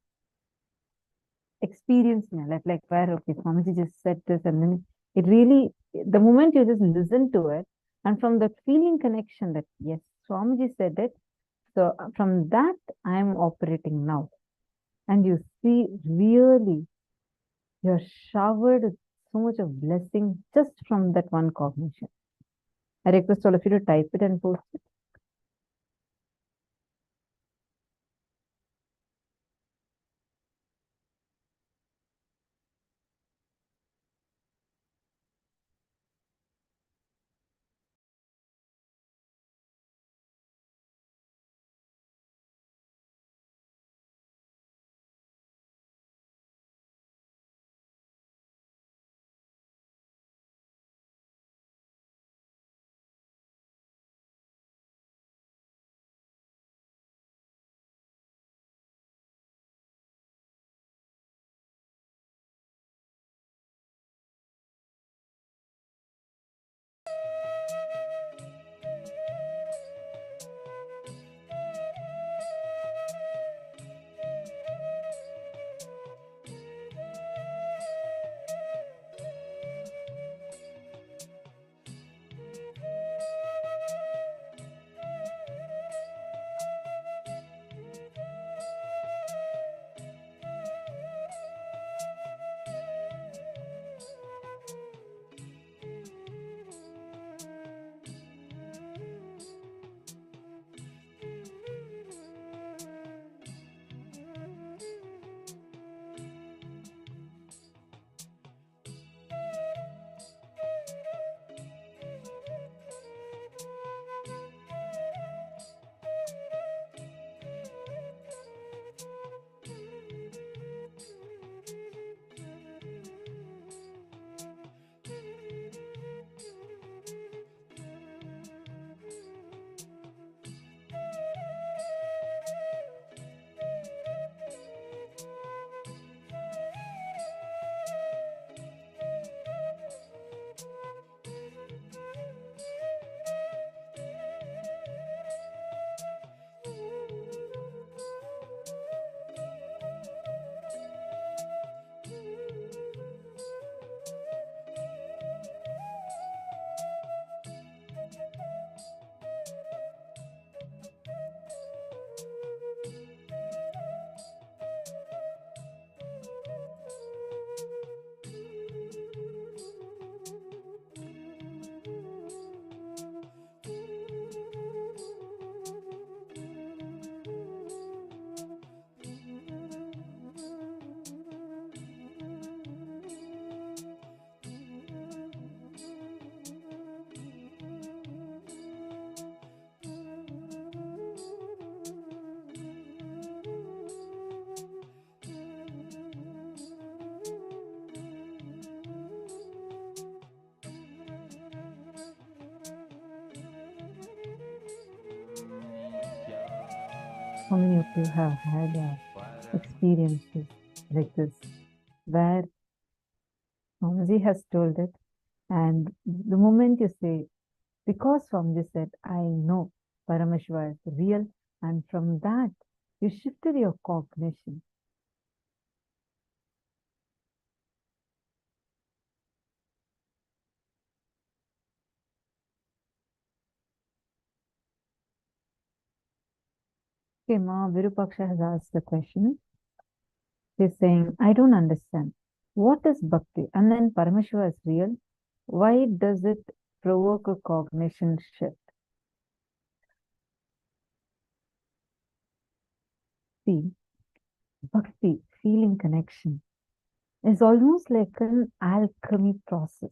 experience in your life, like where, okay, Swamiji just said this, and then it really, the moment you just listen to it, and from that feeling connection that, yes, Swamiji said it, so from that, I am operating now. And you see, really, you're showered with so much of blessing just from that one cognition. I request all of you to type it and post it. How many of you have had experiences like this, where Swamiji has told it, and the moment you say, because Swamiji said, I know Paramashiva is real, and from that, you shifted your cognition. Okay, Ma Virupaksha has asked the question. He's saying, I don't understand. What is bhakti? And then Paramashiva is real. Why does it provoke a cognition shift? See, bhakti, feeling connection, is almost like an alchemy process.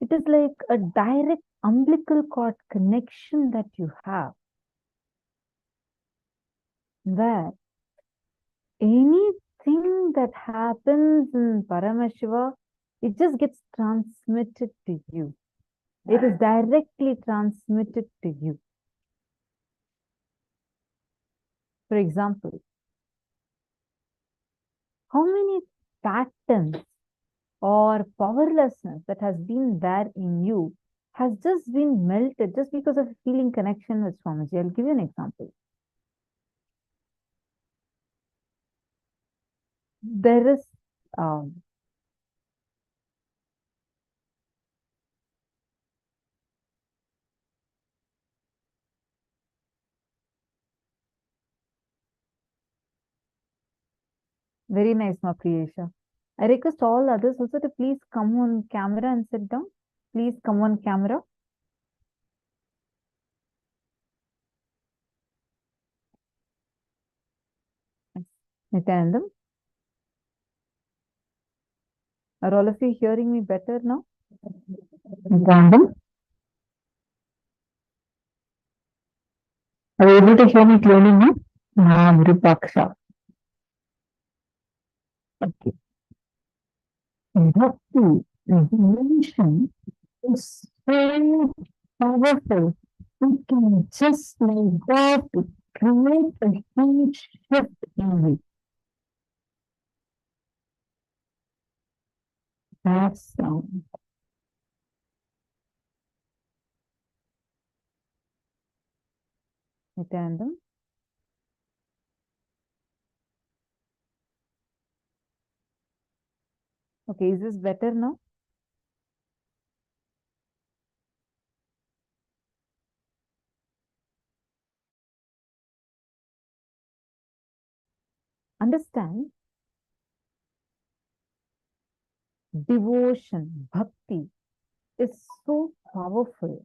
It is like a direct umbilical cord connection that you have, where anything that happens in Paramashiva, it just gets transmitted to you. It is directly transmitted to you. For example, how many patterns or powerlessness that has been there in you has just been melted just because of feeling connection with Swamiji. I'll give you an example. There is very nice, Ma Priyesha. I request all others also to please come on camera and sit down. Please come on camera. Nityanandam. Are all of you hearing me better now? Nityanandam. Are you able to hear me clearly now? Virupaksha. Okay. Bhakti, emotion is so powerful. It can just like that create a huge shift in you. That's Nityanandam. Okay, is this better now? Understand, devotion, bhakti is so powerful.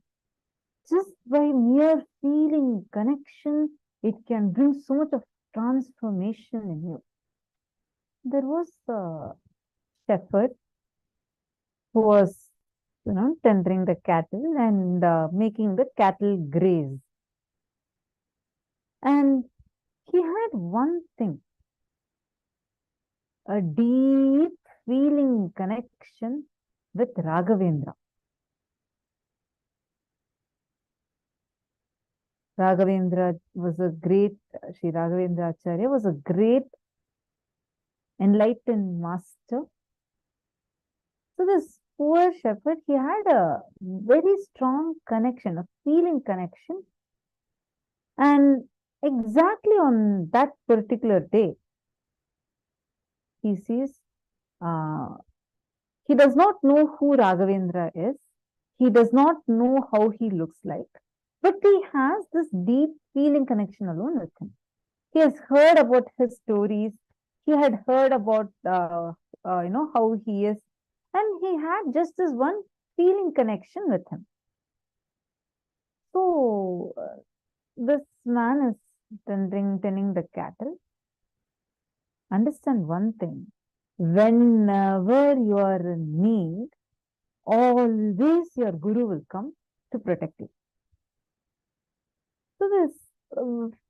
Just by mere feeling connection, it can bring so much of transformation in you. There was a shepherd who was, tendering the cattle and making the cattle graze. And he had one thing, a deep feeling connection with Raghavendra. Raghavendra was a great, Sri Raghavendra Acharya was a great enlightened master. So this poor shepherd, he had a very strong connection, a feeling connection. And exactly on that particular day, he sees, he does not know who Raghavendra is. He does not know how he looks like. But he has this deep feeling connection alone with him. He has heard about his stories. He had heard about, how he is. And he had just this one feeling connection with him. So, this man is tending the cattle. Understand one thing. Whenever you are in need, always your guru will come to protect you. So this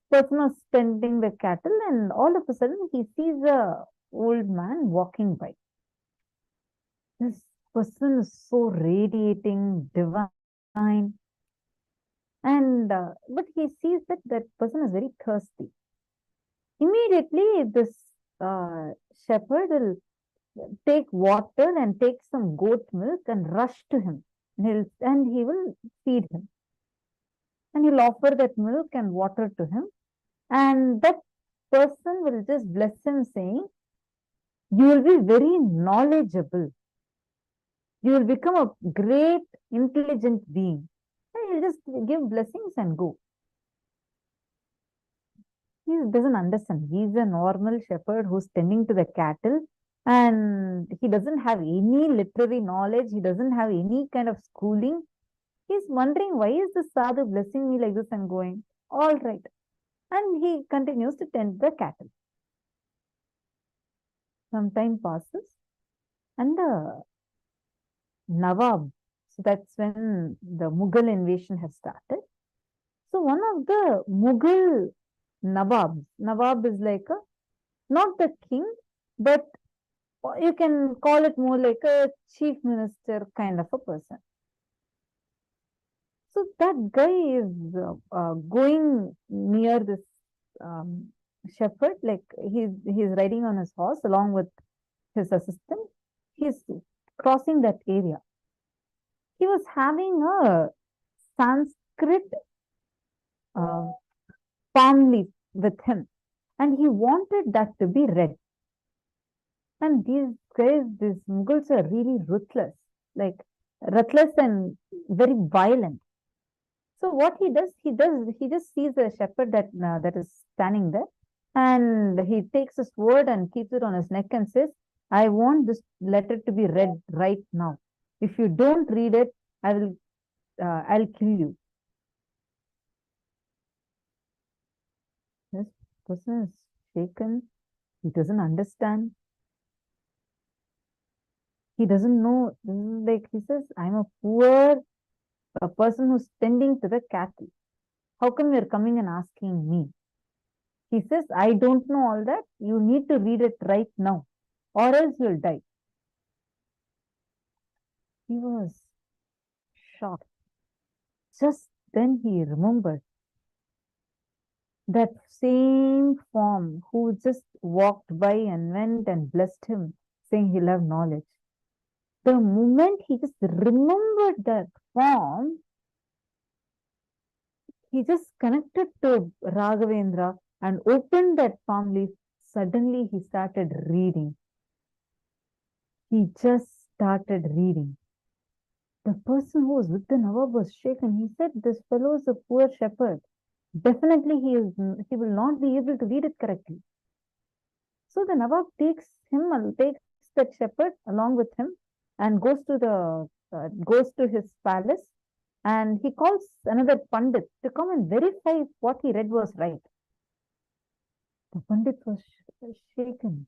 person was tending the cattle, and all of a sudden he sees a old man walking by. This person is so radiating, divine, and but he sees that that person is very thirsty. Immediately, this shepherd will take water and take some goat milk and rush to him, and he will feed him. And he'll offer that milk and water to him. And that person will just bless him, saying, you will be very knowledgeable. You will become a great, intelligent being. And he'll just give blessings and go. He doesn't understand. He's a normal shepherd who's tending to the cattle, and he doesn't have any literary knowledge. He doesn't have any kind of schooling. He's wondering, why is the sadhu blessing me like this and going? All right. And he continues to tend the cattle. Some time passes, and the Nawab, so that's when the Mughal invasion has started. So one of the Mughal Nawab is like not the king, but you can call it more like a chief minister kind of a person. So that guy is going near this shepherd, like he's riding on his horse along with his assistant. He's crossing that area. He was having a Sanskrit palm leaf with him, and he wanted that to be read. And these guys, these Mughals are really ruthless and very violent. So what he does, he just sees a shepherd that is standing there, and he takes a sword and keeps it on his neck and says, "I want this letter to be read right now. If you don't read it, I'll kill you." This person is shaken. He doesn't understand. He doesn't know. Like he says, "I'm a person who's tending to the cattle. How come you're coming and asking me?" He says, "I don't know all that. You need to read it right now, or else you'll die." He was shocked. Just then he remembered that same form who just walked by and went and blessed him, saying he'll have knowledge. The moment he just remembered that form, he just connected to Raghavendra and opened that palm leaf. Suddenly he started reading. He just started reading. The person who was with the Nawab was shaken. He said, "This fellow is a poor shepherd. Definitely he will not be able to read it correctly." So the Nawab takes that shepherd along with him and goes to his palace, and he calls another Pandit to come and verify if what he read was right. The Pandit was shaken,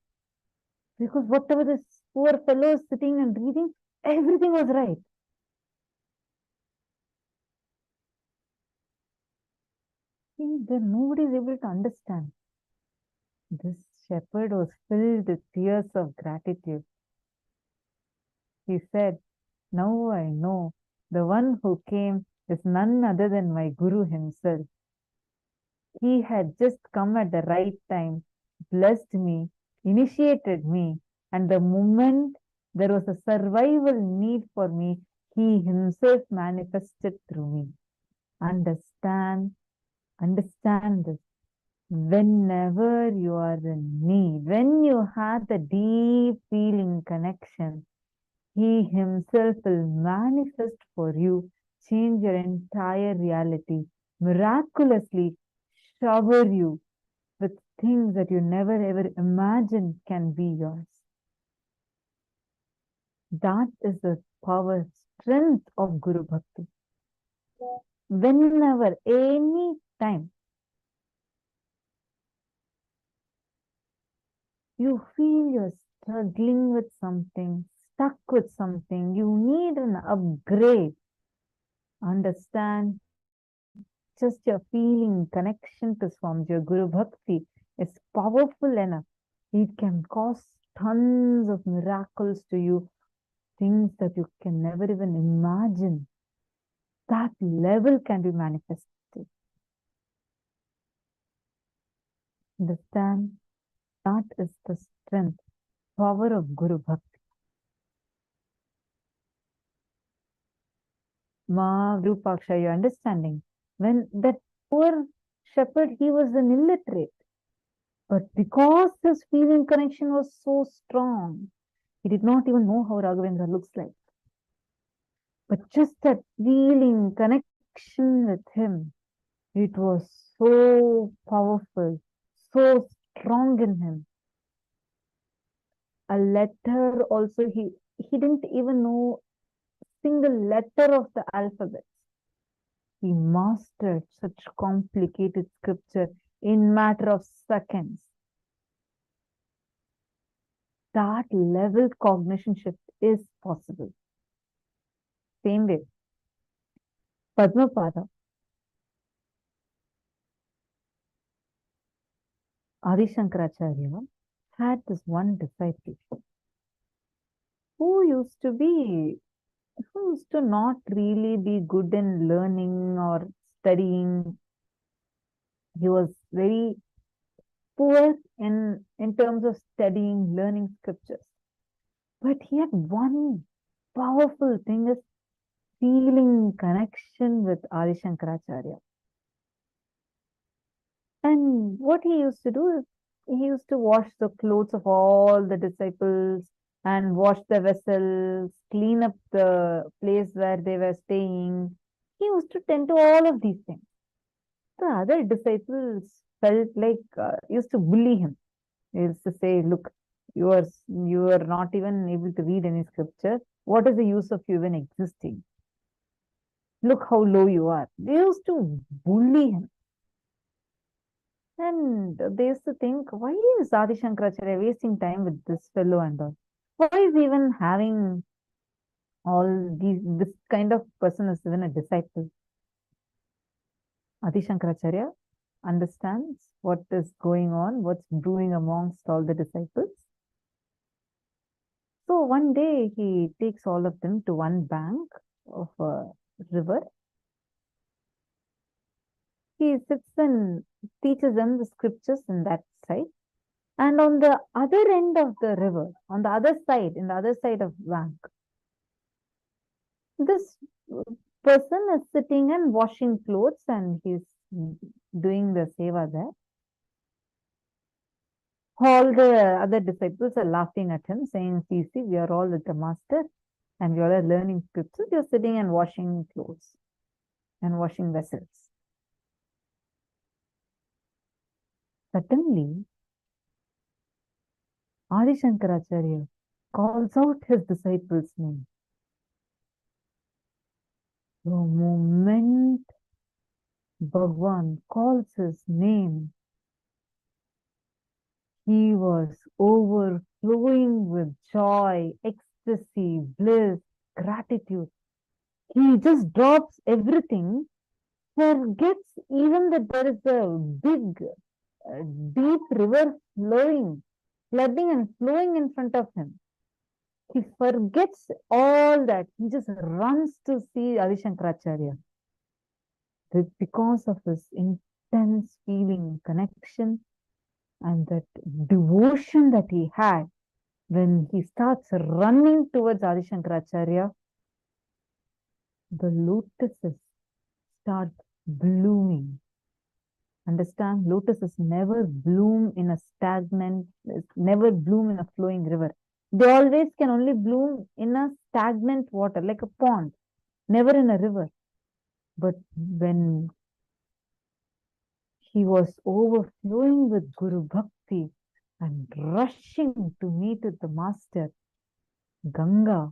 because whatever this poor fellow is sitting and reading, everything was right. Then nobody is able to understand. This shepherd was filled with tears of gratitude. He said, "Now I know the one who came is none other than my Guru himself. He had just come at the right time, blessed me, initiated me, and the moment there was a survival need for me, he himself manifested through me." Understand this. Whenever you are in need, when you have the deep feeling connection, he himself will manifest for you, change your entire reality, miraculously shower you with things that you never ever imagined can be yours. That is the power, strength of Guru Bhakti. Whenever, any time, you feel you're struggling with something, stuck with something, you need an upgrade, understand, just your feeling connection to Swamiji, your Guru Bhakti is powerful enough. It can cause tons of miracles to you, things that you can never even imagine. That level can be manifested. Understand? That is the strength, power of Guru Bhakti. Ma Virupaksha, you're understanding? When that poor shepherd, he was an illiterate. But because his feeling connection was so strong, he did not even know how Raghavendra looks like. But just that feeling connection with him, it was so powerful, so strong in him. A letter also, he didn't even know single letter of the alphabet. He mastered such complicated scripture in matter of seconds. That level cognition shift is possible. Same way, Padmapada, Adi Shankaracharya had this one disciple who used to not really be good in learning or studying. He was very poor in terms of studying, learning scriptures. But he had one powerful thing, is feeling connection with Adi Shankaracharya. And what he used to do is, he used to wash the clothes of all the disciples and wash the vessels, clean up the place where they were staying. He used to tend to all of these things. The other disciples felt like, used to bully him. They used to say, look, you are not even able to read any scripture. What is the use of you even existing? Look how low you are. They used to bully him. And they used to think, why is Adi Shankaracharya wasting time with this fellow and all? Why is he even having all this kind of person is even a disciple? Adi Shankaracharya understands what is going on, what's brewing amongst all the disciples. So one day he takes all of them to one bank of a river. He sits and teaches them the scriptures in that side. And on the other end of the river, on the other side, in the other side of bank, this person is sitting and washing clothes and he's doing the seva there. All the other disciples are laughing at him, saying, see, we are all with the master and we all are learning scriptures. You're sitting and washing clothes and washing vessels. Suddenly, Adi Shankaracharya calls out his disciples' name. The moment Bhagavan calls his name, he was overflowing with joy, ecstasy, bliss, gratitude. He just drops everything, forgets even that there is a big, deep river flowing, flooding and flowing in front of him. He forgets all that. He just runs to see Adi Shankaracharya. Because of his intense feeling, connection, and that devotion that he had, when he starts running towards Adi Shankaracharya, the lotuses start blooming. Understand? Lotuses never bloom in a stagnant, never bloom in a flowing river. They always can only bloom in a stagnant water, like a pond, never in a river. But when he was overflowing with Guru Bhakti and rushing to meet with the master, Ganga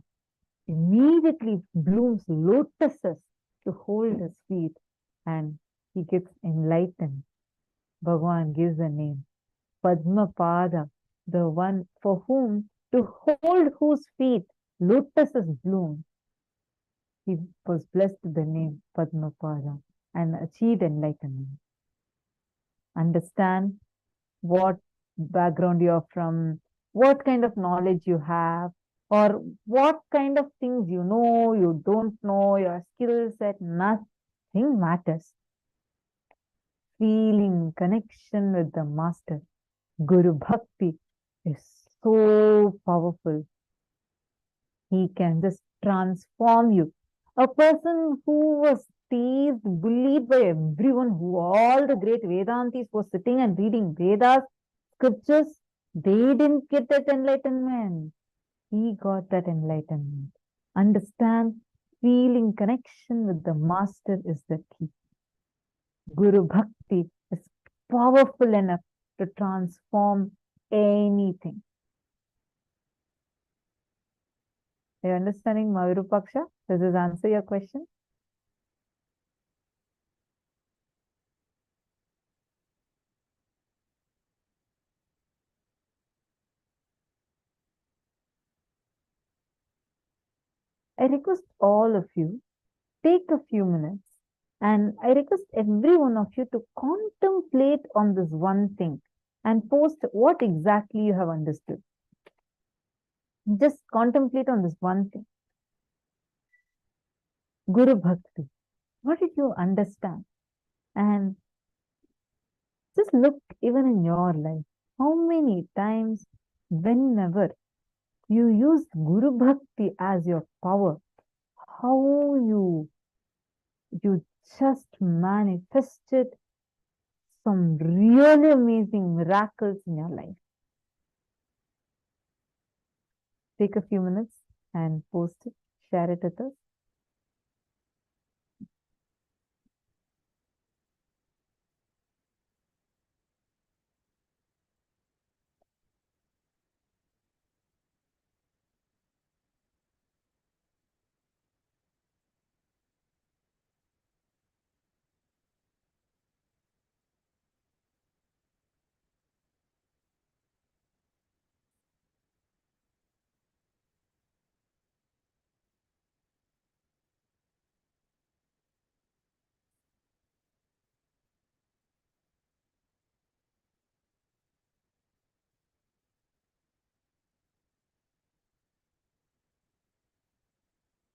immediately blooms lotuses to hold his feet and he gets enlightened. Bhagavan gives the name Padmapada, the one for whom, to hold whose feet lotuses bloom. He was blessed with the name Padmapada and achieved enlightenment. Understand what background you are from, what kind of knowledge you have, or what kind of things you know, you don't know, your skill set, nothing matters. Feeling connection with the master, Guru Bhakti, is so powerful. He can just transform you. A person who was teased, bullied by everyone, who all the great Vedantis were sitting and reading Vedas, scriptures, they didn't get that enlightenment. He got that enlightenment. Understand, feeling connection with the master is the key. Guru Bhakti is powerful enough to transform anything. Are you understanding, Virupaksha? Does this answer your question? I request all of you, take a few minutes, and I request every one of you to contemplate on this one thing and post what exactly you have understood. Just contemplate on this one thing. Guru Bhakti. What did you understand? And just look even in your life. How many times, whenever you use Guru Bhakti as your power, how you just manifested some really amazing miracles in your life. Take a few minutes and post it, share it with us.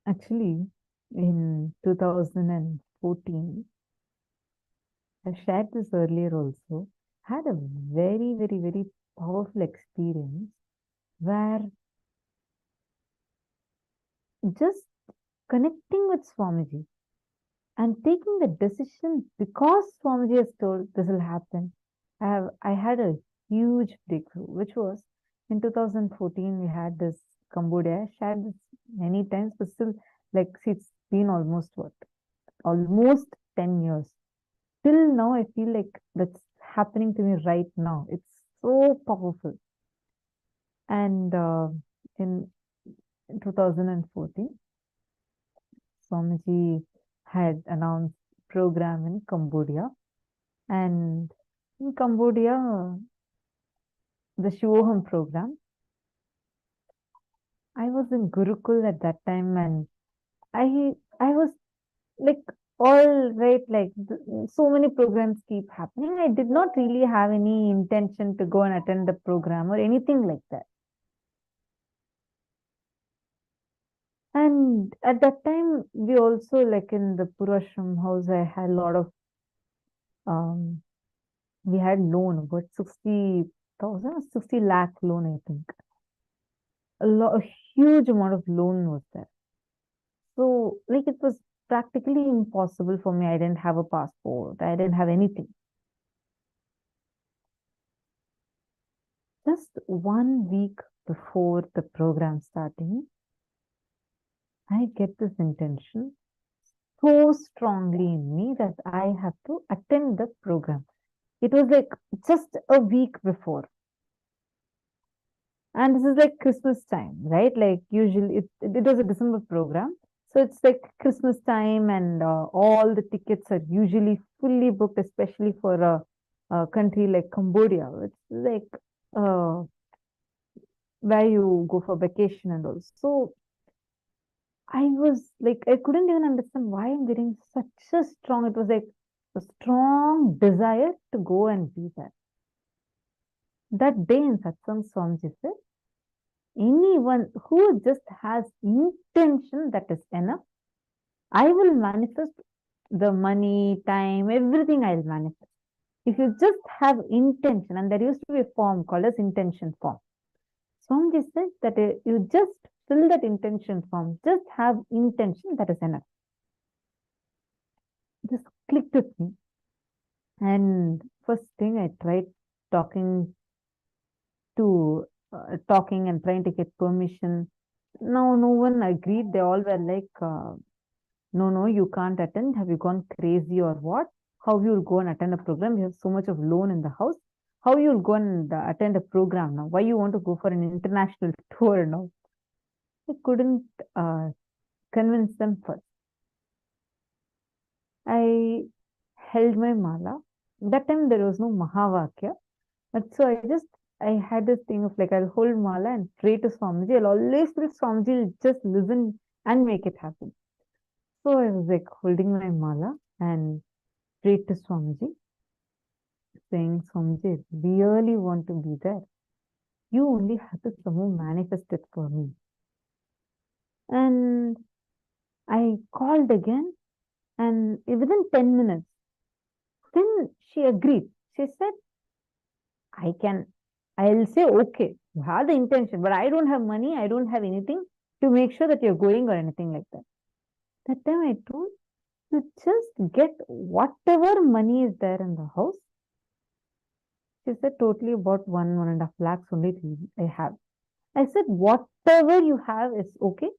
Actually, in 2014, I shared this earlier also, had a very, very, very powerful experience where just connecting with Swamiji and taking the decision because Swamiji has told this will happen. I had a huge breakthrough, which was in 2014, we had this Cambodia. I shared this many times, but still, like, see, it's been almost what? Almost 10 years. Till now, I feel like that's happening to me right now. It's so powerful. And in 2014, Swamiji had announced program in Cambodia. And in Cambodia, the Shivoham program, I was in Gurukul at that time, and I was like, all right, like so many programs keep happening. I did not really have any intention to go and attend the program or anything like that. And at that time, we also, like in the Purashram house, I had a lot of, we had loan, about 60,000, 60 lakh loan, I think. A huge amount of loan was there. So, like, it was practically impossible for me. I didn't have a passport. I didn't have anything. Just 1 week before the program starting, I get this intention so strongly in me that I have to attend the program. It was like just a week before. And this is like Christmas time, right? Like usually it was a December program. So it's like Christmas time, and all the tickets are usually fully booked, especially for a country like Cambodia. It's like where you go for vacation and all. So I was like, I couldn't even understand why I'm getting such a strong, it was like a strong desire to go and be there. That day in Satsang, Swamiji said, anyone who just has intention, that is enough. I will manifest the money, time, everything I'll manifest. If you just have intention, and there used to be a form called as intention form. Swamiji said that you just fill that intention form, just have intention, that is enough. Just clicked with me. And first thing, I tried talking and trying to get permission. No one agreed. They all were like, no, you can't attend. Have you gone crazy or what? How you will go and attend a program? You have so much of loan in the house. how you'll go and attend a program now? Why you want to go for an international tour now? I couldn't convince them first. I held my mala. That time there was no Mahavakya. But so I had this thing of like, I'll hold mala and pray to Swamiji. I'll always feel Swamiji will just listen and make it happen. So I was like holding my mala and prayed to Swamiji, saying, Swamiji, I really want to be there. You only have to somehow manifest it for me. And I called again, and within 10 minutes, then she agreed. She said, I'll say, okay, you have the intention, but I don't have money, I don't have anything to make sure that you're going or anything like that. That time I told, you just get whatever money is there in the house. She said, totally about 1.5 lakhs only I have. I said, whatever you have is okay.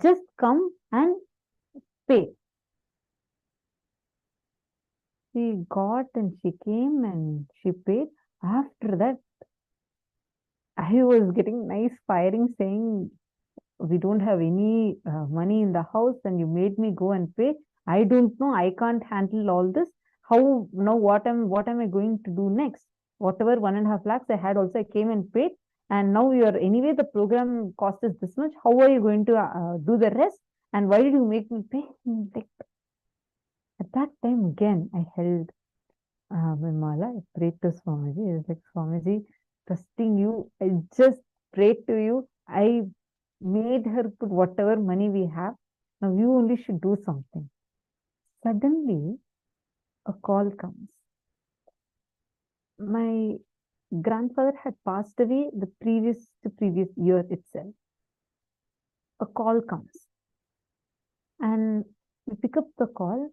Just come and pay. She got and she came and she paid. After that, I was getting nice firing saying, we don't have any money in the house and you made me go and pay. I don't know. I can't handle all this. How now? What am I going to do next? Whatever 1.5 lakhs I had also, I came and paid. And now anyway, the program cost is this much. How are you going to do the rest? And why did you make me pay? Like, at that time again, I held my mala. I prayed to Swamiji. I was like, Swamiji, trusting you. I just prayed to you. I made her put whatever money we have. Now you only should do something. Suddenly, a call comes. My grandfather had passed away the previous year itself. A call comes. And we pick up the call.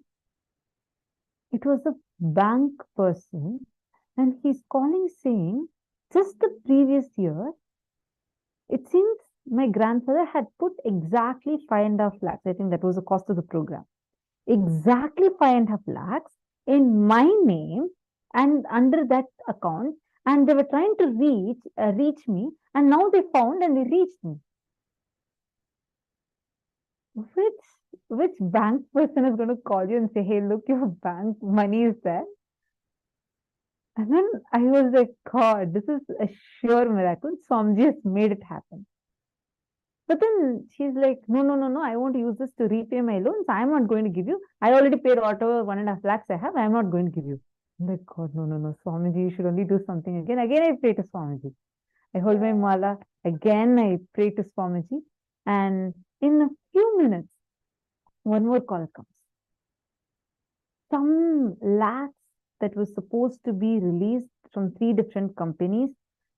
It was a bank person. And he's calling saying, just the previous year, it seems my grandfather had put exactly 5.5 lakhs. I think that was the cost of the program. Exactly 5.5 lakhs in my name and under that account. And they were trying to reach me. And now they found and they reached me. Which bank person is going to call you and say, hey, look, your bank money is there? And then I was like, God, this is a sure miracle. Swamiji has made it happen. But then she's like, no, I want to use this to repay my loans. I'm not going to give you. I already paid whatever 1.5 lakhs I have. I'm not going to give you. I'm like, God, no, Swamiji, you should only do something again. Again, I pray to Swamiji. I hold my mala. Again, I pray to Swamiji. And in a few minutes, one more call comes. Some lakhs that was supposed to be released from 3 different companies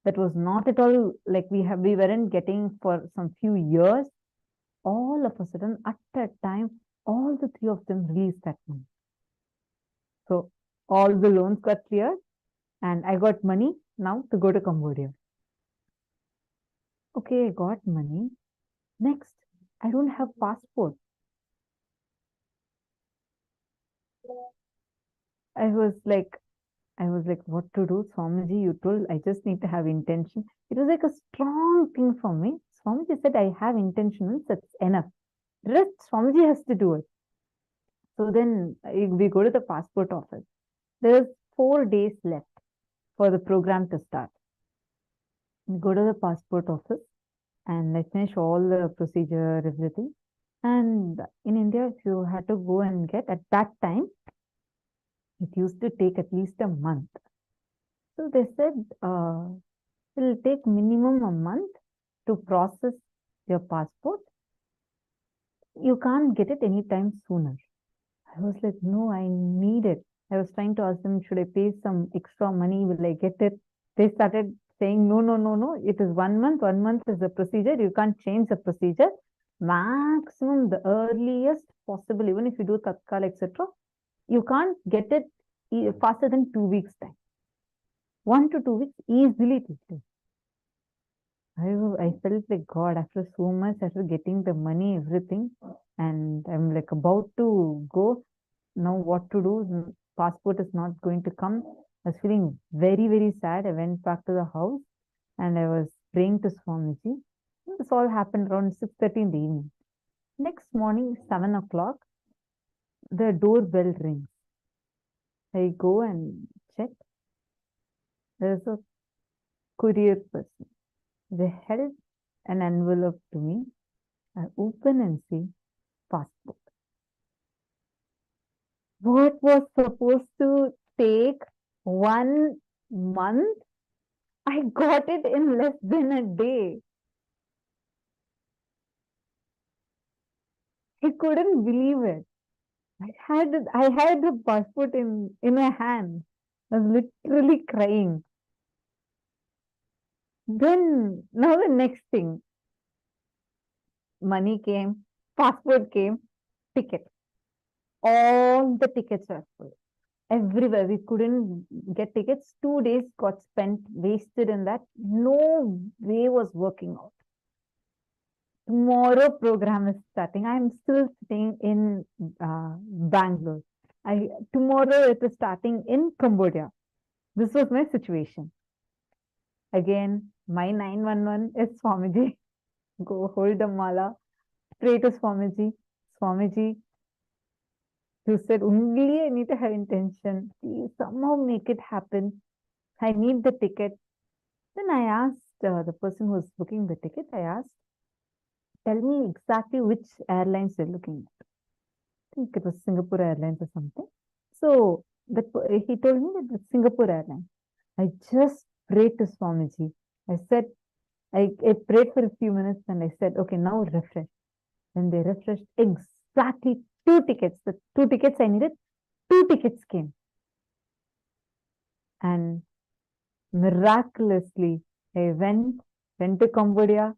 that was not at all like we weren't getting for some few years. All of a sudden, at that time, all the 3 of them released that money. So all the loans got cleared and I got money now to go to Cambodia. Okay, I got money. Next, I don't have passport. I was like, what to do? Swamiji, you told I just need to have intention. It was like a strong thing for me. Swamiji said, I have intention, that's enough. The rest, Swamiji has to do it. So then we go to the passport office. There's 4 days left for the program to start. We go to the passport office and I finish all the procedure, everything. And in India, if you had to go and get at that time, it used to take at least a month. So they said, it will take minimum a month to process your passport. You can't get it anytime sooner. I was like, no, I need it. I was trying to ask them, should I pay some extra money? Will I get it? They started saying, no. It is 1 month. 1 month is the procedure. You can't change the procedure. Maximum, the earliest possible, even if you do Tatkal, etc., you can't get it faster than 2 weeks time. 1 to 2 weeks easily. I felt like, God, after so much, after getting the money, everything, and I'm like about to go. Now what to do? Passport is not going to come. I was feeling very, very sad. I went back to the house and I was praying to Swamiji. This all happened around 6:30 in the evening. Next morning, 7 o'clock, the doorbell rings. I go and check. There's a courier person. They held an envelope to me. I open and see passport. What was supposed to take 1 month, I got it in less than a day. I couldn't believe it. I had the passport in my hand. I was literally crying. Then now the next thing, money came, passport came, ticket. All the tickets were full. Everywhere we couldn't get tickets. 2 days got spent, wasted in that. No way was working out. Tomorrow program is starting. I'm still staying in Bangalore. Tomorrow it is starting in Cambodia. This was my situation. Again, my 911 is Swamiji. Go hold the mala, pray to Swamiji. Swamiji, you said only I need to have intention. Please somehow make it happen. I need the ticket. Then I asked the person who was booking the ticket, I asked, tell me exactly which airlines you're looking at. I think it was Singapore Airlines or something. So he told me that it's Singapore Airlines. I just prayed to Swamiji. I said, I prayed for a few minutes and I said, okay, now refresh. When they refreshed, exactly 2 tickets. The 2 tickets I needed, 2 tickets came. And miraculously, I went to Cambodia,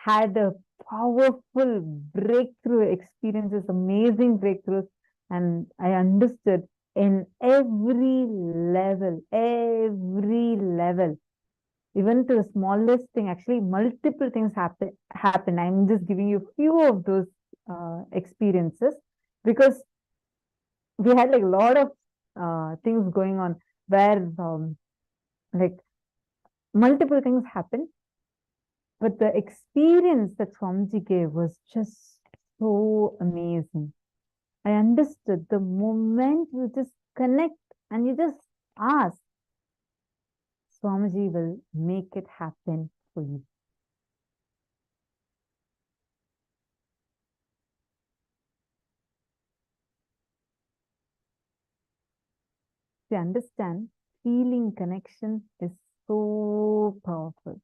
had a powerful breakthrough experiences, amazing breakthroughs, and I understood in every level, even to the smallest thing, actually multiple things happen. I'm just giving you a few of those experiences because we had like a lot of things going on where like multiple things happened. But the experience that Swamiji gave was just so amazing. I understood the moment you just connect and you just ask, Swamiji will make it happen for you. To understand, feeling connection is so powerful.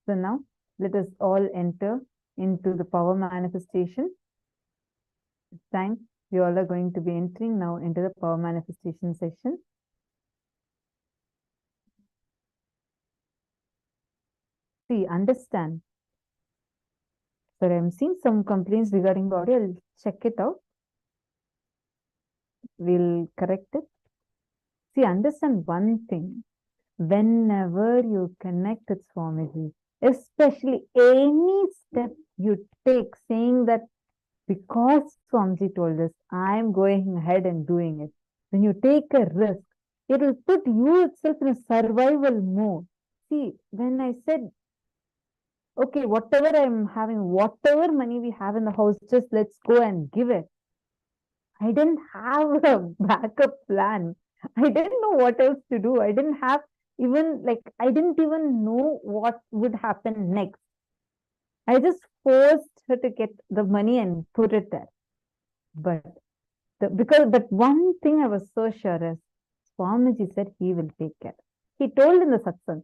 So now let us all enter into the power manifestation. This time we all are going to be entering now into the power manifestation session. See, understand. So I'm seeing some complaints regarding body. I'll check it out. We'll correct it. See, understand one thing. Whenever you connect with Swamiji, especially any step you take, saying that because Swamiji told us, I'm going ahead and doing it. When you take a risk, it will put you itself in a survival mode. See, when I said, okay, whatever I'm having, whatever money we have in the house, just let's go and give it. I didn't have a backup plan. I didn't know what else to do. I didn't even know what would happen next. I just forced her to get the money and put it there. But because that one thing I was so sure is, Swamiji said he will take care. He told in the satsang,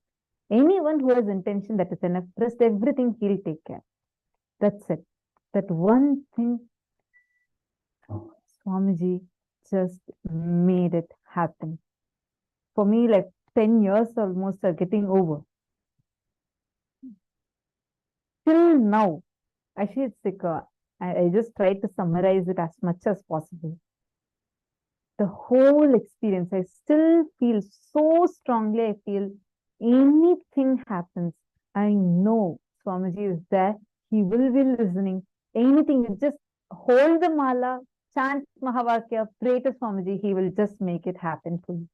anyone who has intention that is enough, rest everything he'll take care. That's it. That one thing, Swamiji just made it happen. For me, like 10 years almost are getting over. Till now, actually it's like, I just try to summarize it as much as possible. The whole experience, I still feel so strongly, I feel anything happens, I know Swamiji is there. He will be listening. anything, you just hold the mala, chant Mahavakya, pray to Swamiji, he will just make it happen for you.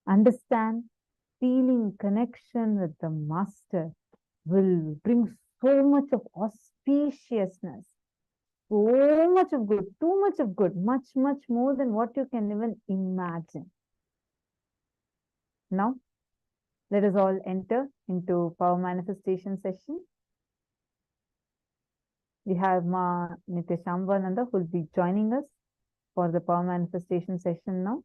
Understand, feeling connection with the master will bring so much of auspiciousness, so much of good, too much of good, much, much more than what you can even imagine. Now, let us all enter into power manifestation session. We have Ma Nithyananda who will be joining us for the power manifestation session now.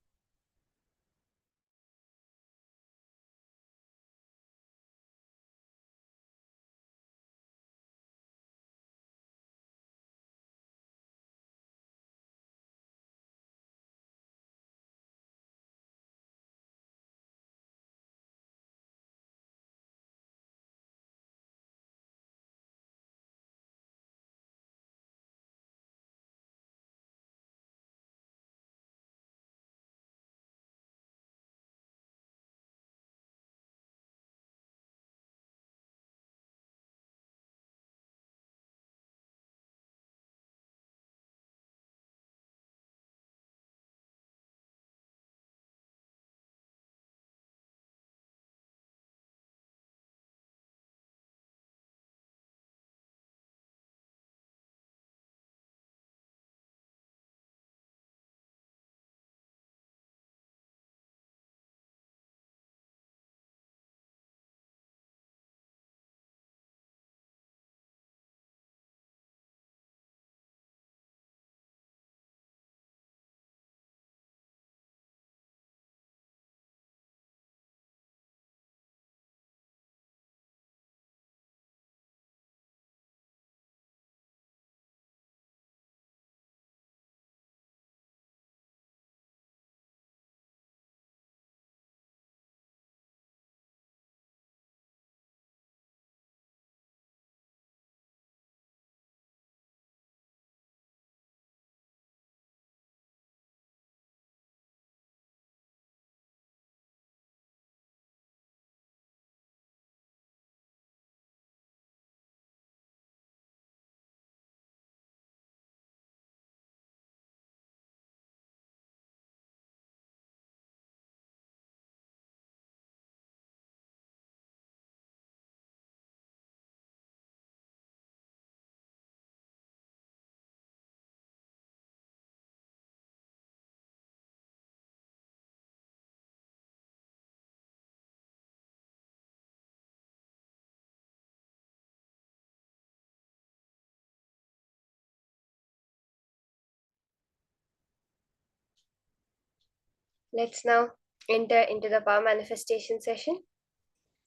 Let's now enter into the power manifestation session.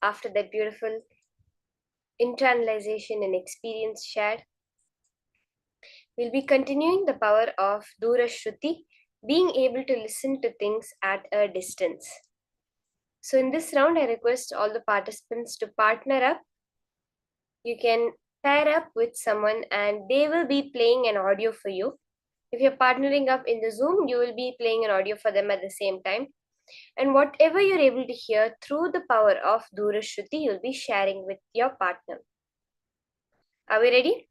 After that beautiful internalization and experience shared, we'll be continuing the power of Dura Shruti, being able to listen to things at a distance. So in this round, I request all the participants to partner up. You can pair up with someone and they will be playing an audio for you. If you're partnering up in the Zoom, you will be playing an audio for them at the same time. And whatever you're able to hear through the power of Dura Shruti, you'll be sharing with your partner. Are we ready?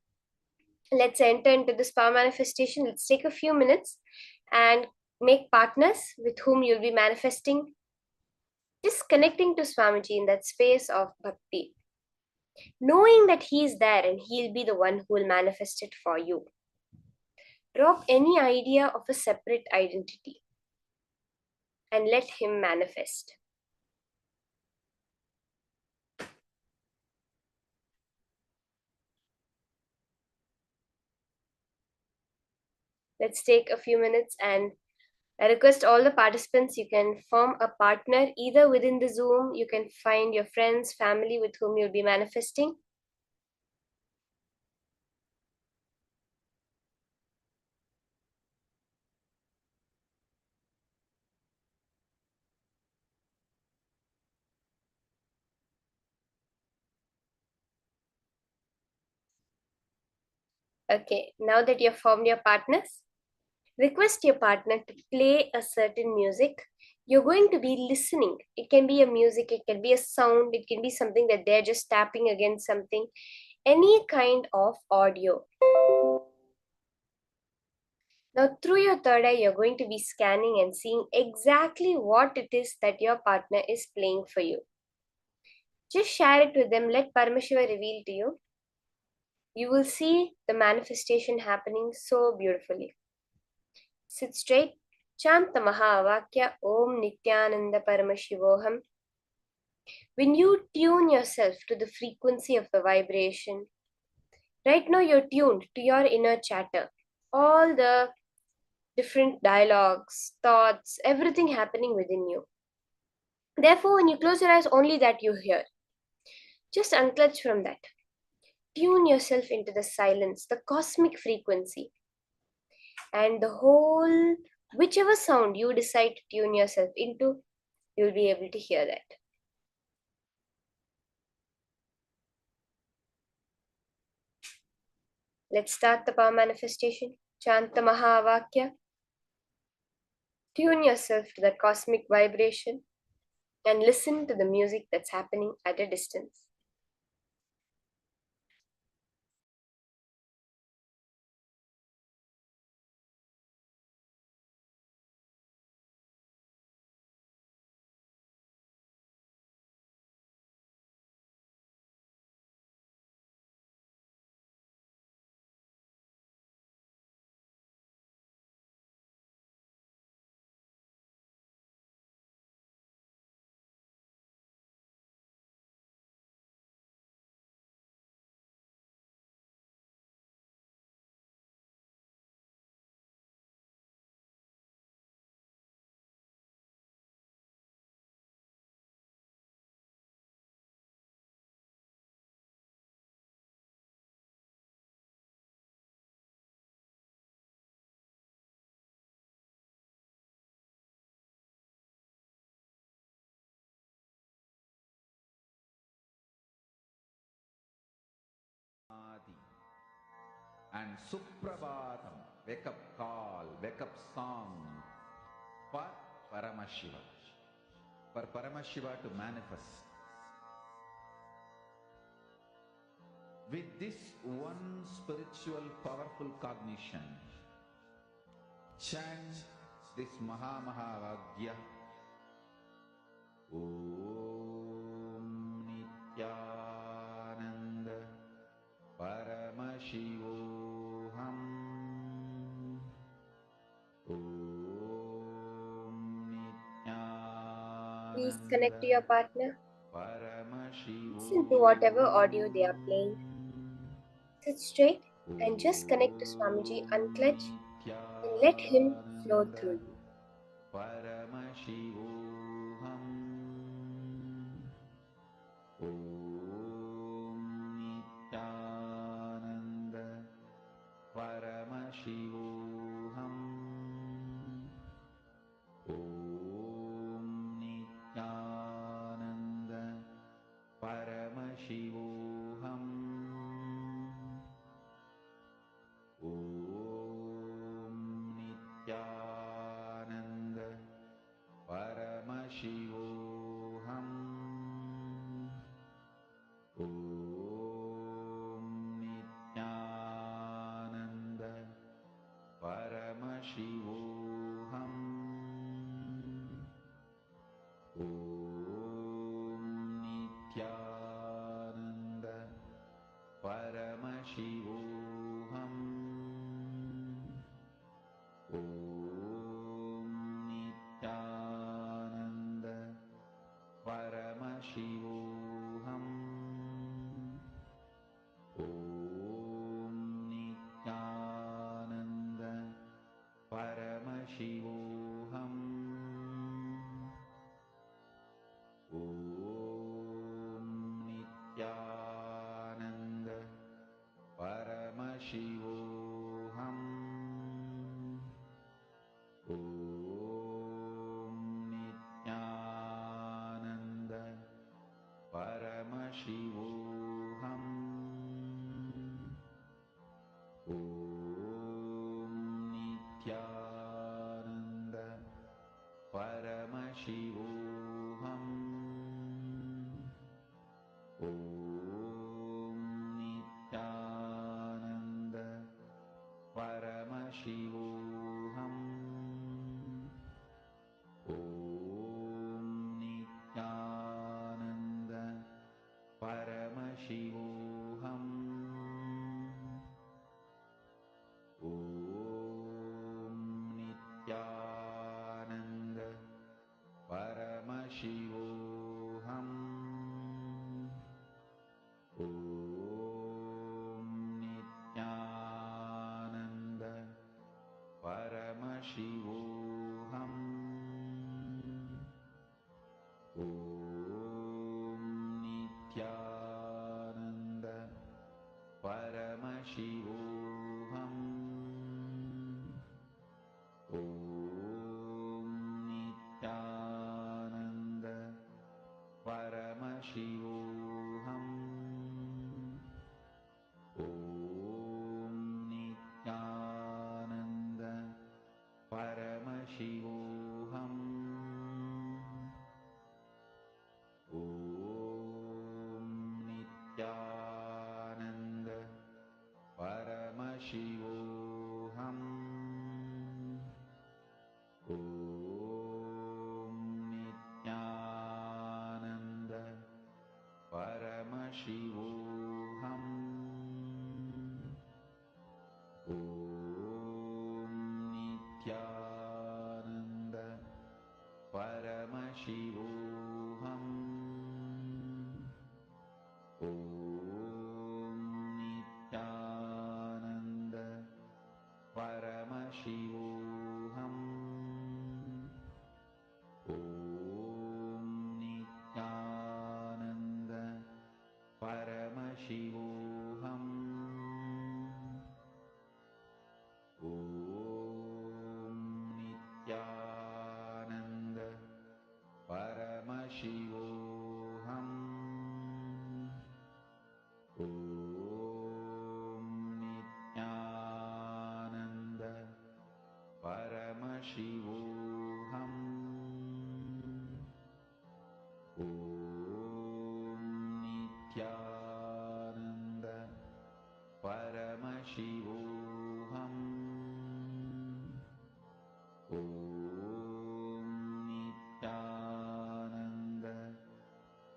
Let's enter into this power manifestation. Let's take a few minutes and make partners with whom you'll be manifesting. Just connecting to Swamiji in that space of bhakti. Knowing that he is there and he'll be the one who will manifest it for you. Drop any idea of a separate identity and let him manifest. Let's take a few minutes, and I request all the participants, you can form a partner either within the Zoom, you can find your friends, family with whom you'll be manifesting. Okay, now that you've formed your partners, request your partner to play a certain music. You're going to be listening. It can be a music, it can be a sound, it can be something that they're just tapping against something. any kind of audio. Now, through your third eye, you're going to be scanning and seeing exactly what it is that your partner is playing for you. Just share it with them. Let Paramashiva reveal to you. You will see the manifestation happening so beautifully. Sit straight. Chant the Mahavakya Om Nithyananda Paramashivoham. When you tune yourself to the frequency of the vibration, right now you're tuned to your inner chatter. All the different dialogues, thoughts, everything happening within you. Therefore, when you close your eyes, only that you hear. Just unclutch from that. Tune yourself into the silence, the cosmic frequency. And the whole, whichever sound you decide to tune yourself into, you'll be able to hear that. Let's start the power manifestation. Chant the Mahavakya. Tune yourself to that cosmic vibration and listen to the music that's happening at a distance. And Suprabhatam, wake up call, wake up song for Paramashiva. For Paramashiva to manifest. With this one spiritual powerful cognition, chant this Mahavagya. Om Nithyananda Paramashivoham. Om Nithyananda. Please connect to your partner. Listen to whatever audio they are playing. Sit straight and just connect to Swamiji, unclutch, and let him flow through you. Paramashivoham. Om Nithyananda Paramashivoham. Om Nithyananda Paramashivoham. Om Nithyananda Paramashivoham. Om Nithyananda Paramashivoham. Om Nithyananda Paramashivoham. Om Nithyananda Paramashivoham. Om Nithyananda Paramashivoham. Om Nithyananda Paramashivoham. Om Nithyananda Paramashivoham. Om Nithyananda Paramashivoham. Om Paramashivoham. Om Nithyananda Paramashivoham. Om Nithyananda Paramashivoham. Om Nithyananda Paramashivoham. Om Nithyananda Paramashivoham. Om Nithyananda Paramashivoham. Om Nithyananda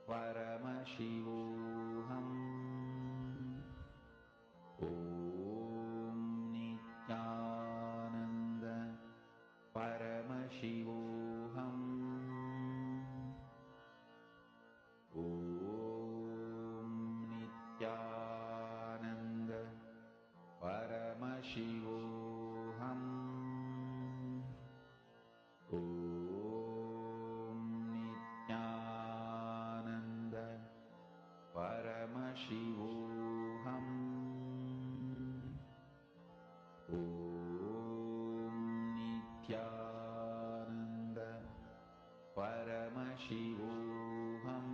Paramashivoham. Om Nithyananda Paramashivoham. Om Nithyananda Paramashivoham. Om Nithyananda Paramashivoham. Om Nithyananda Paramashivoham.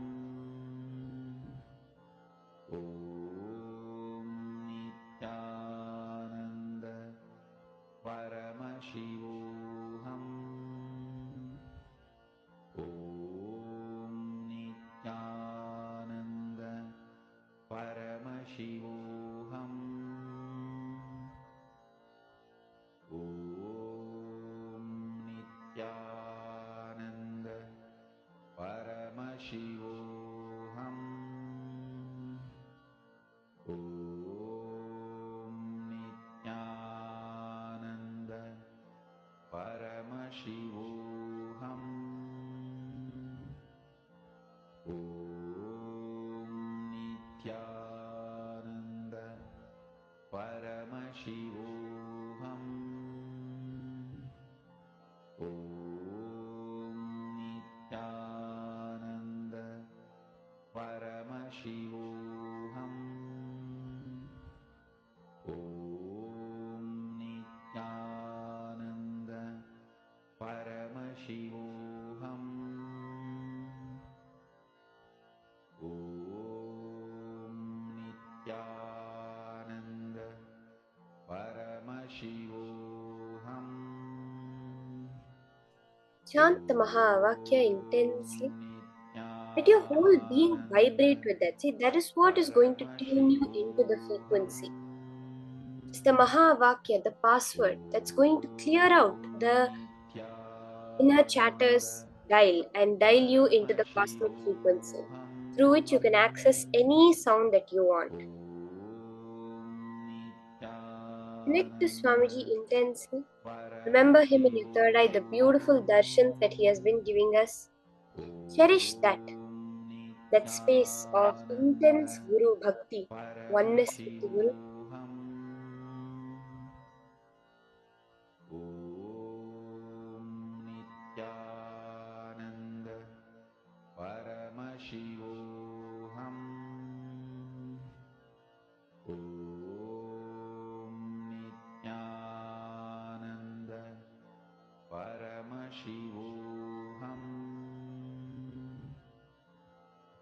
Om Nithyananda Paramashivoham. Om Nithyananda Paramashivoham. Om Nithyananda Paramashivoham. Om Nithyananda Paramashivoham. Om Nithyananda Paramashivoham. Om Nithyananda Paramashivoham. Om Nithyananda Paramashivoham. Om Nithyananda Paramashivoham. Chant the Mahavakya intensely. Let your whole being vibrate with that. See, that is what is going to tune you into the frequency. It's the Mahavakya, the password, that's going to clear out the inner chatter's dial and dial you into the cosmic frequency, through which you can access any sound that you want. Connect to Swamiji intensely. Remember him in your third eye, the beautiful darshans that he has been giving us. Cherish that space of intense Guru Bhakti, oneness with the Guru. Om Nithyananda Paramashivoham. Om Nithyananda Paramashivoham.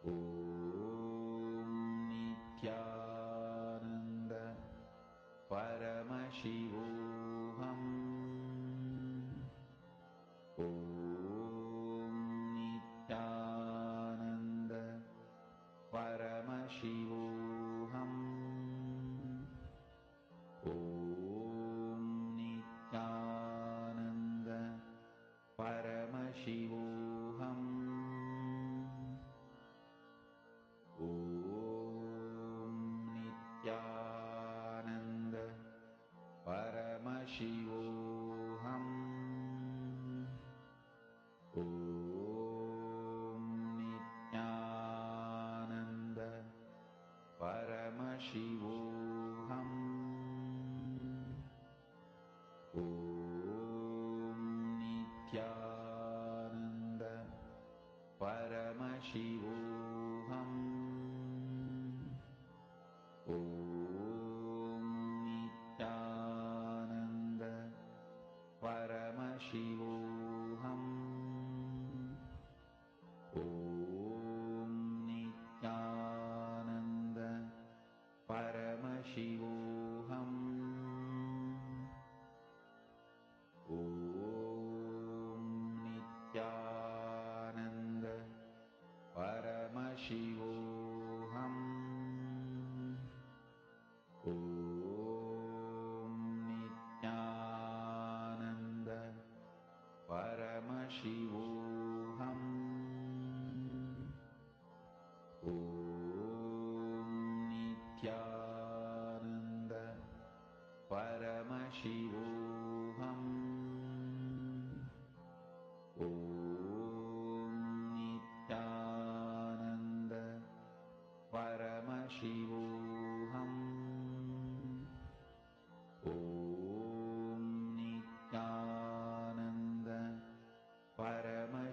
Om Nithyananda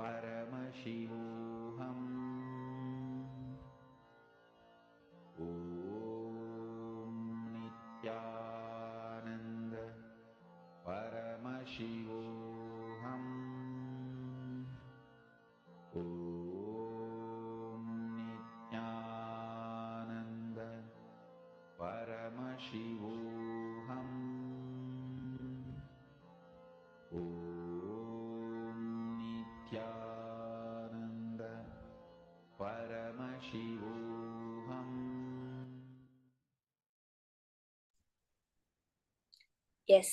Paramashivoham. Om Nithyananda Paramashivoham. Om Nithyananda Paramashivoham. Om Nithyananda Paramashivoham. Yes,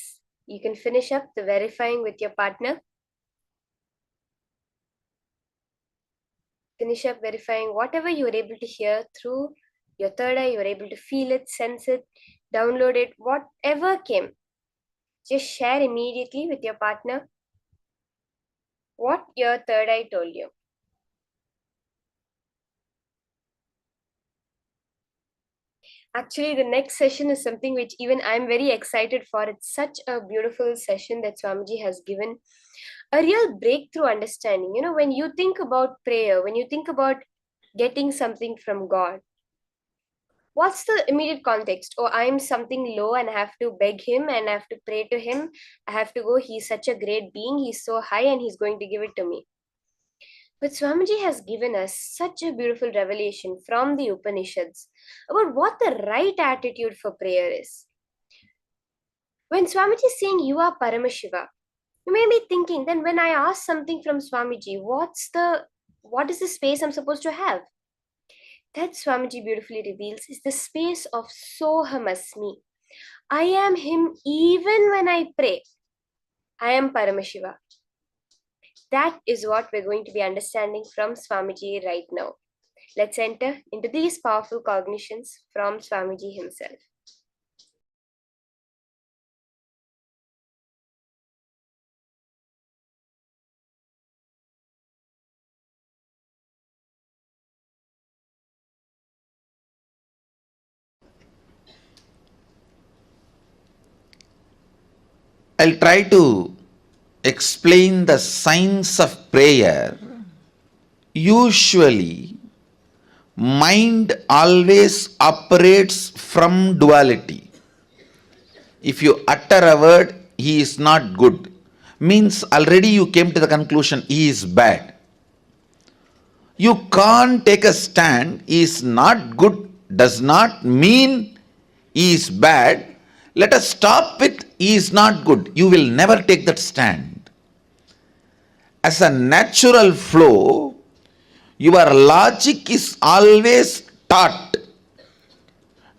you can finish up the verifying with your partner. Finish up verifying whatever you were able to hear through your third eye. You were able to feel it, sense it, download it, whatever came. Just share immediately with your partner what your third eye told you. Actually, the next session is something which even I'm very excited for. It's such a beautiful session that Swamiji has given. A real breakthrough understanding. You know, when you think about prayer, when you think about getting something from God, what's the immediate context? Oh, I'm something low and I have to beg him and I have to pray to him. I have to go, he's such a great being, he's so high and he's going to give it to me. But Swamiji has given us such a beautiful revelation from the Upanishads about what the right attitude for prayer is. When Swamiji is saying you are Paramashiva, you may be thinking, then when I ask something from Swamiji, what is the space I'm supposed to have? That Swamiji beautifully reveals is the space of Sohamasmi. I am him even when I pray. I am Paramashiva. That is what we're going to be understanding from Swamiji right now. Let's enter into these powerful cognitions from Swamiji himself. I'll try to explain the science of prayer. Usually, mind always operates from duality. If you utter a word, he is not good, means already you came to the conclusion he is bad. You can't take a stand, he is not good does not mean he is bad. Let us stop with he is not good. You will never take that stand. As a natural flow, your logic is always taught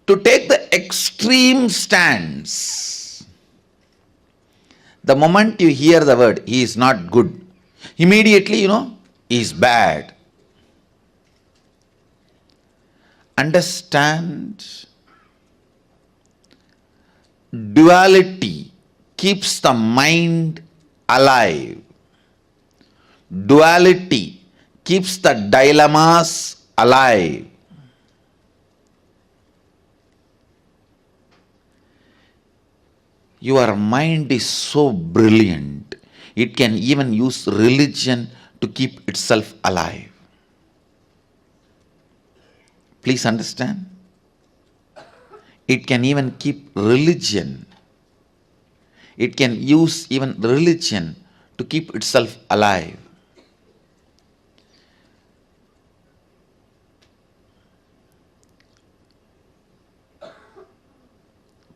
to take the extreme stance. The moment you hear the word, he is not good, immediately he is bad. Understand, duality keeps the mind alive. Duality keeps the dilemmas alive. Your mind is so brilliant, it can even use religion to keep itself alive. Please understand. It can even keep religion. It can use even religion to keep itself alive.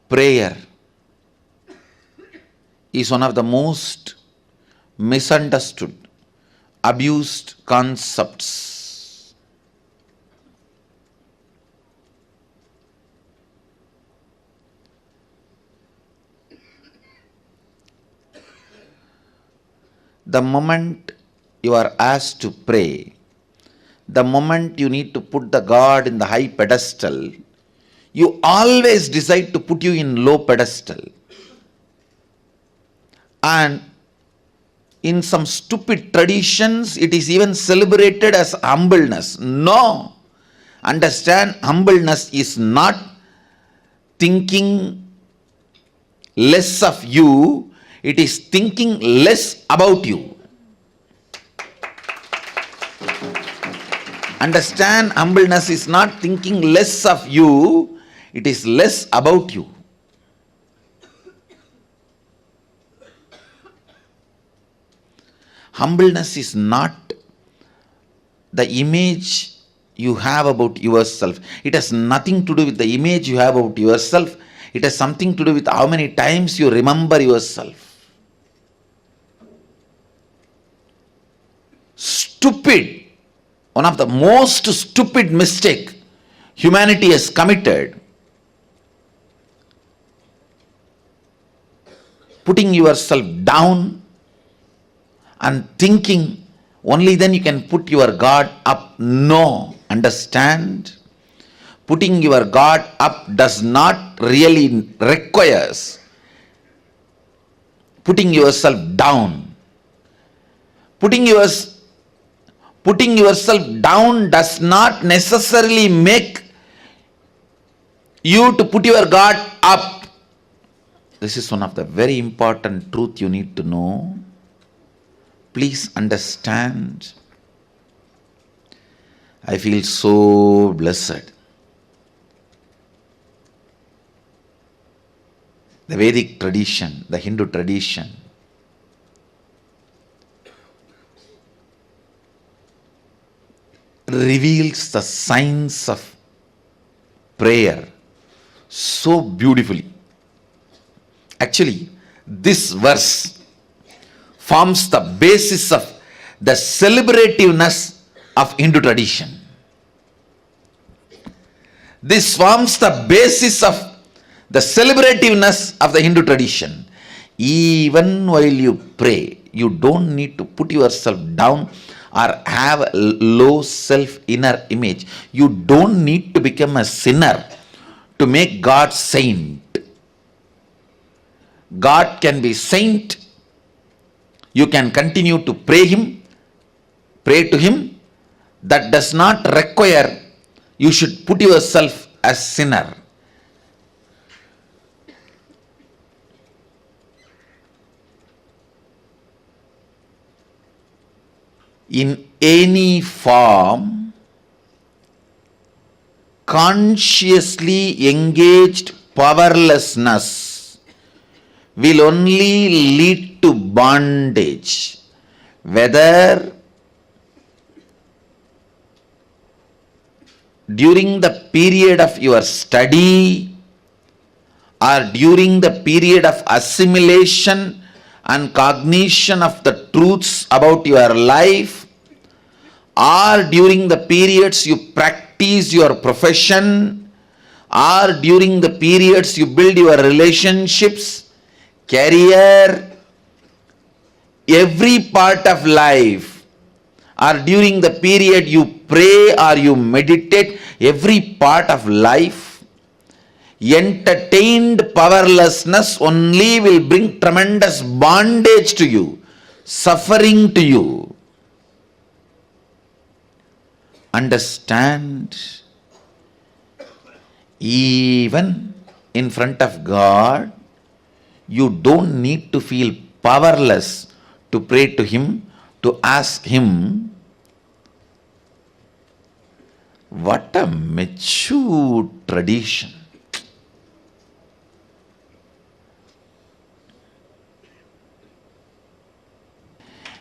Prayer is one of the most misunderstood, abused concepts. The moment you are asked to pray, the moment you need to put the God in the high pedestal, you always decide to put you in low pedestal. And in some stupid traditions, it is even celebrated as humbleness. No! Understand, humbleness is not thinking less of you, it is thinking less about you. Understand, humbleness is not thinking less of you, it is less about you. Humbleness is not the image you have about yourself. It has nothing to do with the image you have about yourself. It has something to do with how many times you remember yourself. Stupid, one of the most stupid mistake humanity has committed, putting yourself down and thinking only then you can put your God up. No, understand? Putting your God up does not really requires putting yourself down. Putting yourself down does not necessarily make you to put your God up. This is one of the very important truth you need to know. Please understand. I feel so blessed. The Vedic tradition, the Hindu tradition, reveals the science of prayer so beautifully. Actually, this verse forms the basis of the celebrativeness of Hindu tradition. This forms the basis of the celebrativeness of the Hindu tradition. Even while you pray, you don't need to put yourself down or have a low self-inner image. You don't need to become a sinner to make God saint. God can be saint. You can continue to pray to Him. That does not require you should put yourself as sinner. In any form, consciously engaged powerlessness will only lead to bondage, whether during the period of your study or during the period of assimilation and cognition of the truths about your life, or during the periods you practice your profession, or during the periods you build your relationships, career, every part of life, or during the period you pray or you meditate, every part of life, entertained powerlessness only will bring tremendous bondage to you, suffering to you. Understand, even in front of God, you don't need to feel powerless to pray to Him, to ask Him. What a mature tradition.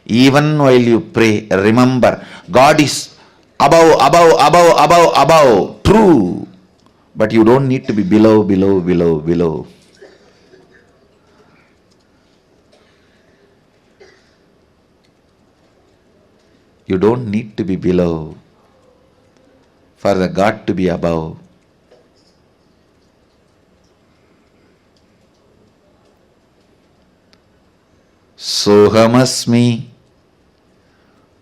Even while you pray, remember, God is above, true. But you don't need to be below. You don't need to be below for the God to be above. Sohamasmi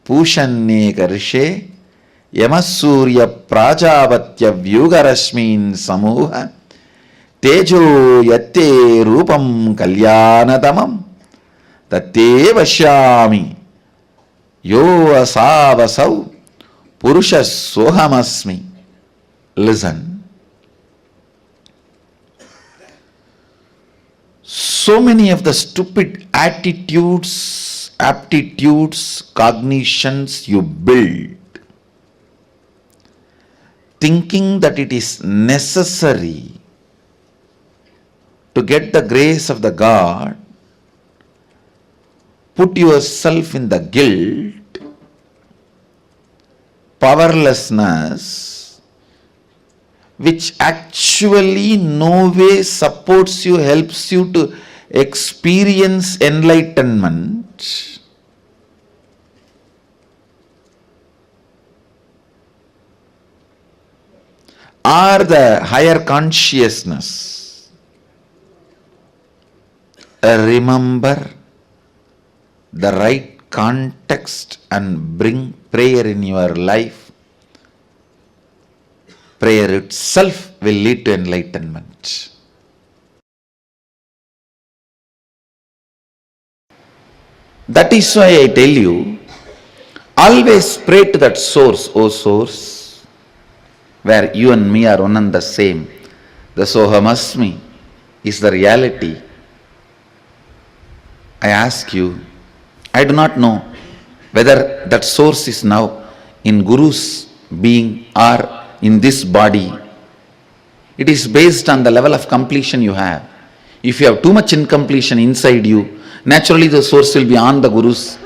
Pushanye Karshe Yamasurya Prajavatya Vyugarashmin Samuha Tejo Yatte Rupam Kalyanatamam Tate Vashyami Yo Asavasau Purusha Sohamasmi. Listen. So many of the stupid attitudes, aptitudes, cognitions you build thinking that it is necessary to get the grace of the God, put yourself in the guilt, powerlessness, which actually no way supports you, helps you to experience enlightenment, or the higher consciousness. Remember the right context and bring prayer in your life. Prayer itself will lead to enlightenment. That is why I tell you, always pray to that source, O source, where you and me are one and the same. The Sohamasmi is the reality. I ask you, I do not know whether that source is now in Guru's being or in this body. It is based on the level of completion you have. If you have too much incompletion inside you, naturally the source will be on the Guru's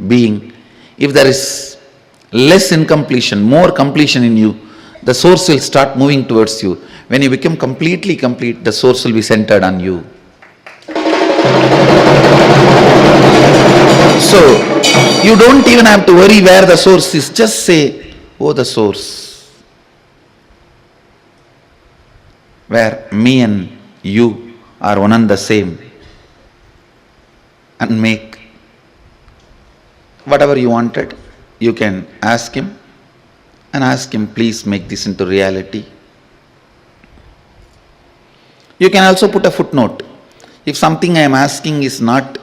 being. If there is less incompletion, more completion in you, the source will start moving towards you. When you become completely complete, the source will be centered on you. So, you don't even have to worry where the source is. Just say, oh, the source, where me and you are one and the same, and make whatever you wanted. You can ask him and ask him, please make this into reality. You can also put a footnote. If something I am asking is not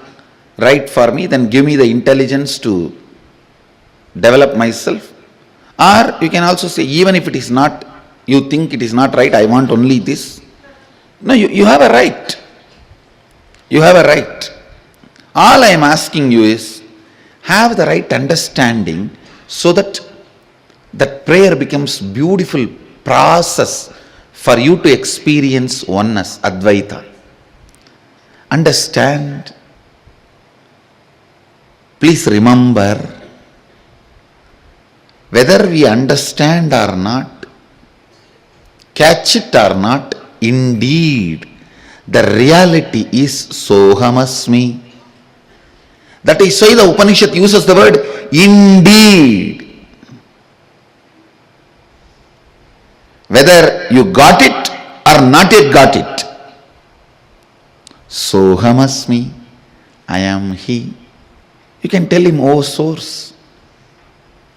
right for me, then give me the intelligence to develop myself. Or you can also say, even if it is not, you think it is not right, I want only this. No, you have a right. You have a right. All I am asking you is, have the right understanding so that that prayer becomes beautiful process for you to experience oneness, Advaita. Understand. Please remember, whether we understand or not, catch it or not, indeed, the reality is Sohamasmi. That is why the Upanishad uses the word indeed. Whether you got it or not yet got it, Sohamasmi, I am He. You can tell him, oh source,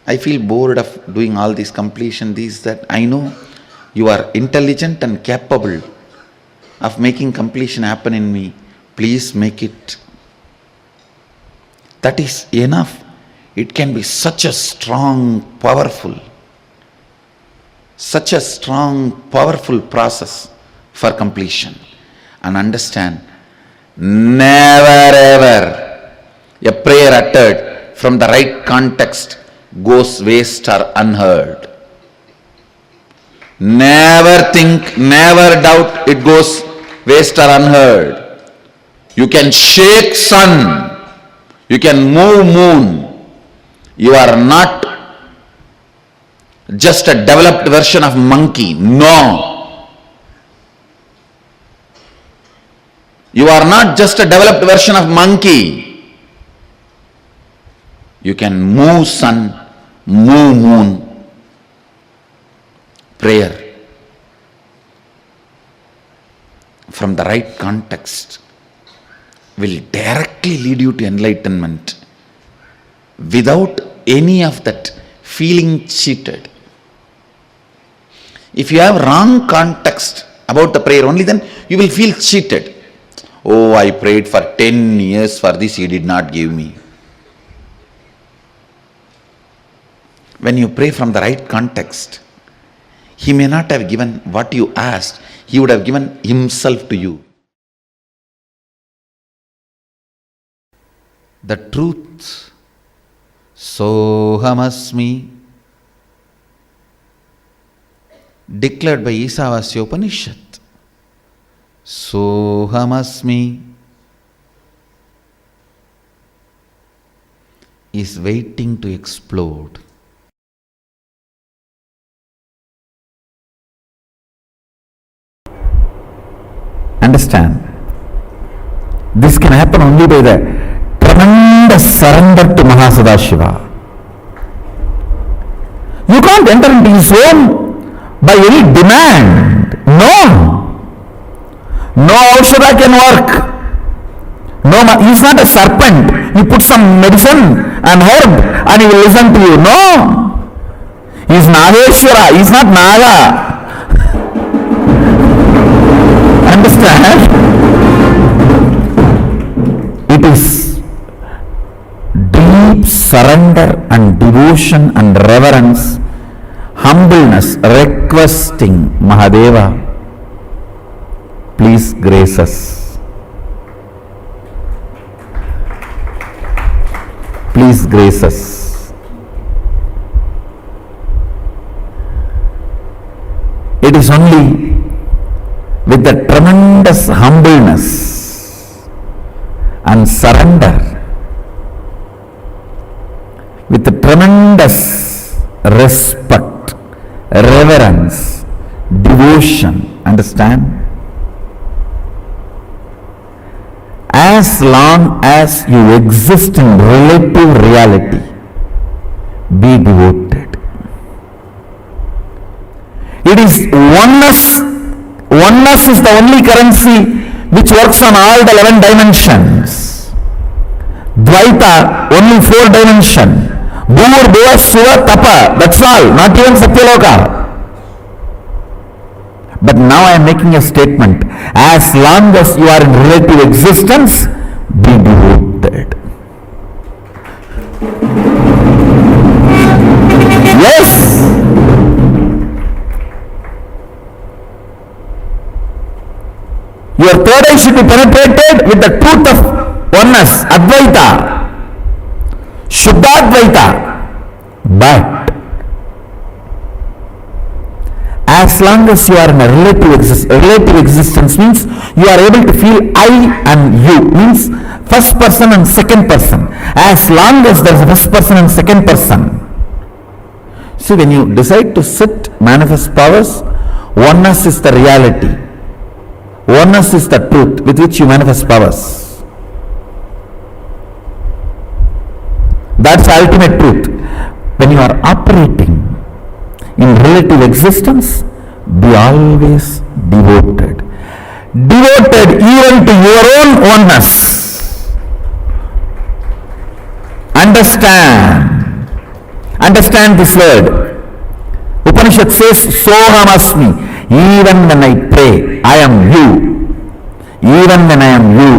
I feel bored of doing all this completion, this, that. I know you are intelligent and capable of making completion happen in me. Please make it. That is enough. It can be such a strong, powerful process for completion. And understand, never ever a prayer uttered from the right context goes waste or unheard. Never think, never doubt it goes waste or unheard. You can shake sun, you can move moon. You are not just a developed version of monkey. No. You are not just a developed version of monkey. You can move sun, move moon. Prayer from the right context will directly lead you to enlightenment without any of that feeling cheated. If you have wrong context about the prayer only, then you will feel cheated. Oh, I prayed for 10 years for this, He did not give me. When you pray from the right context, He may not have given what you asked, He would have given Himself to you. The truth, Sohamasmi, declared by Isavasya Upanishad. Sohamasmi is waiting to explode. Understand, this can happen only by the tremendous surrender to Mahasadashiva. You can't enter into his home by any demand. No Aushadha can work. He is not a serpent. You put some medicine and herb and he will listen to you. No. He is Nageshwara. He is not Naga. Understand? It is deep surrender and devotion and reverence, humbleness, requesting Mahadeva, please grace us. Please grace us. It is only with the tremendous humbleness and surrender, with the tremendous respect, reverence, devotion, understand? As long as you exist in relative reality, be devoted. It is oneness. Oneness is the only currency which works on all the 11 dimensions. Dvaita, only 4 dimensions. Bhur, Bhuva, Shiva, Tapa, that's all, not even Satyaloka. But now I am making a statement. As long as you are in relative existence, be devoted. Yes. Your third eye should be penetrated with the truth of oneness, Advaita, Shuddhadvaita. But as long as you are in a relative existence means you are able to feel I and you, means first person and second person. As long as there is a first person and second person. See, when you decide to sit, manifest powers, oneness is the reality. Oneness is the truth with which you manifest powers. That's the ultimate truth. When you are operating in relative existence, be always devoted. Devoted even to your own oneness. Understand this word. Upanishad says, Sohamasmi. Even when I pray, I am you. Even when I am you,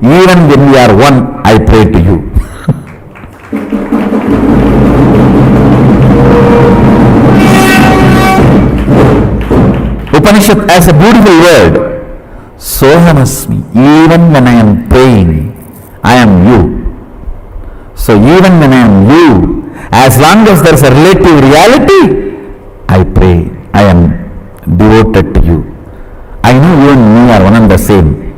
even when we are one, I pray to you. Upanishad has a beautiful word. Sohamasmi. Even when I am praying, I am you. So even when I am you, as long as there is a relative reality, I pray, I am devoted to you. I know you and me are one and the same.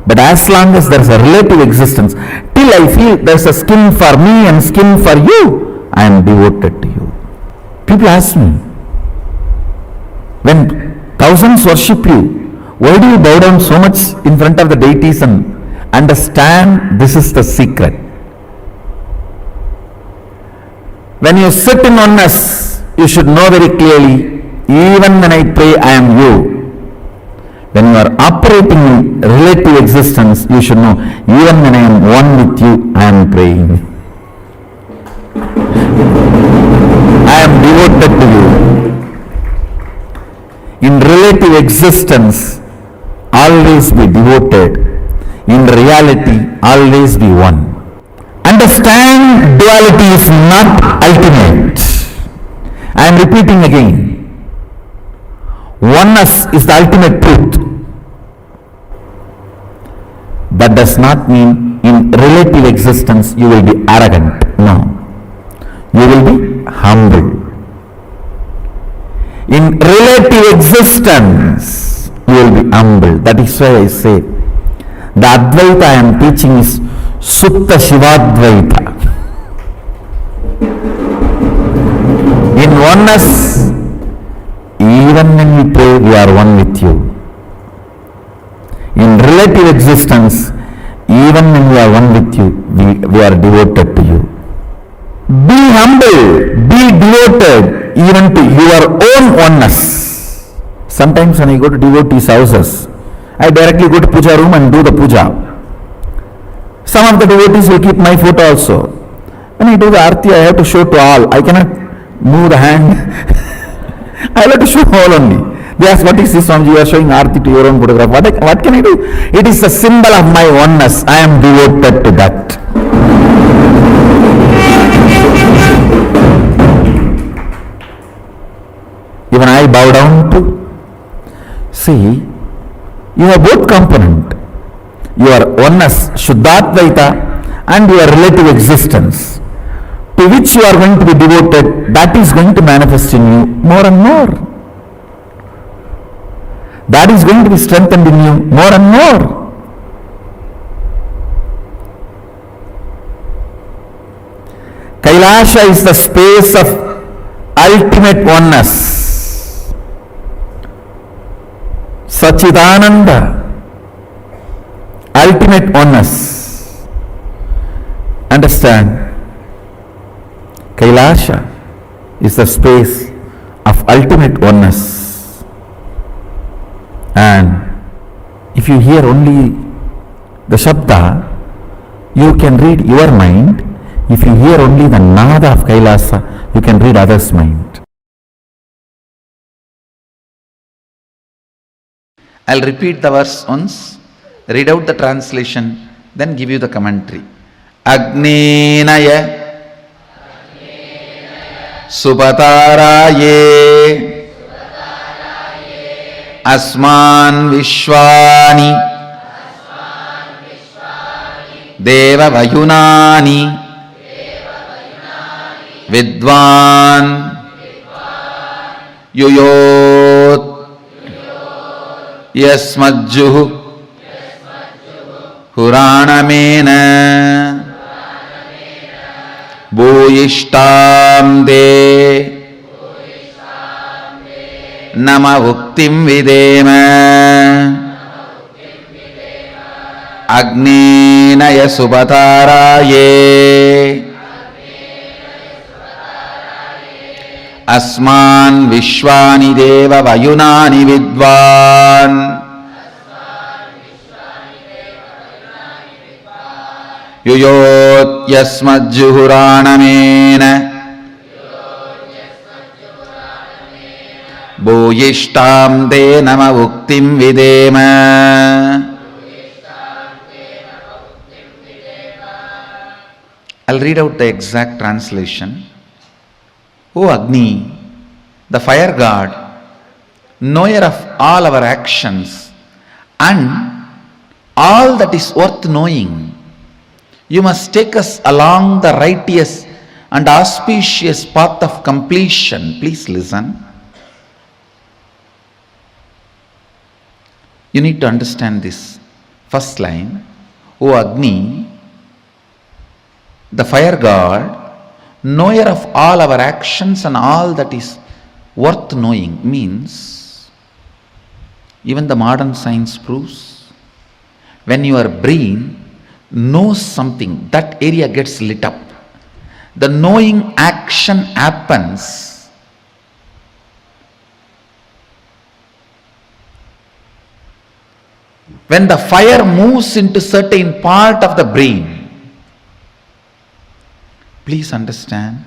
But as long as there is a relative existence, till I feel there is a skin for me and skin for you, I am devoted to you. People ask me, when thousands worship you, why do you bow down so much in front of the deities? And understand, this is the secret. When you sit in oneness, you should know very clearly, even when I pray, I am you. When you are operating in relative existence, you should know, even when I am one with you, I am praying. I am devoted to you. In relative existence, always be devoted. In reality, always be one. Understand, duality is not ultimate. I am repeating again. Oneness is the ultimate truth. That does not mean in relative existence you will be arrogant. No. You will be humble. In In relative existence, you will be humble. That is why I say, the Advaita I am teaching is Sutta Shivadvaita. In oneness, even when we pray, we are one with you. In relative existence, even when we are one with you, we are devoted to you. Be humble, be devoted even to your own oneness. Sometimes when I go to devotees' houses, I directly go to puja room and do the puja. Some of the devotees will keep my photo also. When I do the arti, I have to show to all. I cannot move the hand. I have to show all only. They ask, what is this, Swamiji? You are showing arti to your own photograph. What can I do? It is a symbol of my oneness. I am devoted to that. Even I bow down to. See, you have both component. Your oneness, Shuddhadvaita, and your relative existence, to which you are going to be devoted, that is going to manifest in you more and more. That is going to be strengthened in you more and more. Kailasa is the space of ultimate oneness. Sachidananda, ultimate oneness. Understand? Kailasa is the space of ultimate oneness. And if you hear only the Shabda, you can read your mind. If you hear only the Nada of Kailasa, you can read others' mind. I'll repeat the verse once, read out the translation, then give you the commentary. Agnenaya Supataraye Asman Vishwani Deva Vayunani Vidwan Yuyot Yasmajjuhu Huranamena Bhuyishtam De Nama Bhuktim Videma Agnenaya Subhataraye Asman Vishwani Deva Vayunani Vidvan Yuyot Yasmajjuhuranamena Bhuyishtam De Nama Bhuktim Videma. I'll read out the exact translation. O Agni, the fire god, knower of all our actions and all that is worth knowing, you must take us along the righteous and auspicious path of completion. Please listen. You need to understand this first line. O Agni, the fire god, knower of all our actions and all that is worth knowing, means even the modern science proves when your brain knows something, that area gets lit up. The knowing action happens when the fire moves into certain part of the brain. Please understand.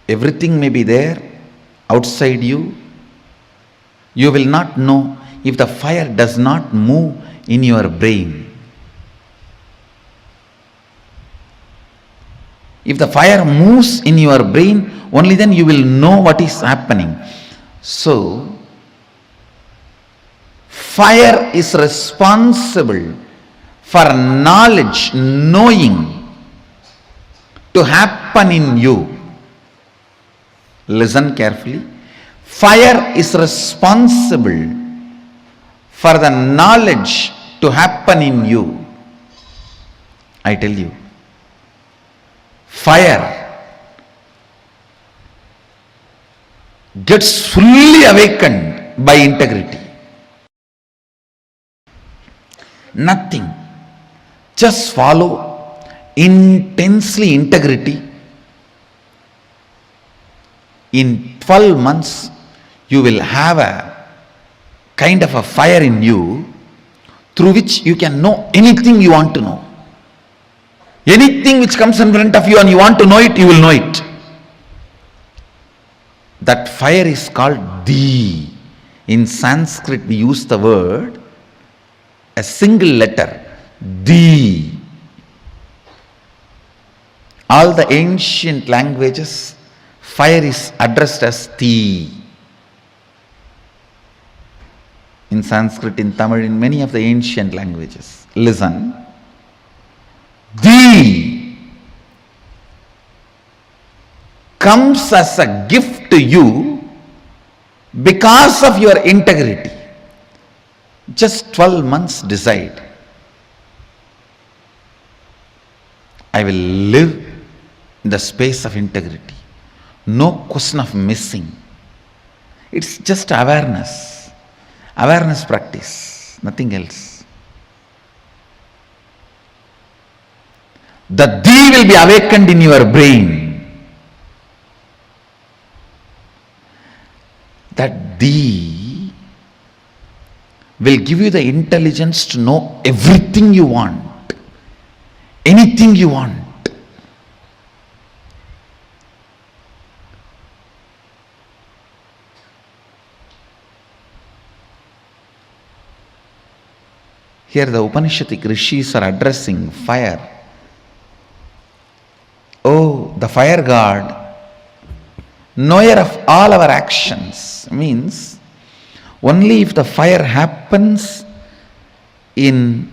Everything may be there outside you. You will not know if the fire does not move in your brain. If the fire moves in your brain, only then you will know what is happening. So, fire is responsible for knowledge, knowing to happen in you. Listen carefully. Fire is responsible for the knowledge to happen in you. I tell you, fire gets fully awakened by integrity. Nothing. Just follow intensely integrity. In 12 months, you will have a kind of a fire in you through which you can know anything you want to know. Anything which comes in front of you and you want to know it, you will know it. That fire is called Di. In Sanskrit, we use the word, a single letter, Di. All the ancient languages, fire is addressed as Ti. In Sanskrit, in Tamil, in many of the ancient languages. Listen. Di comes as a gift to you because of your integrity. Just 12 months decide. I will live in the space of integrity. No question of missing. It's just awareness. Awareness practice, nothing else. The Di will be awakened in your brain. That Di will give you the intelligence to know everything you want, anything you want. Here the Upanishadic rishis are addressing fire. Oh, the fire god, knower of all our actions, means only if the fire happens in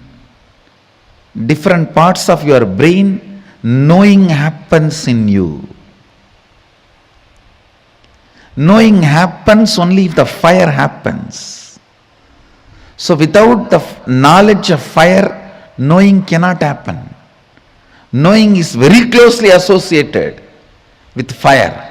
different parts of your brain, knowing happens in you. Knowing happens only if the fire happens. So without the knowledge of fire, knowing cannot happen. Knowing is very closely associated with fire.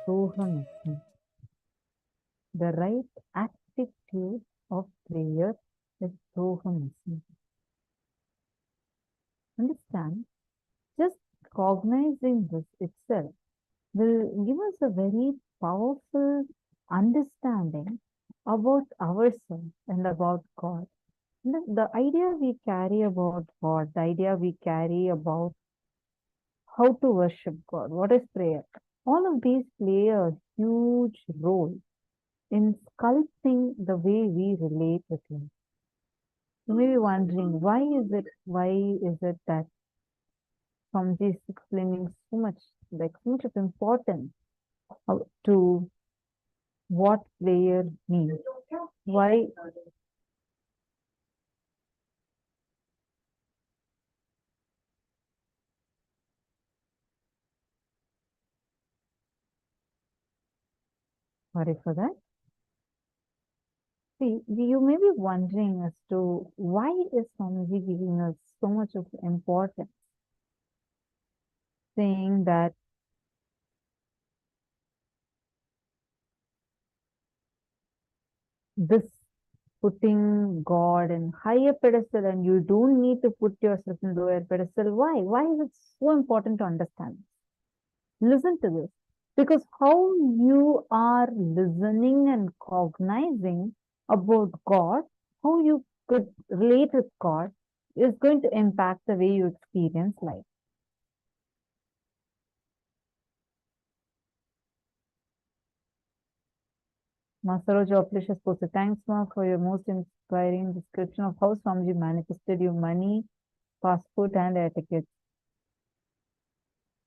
Soham Asmi. The right attitude of prayer is Soham Asmi. Understand? Just cognizing this itself will give us a very powerful understanding about ourselves and about God. The idea we carry about God, the idea we carry about how to worship God, what is prayer, all of these play a huge role in sculpting the way we relate with Him. You may be wondering, why is it that Swamiji is explaining so much of importance to what prayer means? Why? Sorry for that. See, you may be wondering as to why is Swamiji giving us so much of importance, saying that this putting God in higher pedestal and you don't need to put yourself in lower pedestal. Why? Why is it so important to understand? Listen to this. Because how you are listening and cognizing about God, how you could relate with God, is going to impact the way you experience life. Masaro Joplish has posted, thanks, Ma, for your most inspiring description of how Swamiji manifested your money, passport, and air tickets.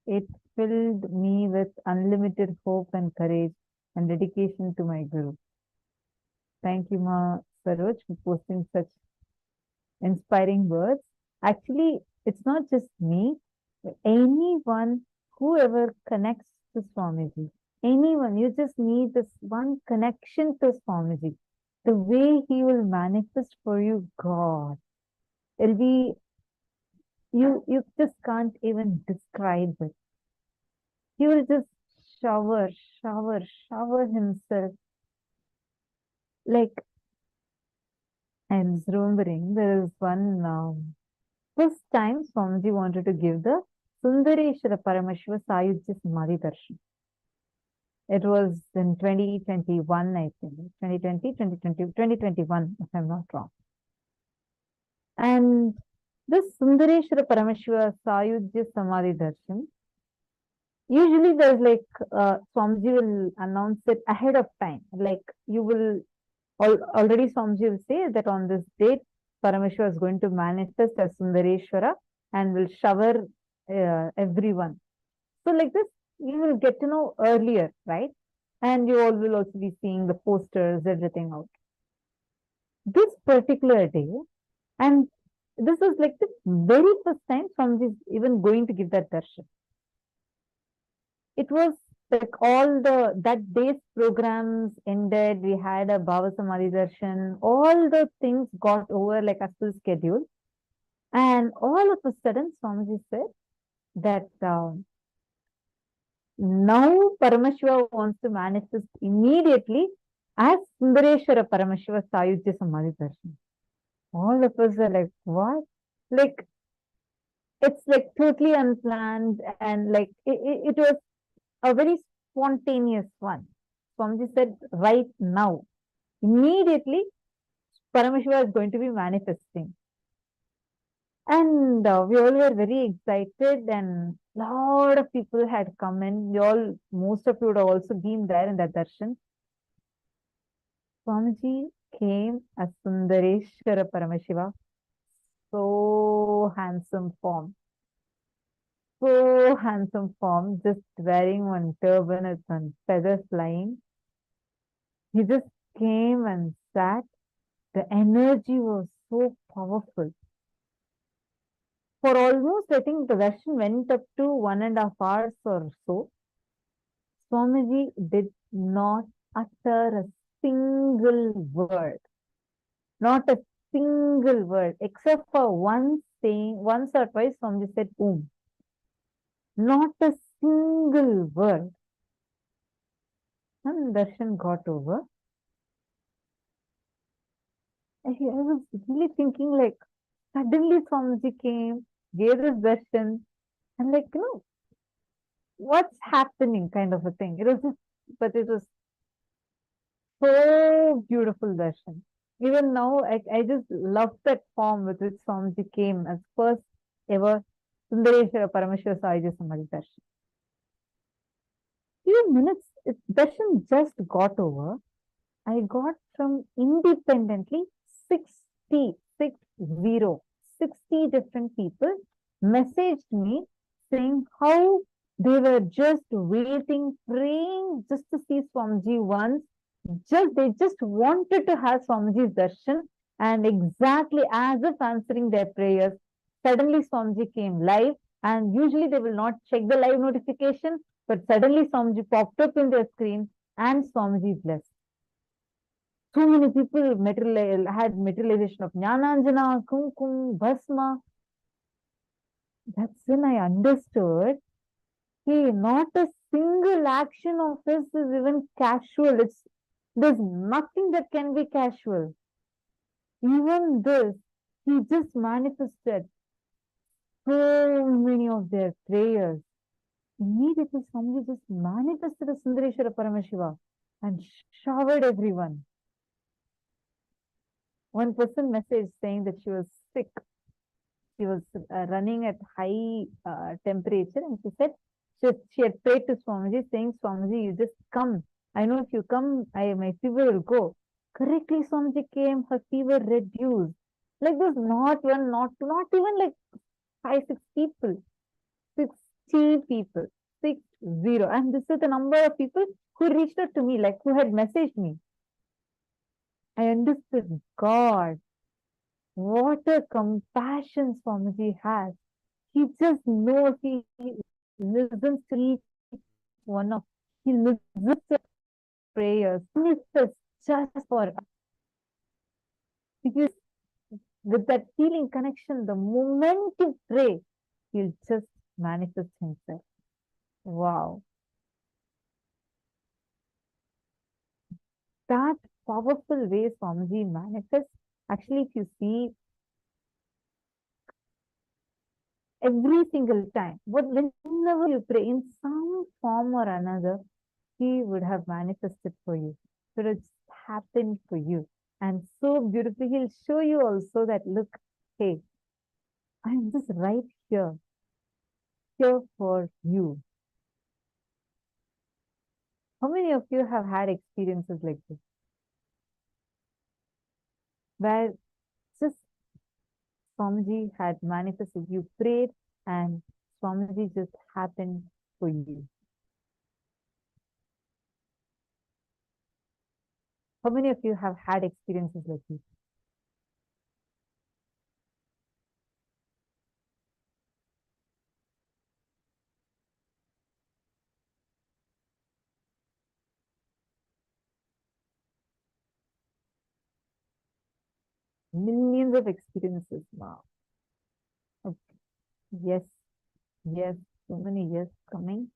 It filled me with unlimited hope and courage and dedication to my Guru. Thank you, Ma Saroj, for posting such inspiring words. Actually, it's not just me. Anyone, whoever connects to Swamiji, anyone, you just need this one connection to Swamiji. The way he will manifest for you God. It'll be, you just can't even describe it. He will just shower himself. Like, I'm remembering, there is one, first time Swamiji wanted to give the Sundareshwara Paramashiva Sayujya Samadhi Darshan. It was in 2021, I think. 2021, if I'm not wrong. And this Sundareshwara Paramashiva Sayujya Samadhi Darshan, usually there's like, Swamiji will announce it ahead of time. Like, you will, already Swamiji will say that on this date, Paramashiva is going to manifest as Sundareshwara and will shower everyone. So like this, you will get to know earlier, right? And you all will also be seeing the posters, everything out. This particular day, and this was like the very first time Swamiji is even going to give that darshan. It was like all that day's programs ended. We had a Bhava Samadhi darshan. All the things got over like as per schedule. And all of a sudden, Swamiji said that now Paramashiva wants to manifest immediately as Sundareshwara Paramashiva Sayujya Samadhi Darshan. All of us are like, what? Like, it's like totally unplanned and like, it was a very spontaneous one. Swamiji said, right now, immediately, Paramashiva is going to be manifesting. And we all were very excited and a lot of people had come in. Most of you would have also been there in that darshan. Swamiji came as Sundareshwara Paramashiva. So handsome form. So handsome form, just wearing one turban with one feather flying. He just came and sat. The energy was so powerful. For almost, I think the darshan went up to 1.5 hours or so. Swamiji did not utter a single word. Not a single word, except for once or twice, Swamiji said, Om. Not a single word. and darshan got over. I was really thinking like, suddenly Swamiji came, gave this darshan, and like, what's happening kind of a thing. It was just, but it was so beautiful darshan. Even now, I just love that form with which Swamiji came as first ever Sundareshwara Paramashiva Sahaja Samadhi darshan. Few minutes, darshan just got over. I got from independently 60, 60 different people messaged me saying how they were just waiting, praying just to see Swamiji once. They just wanted to have Swamiji's darshan, and exactly as if answering their prayers, suddenly Swamiji came live, and usually they will not check the live notification, but suddenly Swamiji popped up in their screen and Swamiji blessed. So many people had materialization of Jnananjana, Kumkum, Bhasma. That's when I understood, hey, not a single action of this is even casual. There's nothing that can be casual. Even this, he just manifested so many of their prayers. Immediately, Swamiji just manifested a Sundareshwara Paramashiva and showered everyone. One person messaged saying that she was sick. She was running at high temperature, and she said she had prayed to Swamiji saying, Swamiji, you just come. I know if you come, my fever will go. Correctly, Swamiji came, her fever reduced. Like this, not one, not two, not even like 5, 6 people. 60 people. 60. And this is the number of people who reached out to me, like who had messaged me. I understood, God, what a compassion Swamiji has. He just knows, he listens to each one of, he listens to prayers. It's just for us. Because with that feeling connection, the moment you pray, he'll just manifest himself. Wow. That powerful way Swamiji manifests, actually, if you see every single time, whenever you pray in some form or another, he would have manifested for you. So it's happened for you. And so beautifully, he'll show you also that, look, hey, I'm just right here for you. How many of you have had experiences like this? Where just Swamiji had manifested, you prayed and Swamiji just happened for you. How many of you have had experiences like this? Millions of experiences. Wow. Okay. Yes. Yes. So many yes coming.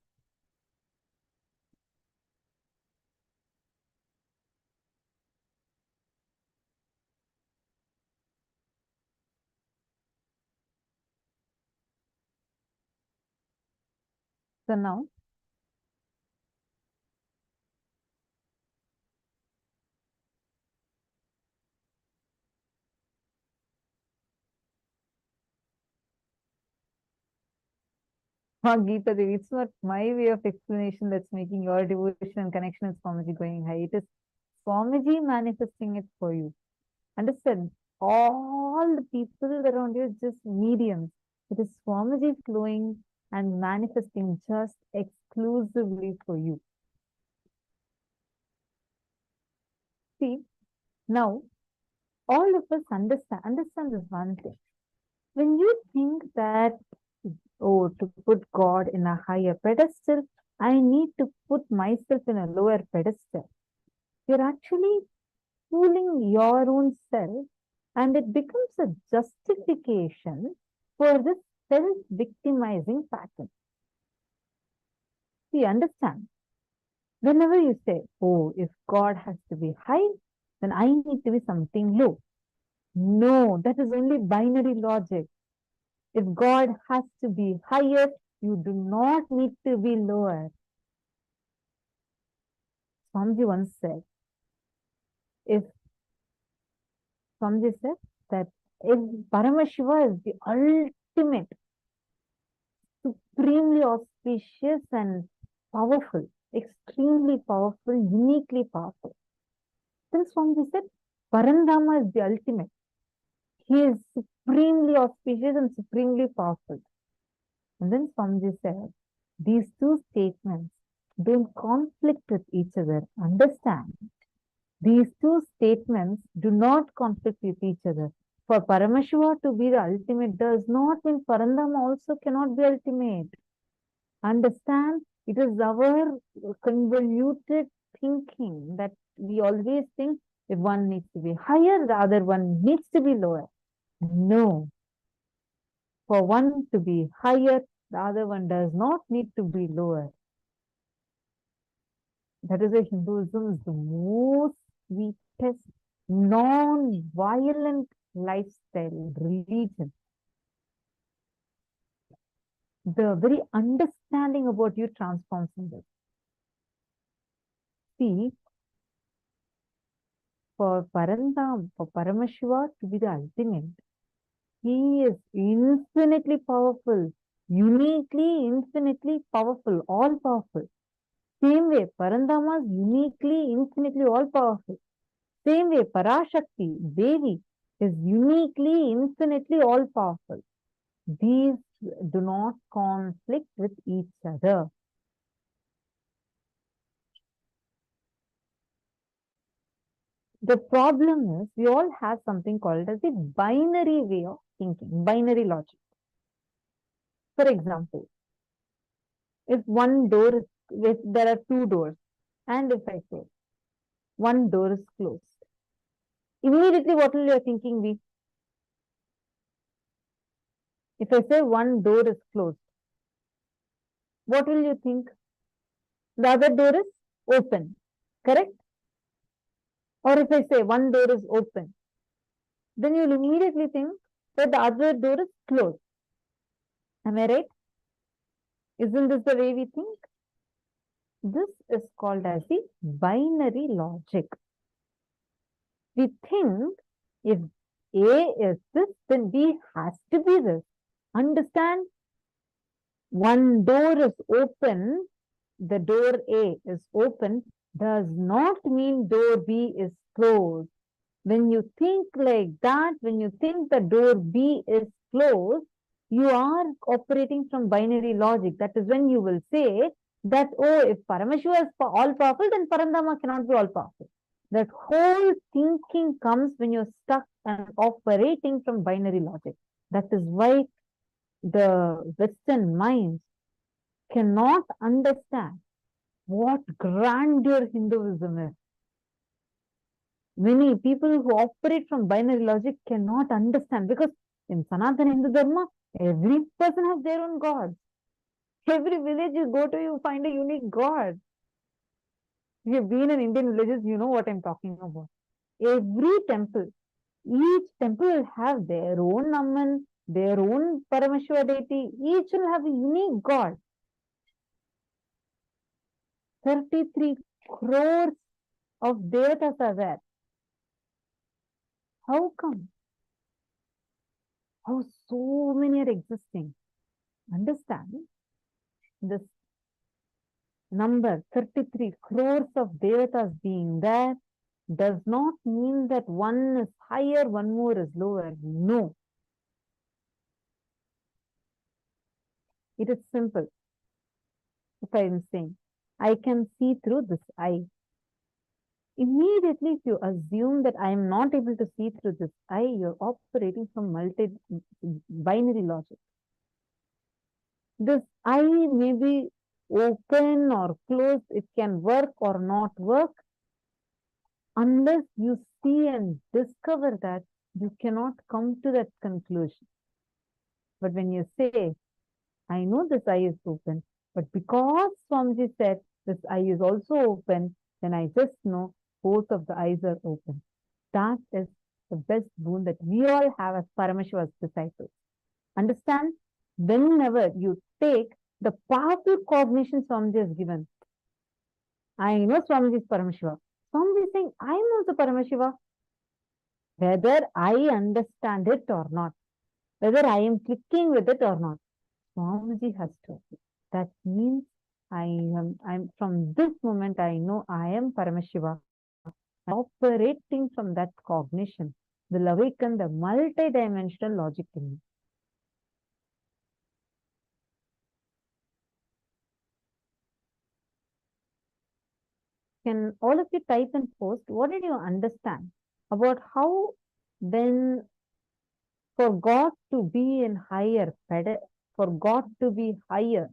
So now, Gita Devi, it's not my way of explanation that's making your devotion and connection with Swamiji going high. It is Swamiji manifesting it for you. Understand? All the people around you are just mediums. It is Swamiji flowing and manifesting just exclusively for you. See, now all of us understand this one thing. When you think that, oh, to put God in a higher pedestal, I need to put myself in a lower pedestal. You're actually fooling your own self, and it becomes a justification for this self-victimizing pattern. See, understand, Whenever you say, oh, if God has to be high, then I need to be something low. No, that is only binary logic. If God has to be higher, you do not need to be lower. Swamiji once said, Swamiji said that if Paramashiva is the ultimate, supremely auspicious and powerful, extremely powerful, uniquely powerful, then Swamiji said, Parandama is the ultimate. He is supremely auspicious and supremely powerful. And then Swamiji said, these two statements don't conflict with each other. Understand? These two statements do not conflict with each other. For Paramashiva to be the ultimate does not mean Parandama also cannot be ultimate. Understand? It is our convoluted thinking that we always think if one needs to be higher, the other one needs to be lower. No. For one to be higher, the other one does not need to be lower. That is why Hinduism is the most sweetest, non-violent lifestyle, religion. The very understanding about you transforms in this. See, for Parandam, for Paramashiva to be the ultimate, he is infinitely powerful, uniquely, infinitely powerful, all powerful. Same way, Parandama is uniquely, infinitely all powerful. Same way, Parashakti, Devi, is uniquely, infinitely all powerful. These do not conflict with each other. The problem is we all have something called as the binary way of thinking, binary logic. For example, if there are two doors, and if I say one door is closed, immediately what will your thinking be? If I say one door is closed, what will you think? The other door is open, correct? Or if I say one door is open, then you'll immediately think that the other door is closed. Am I right? Isn't this the way we think? This is called as the binary logic. We think if A is this, then B has to be this. Understand? One door is open, the door A is open, does not mean door B is closed. When you think like that, when you think the door B is closed, you are operating from binary logic. That is when you will say that, oh, if Paramashiva is all powerful, then Parandama cannot be all powerful. That whole thinking comes when you're stuck and operating from binary logic. That is why the Western minds cannot understand what grandeur Hinduism is. Many people who operate from binary logic cannot understand, because in Sanatana Hindu Dharma, every person has their own god. Every village you go to, you find a unique god. If you've been in Indian villages, you know what I'm talking about. Every temple, each temple will have their own Amman, their own Paramashiva deity. Each will have a unique god. 33 crores of devatas are there. How come? How so many are existing? Understand? This number 33 crores of devatas being there does not mean that one is higher, one more is lower. No. It is simple. If I am saying, I can see through this eye. Immediately, if you assume that I am not able to see through this eye, you're operating from binary logic. This eye may be open or closed, it can work or not work. Unless you see and discover that, you cannot come to that conclusion. But when you say, I know this eye is open, but because Swamiji said this eye is also open, then I just know both of the eyes are open. That is the best boon that we all have as Paramashiva's disciples. Understand? Whenever you take the powerful cognition Swamiji has given, I know Swamiji is Paramashiva. Swamiji is saying, I am also Paramashiva. Whether I understand it or not, whether I am clicking with it or not, Swamiji has told me. That means I'm from this moment I know I am Paramashiva. Operating from that cognition will awaken the multi-dimensional logic in me. Can all of you type and post, what did you understand about how when for God to be in higher, for God to be higher,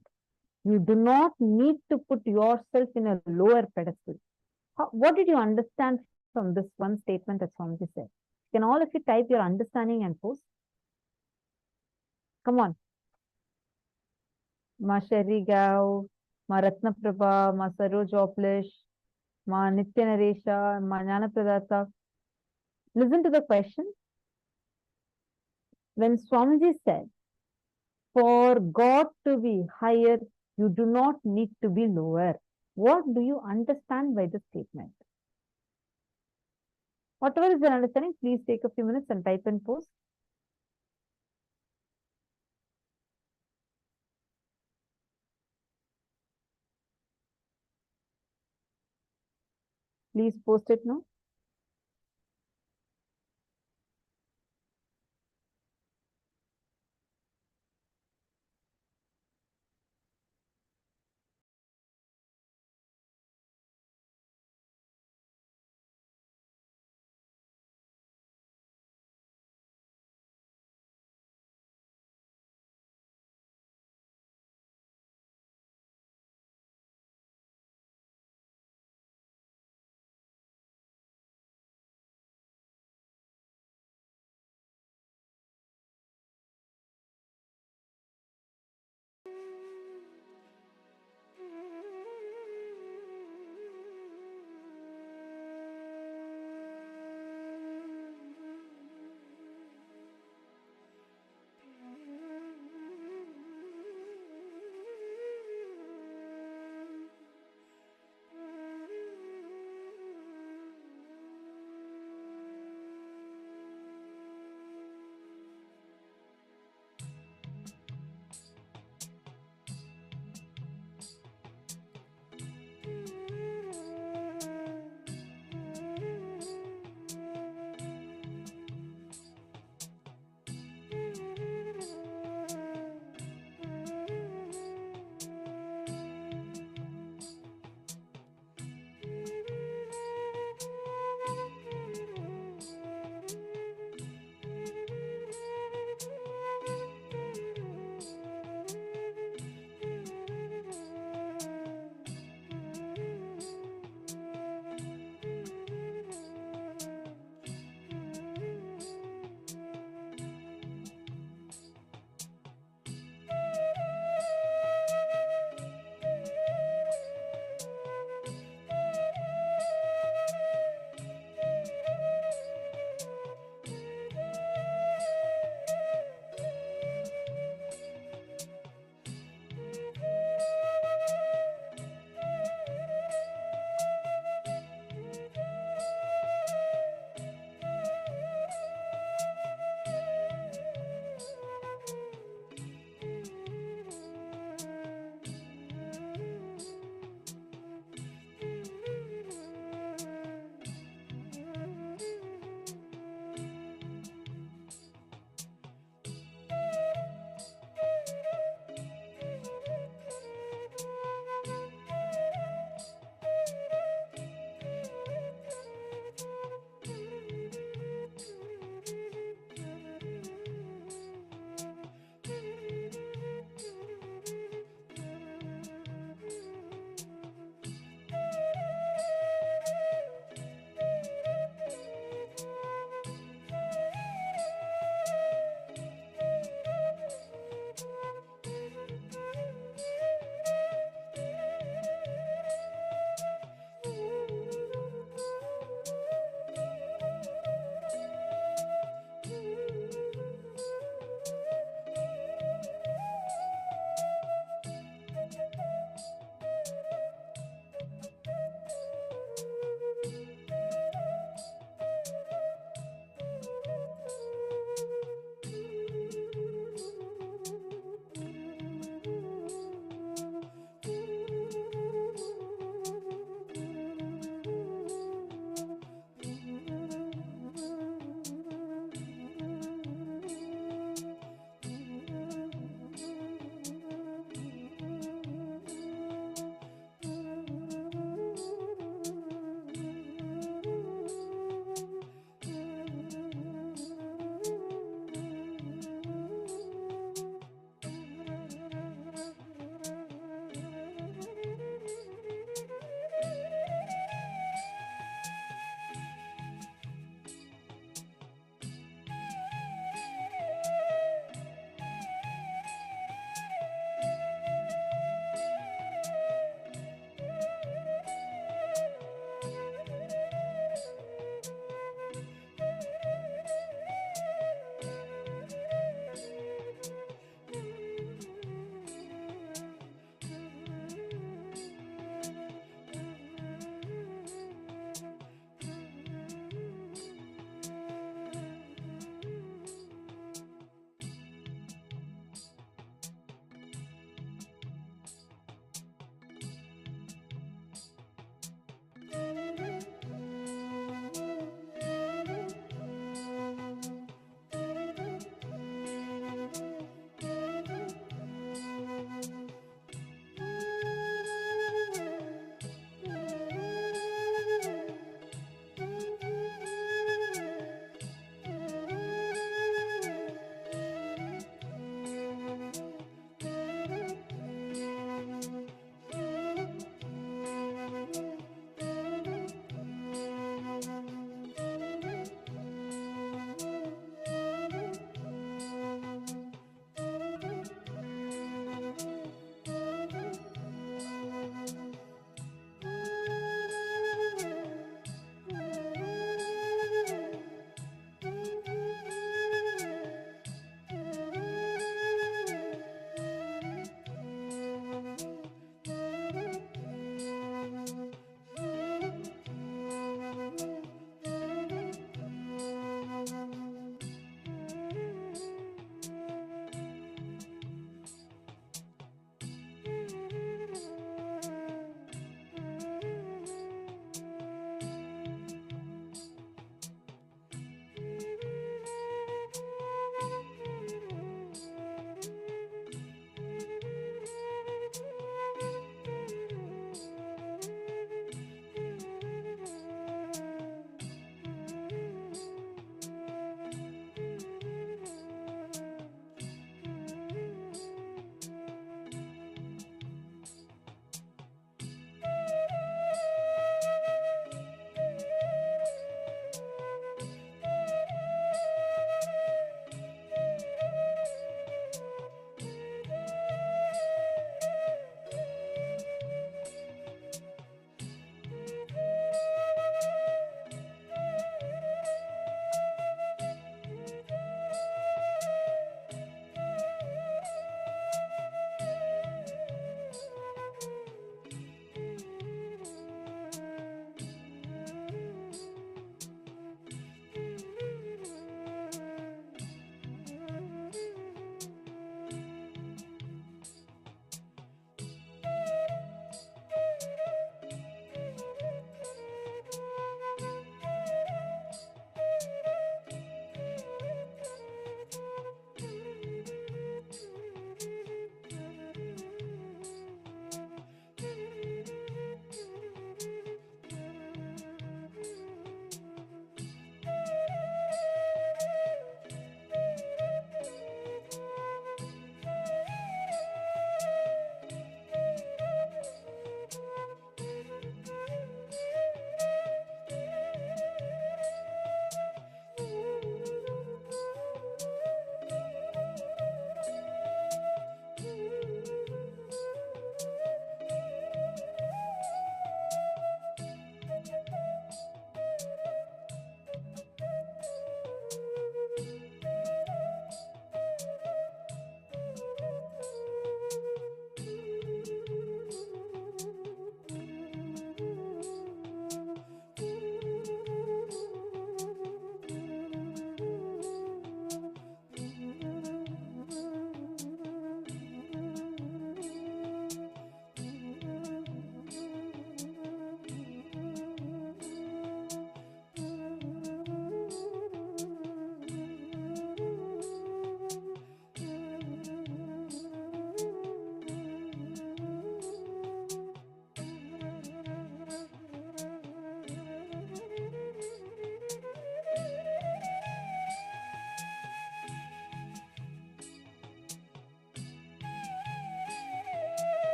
you do not need to put yourself in a lower pedestal. What did you understand from this one statement that Swamiji said? Can all of you type your understanding and post? Come on. Ma Sherry Gao, Ma Ratna Prabha, Ma Saroj Joplish, Ma Nitya Naresha, Ma Jnana Pradata. Listen to the question. When Swamiji said, for God to be higher, you do not need to be lower. What do you understand by this statement? Whatever is your understanding, please take a few minutes and type and post. Please post it now.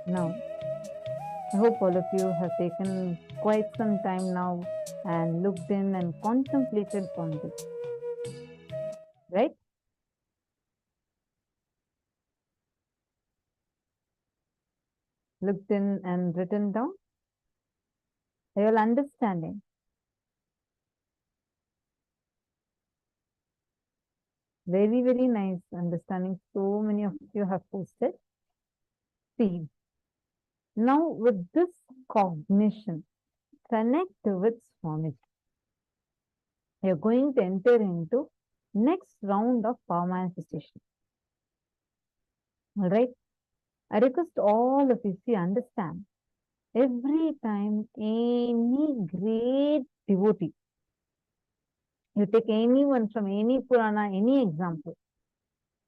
Now, I hope all of you have taken quite some time now and looked in and contemplated on this. Right? Looked in and written down. Are you all understanding? Very, very nice understanding. So many of you have posted. See, now with this cognition, connect with Swamiji. You're going to enter into next round of power manifestation. All right. I request all of you to understand. Every time any great devotee, you take anyone from any Purana, any example,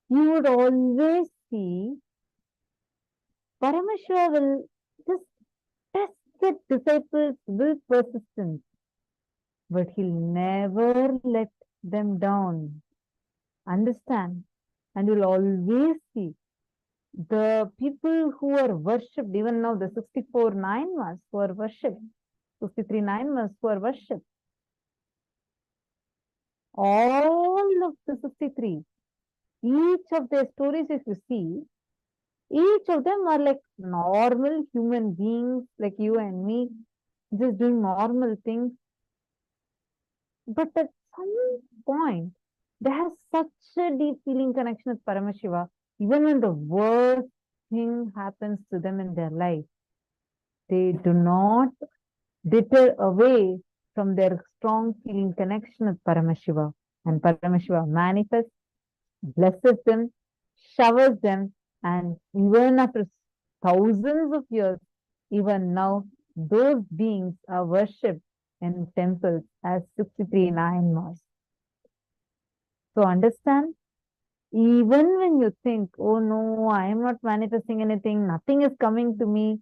you would always see Paramashiva will just test the disciples with persistence, but he'll never let them down. Understand? And you'll always see the people who are worshipped, even now the 64 9 who are worshipped, 63 9 who are worshipped, all of the 63, each of their stories, if you see, each of them are like normal human beings like you and me, just doing normal things. But at some point, they have such a deep feeling connection with Paramashiva, even when the worst thing happens to them in their life, they do not deter away from their strong feeling connection with Paramashiva. And Paramashiva manifests, blesses them, showers them, and even after thousands of years, even now, those beings are worshipped in temples as 63 Nayanmars. So understand, even when you think, oh no, I am not manifesting anything, nothing is coming to me,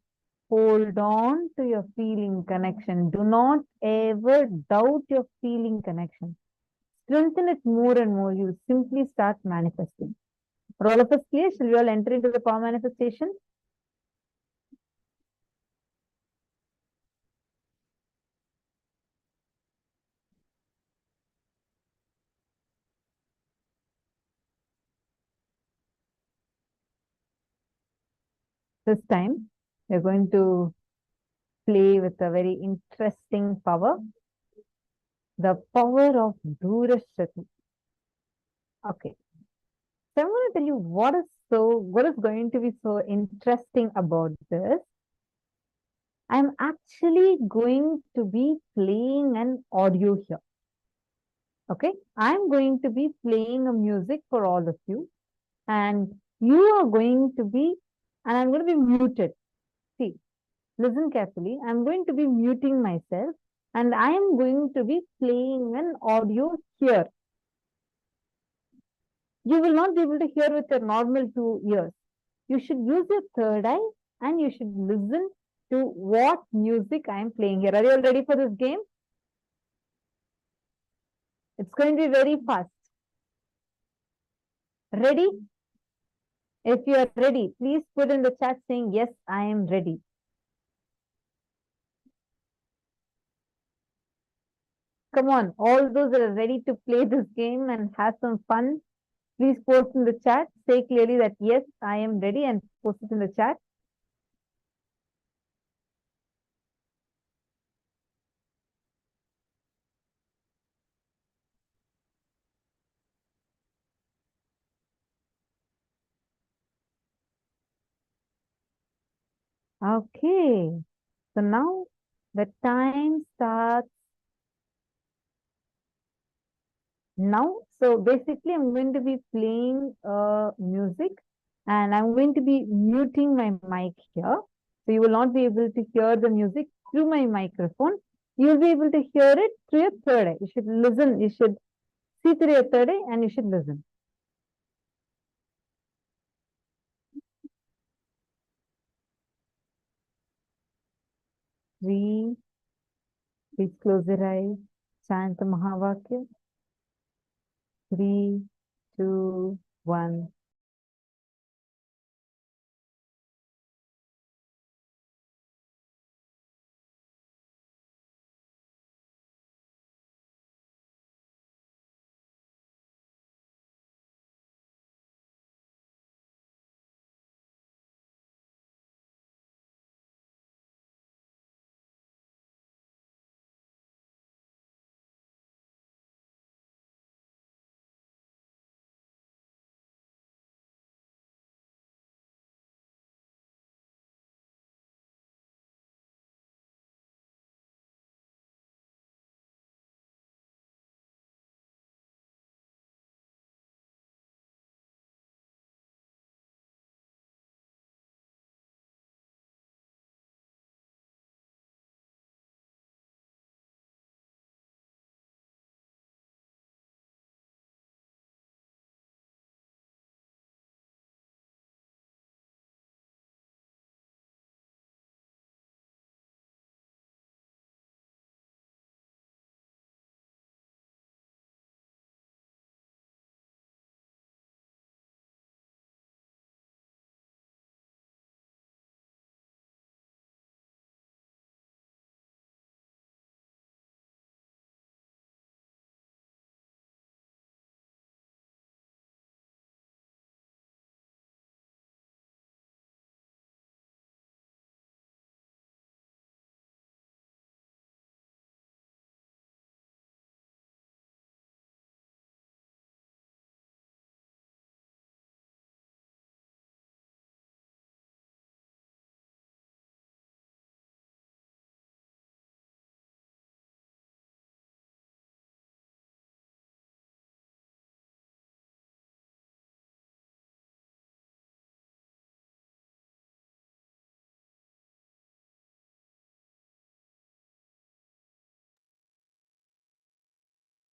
hold on to your feeling connection. Do not ever doubt your feeling connection. Strengthen it more and more. You'll simply start manifesting. Are all of us clear? Shall we all enter into the power manifestation? This time, we're going to play with a very interesting power. The power of Durashati. Okay. So I'm going to tell you what is going to be so interesting about this. I'm actually going to be playing an audio here. Okay. I'm going to be playing a music for all of you. And you are going to be, and I'm going to be muted. See, listen carefully. I'm going to be muting myself and I am going to be playing an audio here. You will not be able to hear with your normal 2 ears. You should use your third eye and you should listen to what music I am playing here. Are you all ready for this game? It's going to be very fast. Ready? If you are ready, please put in the chat saying, yes, I am ready. Come on, all those that are ready to play this game and have some fun, please post in the chat. Say clearly that, yes, I am ready, and post it in the chat. Okay, so now the time starts now. So basically, I'm going to be playing music and I'm going to be muting my mic here. So you will not be able to hear the music through my microphone. You'll be able to hear it through your third eye. You should listen. You should see through your third eye and you should listen. Three. Please close your eyes. Chant the Mahavakya. 3, 2, 1.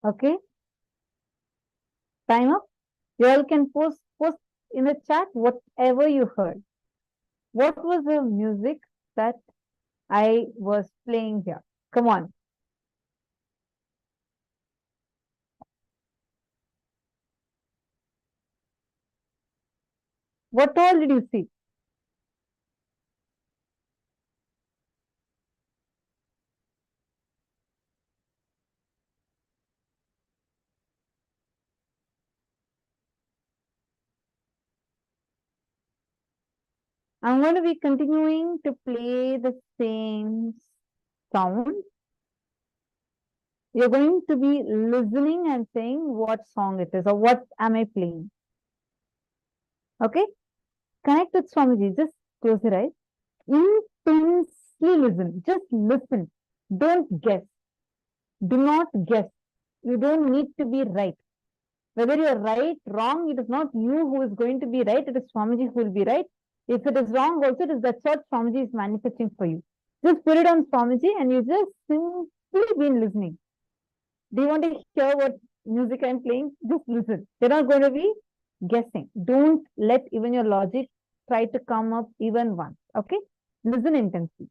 Okay, time up. You all can post in the chat whatever you heard. What was the music that I was playing here? Come on. What all did you see? I'm going to be continuing to play the same sound. You're going to be listening and saying what song it is or what am I playing. Okay? Connect with Swamiji. Just close your eyes. Intensely listen. Just listen. Don't guess. Do not guess. You don't need to be right. Whether you're right, wrong, it is not you who is going to be right. It is Swamiji who will be right. If it is wrong also, it is that's what Swamiji is manifesting for you. Just put it on Swamiji and you just simply been listening. Do you want to hear what music I'm playing? Just listen. They're not going to be guessing. Don't let even your logic try to come up even once. Okay? Listen intensely.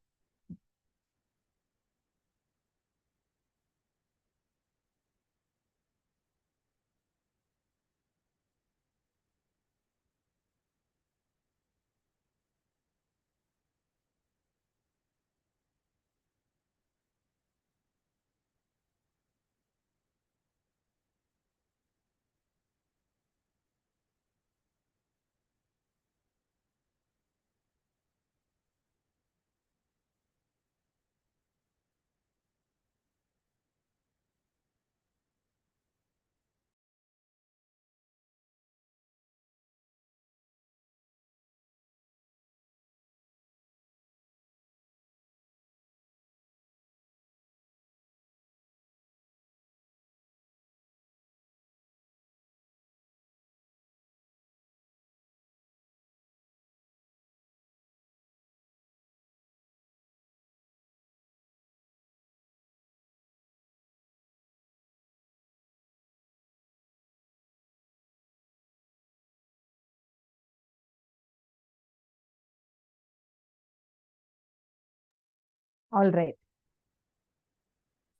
All right.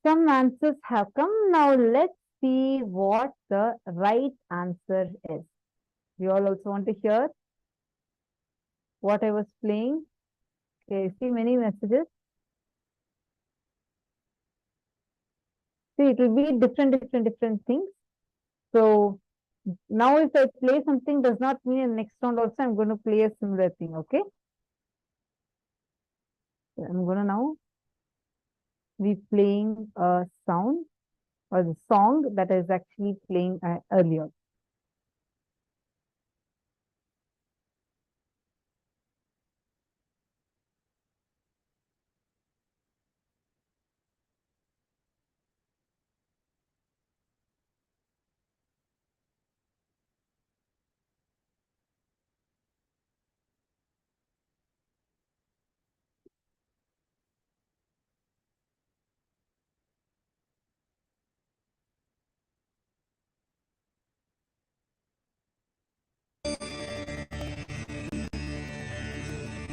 Some answers have come. Now let's see what the right answer is. You all also want to hear what I was playing? Okay, see many messages. See, it will be different things. So now if I play something does not mean in next round also I'm going to play a similar thing, okay? So I'm going to now be playing a sound or the song that I was actually playing earlier.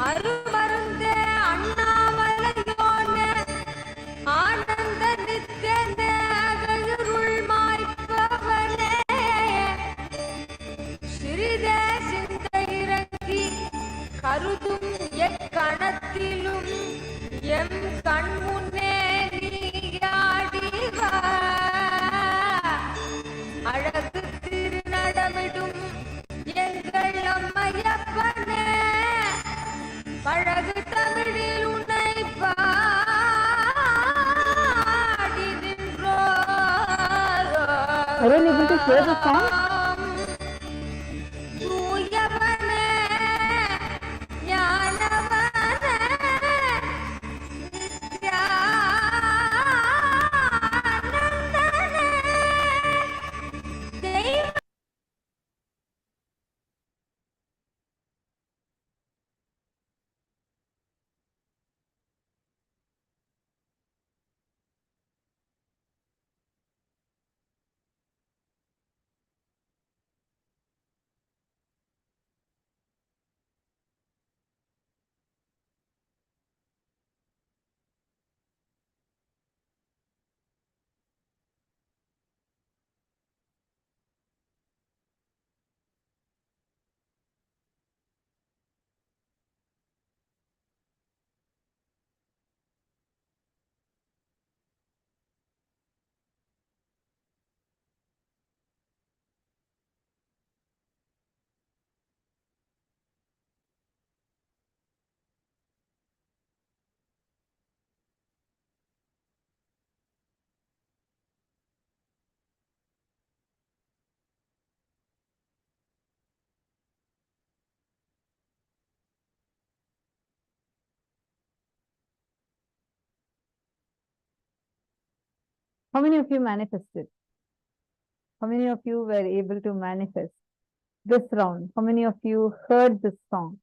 அருமருந்தே அண்ணாமலையோனே ஆனந்த நித்யனே அகருள் மாய்ப்பவனே சிறிதே சிந்தை இறங்கி கருதும் எக்கணத்திலும் M கண்முன்னே நீயாடிவா அழகு திருநடமிடும் எங்கள் அம்மையப்பனே பழகு தமிழில் உன்னை பாடி நின்றோம். Are you able to hear the song? தூயவனே ஞானவனே நித்யானந்தனே தெய்வ How many of you manifested? How many of you were able to manifest this round? How many of you heard this song?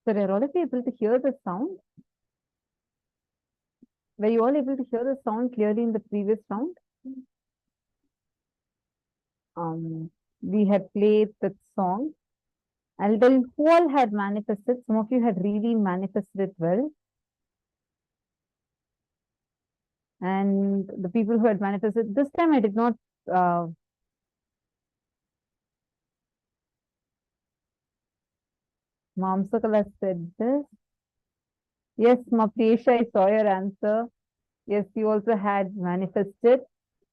So are all of you able to hear the sound? Were you all able to hear the sound clearly in the previous round? We had played that song. I'll tell you who all had manifested. Some of you had really manifested it well. And the people who had manifested, this time I did not Mamsakala said this. Yes, Mapesha, I saw your answer. Yes, you also had manifested.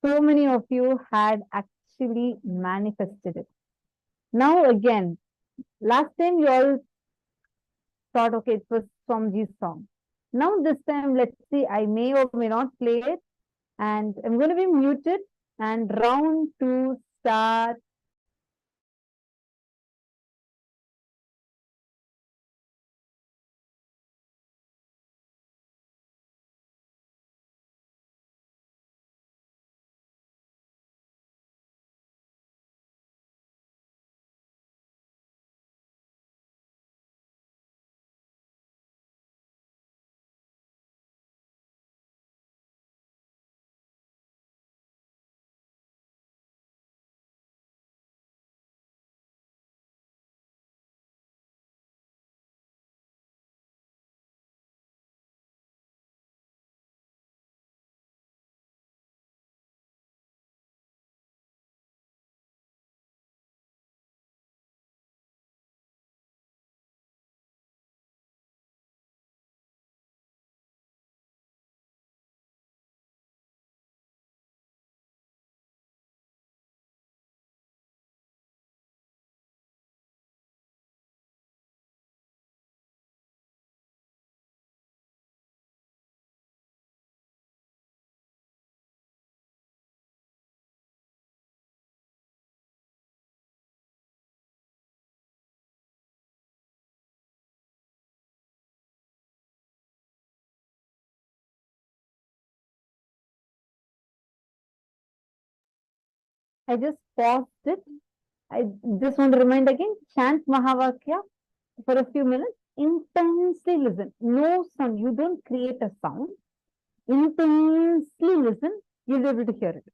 So many of you had actually manifested it. Now again, last time you all thought, okay, it was Swamiji's song. Now this time, let's see, I may or may not play it. And I'm going to be muted. And round 2 start I just paused it. I just want to remind again, chant Mahavakya for a few minutes. Intensely listen. No sound. You don't create a sound. Intensely listen. You'll be able to hear it.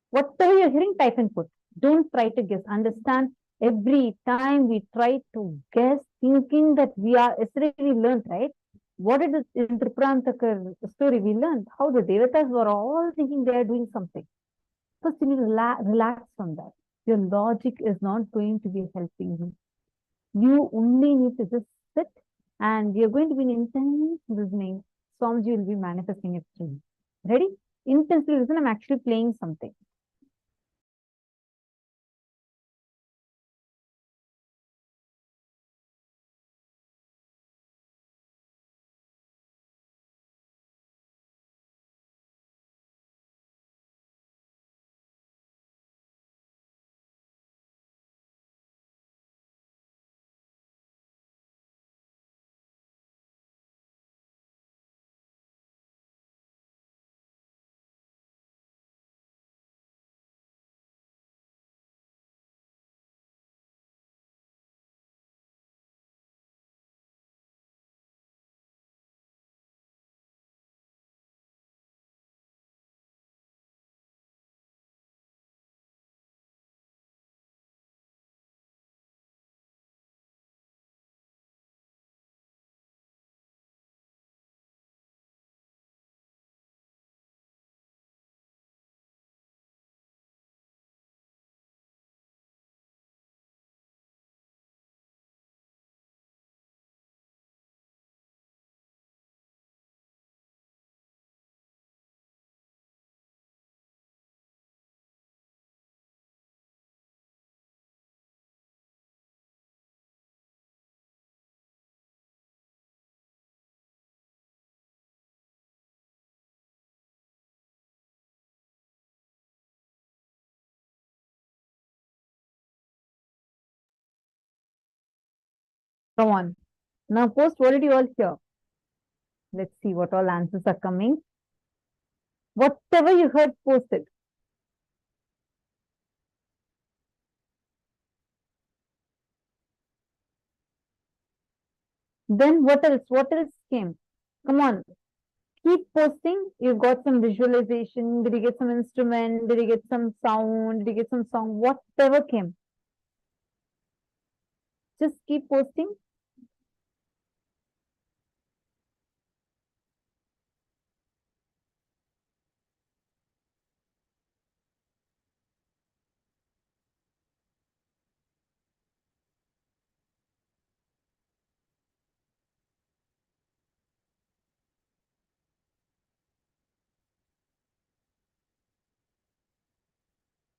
Whatever you're hearing, type and put. Don't try to guess. Understand, every time we try to guess, thinking that we are, yesterday we learned, right? What is the in Tripurantakar story we learned? How the Devatas were all thinking they are doing something. First, you need to relax from that. Your logic is not going to be helping you. You only need to just sit, and you're going to be in intense listening. Swamiji will be manifesting it through you. Ready? Intensely listen. I'm actually playing something. Come on. Now post, what did you all hear? Let's see what all answers are coming. Whatever you heard, post it. Then what else? What else came? Come on. Keep posting. You got some visualization. Did you get some instrument? Did you get some sound? Did you get some song? Whatever came. Just keep posting.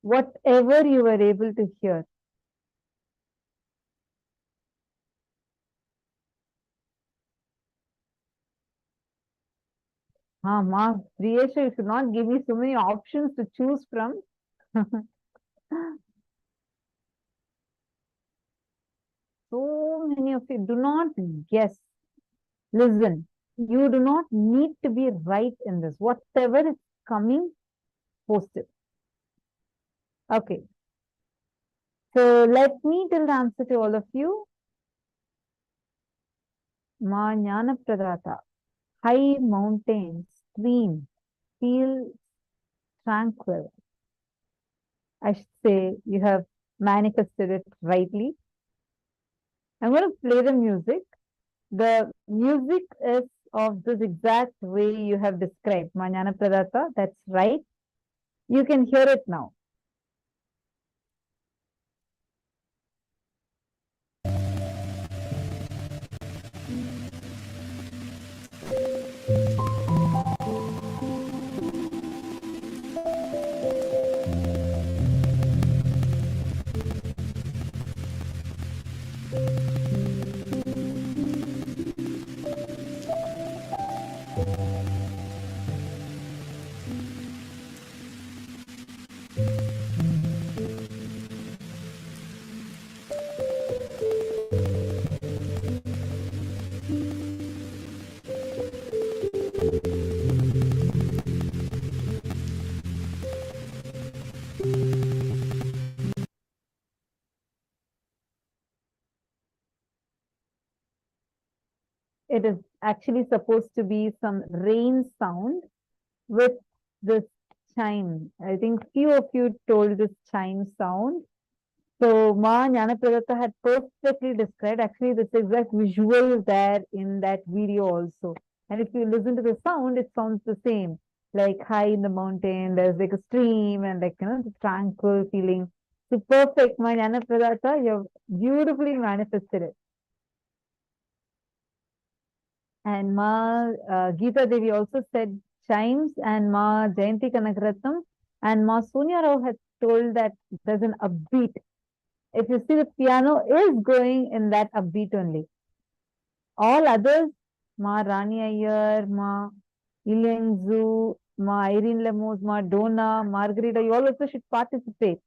Whatever you were able to hear. Ma, Priyesha, you should not give me so many options to choose from. So many of you do not guess. Listen, you do not need to be right in this. Whatever is coming, post it. Okay. So let me tell the answer to all of you. Ma Jnana Pradata. High mountains, streams, feel tranquil. I should say you have manifested it rightly. I'm going to play the music. The music is of this exact way you have described. Ma Jnana Pradata, that's right. You can hear it now. it is actually supposed to be some rain sound with this chime. I think few of you told this chime sound. So Ma Jnanapradatta had perfectly described. Actually, this exact visual there in that video also. And if you listen to the sound, it sounds the same. Like high in the mountain, there's like a stream and like, the tranquil feeling. So perfect, Ma Jnanapradatta, you have beautifully manifested it. And Ma Geeta Devi also said chimes, and Ma Jayanti Kanakaratnam and Ma Sonia Rao had told that there's an upbeat. If you see, the piano is going in that upbeat only. All others, Ma Rani Iyer, Ma Ilengzu, Ma Irene Lemos, Ma Donna, Margarita, you all also should participate.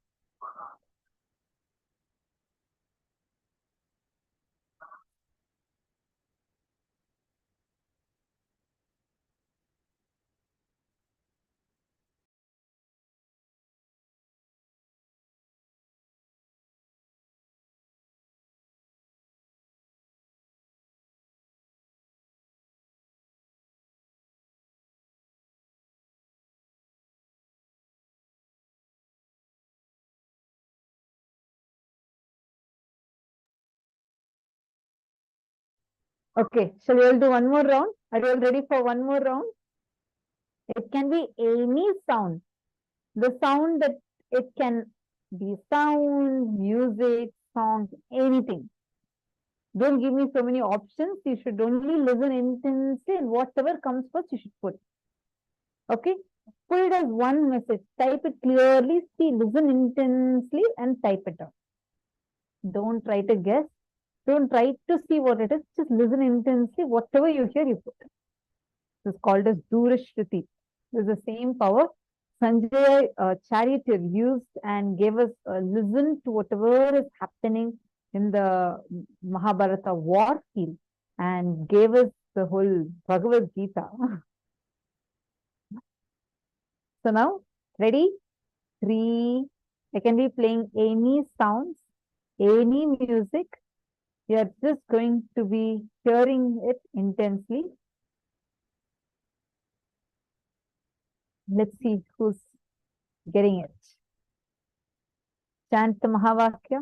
Okay, shall we all do one more round? Are you all ready for one more round? It can be any sound. The sound that it can be sound, music, songs, anything. Don't give me so many options. You should only listen intensely, and whatever comes first, you should put. Okay? Put it as one message. Type it clearly, see, listen intensely, and type it down. Don't try to guess. Don't try to see what it is. Just listen intensely. Whatever you hear, you put. This is called as Durashruti. This is the same power Sanjay charioteer used and gave us a listen to whatever is happening in the Mahabharata war field and gave us the whole Bhagavad Gita. So now, ready? 3. I can be playing any sounds, any music. You are just going to be hearing it intensely. Let's see who's getting it. Chant the Mahavakya.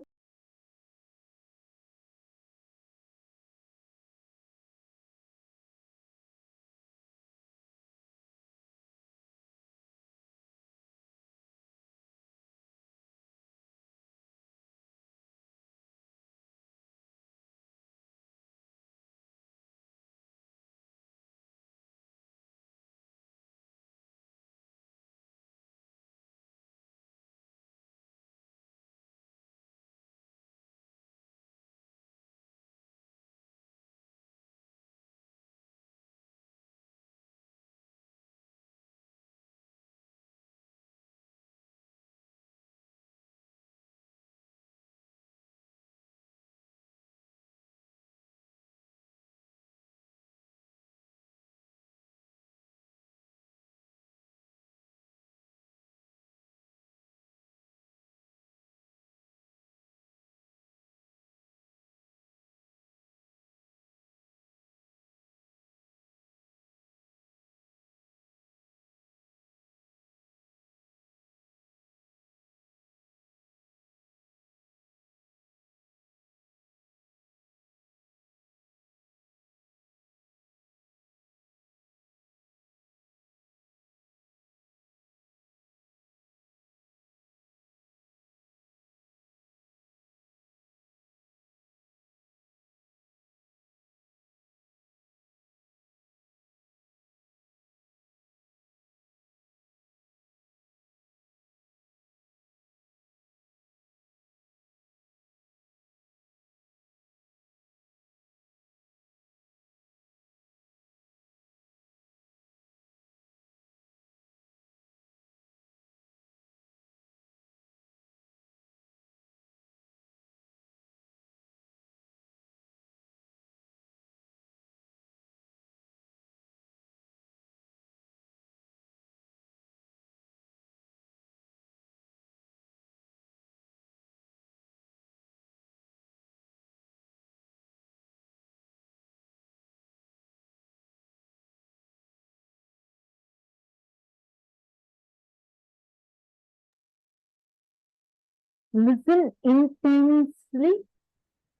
Listen intensely.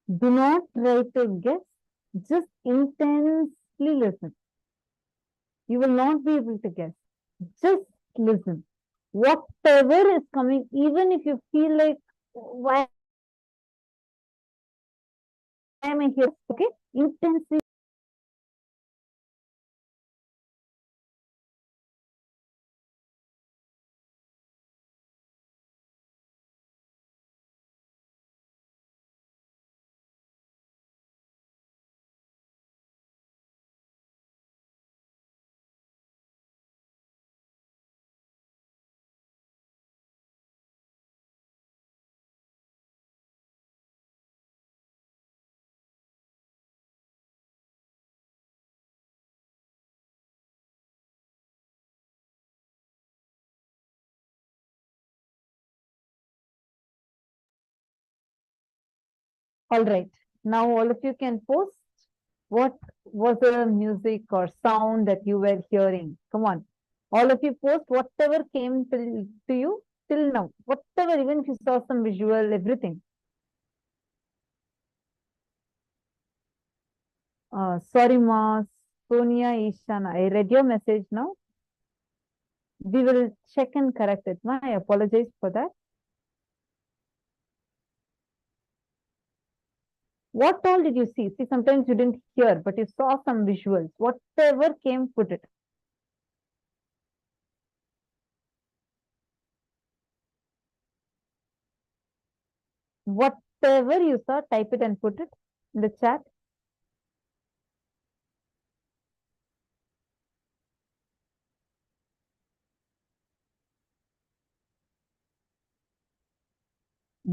Do not try to guess. Just intensely listen. You will not be able to guess. Just listen. Whatever is coming, even if you feel like, why am I here? Okay? Intensely. All right. Now all of you can post what was the music or sound that you were hearing. Come on. All of you post whatever came to you till now. Whatever, even if you saw some visual, everything. Sorry, Ma, Sonia, Ishana. I read your message now. We will check and correct it. Ma, I apologize for that. What all did you see? See, sometimes you didn't hear, but you saw some visuals. Whatever came, put it. Whatever you saw, type it and put it in the chat.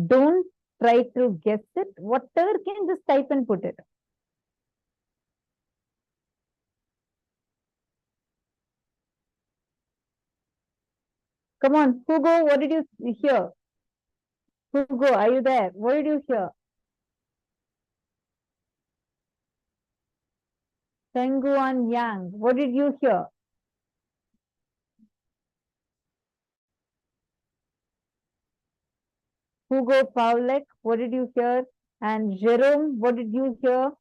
Don't try to guess it. Whatever came, just type and put it. Come on, Hugo, what did you hear? Hugo, are you there? What did you hear? Tenguan Yang, what did you hear? Hugo Pavlek, what did you hear? And Jerome, what did you hear?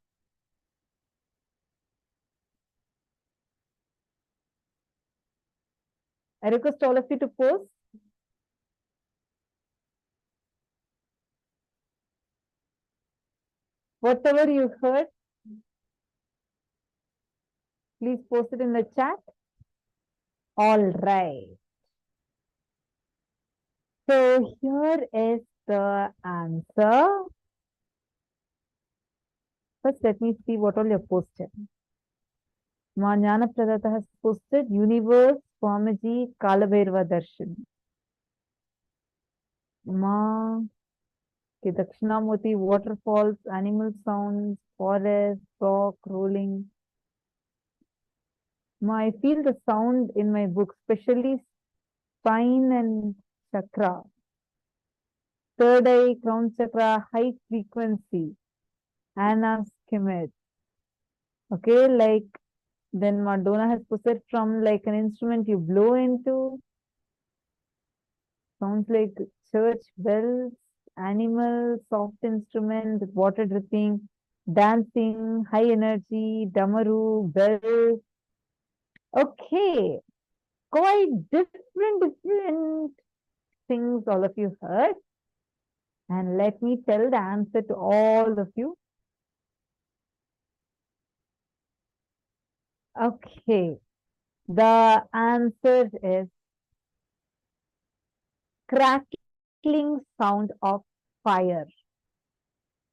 I request all of you to post. Whatever you heard, please post it in the chat. All right. So here is the answer. First, let me see what all you posted. Ma Jnana Pradata has posted Universe, Swamiji, Kalabhairava Darshan. Ma Dakshinamurti, waterfalls, animal sounds, forest, rock, rolling. Ma, I feel the sound in my book, especially spine and chakra. Third eye, crown chakra, high frequency, Anna's schemate. Okay, like then Madonna has posted from like an instrument you blow into. Sounds like church bells, animal, soft instrument, water dripping, dancing, high energy, damaru, bells. Okay, quite different things all of you heard. And let me tell the answer to all of you. Okay, the answer is crackling sound of fire.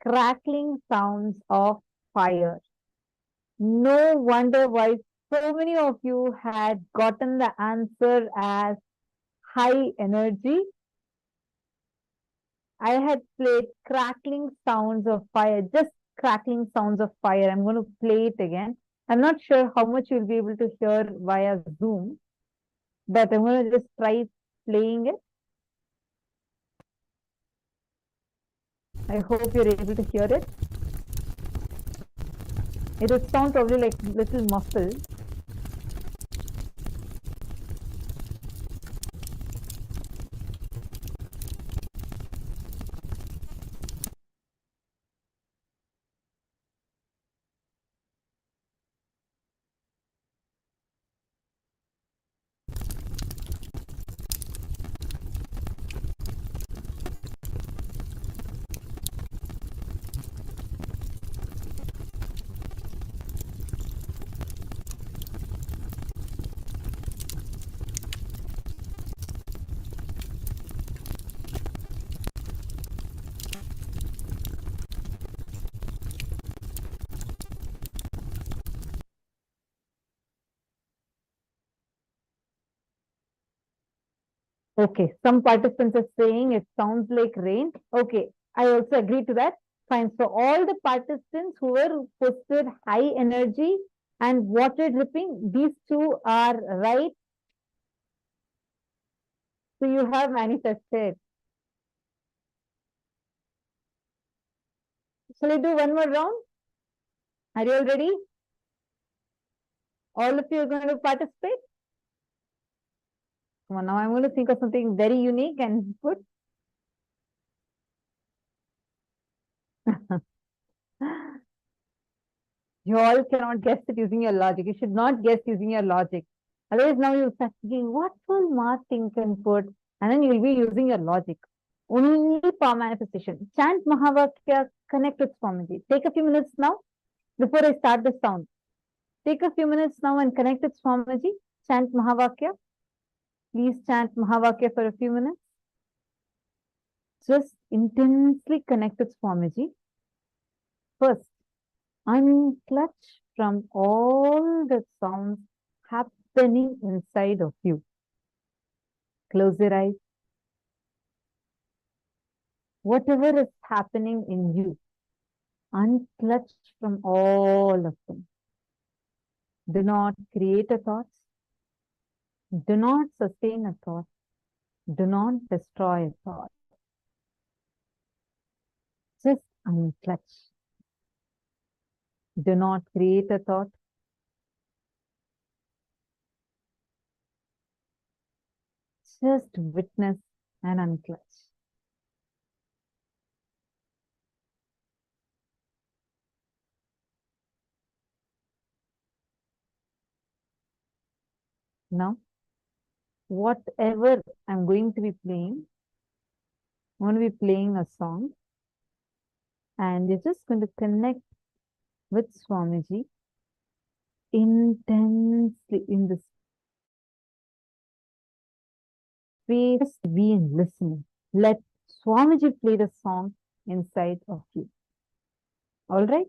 Crackling sounds of fire. No wonder why so many of you had gotten the answer as high energy. I had played crackling sounds of fire, just crackling sounds of fire. I'm going to play it again. I'm not sure how much you'll be able to hear via Zoom, but I'm going to just try playing it. I hope you're able to hear it. It would sound probably like a little muffled. Okay, some participants are saying it sounds like rain. Okay, I also agree to that. Fine. So all the participants who were posted high energy and water dripping, these two are right. So you have manifested. Shall I do one more round? Are you all ready? All of you are going to participate? Come on, now I'm going to think of something very unique and put. You all cannot guess it using your logic. You should not guess using your logic. Otherwise, now you'll start thinking, what will Ma think and put? And then you'll be using your logic. Only power manifestation. Chant Mahavakya, connect with Swamiji. Take a few minutes now before I start the sound. Take a few minutes now and connect with Swamiji. Chant Mahavakya. Please chant Mahavakya for a few minutes. Just intensely connect with Swamiji. First, unclutch from all the sounds happening inside of you. Close your eyes. Whatever is happening in you, unclutch from all of them. Do not create a thought. Do not sustain a thought. Do not destroy a thought. Just unclutch. Do not create a thought. Just witness and unclutch. Now, whatever I'm going to be playing, I'm going to be playing a song, and you're just going to connect with Swamiji intensely in this space. Just be in listening. Let Swamiji play the song inside of you. All right?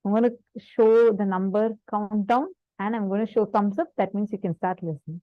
I'm going to show the number countdown and I'm going to show thumbs up. That means you can start listening.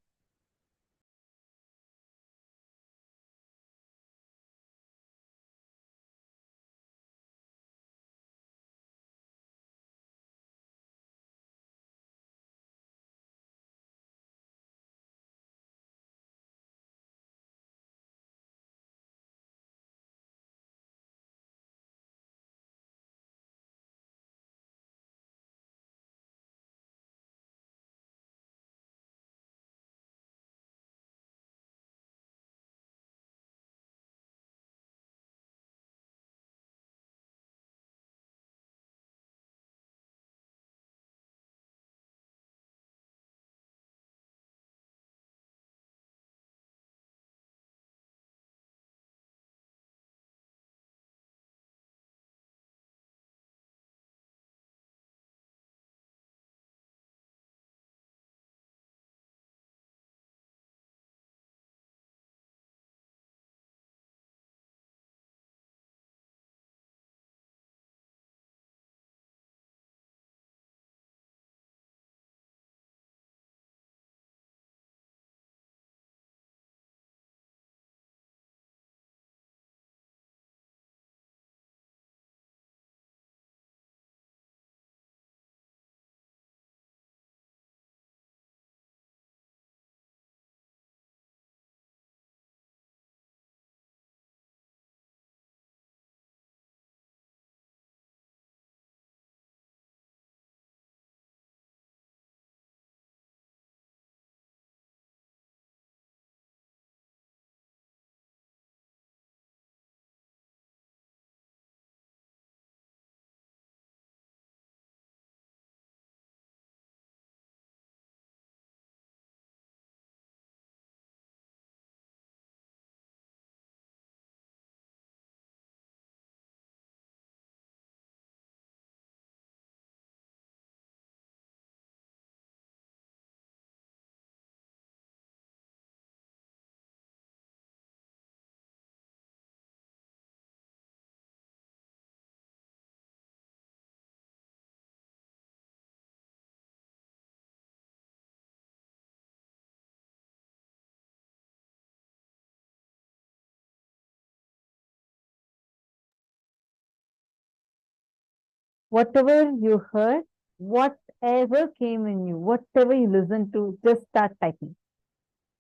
whatever you heard, whatever came in you, whatever you listened to, just start typing.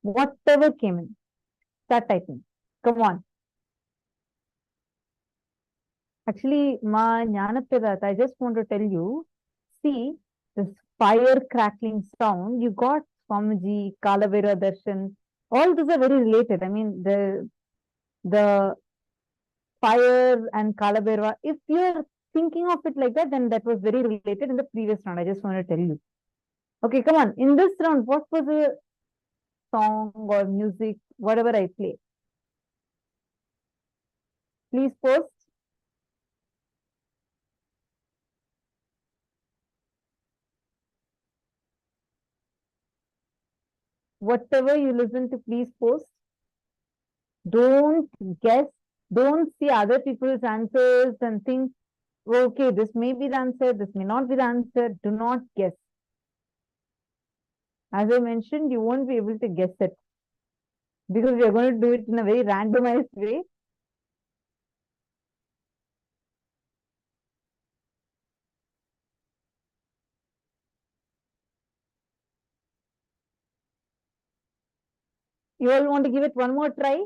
Whatever came in, start typing. Come on. Actually, Ma Jnanapidat, I just want to tell you, see, this fire crackling sound, you got Swamiji, Kalavera Darshan, all these are very related. I mean, the fire and Kalavera, if you're thinking of it like that, then that was very related in the previous round. I just want to tell you. Okay, come on. In this round, what was the song or music, whatever I play? Please post. Whatever you listen to, please post. Don't guess. Don't see other people's answers and think, okay, this may be the answer, this may not be the answer. Do not guess. As I mentioned, you won't be able to guess it because we are going to do it in a very randomized way. You all want to give it one more try?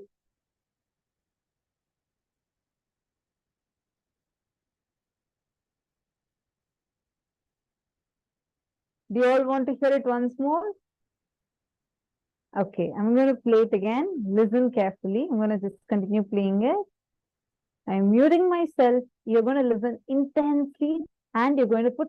Do you all want to hear it once more? Okay, I'm going to play it again. Listen carefully. I'm going to just continue playing it. I'm muting myself. You're going to listen intensely and you're going to put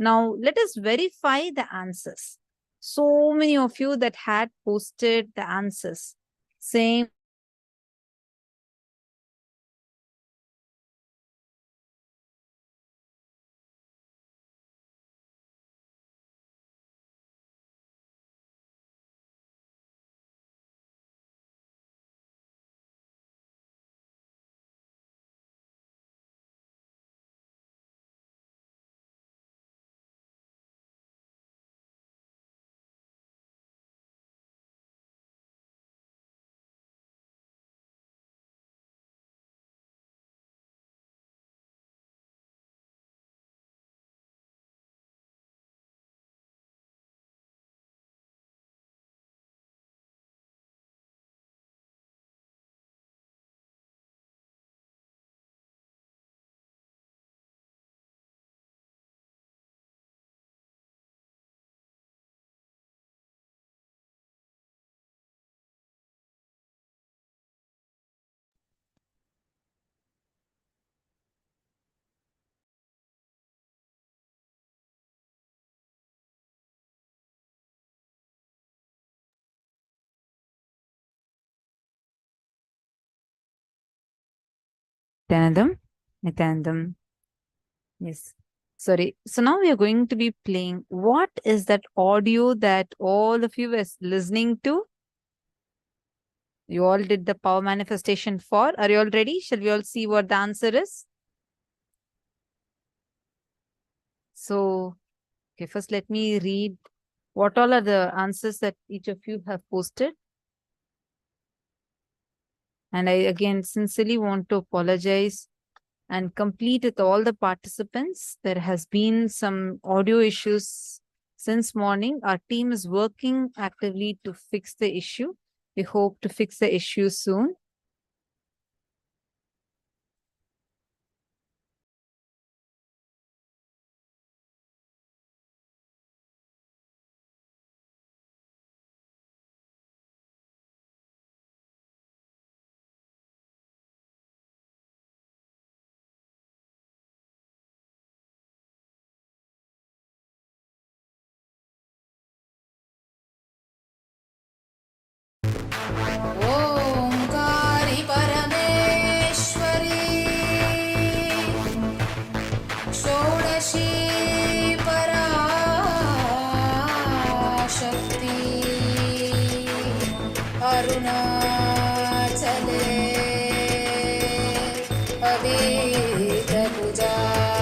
Now, let us verify the answers. So many of you that had posted the answers. Same. Nithyanandam. Yes. Sorry. So now we are going to be playing. What is that audio that all of you were listening to? You all did the power manifestation for. Are you all ready? Shall we all see what the answer is? So, okay, first let me read what all are the answers that each of you have posted. And I again sincerely want to apologize and complete with all the participants. There has been some audio issues since morning. Our team is working actively to fix the issue. We hope to fix the issue soon. Omkari परमेश्वरी षोडशी पराशक्ति अरुणाचले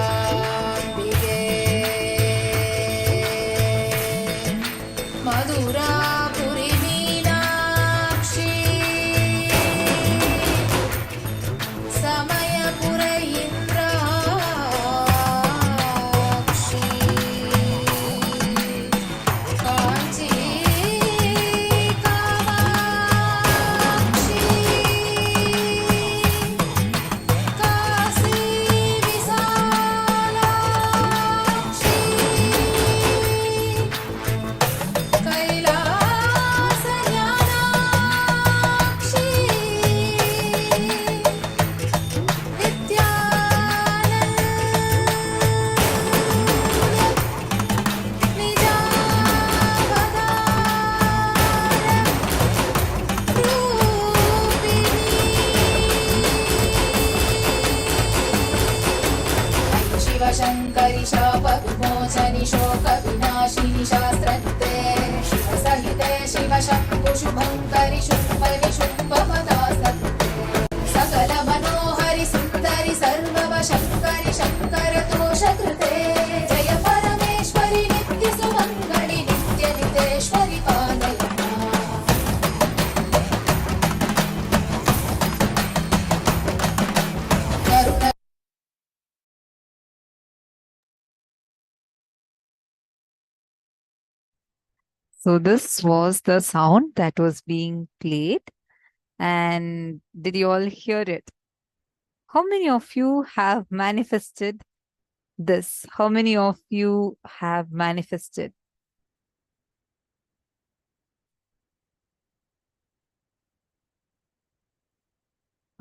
अभीतभुजाम्बिके मधुरापुरी मीनाक्षी समयपुर इंद्राक्षी कांची कामाक्षी काशी विशालाक्षी कैलास ज्ञानाक्षी शिवशङ्करि शाप विमोचनि शोक विनाशिनि शास्त्रते शिवसहिते शिवशम्भु शुभङ्करि शुम्भ निशुम्भ मदासते सकल मनोहरि सुन्दरि सर्ववशङ्करि शङ्कर तोषकृते जय परमेश्वरि नित्य सुमङ्गलि नित्य नितेश्वरि पालय करुण So this was the sound that was being played. And did you all hear it? How many of you have manifested this? How many of you have manifested?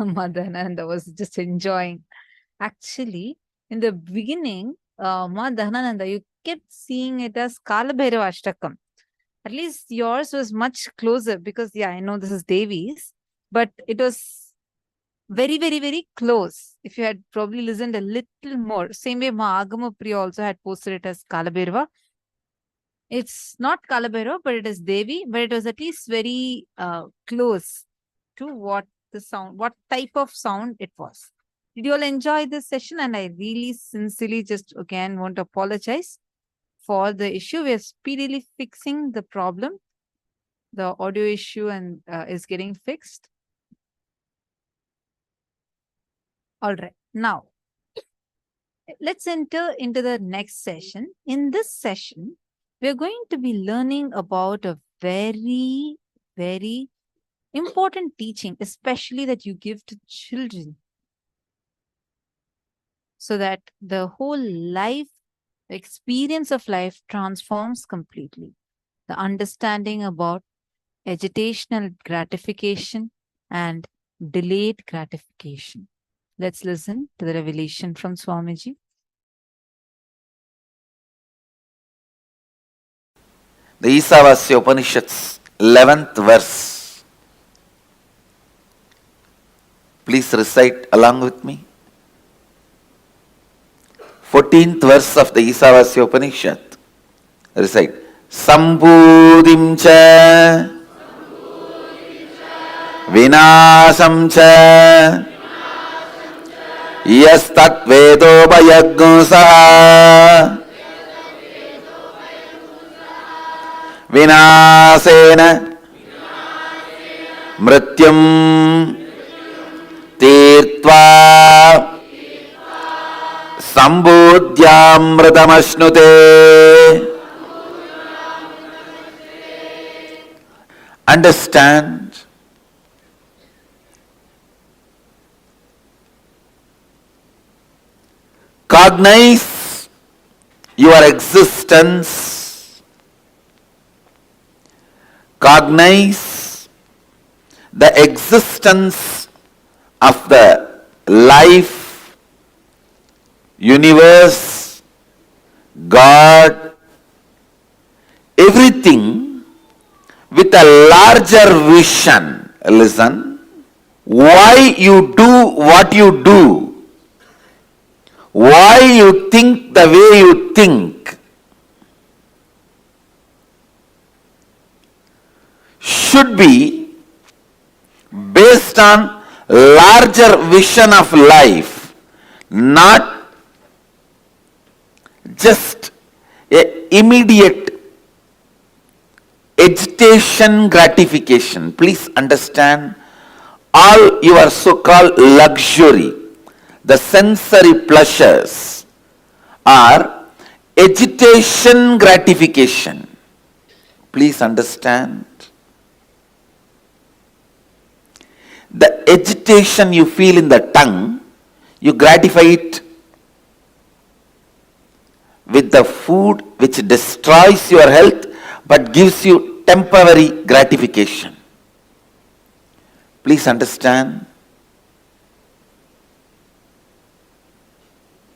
Madhananda was just enjoying. Actually, in the beginning, Ma Dhanananda, you kept seeing it as Kalabhairava Ashtakam. At least yours was much closer because, yeah, I know this is Devi's, but it was very, very, very close. If you had probably listened a little more, same way Mahagama Priya also had posted it as Kalabhairava. It's not Kalabhairava, but it is Devi, but it was at least very close to what the sound, what type of sound it was. Did you all enjoy this session? And I really sincerely just again want to apologize for the issue. We are speedily fixing the problem. The audio issue and is getting fixed. All right. Now, let's enter into the next session. In this session, we're going to be learning about a very, very important teaching, especially that you give to children, so that the whole life, the experience of life transforms completely. The understanding about agitational gratification and delayed gratification. Let's listen to the revelation from Swamiji. The Isavasya Upanishads, 11th verse. Please recite along with me. 14th verse of the Isavasya Upanishad. Recite. Sambhudim cha vinasam cha yastat vedopayaggusaha vinasena mrityum tirtva sambodhyamritamashnude. Understand cognize your existence, cognize the existence of the life, universe, God, everything with a larger vision. Listen, why you do what you do, why you think the way you think, should be based on larger vision of life, not just a immediate agitation gratification. Please understand, all your so-called luxury, the sensory pleasures, are agitation gratification. Please understand. The agitation you feel in the tongue, you gratify it with the food which destroys your health but gives you temporary gratification. Please understand.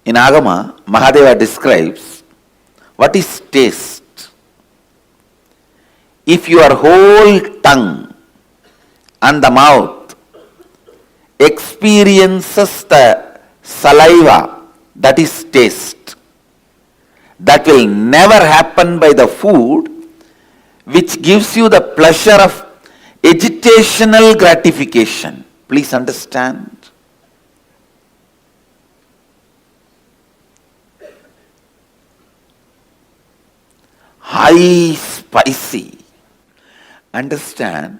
In Agama, Mahadeva describes what is taste. If your whole tongue and the mouth experiences the saliva, that is taste. That will never happen by the food which gives you the pleasure of agitational gratification. Please understand. High spicy. Understand.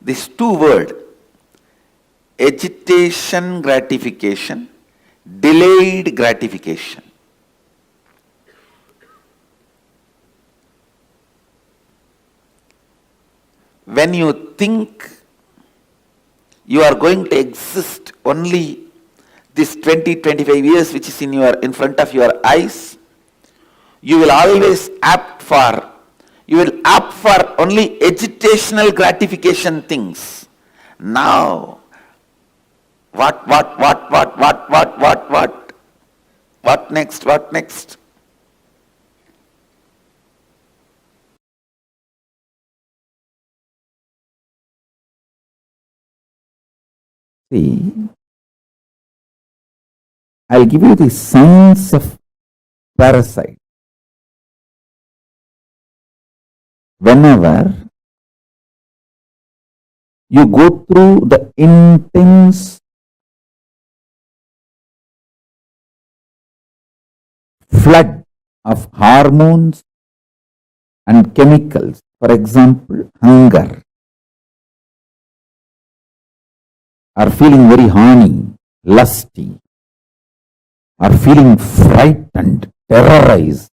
These two words, agitation gratification, delayed gratification. When you think you are going to exist only this 20-25 years which is in front of your eyes, you will always opt for You will opt for only agitational gratification things. Now, what? What next? What next? See, I'll give you the science of parasite. Whenever you go through the intense flood of hormones and chemicals, for example, hunger, or feeling very horny, lusty, or feeling frightened, terrorized,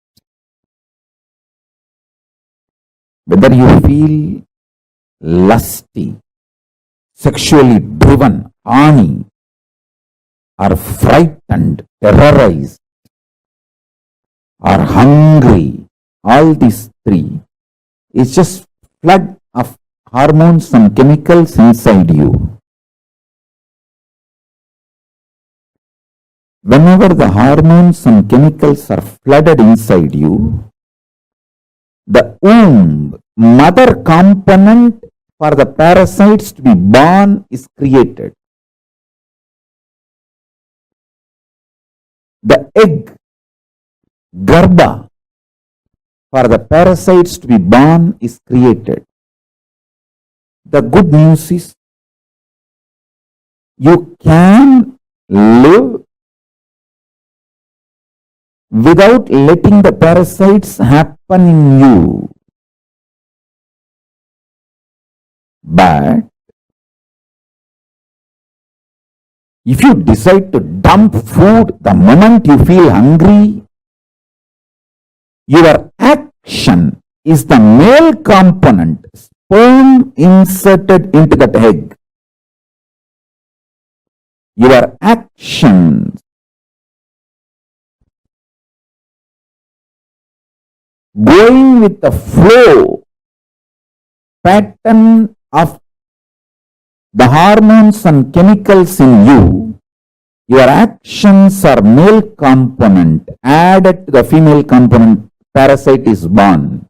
whether you feel lusty, sexually driven, horny, or frightened, terrorized, or hungry, all these three is just flood of hormones and chemicals inside you. Whenever the hormones and chemicals are flooded inside you, the womb, mother component for the parasites to be born is created. The egg, garbha, for the parasites to be born is created. The good news is you can live without letting the parasites happen in you. But if you decide to dump food the moment you feel hungry, your action is the male component, sperm inserted into that egg. Your actions going with the flow pattern of the hormones and chemicals in you, your actions are male component added to the female component, parasite is born.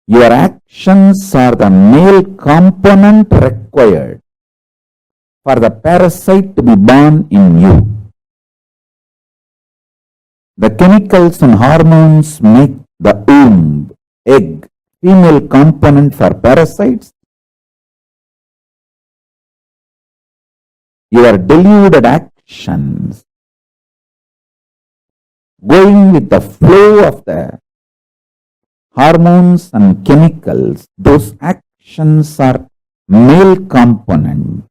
Your actions are the male component required for the parasite to be born in you. The chemicals and hormones make the womb, egg, female component for parasites. Your deluded actions, going with the flow of the hormones and chemicals, those actions are male component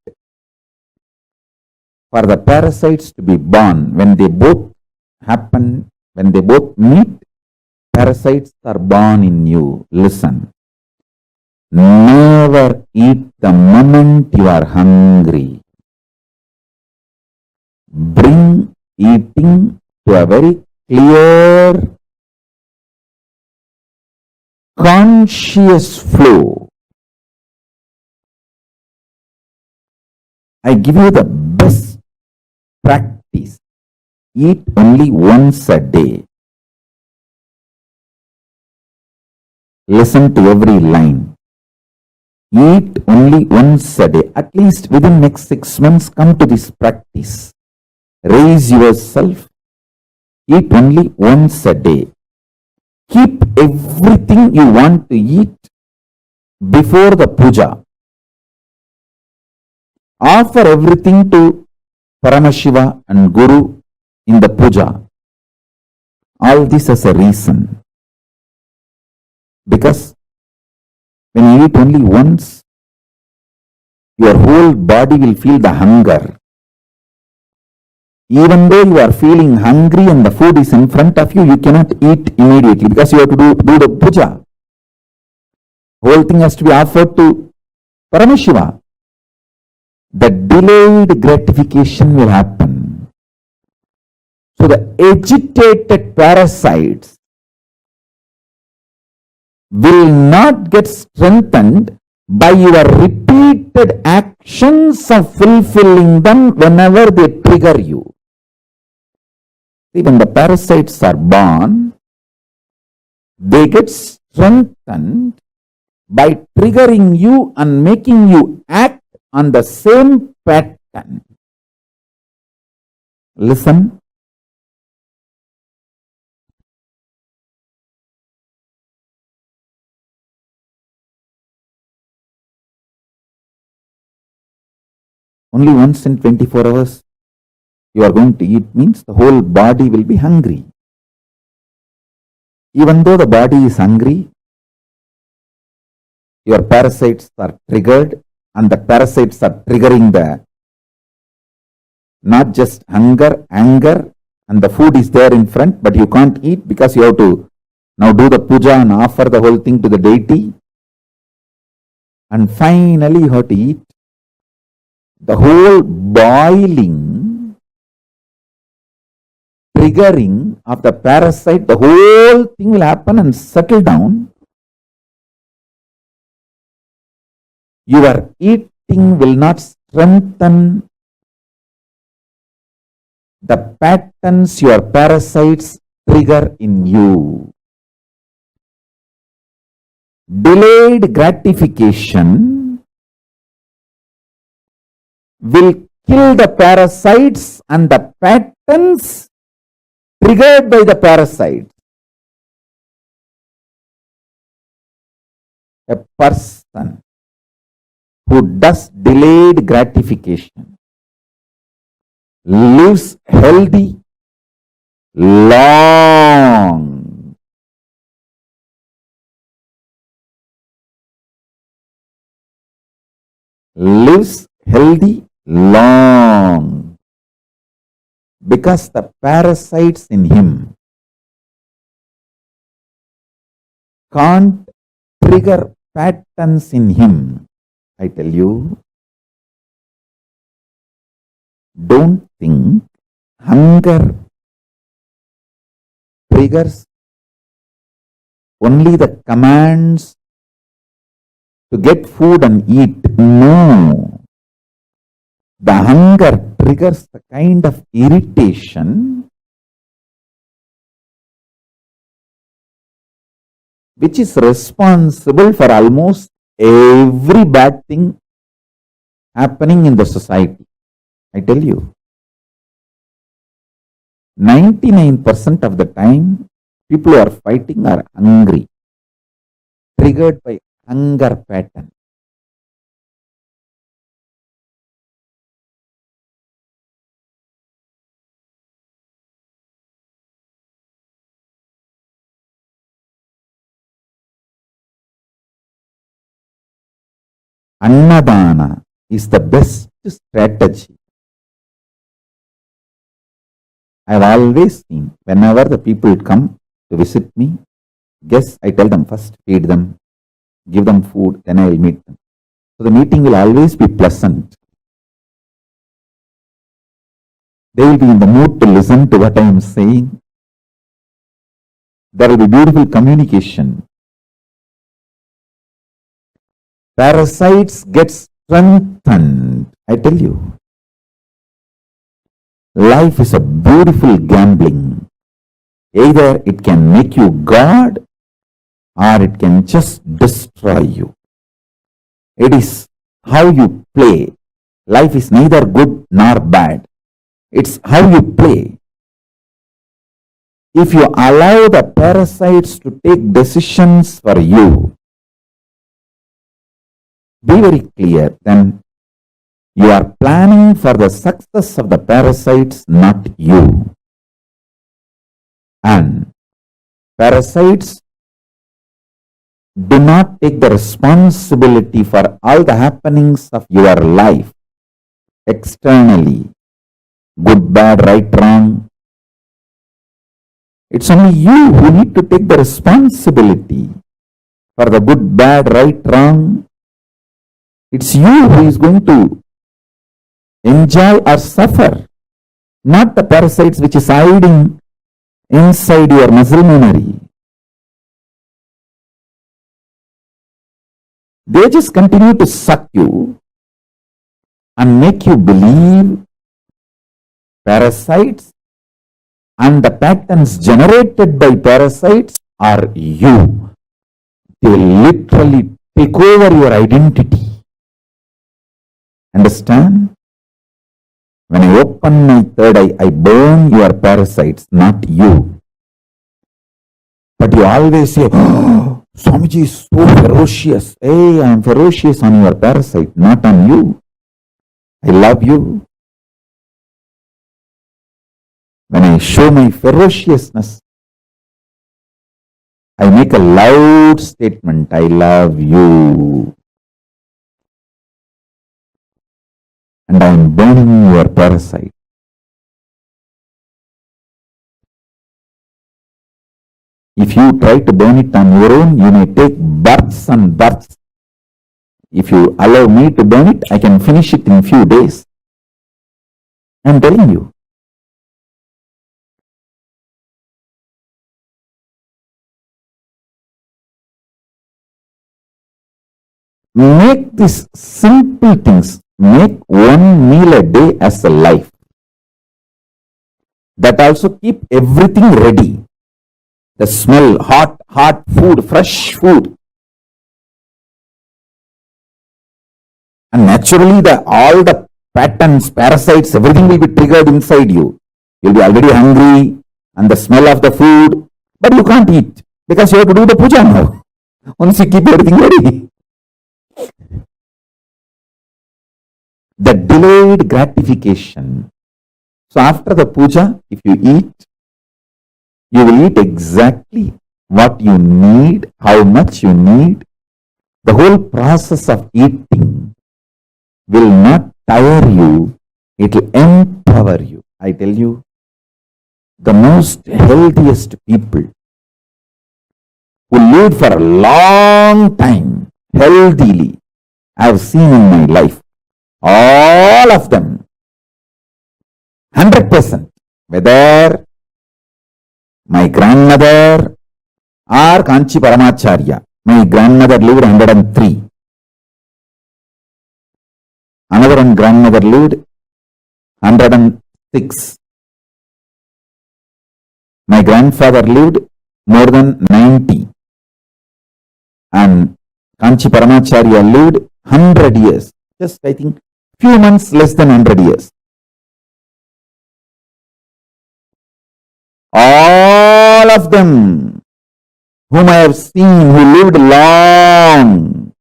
for the parasites to be born. When they both happen, when they both meet, parasites are born in you. Listen, never eat the moment you are hungry. Bring eating to a very clear, conscious flow. I give you the best practice. Eat only once a day. Listen to every line. Eat only once a day. At least within next 6 months, come to this practice. Raise yourself. Eat only once a day. Keep everything you want to eat before the puja. Offer everything to Paramashiva and Guru in the puja. All this has a reason. Because when you eat only once, your whole body will feel the hunger. Even though you are feeling hungry and the food is in front of you, you cannot eat immediately because you have to do the puja. Whole thing has to be offered to Paramashiva. The delayed gratification will happen. So the agitated parasites will not get strengthened by your repeated actions of fulfilling them whenever they trigger you. See, when the parasites are born, they get strengthened by triggering you and making you act on the same pattern. Listen. Only once in 24 hours you are going to eat means the whole body will be hungry. Even though the body is hungry, your parasites are triggered, and the parasites are triggering the not just hunger, anger, and the food is there in front, but you can't eat because you have to now do the puja and offer the whole thing to the deity. And finally you have to eat. The whole boiling, triggering of the parasite, the whole thing will happen and settle down. Your eating will not strengthen the patterns your parasites trigger in you. Delayed gratification will kill the parasites and the patterns triggered by the parasites. A person who does delayed gratification lives healthy, long. Lives healthy, long. Because the parasites in him can't trigger patterns in him. I tell you, don't think hunger triggers only the commands to get food and eat. No. The hunger triggers the kind of irritation which is responsible for almost every bad thing happening in the society. I tell you, 99% of the time, people who are fighting are hungry, triggered by hunger pattern. Annadana is the best strategy. I have always seen, whenever the people come to visit me, guess I tell them first feed them, give them food, then I will meet them. So the meeting will always be pleasant. They will be in the mood to listen to what I am saying. There will be beautiful communication. Parasites get strengthened. I tell you, life is a beautiful gambling. Either it can make you God or it can just destroy you. It is how you play. Life is neither good nor bad. It's how you play. If you allow the parasites to take decisions for you, be very clear, then you are planning for the success of the parasites, not you. And parasites do not take the responsibility for all the happenings of your life externally. Good, bad, right, wrong. It's only you who need to take the responsibility for the good, bad, right, wrong. It's you who is going to enjoy or suffer, not the parasites which is hiding inside your muscle memory. They just continue to suck you and make you believe parasites and the patterns generated by parasites are you. They literally take over your identity. Understand? When I open my third eye, I burn your parasites, not you. But you always say, oh, Swamiji is so ferocious. Hey, I am ferocious on your parasite, not on you. I love you. When I show my ferociousness, I make a loud statement, I love you. And I am burning your parasite. If you try to burn it on your own, you may take births and births. If you allow me to burn it, I can finish it in few days. I am telling you. Make these simple things, make one meal a day as a life. That also keep everything ready. The smell, hot food, fresh food. And naturally all the patterns, parasites, everything will be triggered inside you. You'll be already hungry and the smell of the food, but you can't eat because you have to do the puja now. Once you keep everything ready. The delayed gratification. So after the puja, if you eat, you will eat exactly what you need, how much you need. The whole process of eating will not tire you, it will empower you. I tell you, the most healthiest people who live for a long time, healthily, I have seen in my life, all of them, 100%, whether my grandmother or Kanchi Paramacharya. My grandmother lived 103. Another one grandmother lived 106. My grandfather lived more than 90. And Kanchi Paramacharya lived 100 years. Just I think few months less than 100 years. All of them whom I have seen who lived long,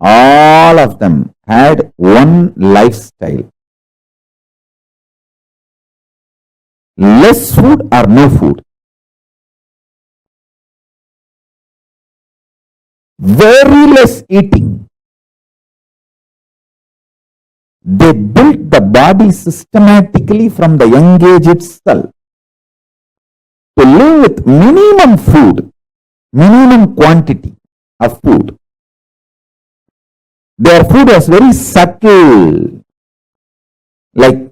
all of them had one lifestyle. Less food or no food. Very less eating. They built the body systematically from the young age itself to live with minimum food, minimum quantity of food. Their food was very subtle, like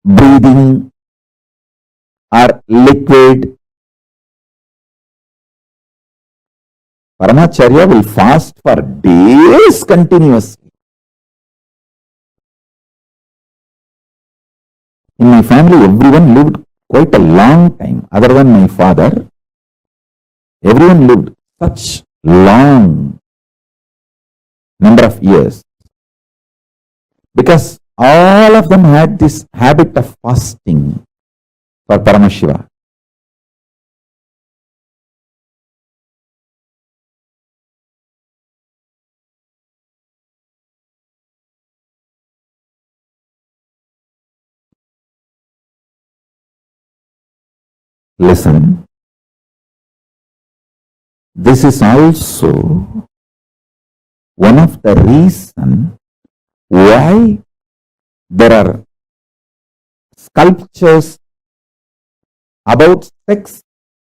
breathing or liquid. Paramacharya will fast for days continuously. In my family, everyone lived quite a long time. Other than my father, everyone lived such long number of years. Because all of them had this habit of fasting for Paramashiva. Listen, this is also one of the reasons why there are sculptures about sex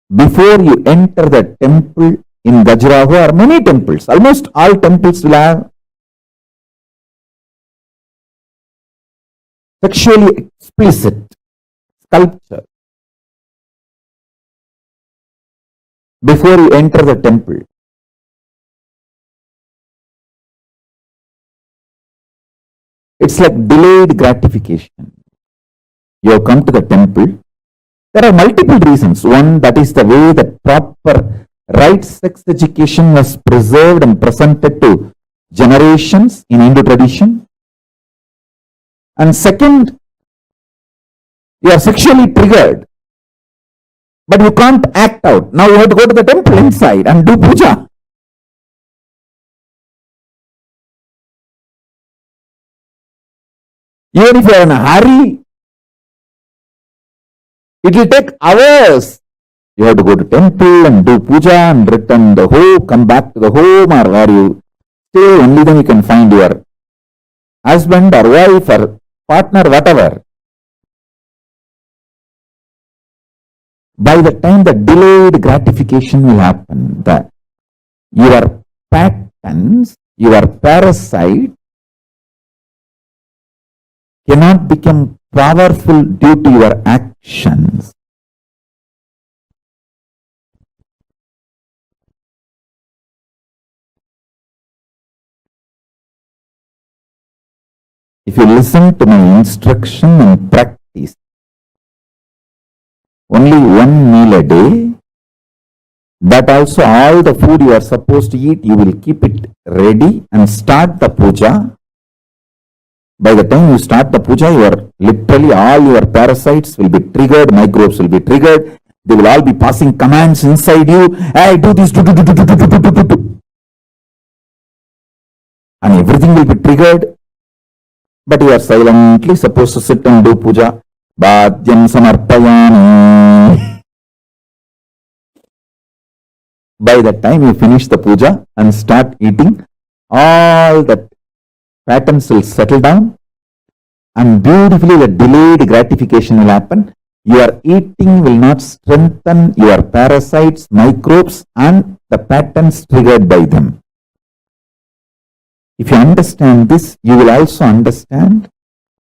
before you enter the temple in Gajraho or many temples. Almost all temples will have sexually explicit sculpture before you enter the temple. It's like delayed gratification. You have come to the temple. There are multiple reasons. One, that is the way that proper right sex education was preserved and presented to generations in Hindu tradition. And second, you are sexually triggered, but you can't act out. Now you have to go to the temple inside and do puja. Even if you are in a hurry, it will take hours. You have to go to temple and do puja and return the home, come back to the home, or where you stay. Only then you can find your husband or wife or partner, whatever. By the time the delayed gratification will happen, your patterns, your parasite cannot become powerful due to your actions. If you listen to my instruction and practice only one meal a day, that also all the food you are supposed to eat, you will keep it ready and start the puja. By the time you start the puja, literally all your parasites will be triggered, microbes will be triggered. They will all be passing commands inside you. Hey, do this, do. And everything will be triggered. But you are silently supposed to sit and do puja. Bhadyam samarpayami. By the time you finish the puja and start eating, all the patterns will settle down and beautifully the delayed gratification will happen. Your eating will not strengthen your parasites, microbes, and the patterns triggered by them. If you understand this, you will also understand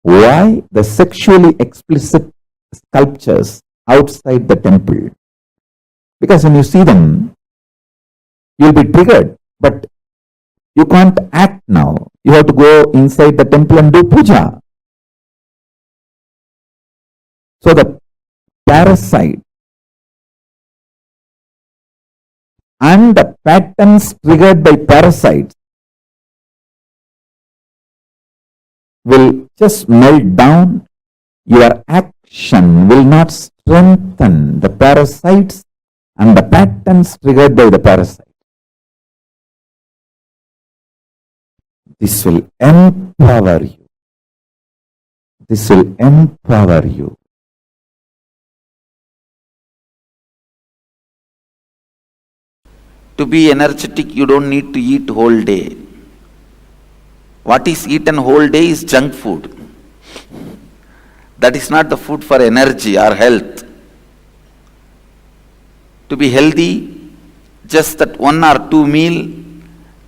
why the sexually explicit sculptures outside the temple. Because when you see them, you will be triggered, but you can't act now. You have to go inside the temple and do puja. So the parasite and the patterns triggered by parasites will just melt down. Your action will not strengthen the parasites and the patterns triggered by the parasite. This will empower you. This will empower you. To be energetic, you don't need to eat whole day. What is eaten whole day is junk food. That is not the food for energy or health. To be healthy, just that 1 or 2 meal,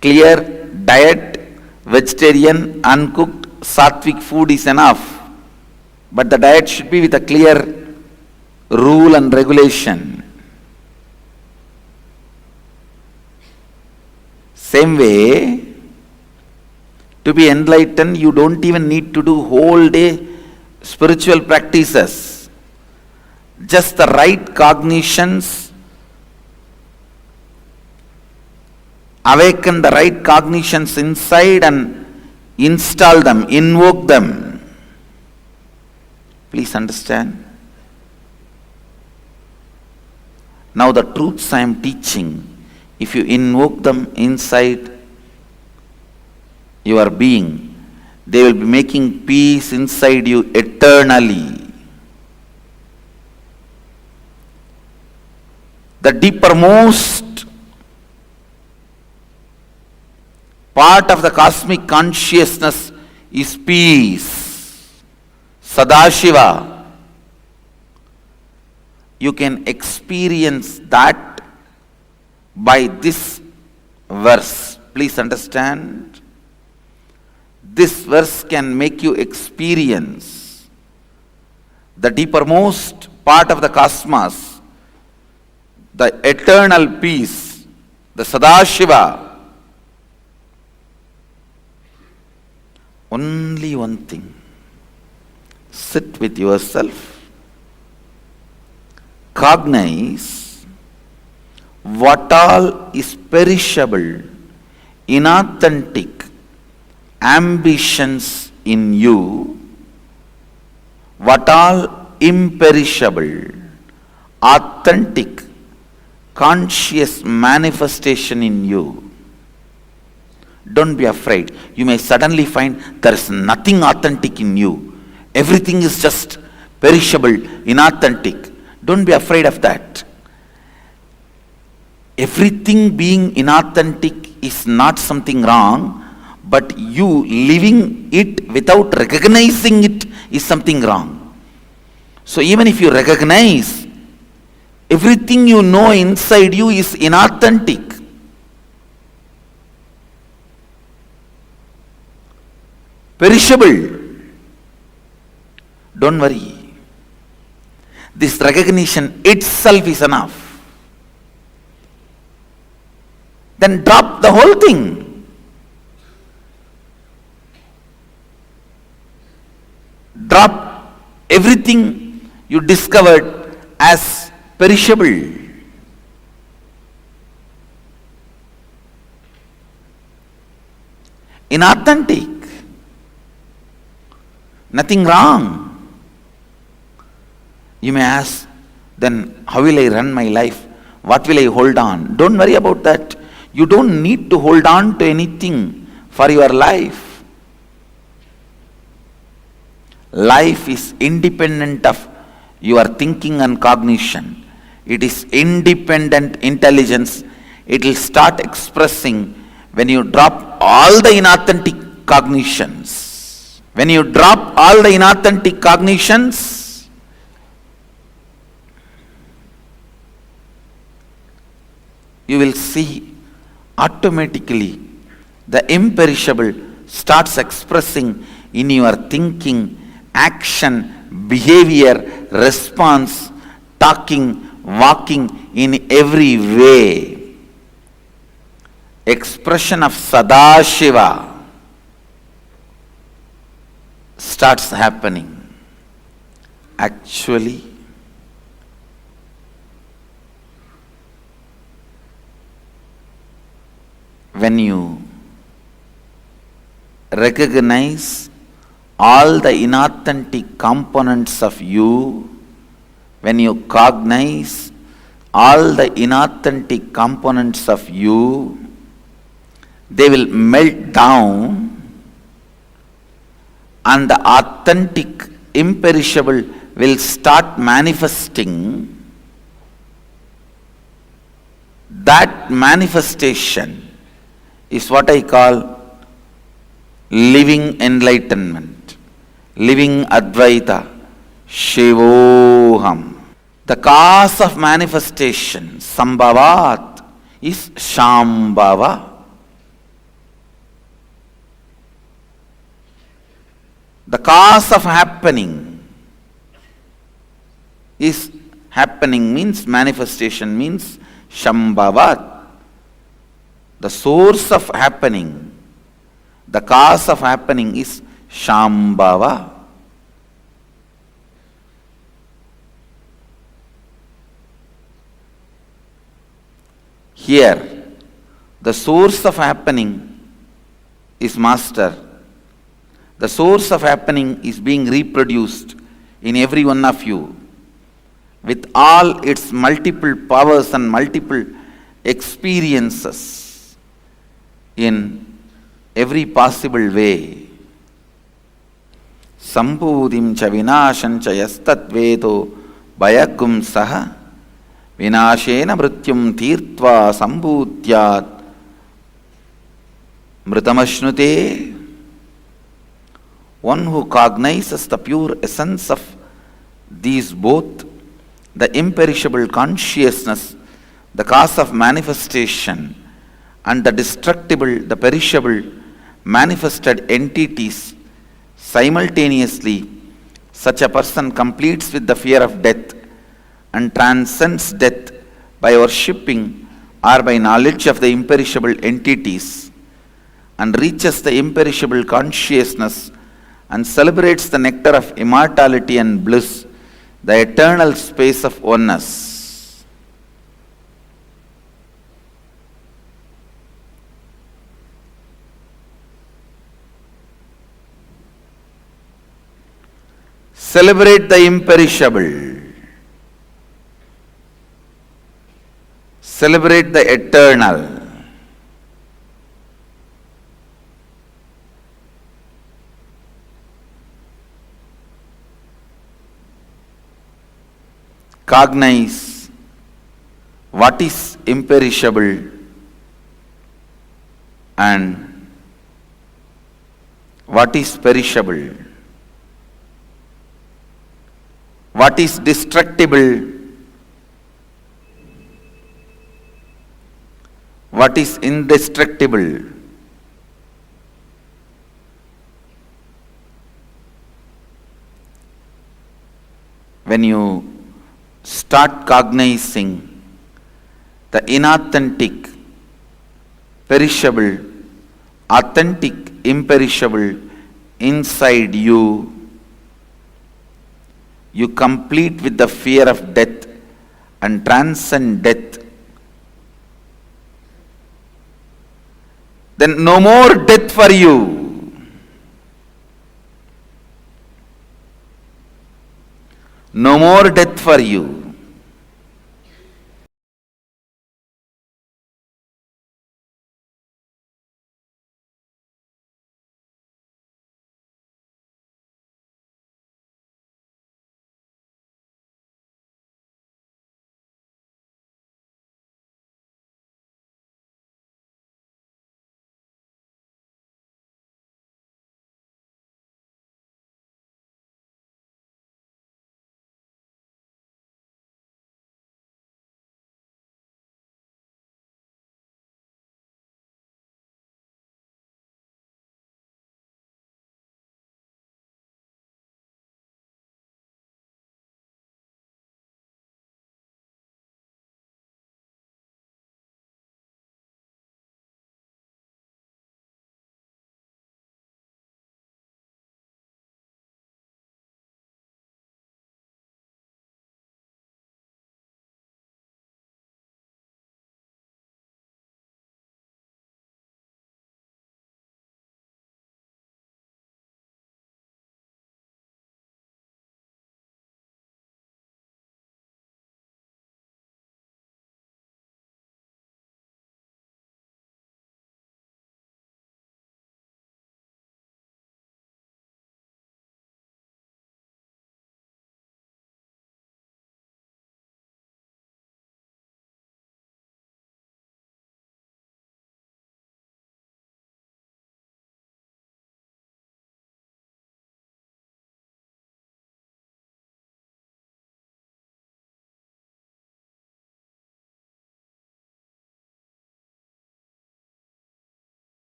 clear diet, vegetarian, uncooked, sattvic food is enough. But the diet should be with a clear rule and regulation. Same way, to be enlightened, you don't even need to do whole day spiritual practices. Just the right cognitions, awaken the right cognitions inside and install them, invoke them. Please understand. Now the truths I am teaching, if you invoke them inside your being, they will be making peace inside you eternally. The deepermost part of the cosmic consciousness is peace. Sadashiva. You can experience that by this verse. Please understand. This verse can make you experience the deepermost part of the cosmos, the eternal peace, the Sadashiva. Only one thing. Sit with yourself. Cognize what all is perishable, inauthentic ambitions in you, what all imperishable, authentic, conscious manifestation in you. Don't be afraid. You may suddenly find there is nothing authentic in you. Everything is just perishable, inauthentic. Don't be afraid of that. Everything being inauthentic is not something wrong, but you living it without recognizing it is something wrong. So even if you recognize everything you know inside you is inauthentic, perishable, don't worry. This recognition itself is enough. Then drop the whole thing. Drop everything you discovered as perishable. Inauthentic. Nothing wrong. You may ask, then how will I run my life? What will I hold on? Don't worry about that. You don't need to hold on to anything for your life. Life is independent of your thinking and cognition. It is independent intelligence. It will start expressing when you drop all the inauthentic cognitions. When you drop all the inauthentic cognitions, you will see automatically the imperishable starts expressing in your thinking, action, behavior, response, talking, walking, in every way. Expression of Sadashiva starts happening. Actually, when you recognize all the inauthentic components of you, when you cognize all the inauthentic components of you, they will melt down and the authentic, imperishable will start manifesting. That manifestation is what I call living enlightenment, living Advaita, Shivoham. The cause of manifestation, Sambhavat, is Shambhava. The cause of happening is happening means manifestation means Shambhavat. The source of happening, the cause of happening is Shambhava. Here, the source of happening is Master. The source of happening is being reproduced in every one of you with all its multiple powers and multiple experiences in every possible way. Sambhudim cha vinasham cha yastatvedo bhayagum saha vinashena mrityum tirtva sambhutyat mritamashnute. One who cognizes the pure essence of these both, the imperishable consciousness, the cause of manifestation, and the destructible, the perishable, manifested entities simultaneously, such a person completes with the fear of death and transcends death by worshipping or by knowledge of the imperishable entities and reaches the imperishable consciousness and celebrates the nectar of immortality and bliss, the eternal space of oneness. Celebrate the imperishable. Celebrate the eternal. Cognize what is imperishable and what is perishable, what is destructible, what is indestructible. When you start cognizing the inauthentic, perishable, authentic, imperishable inside you, you complete with the fear of death and transcend death. Then no more death for you. No more death for you.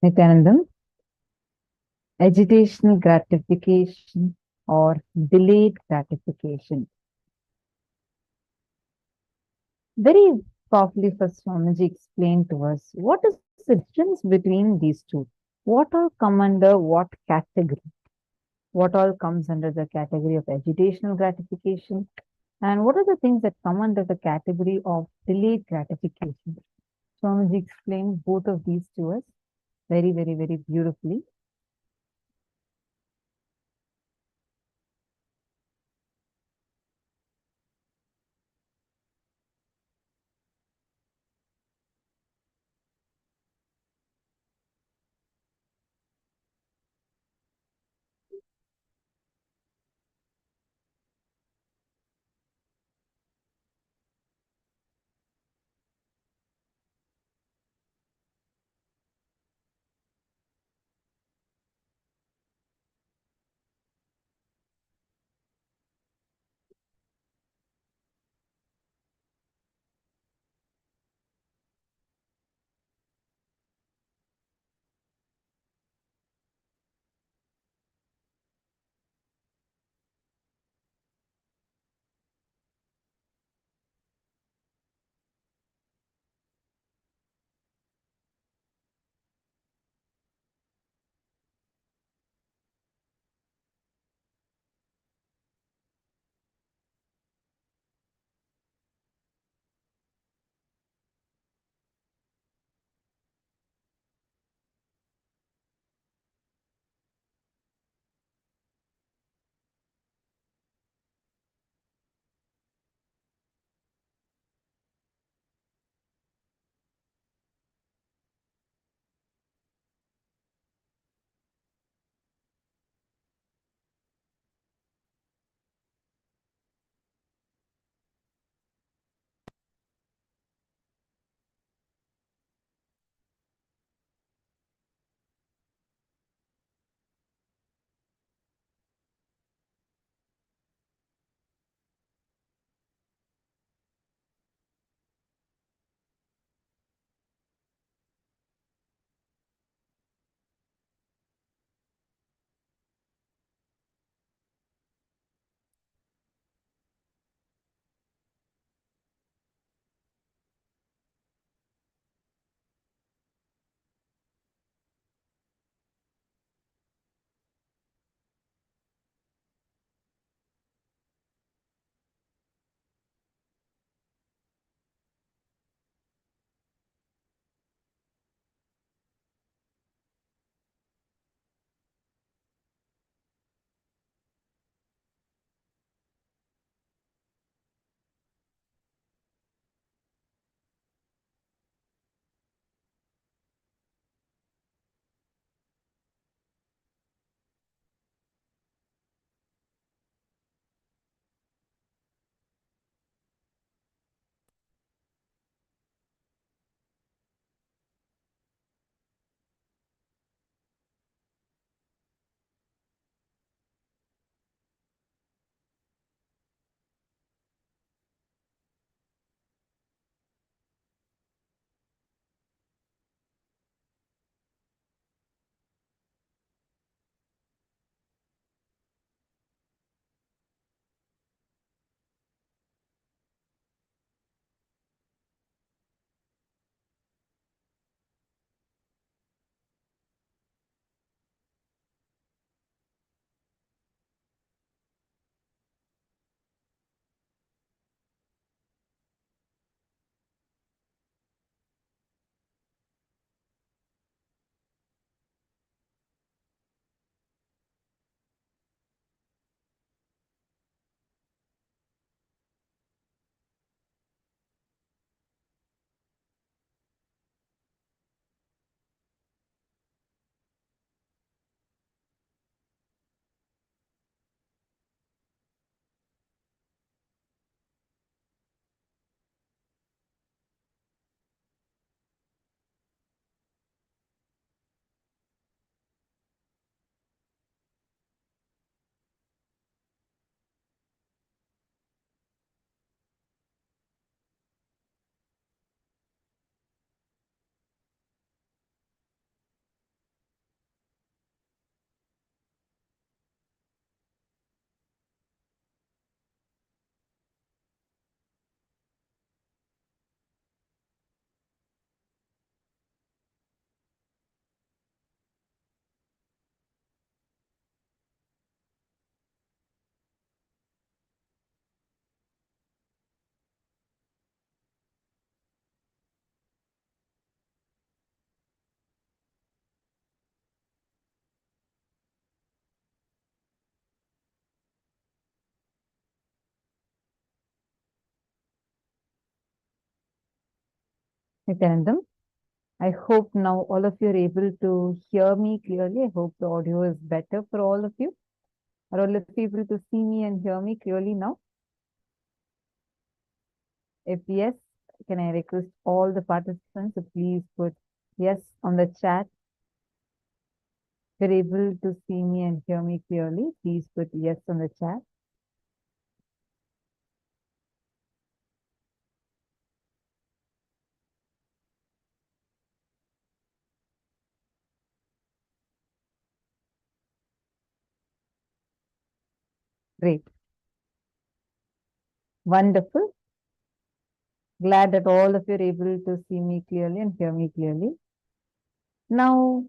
Nityanandam, agitational gratification or delayed gratification. Very powerfully, first Swamiji explained to us what is the difference between these two. What all come under what category? What all comes under the category of agitational gratification? And what are the things that come under the category of delayed gratification? Swamiji explained both of these to us very, very, very beautifully. Nityanandam, I hope now all of you are able to hear me clearly. I hope the audio is better for all of you. Are all of you able to see me and hear me clearly now? If yes, can I request all the participants to please put yes on the chat? If you're able to see me and hear me clearly, please put yes on the chat. Great. Wonderful. Glad that all of you are able to see me clearly and hear me clearly. Now,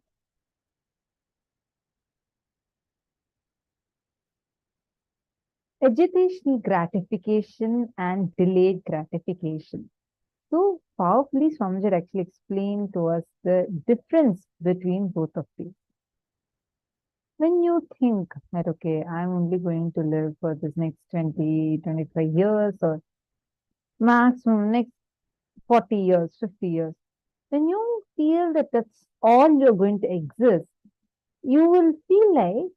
agitational gratification and delayed gratification. So powerfully, Swamiji actually explained to us the difference between both of these. When you think that, okay, I'm only going to live for this next 20, 25 years or maximum next 40 years, 50 years, when you feel that that's all you're going to exist, you will feel like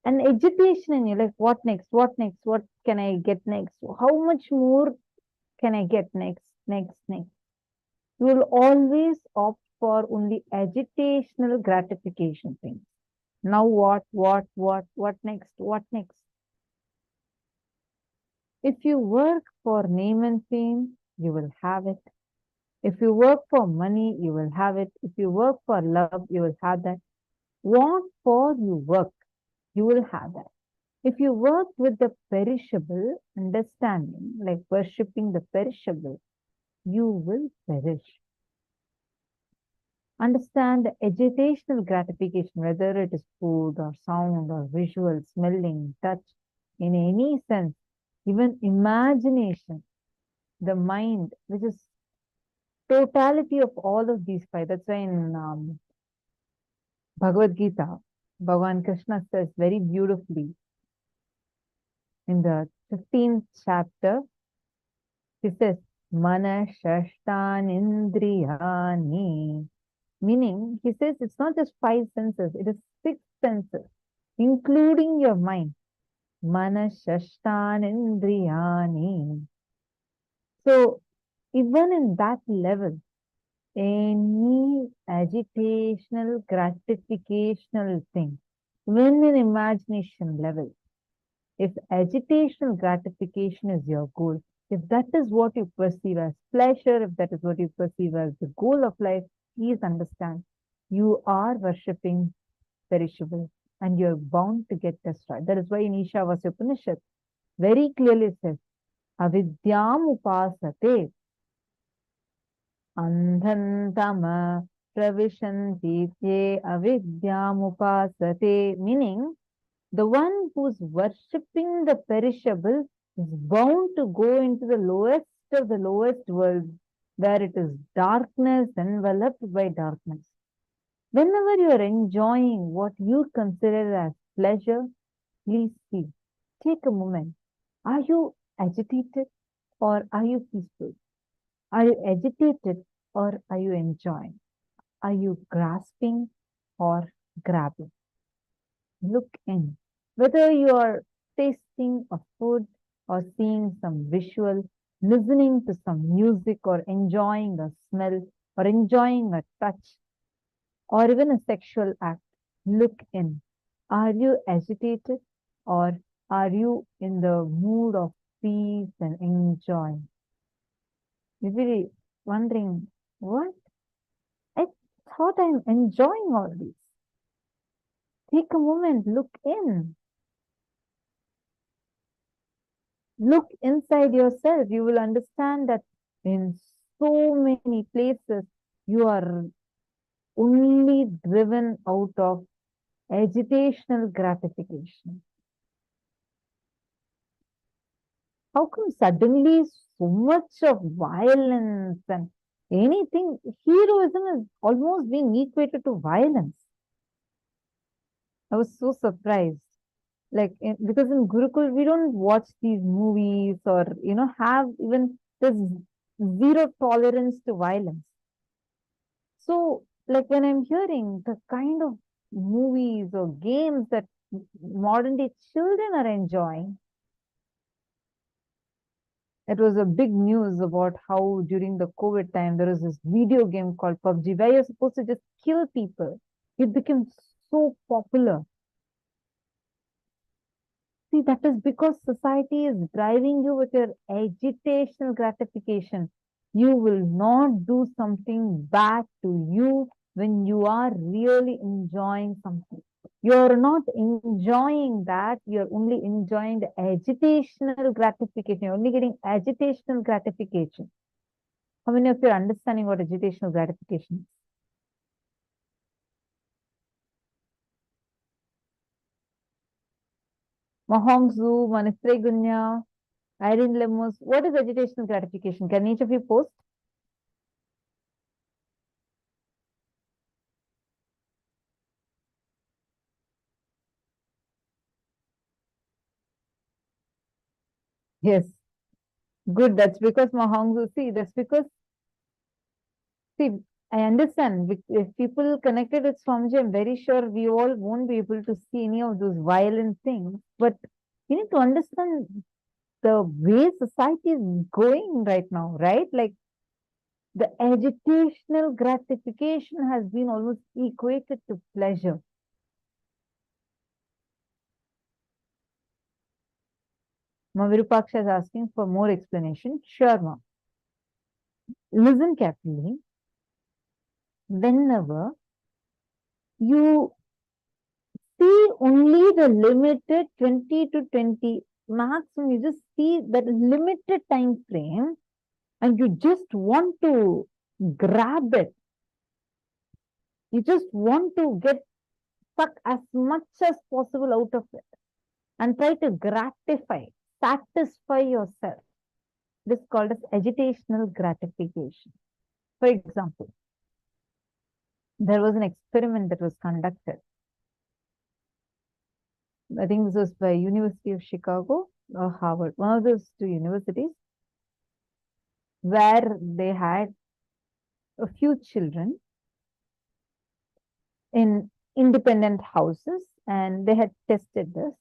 an agitation in you, like what next, what next, what can I get next? How much more can I get next, next, next? You will always opt for only agitational gratification things. Now what next, what next? If you work for name and fame, you will have it. If you work for money, you will have it. If you work for love, you will have that. What for you work, you will have that. If you work with the perishable understanding, like worshipping the perishable, you will perish. Understand the agitational gratification, whether it is food or sound or visual, smelling, touch, in any sense, even imagination, the mind, which is totality of all of these five. That's why in Bhagavad Gita, Bhagavan Krishna says very beautifully in the 15th chapter, he says, Mana Shashtan Indriyani. Meaning, he says it's not just five senses, it is six senses, including your mind. Mana Shashtan Indriyani. So, even in that level, any agitational, gratificational thing, when in imagination level, if agitational gratification is your goal, if that is what you perceive as pleasure, if that is what you perceive as the goal of life, please understand, you are worshipping perishable and you're bound to get destroyed. That is why in Ishavasya Upanishad very clearly says, Avidyam upasate andhantama pravishanti te avidyam upasate, meaning the one who's worshipping the perishable is bound to go into the lowest of the lowest world, where it is darkness enveloped by darkness. Whenever you are enjoying what you consider as pleasure, please see, take a moment. Are you agitated or are you peaceful? Are you agitated or are you enjoying? Are you grasping or grabbing? Look in. Whether you are tasting a food or seeing some visual, listening to some music or enjoying a smell or enjoying a touch or even a sexual act, look in. Are you agitated or are you in the mood of peace and enjoy? You're really wondering, what? I thought I'm enjoying all this. Take a moment, look in. Look inside yourself. You will understand that in so many places, you are only driven out of agitational gratification. How come suddenly so much of violence and anything? Heroism is almost being equated to violence. I was so surprised. Like, because in Gurukul, we don't watch these movies or, have even this zero tolerance to violence. So, like when I'm hearing the kind of movies or games that modern day children are enjoying, it was a big news about how during the COVID time there was this video game called PUBG where you're supposed to just kill people. It became so popular. See, that is because society is driving you with your agitational gratification. You will not do something bad to you when you are really enjoying something. You're not enjoying that, you're only enjoying the agitational gratification. You're only getting agitational gratification. How many of you are understanding what agitational gratification is? Mahongzu, Manistre Gunya, Irene Lemus, what is agitational gratification? Can each of you post? Yes. Good. That's because Mahongzu, see, that's because, see, I understand if people connected with Swamiji, I'm very sure we all won't be able to see any of those violent things. But you need to understand the way society is going right now, right? Like the agitational gratification has been almost equated to pleasure. Mavirupaksha is asking for more explanation. Sure, ma'am. Listen carefully. Whenever you see only the limited 20 to 20 maximum, you just see that limited time frame and you just want to grab it. You just want to get suck as much as possible out of it and try to gratify, satisfy yourself. This is called as agitational gratification. For example, there was an experiment that was conducted. I think this was by University of Chicago or Harvard, one of those two universities, where they had a few children in independent houses and they had tested this.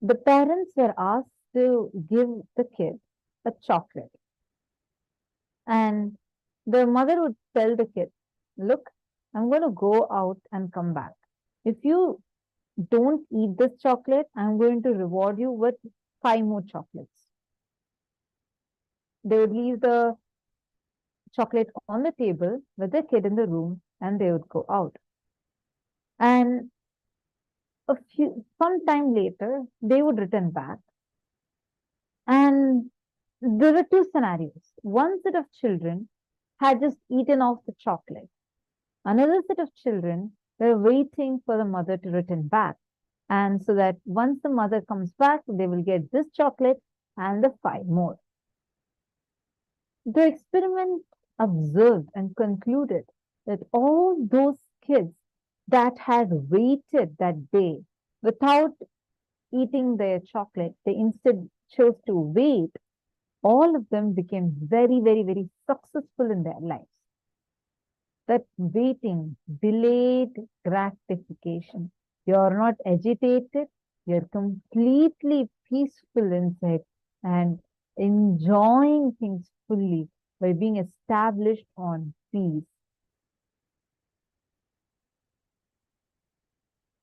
The parents were asked to give the kid a chocolate. And the mother would tell the kid, look, I'm going to go out and come back. If you don't eat this chocolate, I'm going to reward you with 5 more chocolates. They would leave the chocolate on the table with the kid in the room and they would go out. And some time later, they would return back. And there were 2 scenarios. One set of children had just eaten off the chocolate. Another set of children were waiting for the mother to return back. And so that once the mother comes back, they will get this chocolate and the 5 more. The experiment observed and concluded that all those kids that had waited that day without eating their chocolate, they instead chose to wait. All of them became very, very, very successful in their lives. That waiting, delayed gratification. You're not agitated, you're completely peaceful inside and enjoying things fully by being established on peace.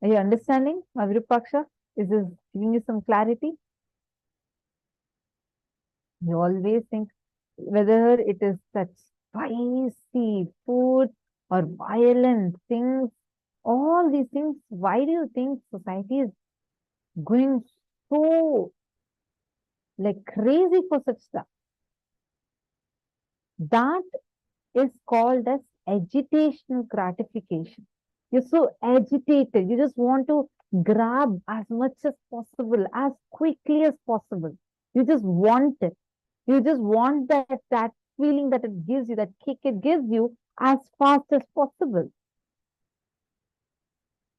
Are you understanding, Mavirupaksha? Is this giving you some clarity? You always think whether it is such spicy food or violent things, all these things, why do you think society is going so like crazy for such stuff? That is called as agitational gratification. You're so agitated, you just want to grab as much as possible, as quickly as possible. You just want it. You just want that feeling that it gives you, that kick it gives you as fast as possible.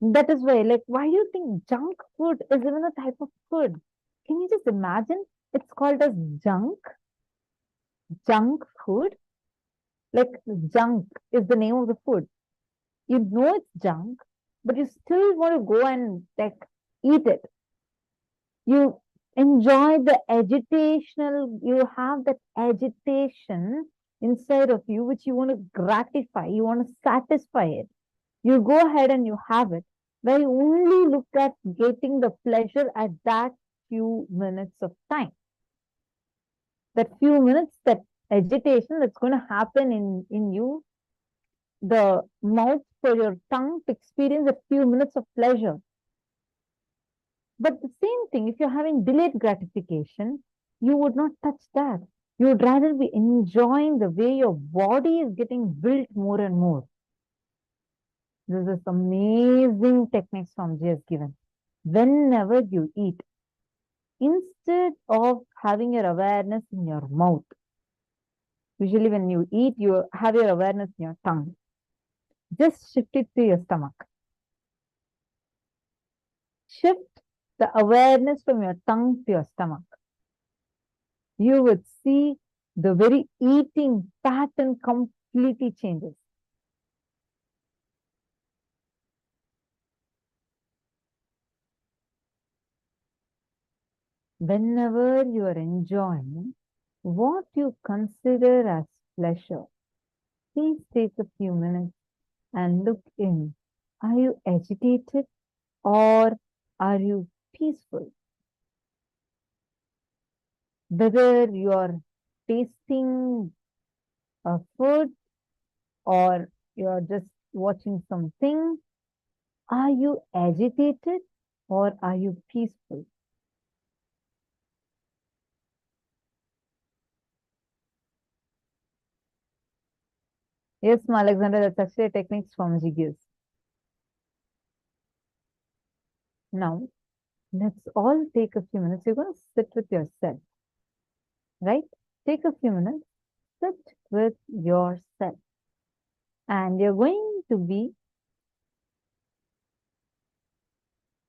That is why, like, why do you think junk food is even a type of food? Can you just imagine? It's called as junk food. Like junk is the name of the food. You know it's junk, but you still want to go and like eat it. You enjoy the agitational, you have that agitation inside of you which you want to gratify, you want to satisfy it. You go ahead and you have it, where you only look at getting the pleasure at that few minutes of time. That few minutes, that agitation that's going to happen in you, the mouth for your tongue to experience a few minutes of pleasure. But the same thing, if you're having delayed gratification, you would not touch that. You would rather be enjoying the way your body is getting built more and more. This is amazing techniques Swamiji has given. Whenever you eat, instead of having your awareness in your mouth, usually when you eat, you have your awareness in your tongue. Just shift it to your stomach. Shift the awareness from your tongue to your stomach. You would see the very eating pattern completely changes. Whenever you are enjoying what you consider as pleasure, please take a few minutes and look in. Are you agitated or are you peaceful? Whether you are tasting a food or you are just watching something, are you agitated or are you peaceful? Yes, Alexander, that's actually a technique Swamiji gives. Now, let's all take a few minutes. You're going to sit with yourself, right? Take a few minutes, sit with yourself. And you're going to be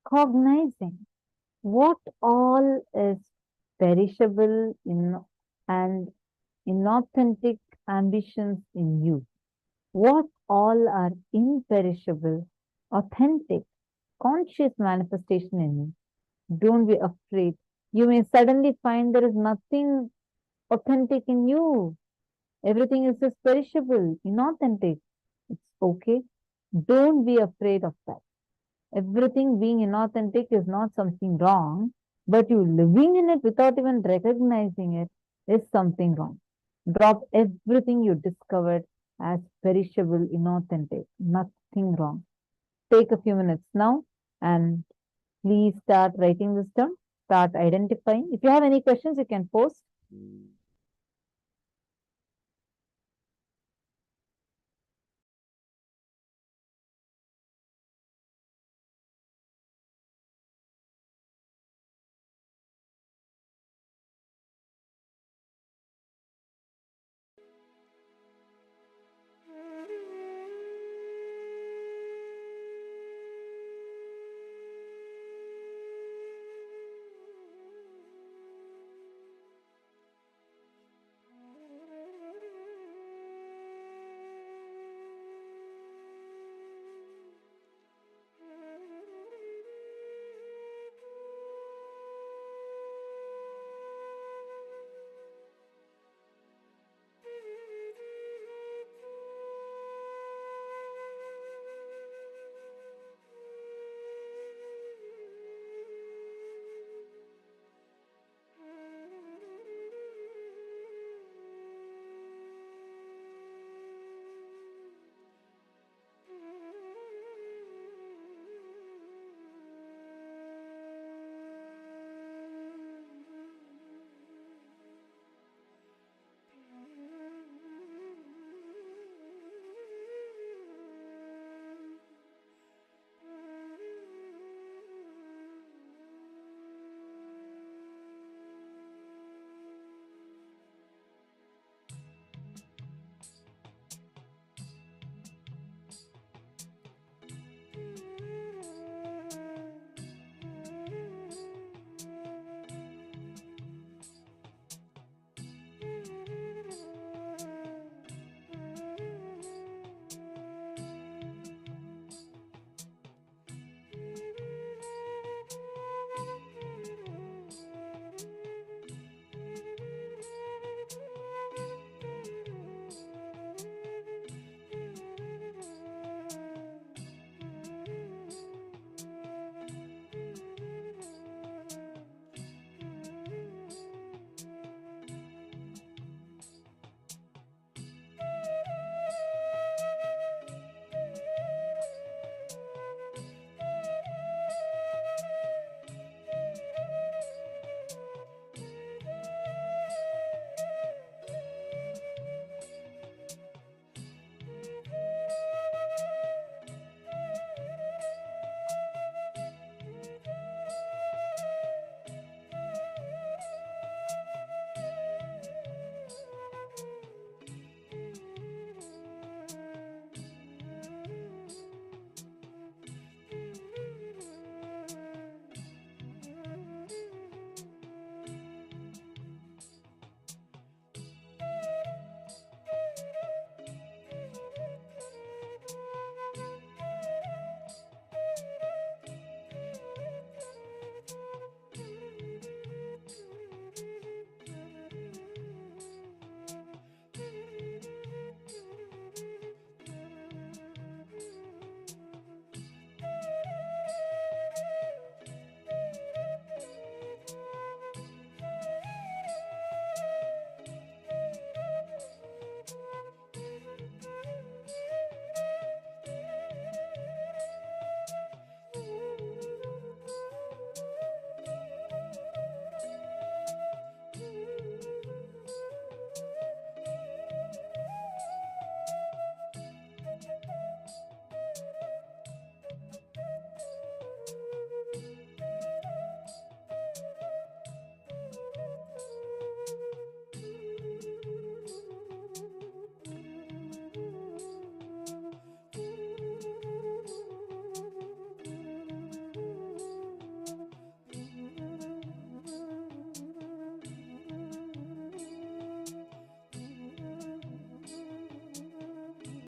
cognizing what all is perishable and inauthentic ambitions in you. What all are imperishable, authentic, conscious manifestation in you. Don't be afraid. You may suddenly find there is nothing authentic in you. Everything is just perishable, inauthentic. It's okay. Don't be afraid of that. Everything being inauthentic is not something wrong, but you living in it without even recognizing it is something wrong. Drop everything you discovered as perishable, inauthentic. Nothing wrong. Take a few minutes now and please start writing this down. Start identifying. If you have any questions, you can post.